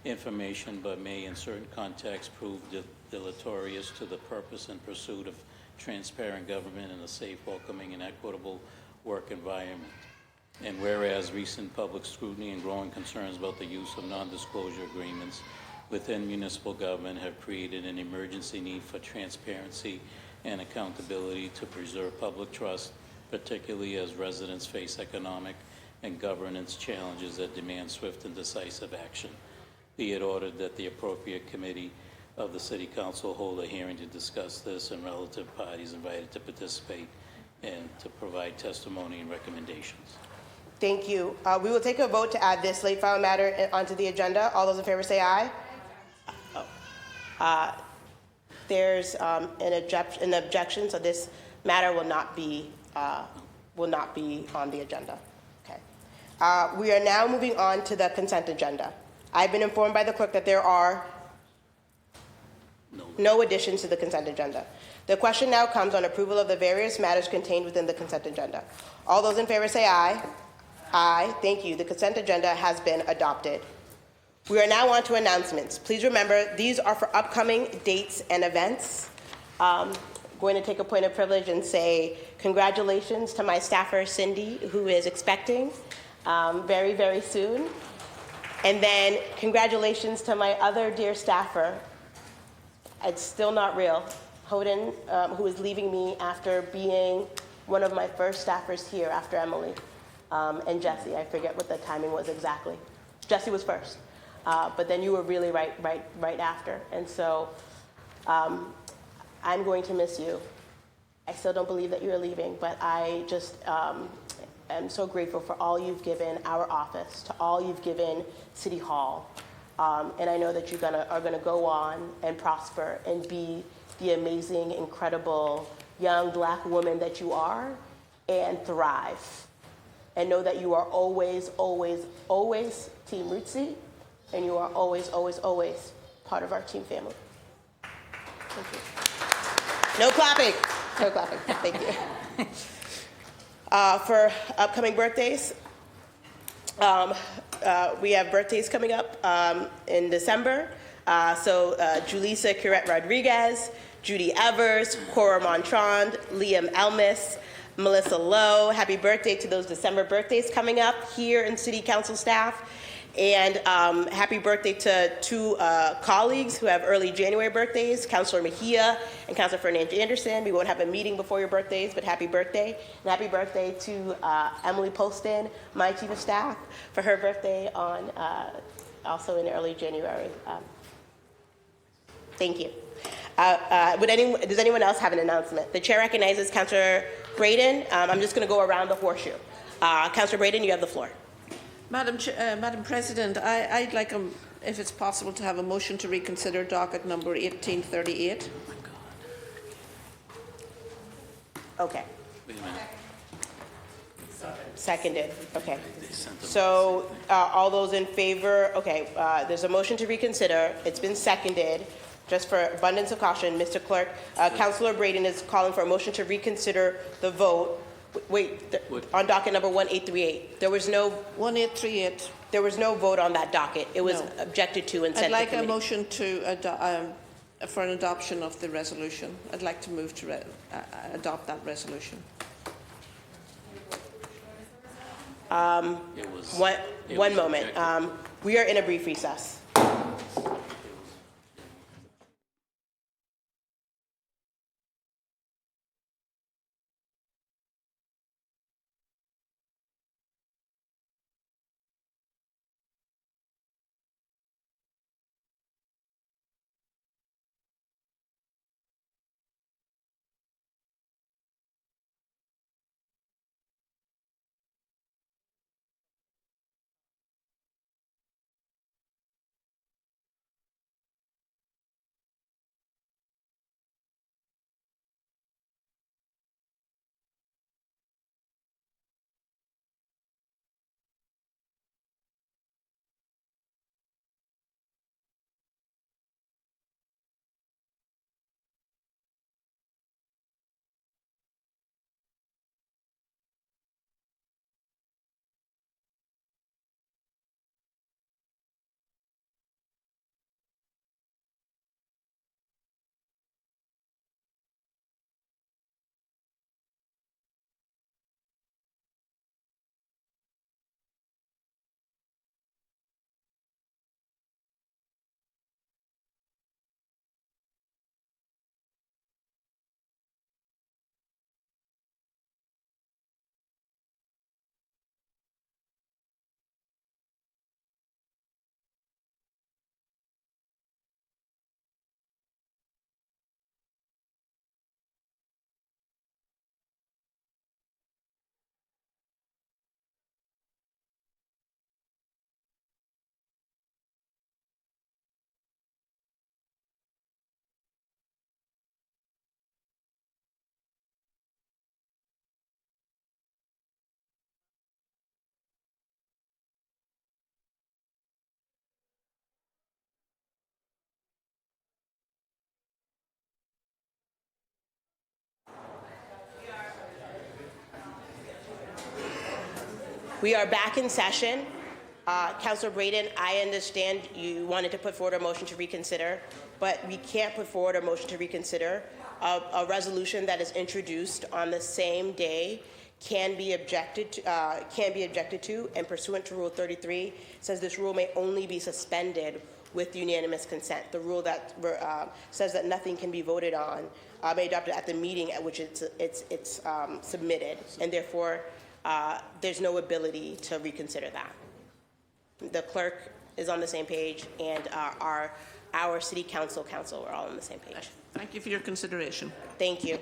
information, but may in certain contexts prove deleterious to the purpose and pursuit of transparent government and a safe, welcoming, and equitable work environment. And whereas recent public scrutiny and growing concerns about the use of non-disclosure agreements within municipal government have created an emergency need for transparency and accountability to preserve public trust, particularly as residents face economic and governance challenges that demand swift and decisive action. Be it ordered that the appropriate committee of the City Council hold a hearing to discuss this and relative parties invited to participate and to provide testimony and recommendations. Thank you. We will take a vote to add this late file matter onto the agenda. All those in favor say aye. There's an objection, so this matter will not be on the agenda. Okay. We are now moving on to the consent agenda. I've been informed by the clerk that there are no additions to the consent agenda. The question now comes on approval of the various matters contained within the consent agenda. All those in favor say aye. Aye. Thank you. The consent agenda has been adopted. We are now on to announcements. Please remember, these are for upcoming dates and events. Going to take a point of privilege and say congratulations to my staffer, Cindy, who is expecting very, very soon. And then congratulations to my other dear staffer, it's still not real, Hoden, who is leaving me after being one of my first staffers here after Emily. And Jesse, I forget what the timing was exactly. Jesse was first, but then you were really right after. And so I'm going to miss you. I still don't believe that you're leaving, but I just am so grateful for all you've given our office, to all you've given City Hall. And I know that you are gonna go on and prosper and be the amazing, incredible young Black woman that you are and thrive. And know that you are always, always, always Team Rootsy, and you are always, always, always part of our team family. Thank you. No clapping. No clapping. Thank you. For upcoming birthdays, we have birthdays coming up in December. So Julissa Curette Rodriguez, Judy Evers, Cora Montrand, Liam Elmis, Melissa Lowe. Happy birthday to those December birthdays coming up here in City Council staff. And happy birthday to two colleagues who have early January birthdays, Councilor Mejia and Councilor Fernandez Anderson. We won't have a meeting before your birthdays, but happy birthday. And happy birthday to Emily Poston, my chief of staff, for her birthday on also in early January. Thank you. Does anyone else have an announcement? The chair recognizes Councilor Braden. I'm just going to go around the horseshoe. Councilor Braden, you have the floor. Madam President, I'd like, if it's possible, to have a motion to reconsider docket number 1838. Oh my God. Okay. Wait a minute. Seconded. Okay. So all those in favor? Okay. There's a motion to reconsider. It's been seconded. Just for abundance of caution, Mr. Clerk, Councilor Braden is calling for a motion to reconsider the vote. On docket number 1838. There was no 1838. There was no vote on that docket. It was objected to and sent to committee. I'd like a motion to for an adoption of the resolution. I'd like to move to adopt that resolution. One moment. We are in a brief recess. We are back in session. Councilor Braden, I understand you wanted to put forward a motion to reconsider, but we can't put forward a motion to reconsider. A resolution that is introduced on the same day can be objected to, and pursuant to Rule 33 says this rule may only be suspended with unanimous consent. The rule that says that nothing can be voted on may be adopted at the meeting at which it's submitted, and therefore there's no ability to reconsider that. The clerk is on the same page, and our city council are all on the same page. Thank you for your consideration. Thank you.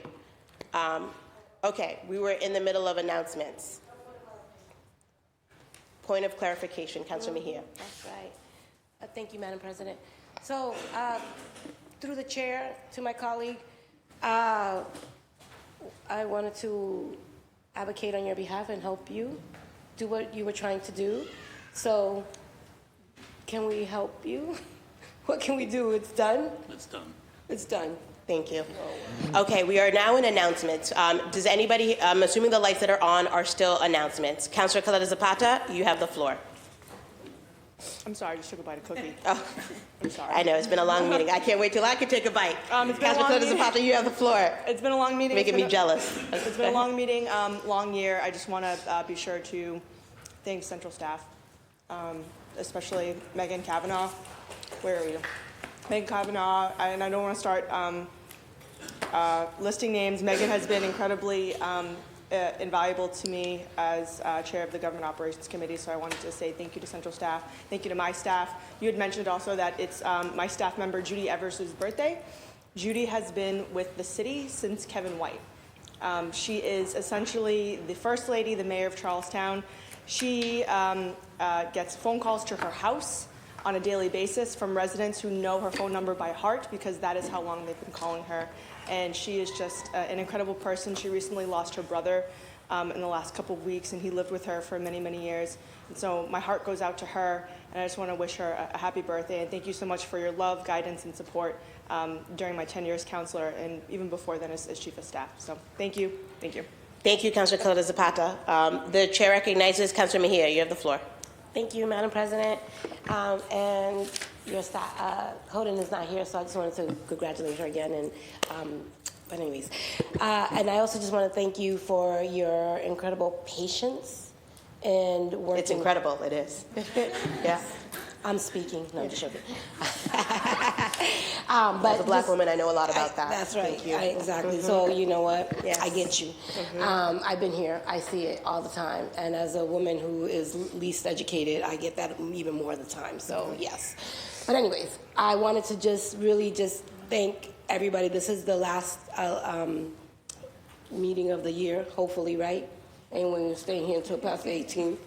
Okay, we were in the middle of announcements. Point of clarification, Councilor Mejia. That's right. Thank you, Madam President. So, through the chair, to my colleague, I wanted to advocate on your behalf and help you do what you were trying to do. So, can we help you? What can we do? It's done? It's done. It's done. Thank you. Okay, we are now in announcements. Does anybody, I'm assuming the lights that are on are still announcements. Councilor Caleta Zapata, you have the floor. I'm sorry, I just took a bite of cookie. Oh, I'm sorry. I know, it's been a long meeting. I can't wait till I can take a bite. It's been a Councilor long Caleta meeting. Zapata, you have the floor. It's been a long meeting. Making me jealous. It's been a long meeting, long year. I just want to be sure to thank central staff, especially Megan Kavanaugh. Where are you? Megan Kavanaugh, and I don't want to start listing names. Megan has been incredibly invaluable to me as chair of the Government Operations Committee, so I wanted to say thank you to central staff. Thank you to my staff. You had mentioned also that it's my staff member Judy Evers' birthday. Judy has been with the city since Kevin White. She is essentially the first lady, the mayor of Charlestown. She gets phone calls to her house on a daily basis from residents who know her phone number by heart, because that is how long they've been calling her. And she is just an incredible person. She recently lost her brother in the last couple of weeks, and he lived with her for many, many years. And so my heart goes out to her, and I just want to wish her a happy birthday. And thank you so much for your love, guidance, and support during my tenure as councilor, and even before then as chief of staff. So thank you. Thank you. Thank you, Councilor Caleta Zapata. The chair recognizes Councilor Mejia. You have the floor. Thank you, Madam President. And your staff, Hoden is not here, so I just wanted to congratulate her again. And but anyways, and I also just want to thank you for your incredible patience and working. It's incredible. It is. Yeah. I'm speaking. No, I'm just joking. As a black woman, I know a lot about that. That's right. Thank you. Exactly. So you know what? Yes. I get you. I've been here. I see it all the time. And as a woman who is least educated, I get that even more of the time. So yes. But anyways, I wanted to just really just thank everybody. This is the last meeting of the year, hopefully, right? Anyone who's staying here until past 18,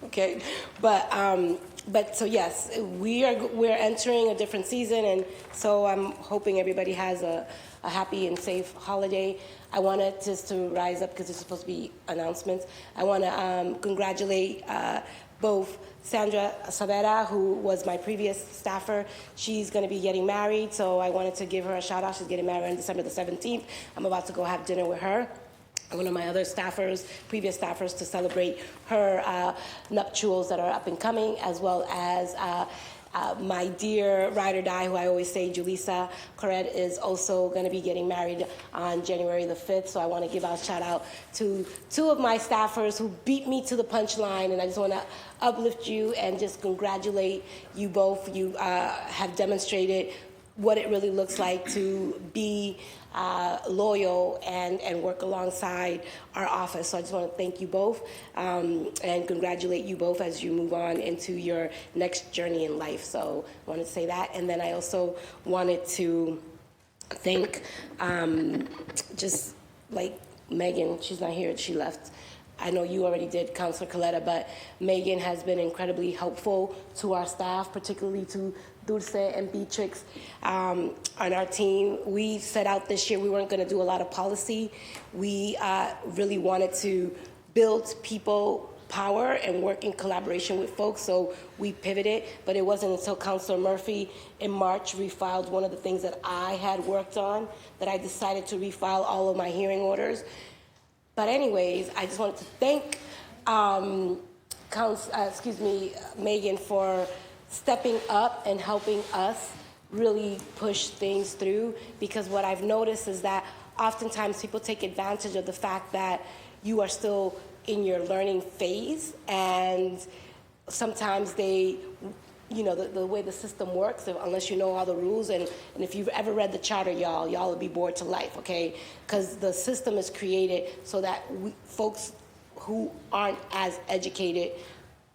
okay? But so yes, we're entering a different season, and so I'm hoping everybody has a happy and safe holiday. I wanted just to rise up because it's supposed to be announcements. I want to congratulate both Sandra Savera, who was my previous staffer. She's going to be getting married, so I wanted to give her a shout out. She's getting married on December the 17th. I'm about to go have dinner with her. One of my other staffers, previous staffers, to celebrate her nuptials that are up and coming, as well as my dear ride or die, who I always say, Julissa Corred, is also going to be getting married on January the 5th. So I want to give a shout out to two of my staffers who beat me to the punchline, and I just want to uplift you and just congratulate you both. You have demonstrated what it really looks like to be loyal and work alongside our office. So I just want to thank you both and congratulate you both as you move on into your next journey in life. So I wanted to say that. And then I also wanted to thank just like Megan. She's not here. She left. I know you already did, Councilor Coletta, but Megan has been incredibly helpful to our staff, particularly to Dulce and Beatrix on our team. We set out this year, we weren't going to do a lot of policy. We really wanted to build people power and work in collaboration with folks, so we pivoted, but it wasn't until Councilor Murphy in March refiled one of the things that I had worked on that I decided to refile all of my hearing orders. But anyways, I just wanted to thank Megan for stepping up and helping us really push things through, because what I've noticed is that oftentimes people take advantage of the fact that you are still in your learning phase, and sometimes they, you know, the way the system works, unless you know all the rules, and if you've ever read the charter, y'all will be bored to life, okay? Because the system is created so that folks who aren't as educated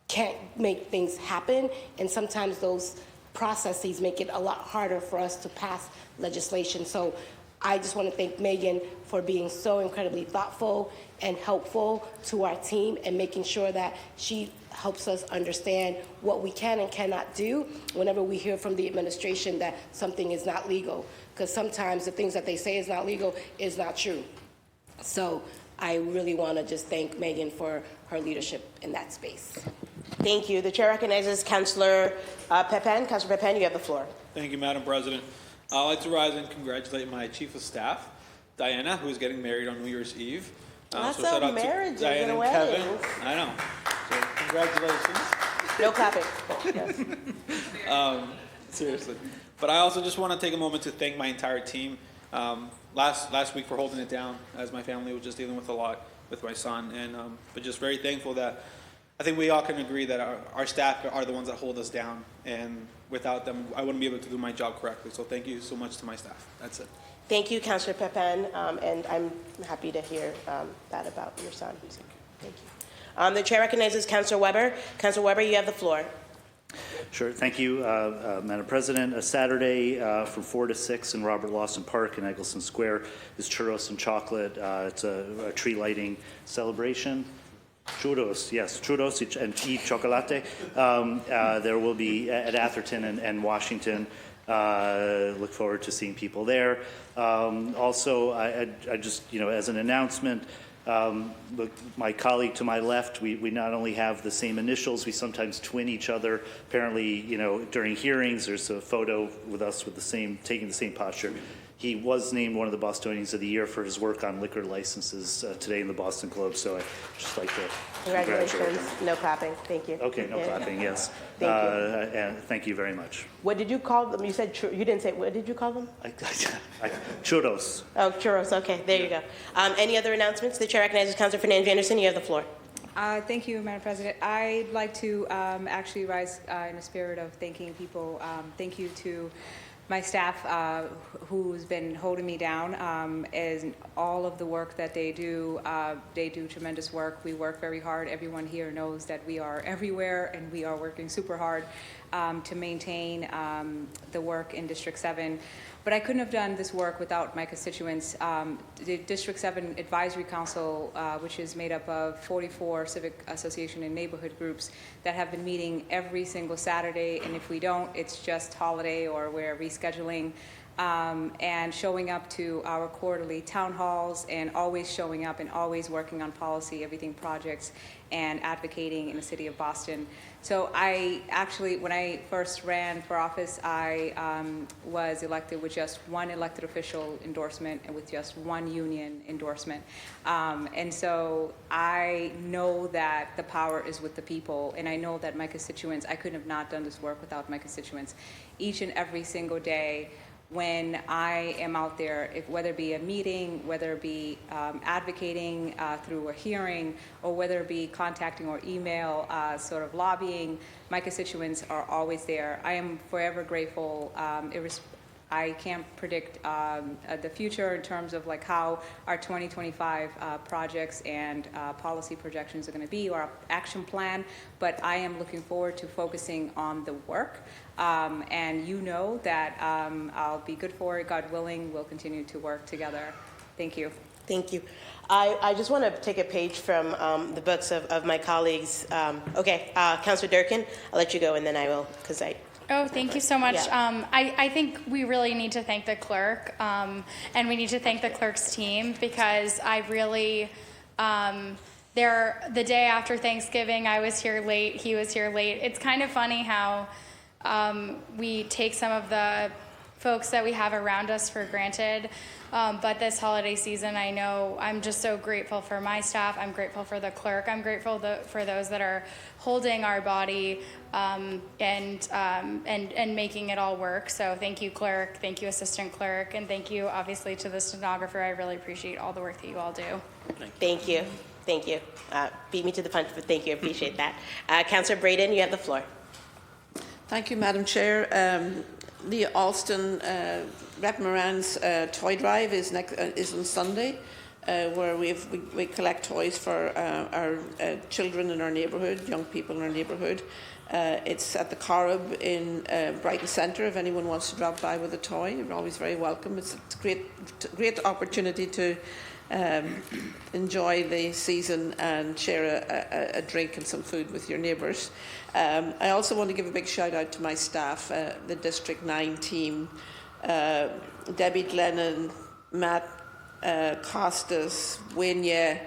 can't make things happen, and sometimes those processes make it a lot harder for us to pass legislation. So I just want to thank Megan for being so incredibly thoughtful and helpful to our team and making sure that she helps us understand what we can and cannot do whenever we hear from the administration that something is not legal, because sometimes the things that they say is not legal is not true. So I really want to just thank Megan for her leadership in that space. Thank you. The chair recognizes Councilor Pepin. Councilor Pepin, you have the floor. Thank you, Madam President. I'd like to rise and congratulate my Chief of Staff, Diana, who is getting married on New Year's Eve. Lots so shout of out marriages to Diana and and Kevin. weddings. I know. So congratulations. No clapping. Yes. Seriously. But I also just want to take a moment to thank my entire team. Last week for holding it down, as my family was just dealing with a lot with my son, and but just very thankful that I think we all can agree that our staff are the ones that hold us down, and without them, I wouldn't be able to do my job correctly. So thank you so much to my staff. That's it. Thank you, Councilor Pepin, and I'm happy to hear that about your son. Thank you. The chair recognizes Councilor Weber. Councilor Weber, you have the floor. Sure. Thank you, Madam President. A Saturday from 4 to 6 in Robert Lawson Park in Eggleston Square is churros and chocolate. It's a tree lighting celebration. Churros, yes, churros and chocolate. There will be at Atherton and Washington. Look forward to seeing people there. Also, I just, as an announcement, look, my colleague to my left, we not only have the same initials, we sometimes twin each other. Apparently, during hearings, there's a photo with us with taking the same posture. he was named one of the Bostonians of the Year for his work on liquor licenses today in the Boston Globe. So I'd just like to congratulate Congratulations. him. No clapping. Thank you. Okay, no Yeah. clapping, yes. Thank you. And thank you very much. What did you call them? You said you didn't say. What did you call them? Churros. Oh, churros. Okay, there you go. Any other announcements? The chair recognizes Councilor Fernandez Anderson. You have the floor. Thank you, Madam President. I'd like to actually rise in the spirit of thanking people. Thank you to my staff who's been holding me down and all of the work that they do. They do tremendous work. We work very hard. Everyone here knows that we are everywhere and we are working super hard to maintain the work in District 7. But I couldn't have done this work without my constituents. The District 7 Advisory Council, which is made up of 44 civic association and neighborhood groups that have been meeting every single Saturday, and if we don't, it's just holiday or we're rescheduling, and showing up to our quarterly town halls and always showing up and always working on policy, everything projects, and advocating in the city of Boston. So I actually, when I first ran for office, I was elected with just one elected official endorsement and with just one union endorsement. And so I know that the power is with the people, and I know that my constituents, I couldn't have not done this work without my constituents. Each and every single day, when I am out there, whether it be a meeting, whether it be advocating through a hearing, or whether it be contacting or email, sort of lobbying, my constituents are always there. I am forever grateful. I can't predict the future in terms of like how our 2025 projects and policy projections are going to be, or our action plan, but I am looking forward to focusing on the work. And you know that I'll be good for it. God willing, we'll continue to work together. Thank you. Thank you. I just want to take a page from the books of my colleagues. Councilor Durkin, I'll let you go, and then I will, because I... Oh, thank you so much. Yeah. I think we really need to thank the clerk, and we need to thank the clerk's team, because I really, the day after Thanksgiving, I was here late, he was here late. It's kind of funny how we take some of the folks that we have around us for granted. But this holiday season, I know I'm just so grateful for my staff. I'm grateful for the clerk. I'm grateful for those that are holding our body and making it all work. So thank you, clerk. Thank you, assistant clerk. And thank you, obviously, to the stenographer. I really appreciate all the work that you all do. Thank you. Thank you. Beat me to the punch, but thank you. I appreciate that. Councilor Braden, you have the floor. Thank you, Madam Chair. The Alston Rep Moran's toy drive is on Sunday, where we collect toys for our children in our neighbourhood, young people in our neighbourhood. It's at the Corrib in Brighton Centre. If anyone wants to drop by with a toy, you're always very welcome. It's a great opportunity to enjoy the season and share a drink and some food with your neighbours. I also want to give a big shout out to my staff, the District 9 team, Debbie Glennon, Matt Costas, Wayne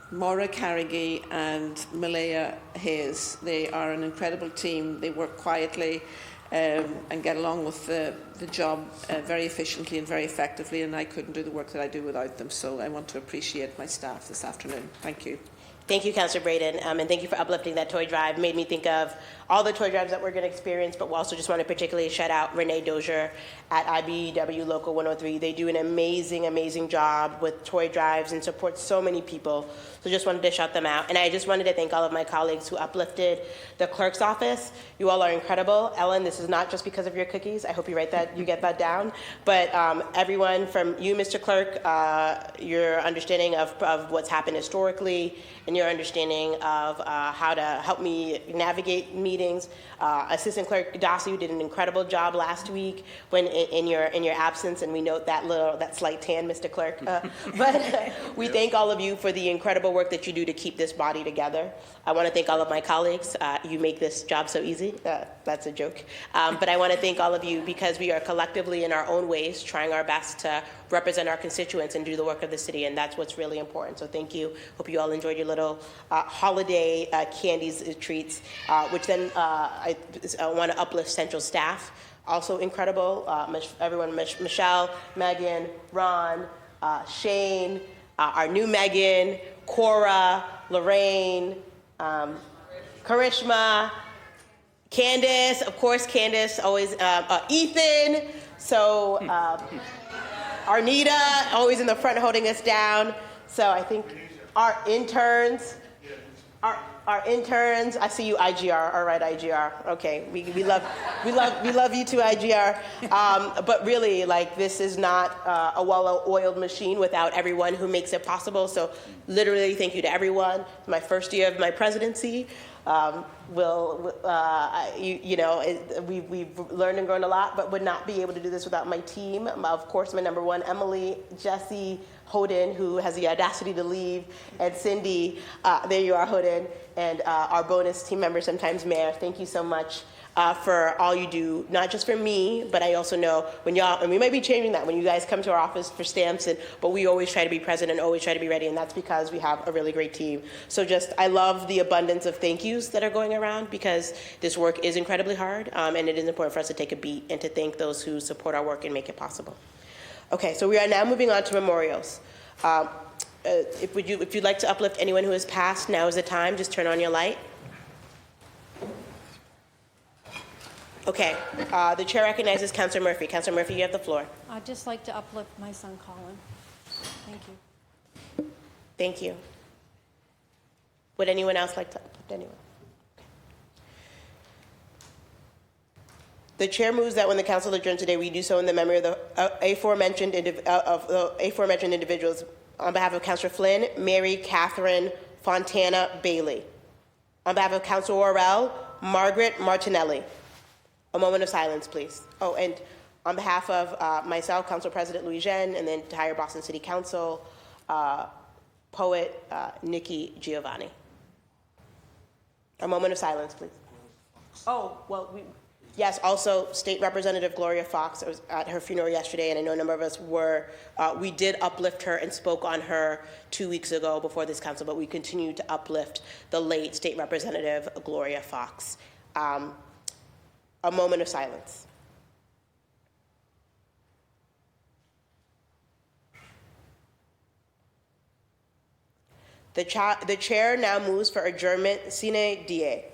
Maura Carrigy and Malaya Hayes. They are an incredible team. They work quietly and get along with the job very efficiently and very effectively, and I couldn't do the work that I do without them. So I want to appreciate my staff this afternoon. Thank you. Thank you, Councilor Braden, and thank you for uplifting that toy drive. Made me think of all the toy drives that we're going to experience, but we also just want to particularly shout out Renee Dozier at IBEW Local 103. They do an amazing, amazing job with toy drives and support so many people. So just wanted to shout them out. And I just wanted to thank all of my colleagues who uplifted the clerk's office. You all are incredible. Ellen, this is not just because of your cookies. I hope you get that down. But everyone from you, Mr. Clerk, your understanding of what's happened historically, and your understanding of how to help me navigate meetings. Assistant Clerk Dossie, who did an incredible job last week when in your absence, and we note that slight tan, Mr. Clerk. But we thank all of you for the incredible work that you do to keep this body together. I want to thank all of my colleagues. You make this job so easy. That's a joke. But I want to thank all of you because we are collectively in our own ways trying our best to represent our constituents and do the work of the city, and that's what's really important. So thank you. Hope you all enjoyed your little holiday candies, treats, which then I want to uplift Central staff. also incredible. Everyone, Michelle, Megan, Ron, Shane, our new Megan, Cora, Lorraine, Karishma, Candace, of course, Candace, always, Ethan, so Arnita, always in the front holding us down. So I think our interns, I see you, IGR. All right, IGR. Okay, we love you too, IGR. But really, like, this is not a well-oiled machine without everyone who makes it possible. So literally, thank you to everyone. My first year of my presidency. We've learned and grown a lot, but would not be able to do this without my team. Of course, my number one, Emily, Jesse, Hoden, who has the audacity to leave, and Cindy, there you are, Hoden, and our bonus team member, sometimes Mayor. Thank you so much for all you do, not just for me, but I also know when y'all, and we might be changing that, when you guys come to our office for stamps, but we always try to be present and always try to be ready, and that's because we have a really great team. So I love the abundance of thank yous that are going around, because this work is incredibly hard, and it is important for us to take a beat and to thank those who support our work and make it possible. Okay, so we are now moving on to memorials. If you'd like to uplift anyone who has passed, now is the time. Just turn on your light. Okay, the chair recognizes Councilor Murphy. Councilor Murphy, you have the floor. I'd just like to uplift my son, Colin. Thank you. Thank you. Would anyone else like to uplift anyone? The chair moves that when the council adjourns today, we do so in the memory of the aforementioned individuals. On behalf of Councilor Flynn, Mary Catherine Fontana Bailey. On behalf of Councilor Worrell, Margaret Martinelli. A moment of silence, please. Oh, and on behalf of myself, Council President Louis Jean, and the entire Boston City Council, poet Nikki Giovanni. A moment of silence, please. Oh, well, yes, also State Representative Gloria Fox. I was at her funeral yesterday, and I know a number of us were. We did uplift her and spoke on her 2 weeks ago before this council, but we continue to uplift the late State Representative Gloria Fox. A moment of silence. The chair now moves for adjournment sine die.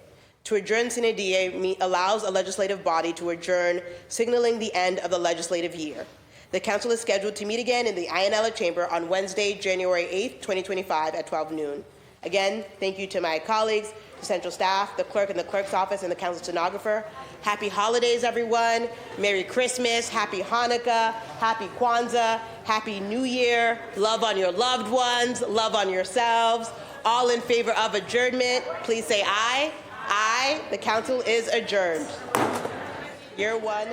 To adjourn sine die allows a legislative body to adjourn, signaling the end of the legislative year. The council is scheduled to meet again in the Ionella Chamber on Wednesday, January 8th, 2025 at 12 noon. Again, thank you to my colleagues, the central staff, the clerk in the clerk's office, and the council stenographer. Happy holidays, everyone. Merry Christmas, happy Hanukkah, happy Kwanzaa, happy New Year. Love on your loved ones, love on yourselves. All in favor of adjournment, please say aye. Aye. The council is adjourned. Year one.